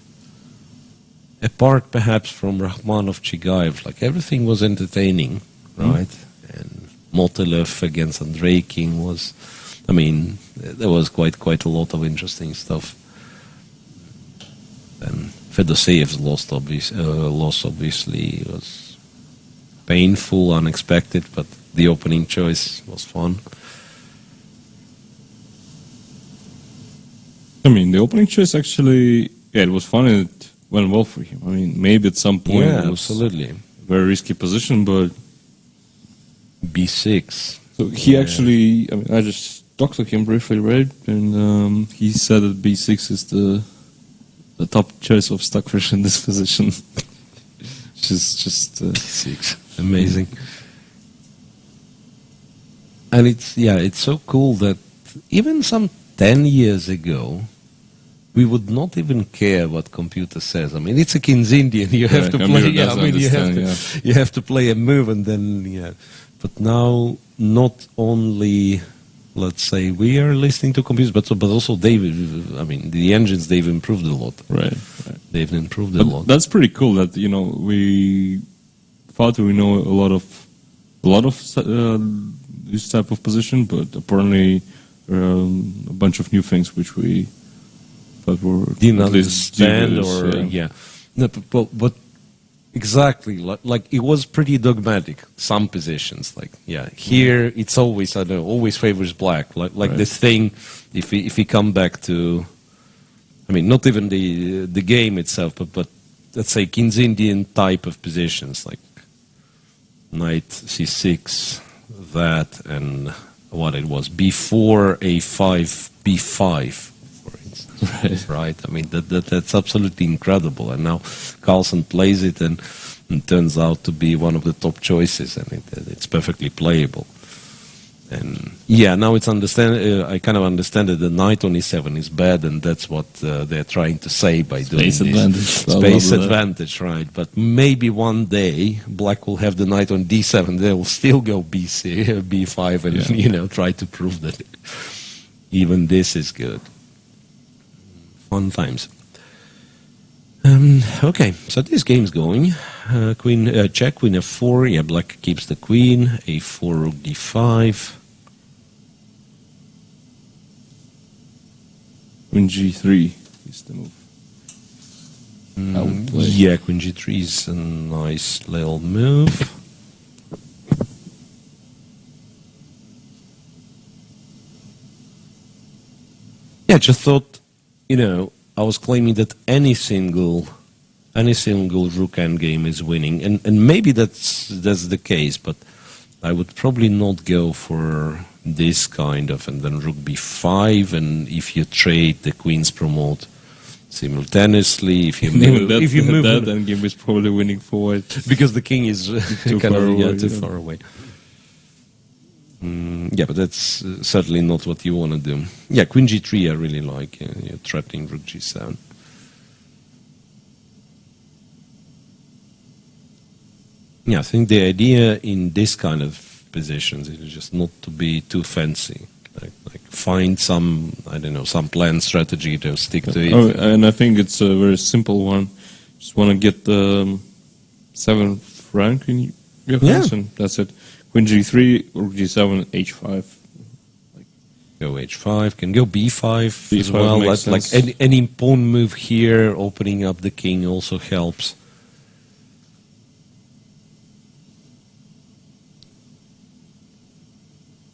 apart perhaps from Rakhmanov Chigaev, like everything was entertaining, right? And Motilev against Andreikin was, I mean, there was quite a lot of interesting stuff. And Fedoseyev's loss obviously was painful, unexpected, but the opening choice was fun. I mean, the opening choice actually, it was fun and it went well for him. I mean, maybe at some point Yeah, it was absolutely. a very risky position, but B6. so he actually, I mean, I just talked to him briefly, right? And he said that B6 is the top choice of Stockfish in this position. Which is just B6. Amazing. And it's so cool that even some 10 years ago, we would not even care what computer says. I mean, it's a King's Indian. You have to play. Yeah, I mean, you have to play a move, and then But now, not only, let's say, we are listening to computers, but also I mean, the engines, they've improved a lot. right. They've improved a lot. That's pretty cool that we thought we know a lot of this type of position, but apparently a bunch of new things which we thought were Didn't at least understand, dubious, or yeah. No, but exactly, like it was pretty dogmatic. Some positions, like here it's always, I don't know, always favors black. Like Right. this thing, if we come back to, I mean, not even the game itself, but let's say King's Indian type of positions, like knight c6, that, and what it was before a5, b5, for instance. Right? I mean, that's absolutely incredible. And now Carlsen plays it, and turns out to be one of the top choices. I mean, it's perfectly playable. And yeah, now it's I kind of understand that the knight on e7 is bad, and that's what they're trying to say by doing Space this. advantage. Space advantage, right? But maybe one day black will have the knight on d7. They will still go b5, and try to prove that even this is good. Fun times. Okay, so this game's going. Queen check, queen f4. Yeah, black keeps the queen. a4, rook d5. Queen g3 is the move. I would play. Yeah, queen g3 is a nice little move. Yeah, just thought, I was claiming that any single rook endgame is winning, and maybe that's the case, but I would probably not go for this kind of, and then rook b5, and if you trade, the queens promote simultaneously. If you move, that move, endgame is probably winning for white. because the king is Too kind far of away, too yeah. far away. Yeah, but that's certainly not what you want to do. Yeah, queen g3 I really like. You're threatening rook g7. Yeah, I think the idea in this kind of positions is just not to be too fancy. Like find some, I don't know, some planned strategy to stick to it. Oh, and I think it's a very simple one. Just want to get the 7th rank in your hands, and that's it. Queen g3, rook g7, h5. Go h5, can go b5 as B5 well. makes Like sense. any pawn move here, opening up the king also helps.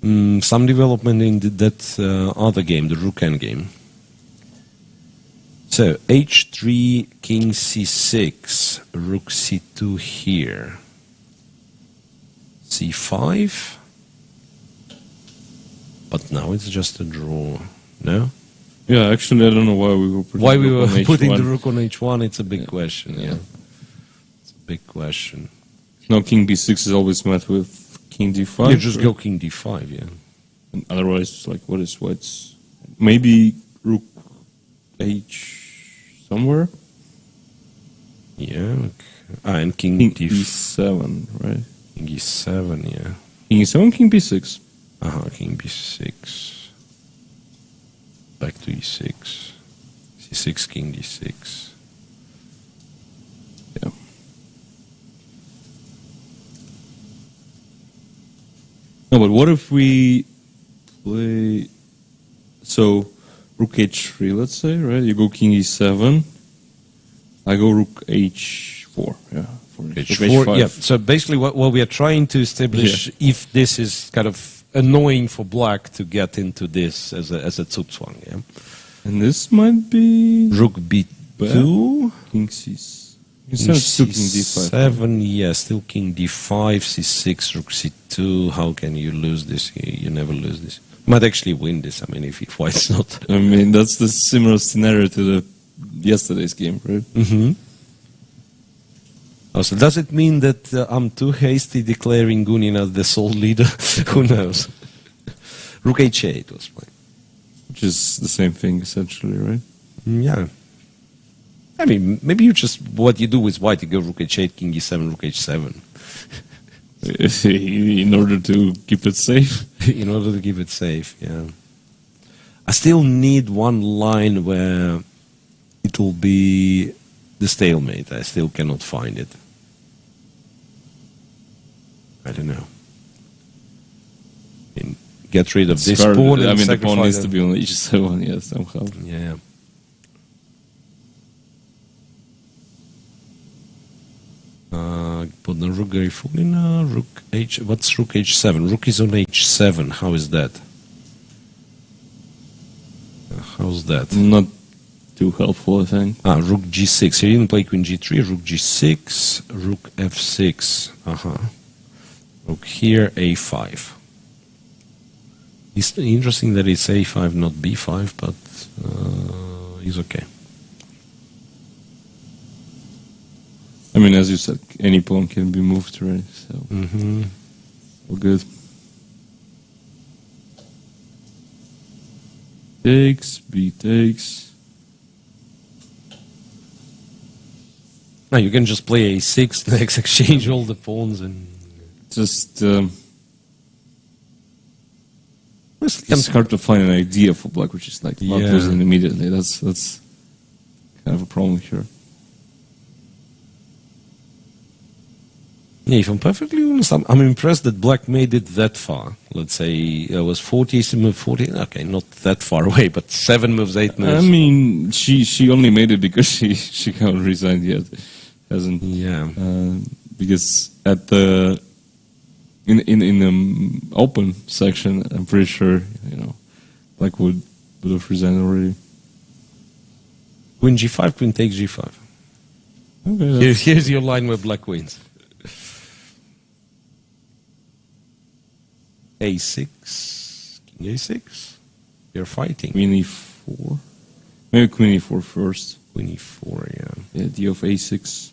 Some development in that other game, the rook endgame. So h3, king c6, rook c2 here. c5. But now it's just a draw. No? Yeah, actually, I don't know why we were Putting on the H1. rook on h1. It's a big question. Yeah, it's a big question. Now king b6 is always met with king d5. You just go king d5. Yeah. And otherwise, it's like, what is white's? Maybe rook h somewhere. Yeah. Okay. And king King d7. e7, right? King e7. Yeah. King e7, king b6. King b6. Back to e6. c6, king d6. Yeah. No, but what if we play? So rook h3, let's say, right? You go king e7. I go rook h4. Yeah. For h4. h5. Yeah. So basically, what we are trying to establish, if this is kind of annoying for black to get into this as a zugzwang. Yeah. And this might be Rook b2. king c6. Still king d5. c7, yeah, still king d5, c6, rook c2. How can you lose this? You never lose this. You might actually win this. I mean, if white's not. I mean, that's the similar scenario to the yesterday's game, right? Mm-hmm. Oh, so does it mean that I'm too hasty declaring Gunin as the sole leader? Who knows? Rook h8 was played. Which is the same thing, essentially, right? Yeah. I mean, maybe you just, what you do with white, you go rook h8, king e7, rook h7. In order to keep it safe. In order to keep it safe, yeah. I still need one line where it will be the stalemate. I still cannot find it. I don't know. And get rid of It's this hard. pawn and I mean, the pawn sacrifice needs to be on h7, yeah, somehow. Yeah. Put the rook a4, rook h. What's rook h7? Rook is on h7. How is that? How's that? Not too helpful, I think. Rook g6. He didn't play queen g3. Rook g6. Rook f6. Rook here, a5. It's interesting that it's a5, not b5, but he's okay. I mean, as you said, any pawn can be moved, right? So, all good. Takes, b takes. Now you can just play a6, next exchange all the pawns and Just, it's hard to find an idea for black, which is like not losing immediately. That's kind of a problem here. Yeah, if I'm perfectly honest, I'm impressed that black made it that far. Let's say it was 40, move 40. Okay, not that far away, but 7 moves, 8 moves. I mean, she only made it because she haven't resigned yet, hasn't. Yeah. Because at the in the open section, I'm pretty sure black would have resigned already. Queen g5, queen takes g5. Okay, Here's your line where black wins. a6, king a6. You're fighting. Queen e4. Maybe queen e4 first. Queen e4, yeah. Yeah, d of a6.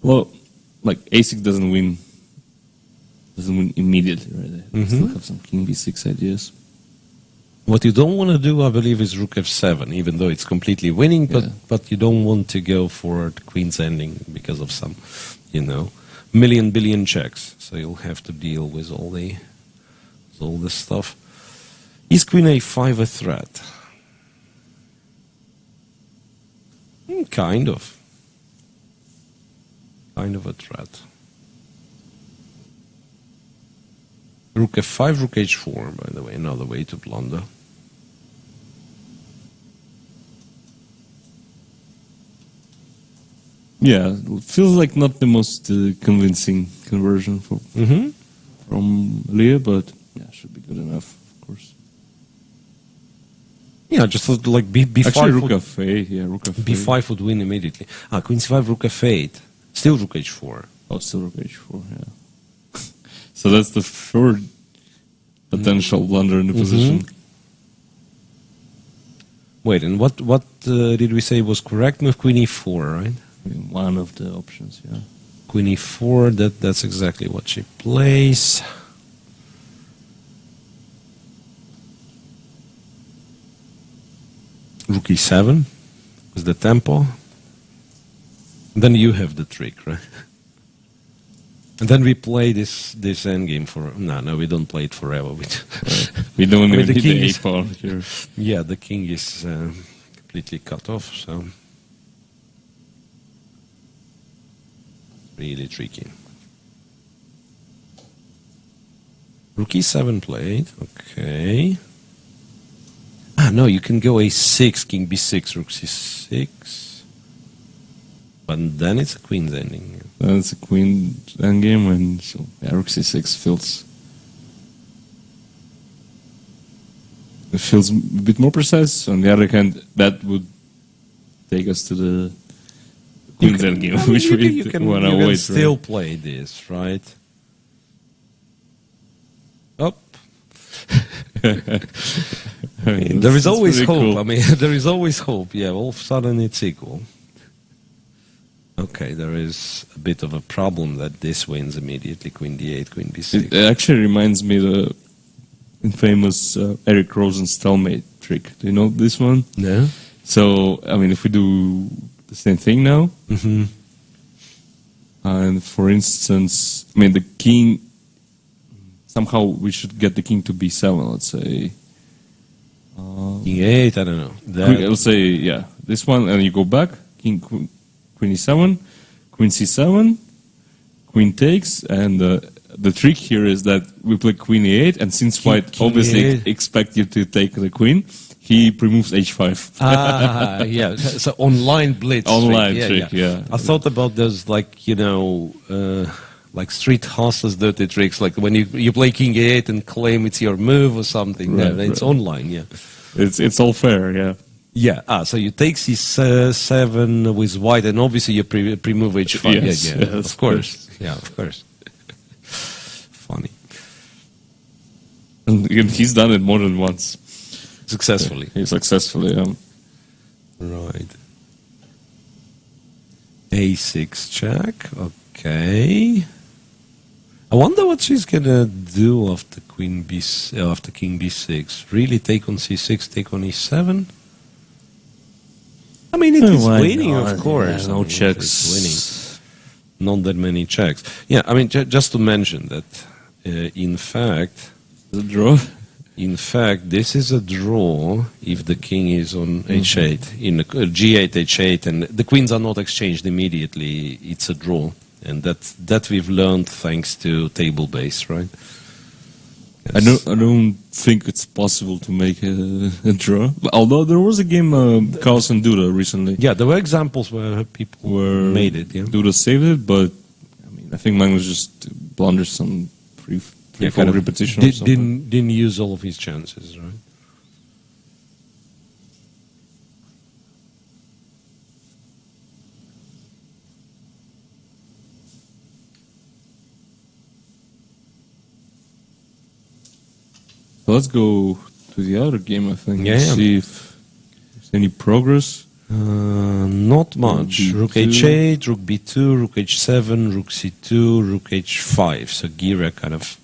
Well, like a6 doesn't win immediately, right? I still have some king b6 ideas. What you don't want to do, I believe, is rook f7, even though it's completely winning, but you don't want to go for the queen's ending because of some, billion checks. So you'll have to deal with all this stuff. Is queen a5 a threat? Kind of. Kind of a threat. Rook f5, rook h4, by the way, another way to blunder. Yeah, it feels like not the most convincing conversion from Leah, but yeah, should be good enough, of course. Yeah, just like b5. Actually, rook f8, yeah, rook f8. b5 would win immediately. Queen c5, rook f8. Still rook h4. Oh, still rook h4, yeah. So that's the third potential blunder in the position. Wait, and what did we say was correct move? Queen e4, right? One of the options, yeah. Queen e4, that's exactly what she plays. Rook e7 is the tempo. Then you have the trick, right? And then we play this endgame for... No, we don't play it forever. We don't even need the is, a-pawn here. Yeah, the king is completely cut off, so... Really tricky. Rook e7 played, okay. No, you can go a6, king b6, rook c6. But then it's a queen's ending. Then it's a queen endgame, and so rook c6 feels a bit more precise. On the other hand, that would take us to the queen's endgame, which we want to avoid. You can still play this, right? Up. There is always hope. Cool. I mean, there is always hope. Yeah, all of a sudden it's equal. Okay, there is a bit of a problem that this wins immediately. Queen d8, queen b6. It actually reminds me of the infamous Eric Rosen stalemate trick. Do you know this one? No. So, I mean, if we do the same thing now, and for instance, I mean, the king, somehow we should get the king to b7, let's say. King 8, I don't know. Let's say, yeah, this one, and you go back, queen e7, queen c7, queen takes, and the trick here is that we play queen e8, and since white King obviously E8. expect you to take the queen, he removes h5. Yeah. So online blitz. Online trick. trick, yeah. I thought about those, like, like street hustlers dirty tricks, like when you play king e8 and claim it's your move or something. Right, It's right. online, yeah. It's all fair, yeah. Yeah. So you take c7 with white, and obviously you pre-move h5. Yes, yeah. yes, Of course. Yeah, of course. Funny. And he's done it more than once. Successfully. He successfully, Right. a6 check. Okay. I wonder what she's gonna do after after king b6. Really take on c6, take on e7. I mean, it is why winning, not? of course. Yeah, no I mean, checks. It's winning. Not that many checks. Yeah, I mean, just to mention that, in fact, The draw. this is a draw if the king is on h8, in g8, h8, and the queens are not exchanged immediately. It's a draw, and that we've learned thanks to table base, right? I don't think it's possible to make a draw. Although there was a game, Carlsen Duda recently, Yeah, there were examples where people where made it. Yeah, Duda saved it, but I mean, I think Magnus just blundered some three, four repetition or something. didn't use all of his chances, right? So let's go to the other game, I think, Yeah, and yeah. see if there's any progress. Not much. Rook B2. h8, rook b2, rook h7, rook c2, rook h5. So Gira kind of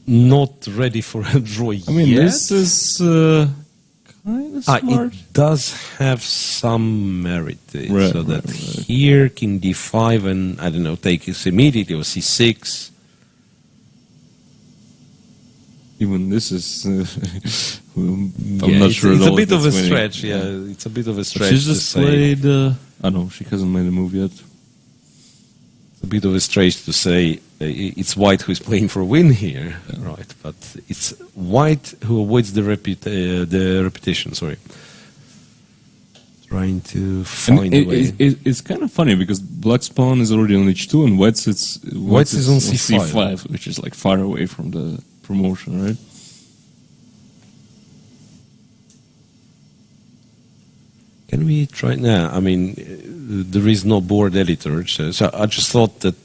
not ready for a draw yet. I mean, this is kind of smart. It does have some merit to it. Right, so that right. here, king d5, and I don't know, take this immediately, or c6. Even this is, I'm Yeah, not it's, sure. It's at a all bit if of a it's winning. stretch, yeah. It's a bit of a stretch. She's to just say. played. I know she hasn't made a move yet. It's a bit of a stretch to say it's white who is playing for a win here, right? But it's white who avoids the repetition. Sorry, trying to find a way. It's kind of funny because black's pawn is already on h2 and white's is on c5. which is like far away from the promotion, right? Can we try now? I mean, there is no board editor, so I just thought that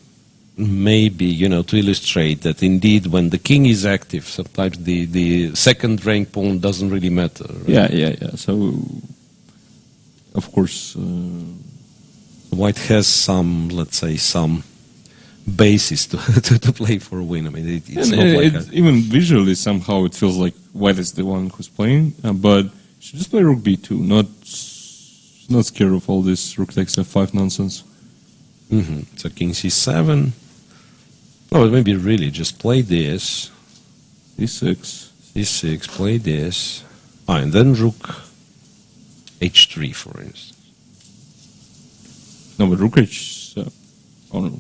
maybe, to illustrate that indeed when the king is active, sometimes the second rank pawn doesn't really matter. Right? Yeah. So, of course, White has some, let's say, some basis to play for a win. I mean, it's not like even visually somehow it feels like white is the one who's playing, but she just play rook b2, not scared of all this rook takes f5 nonsense. So king c7. No, but maybe really just play this. e6. c6, play this. And then rook h3, for instance. No, but rook h7. Oh no.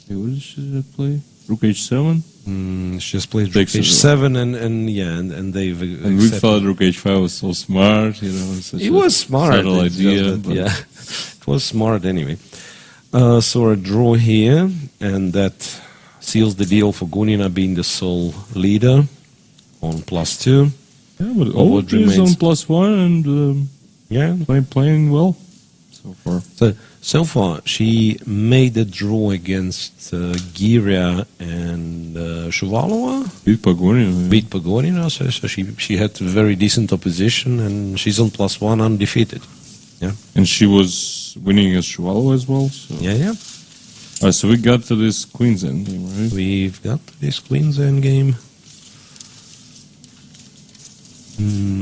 Hey, what did she play? Rook h7? She just played rook Takes it h7 and they've And we accepted. thought rook h5 was so smart, such It was smart. subtle it's just idea. that, But yeah, it was smart anyway. So a draw here, and that seals the deal for Gunina being the sole leader on +2. yeah, but what all is remains? on +1 and Yeah. playing well so far. So far, she made a draw against Giria and Shuvalova. Beat Pagonia. Beat Pogorina, so she had very decent opposition, and she's on +1 undefeated. Yeah. And she was winning against Shuvalova as well. So. Yeah. Alright, so we got to this Queen's End game, right? We've got this Queen's End game.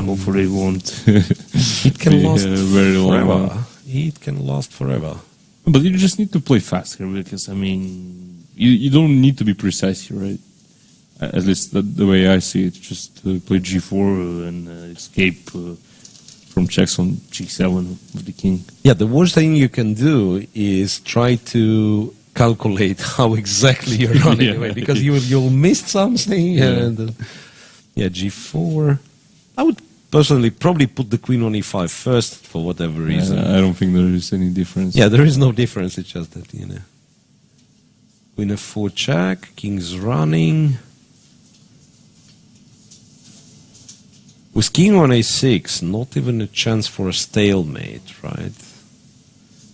Hopefully it won't. It can be, last very long forever. one. It can last forever. But you just need to play faster because, I mean, you don't need to be precise here, right? At least the way I see it. Just play g4 and escape from checks on g7 with the king. Yeah, the worst thing you can do is try to calculate how exactly you're running away, because you'll miss something. And g4. I would personally probably put the queen on e5 first for whatever reason. I don't think there is any difference. Yeah, there is no difference. It's just that, queen f4 check, king's running. With king on a6, not even a chance for a stalemate, right?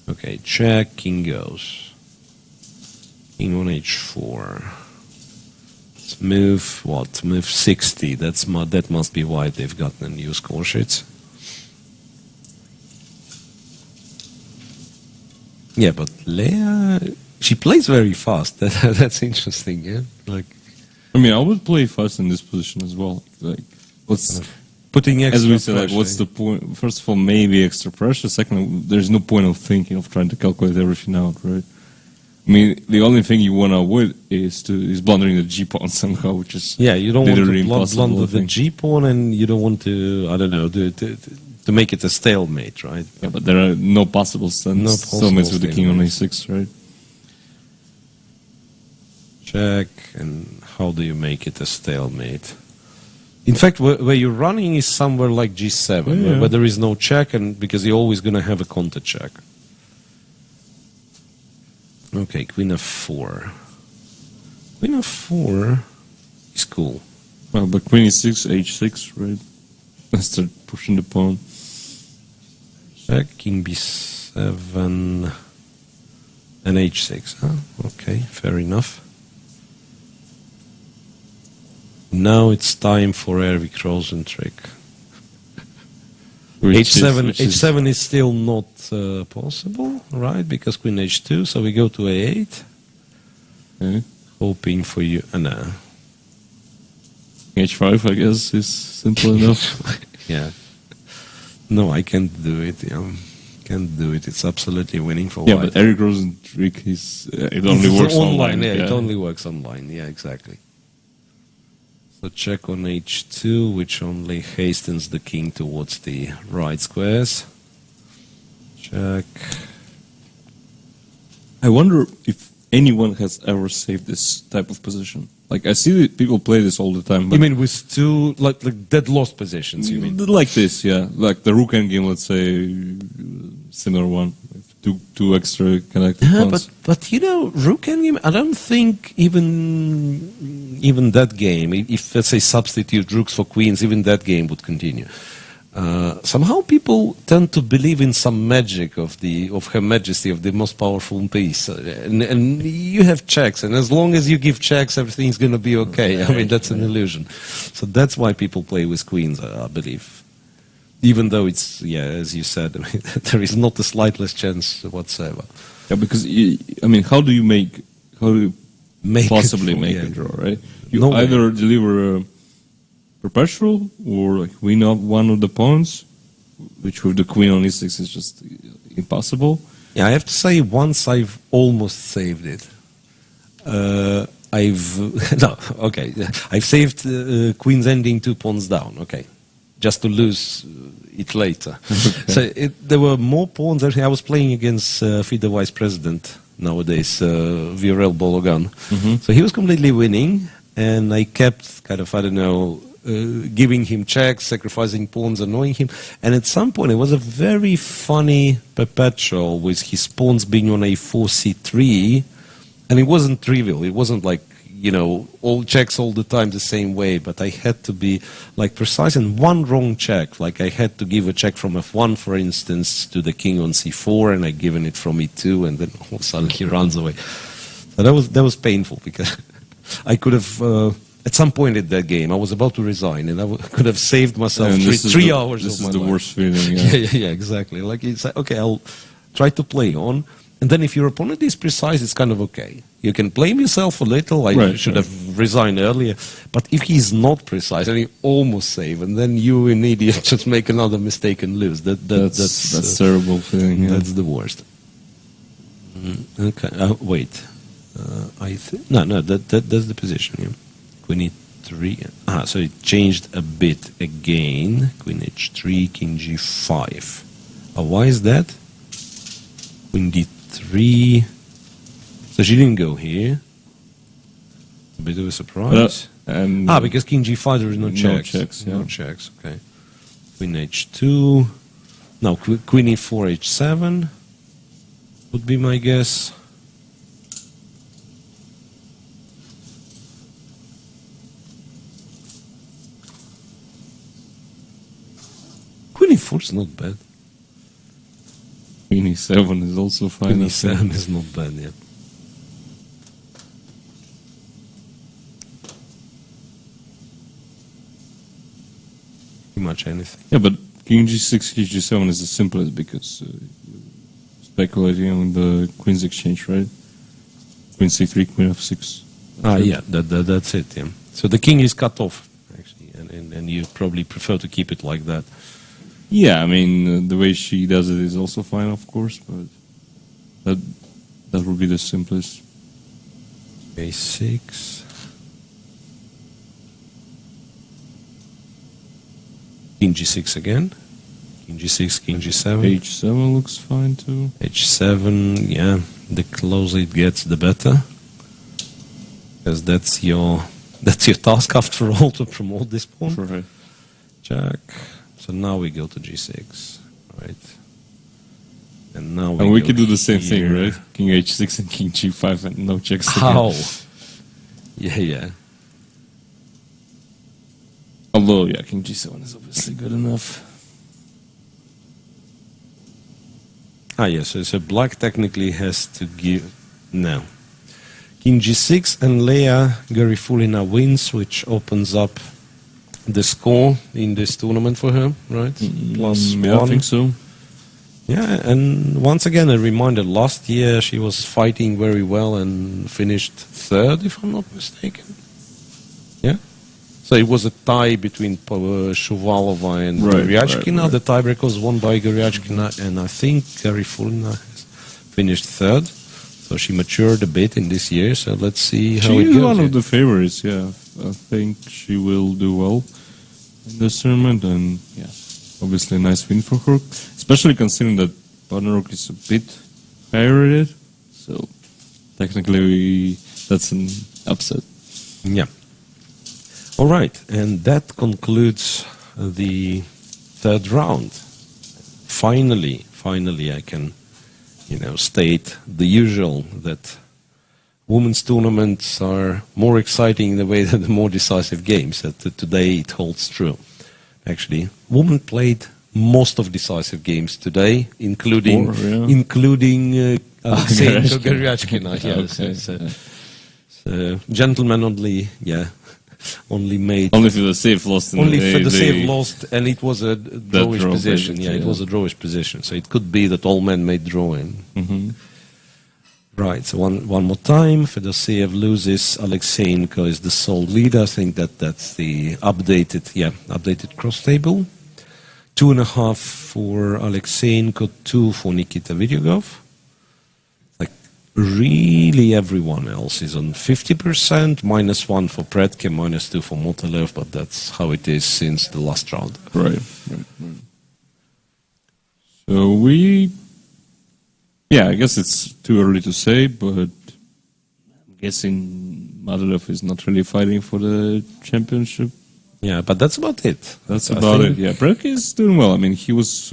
Okay, check, king goes. King on h4. Let's move, what? Move 60. That must be why they've gotten a new score sheets. Yeah, but Leah, she plays very fast. That's interesting, yeah? I mean, I would play fast in this position as well. Like, what's... Putting extra as we said, pressure, what's the point? First of all, maybe extra pressure. Second, there's no point of thinking of trying to calculate everything out, right? I mean, the only thing you want to avoid is blundering the G pawn somehow, which is you don't want to blunder the thing. G pawn, and you don't want to, I don't know, to make it a stalemate, right? Yeah, but there are no possible stalemates with the king on a6, right? Check, and how do you make it a stalemate? In fact, where you're running is somewhere like g7, where there is no check, and because you're always going to have a counter check. Okay, queen f4. Queen f4 is cool. Well, but queen e6, h6, right? Let's start pushing the pawn. Check, king b7, and h6. Huh? Okay, fair enough. Now it's time for Ervik Rosentrick. H7 is still not possible, right? Because queen h2, so we go to a8. Okay. Hoping for you. No. H5, I guess, is simple enough. Yeah. No, I can't do it. Can't do it. It's absolutely winning for white. White. But Ervik Rosentrick it only works online. Yeah, it only works online. Yeah, exactly. So check on h2, which only hastens the king towards the right squares. Check. I wonder if anyone has ever saved this type of position. Like, I see people play this all the time. But you mean with two, like dead lost positions, you mean? Like this, yeah. Like the rook endgame, let's say, similar one. Two extra connected pawns. But rook endgame, I don't think even that game, if let's say substitute rooks for queens, even that game would continue. Somehow people tend to believe in some magic of Her Majesty, of the most powerful piece, and you have checks, and as long as you give checks, everything's going to be okay. I mean, that's an illusion. So that's why people play with queens, I believe. Even though it's, as you said, I mean, there is not the slightest chance whatsoever. Yeah, because, how do you possibly make a draw, right? You either deliver a perpetual or win up one of the pawns, which with the queen on e6 is just impossible. Yeah, I have to say, once I've almost saved it. I've saved queen's ending 2 pawns down, okay. Just to lose it later. Okay. So there were more pawns. Actually, I was playing against FIDE vice president nowadays, Viorel Bologan. Mm-hmm. So he was completely winning, and I kept giving him checks, sacrificing pawns, annoying him. And at some point, it was a very funny perpetual with his pawns being on a4, c3, and it wasn't trivial. It wasn't like, all checks all the time the same way, but I had to be precise, and one wrong check, I had to give a check from f1, for instance, to the king on c4, and I given it from e2, and then suddenly he runs away. So that was painful, because I could have, at some point in that game, I was about to resign, and I could have saved myself 3 hours of my life. This is the worst feeling, yeah, exactly. It's like, okay, I'll try to play on, and then if your opponent is precise, it's kind of okay. You can blame yourself a little. I should have resigned earlier. But if he's not precise and he almost save, and then you, an idiot, just make another mistake and lose, that's terrible feeling. Yeah. That's the worst. Okay. Wait. That's the position. Yeah. Queen e3. So it changed a bit again. Queen h3, king g5. Why is that? Queen d3. So So she didn't go here. A bit of a surprise. Because king g5 there is no checks. No checks, okay. Queen h2. Now queen e4, h7 would be my guess. Queen e4 is not bad. Queen e7 is also fine. Queen e7 is not bad, yeah. Pretty much anything. Yeah, but king g6, king g7 is the simplest because speculating on the queen's exchange, right? Queen c3, queen f6. Yeah, that's it, yeah. So the king is cut off, actually, and you probably prefer to keep it like that. Yeah, I mean, the way she does it is also fine, of course, but that would be the simplest. a6. King g6 again. King g6, king g7. h7 looks fine too. h7, yeah. The closer it gets, the better. Because that's your task after all, to promote this pawn. Right. Jack. So now we go to g6, right? And now we could do the same thing, right? King h6 and king g5 and no checks. How? Again. Yeah. Although, yeah, king g7 is obviously good enough. Yes, so black technically has to give... No. King g6 and Leia Garifulina wins, which opens up the score in this tournament for her, right? Plus yeah, one. I think so. Yeah, and once again, a reminder, last year she was fighting very well and finished third, if I'm not mistaken. Yeah? So it was a tie between Shuvalova and Goryachkina. Right. The tiebreak was won by Goryachkina, and I think Garifulina has finished third. So she matured a bit in this year, so let's see how it goes. She is one of the favorites, yeah. I think she will do well in this tournament, and yeah, obviously a nice win for her, especially considering that Bodnaruk is a bit higher rated, so technically that's an upset. Yeah. All right, and that concludes the third round. Finally, I can, state the usual that women's tournaments are more exciting in a way than the more decisive games. That today it holds true. Actually, women played most of decisive games today, including Aleksandr Goryachkina. Yes, gentlemen only. Yeah. Only for the save lost. Save lost, and it was a drawish position. It was a drawish position. So it could be that all men may draw in. Mm-hmm. Right. So one more time. Fedoseev loses. Aleksandr is the sole leader. I think that's the updated cross table. 2.5 for Aleksandr, 2 for Nikita Vidyugov. Really, everyone else is on 50%, -1 for Predke, -2 for Motolev, but that's how it is since the last round. Right. So I guess it's too early to say, but I'm guessing Motolev is not really fighting for the championship. Yeah, but that's about it. That's about it, yeah. Predke is doing well. I mean, he was...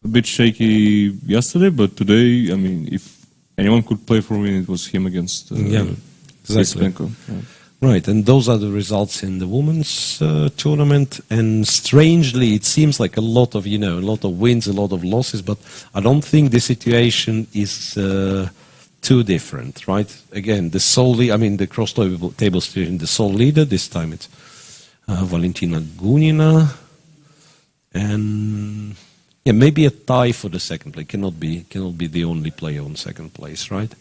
a bit shaky yesterday, but today, I mean, if anyone could play for me, it was him against exactly. Yeah. Right, and those are the results in the women's tournament. And strangely, it seems like a lot of wins, a lot of losses, but I don't think the situation is too different, right? Again, the cross table situation, the sole leader, this time it's Valentina Gunina, and... Yeah, maybe a tie for the second place. Cannot be the only player on second place, right?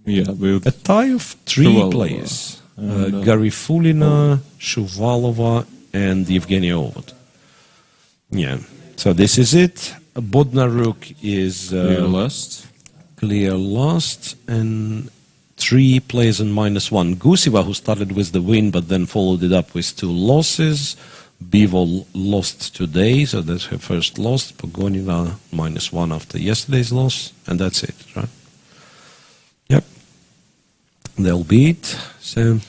Yeah, a tie of 3 players: Garifulina, Shuvalova, and Evgenij Ovod. Yeah. So this is it. Bodnaruk is clear last, and 3 players on -1. Guseva, who started with the win, but then followed it up with 2 losses. Bivol lost today, so that's her first loss. Pogonina -1 after yesterday's loss, and that's it, right? they'll be it. So,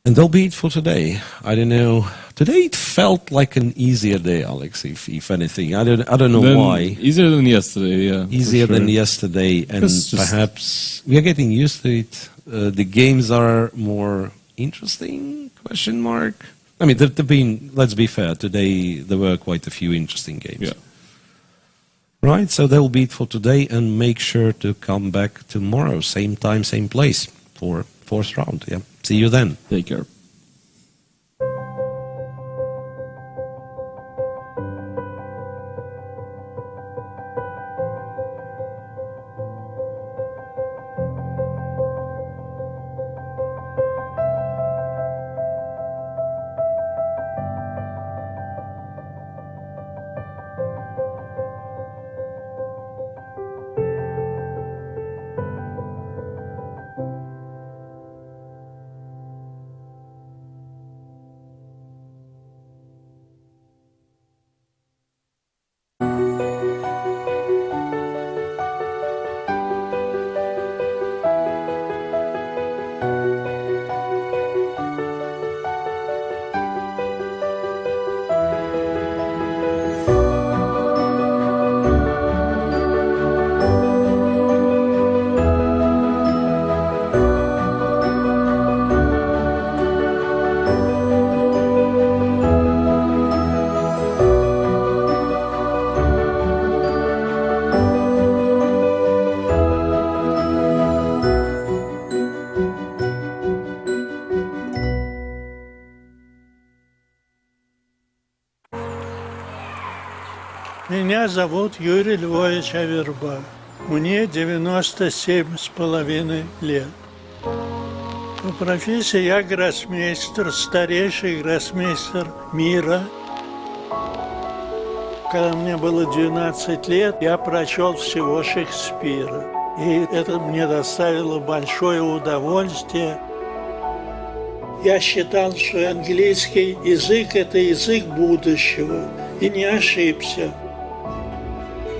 and they'll be it for today. I don't know. Today it felt like an easier day, Alex. If anything, I don't know why. Easier than yesterday, yeah. Easier than yesterday, and perhaps we are getting used to it. The games are more interesting? Question mark. I mean, there've been. Let's be fair. Today there were quite a few interesting games. Yeah. Right. So they'll be it for today, and make sure to come back tomorrow, same time, same place for fourth round. Yeah. See you then. Take care. Меня зовут Юрий Львович Аверба. Мне 97,5 лет. По профессии я гроссмейстер, старейший гроссмейстер мира. Когда мне было 12 лет, я прочел всего Шекспира. И это мне доставило большое удовольствие. Я считал, что английский язык – это язык будущего. И не ошибся.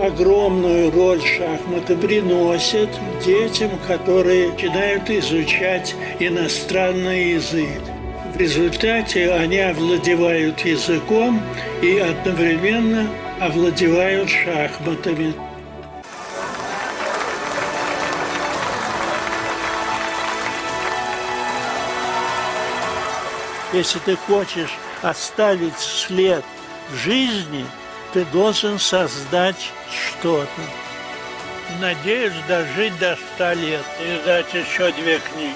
Огромную роль шахматы приносят детям, которые начинают изучать иностранный язык. В результате они овладевают языком и одновременно овладевают шахматами. Если ты хочешь оставить след в жизни, ты должен создать что-то. Надеюсь дожить до 100 лет и издать еще 2 книги.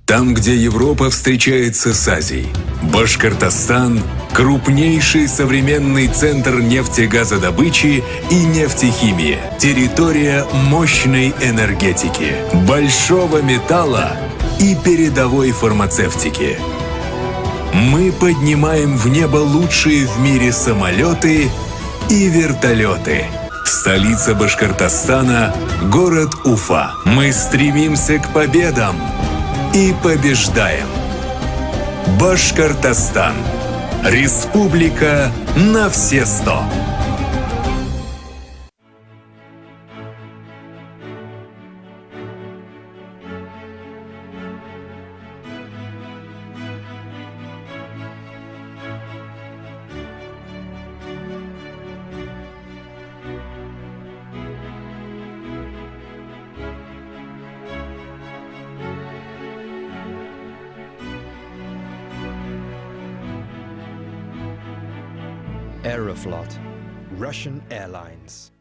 Там, где Европа встречается с Азией, Башкортостан – крупнейший современный центр нефтегазодобычи и нефтехимии, территория мощной энергетики, большого металла и передовой фармацевтики. Мы поднимаем в небо лучшие в мире самолеты и вертолеты. Столица Башкортостана – город Уфа. Мы стремимся к победам и побеждаем. Башкортостан. Республика на все 100. Aeroflot, Russian Airlines.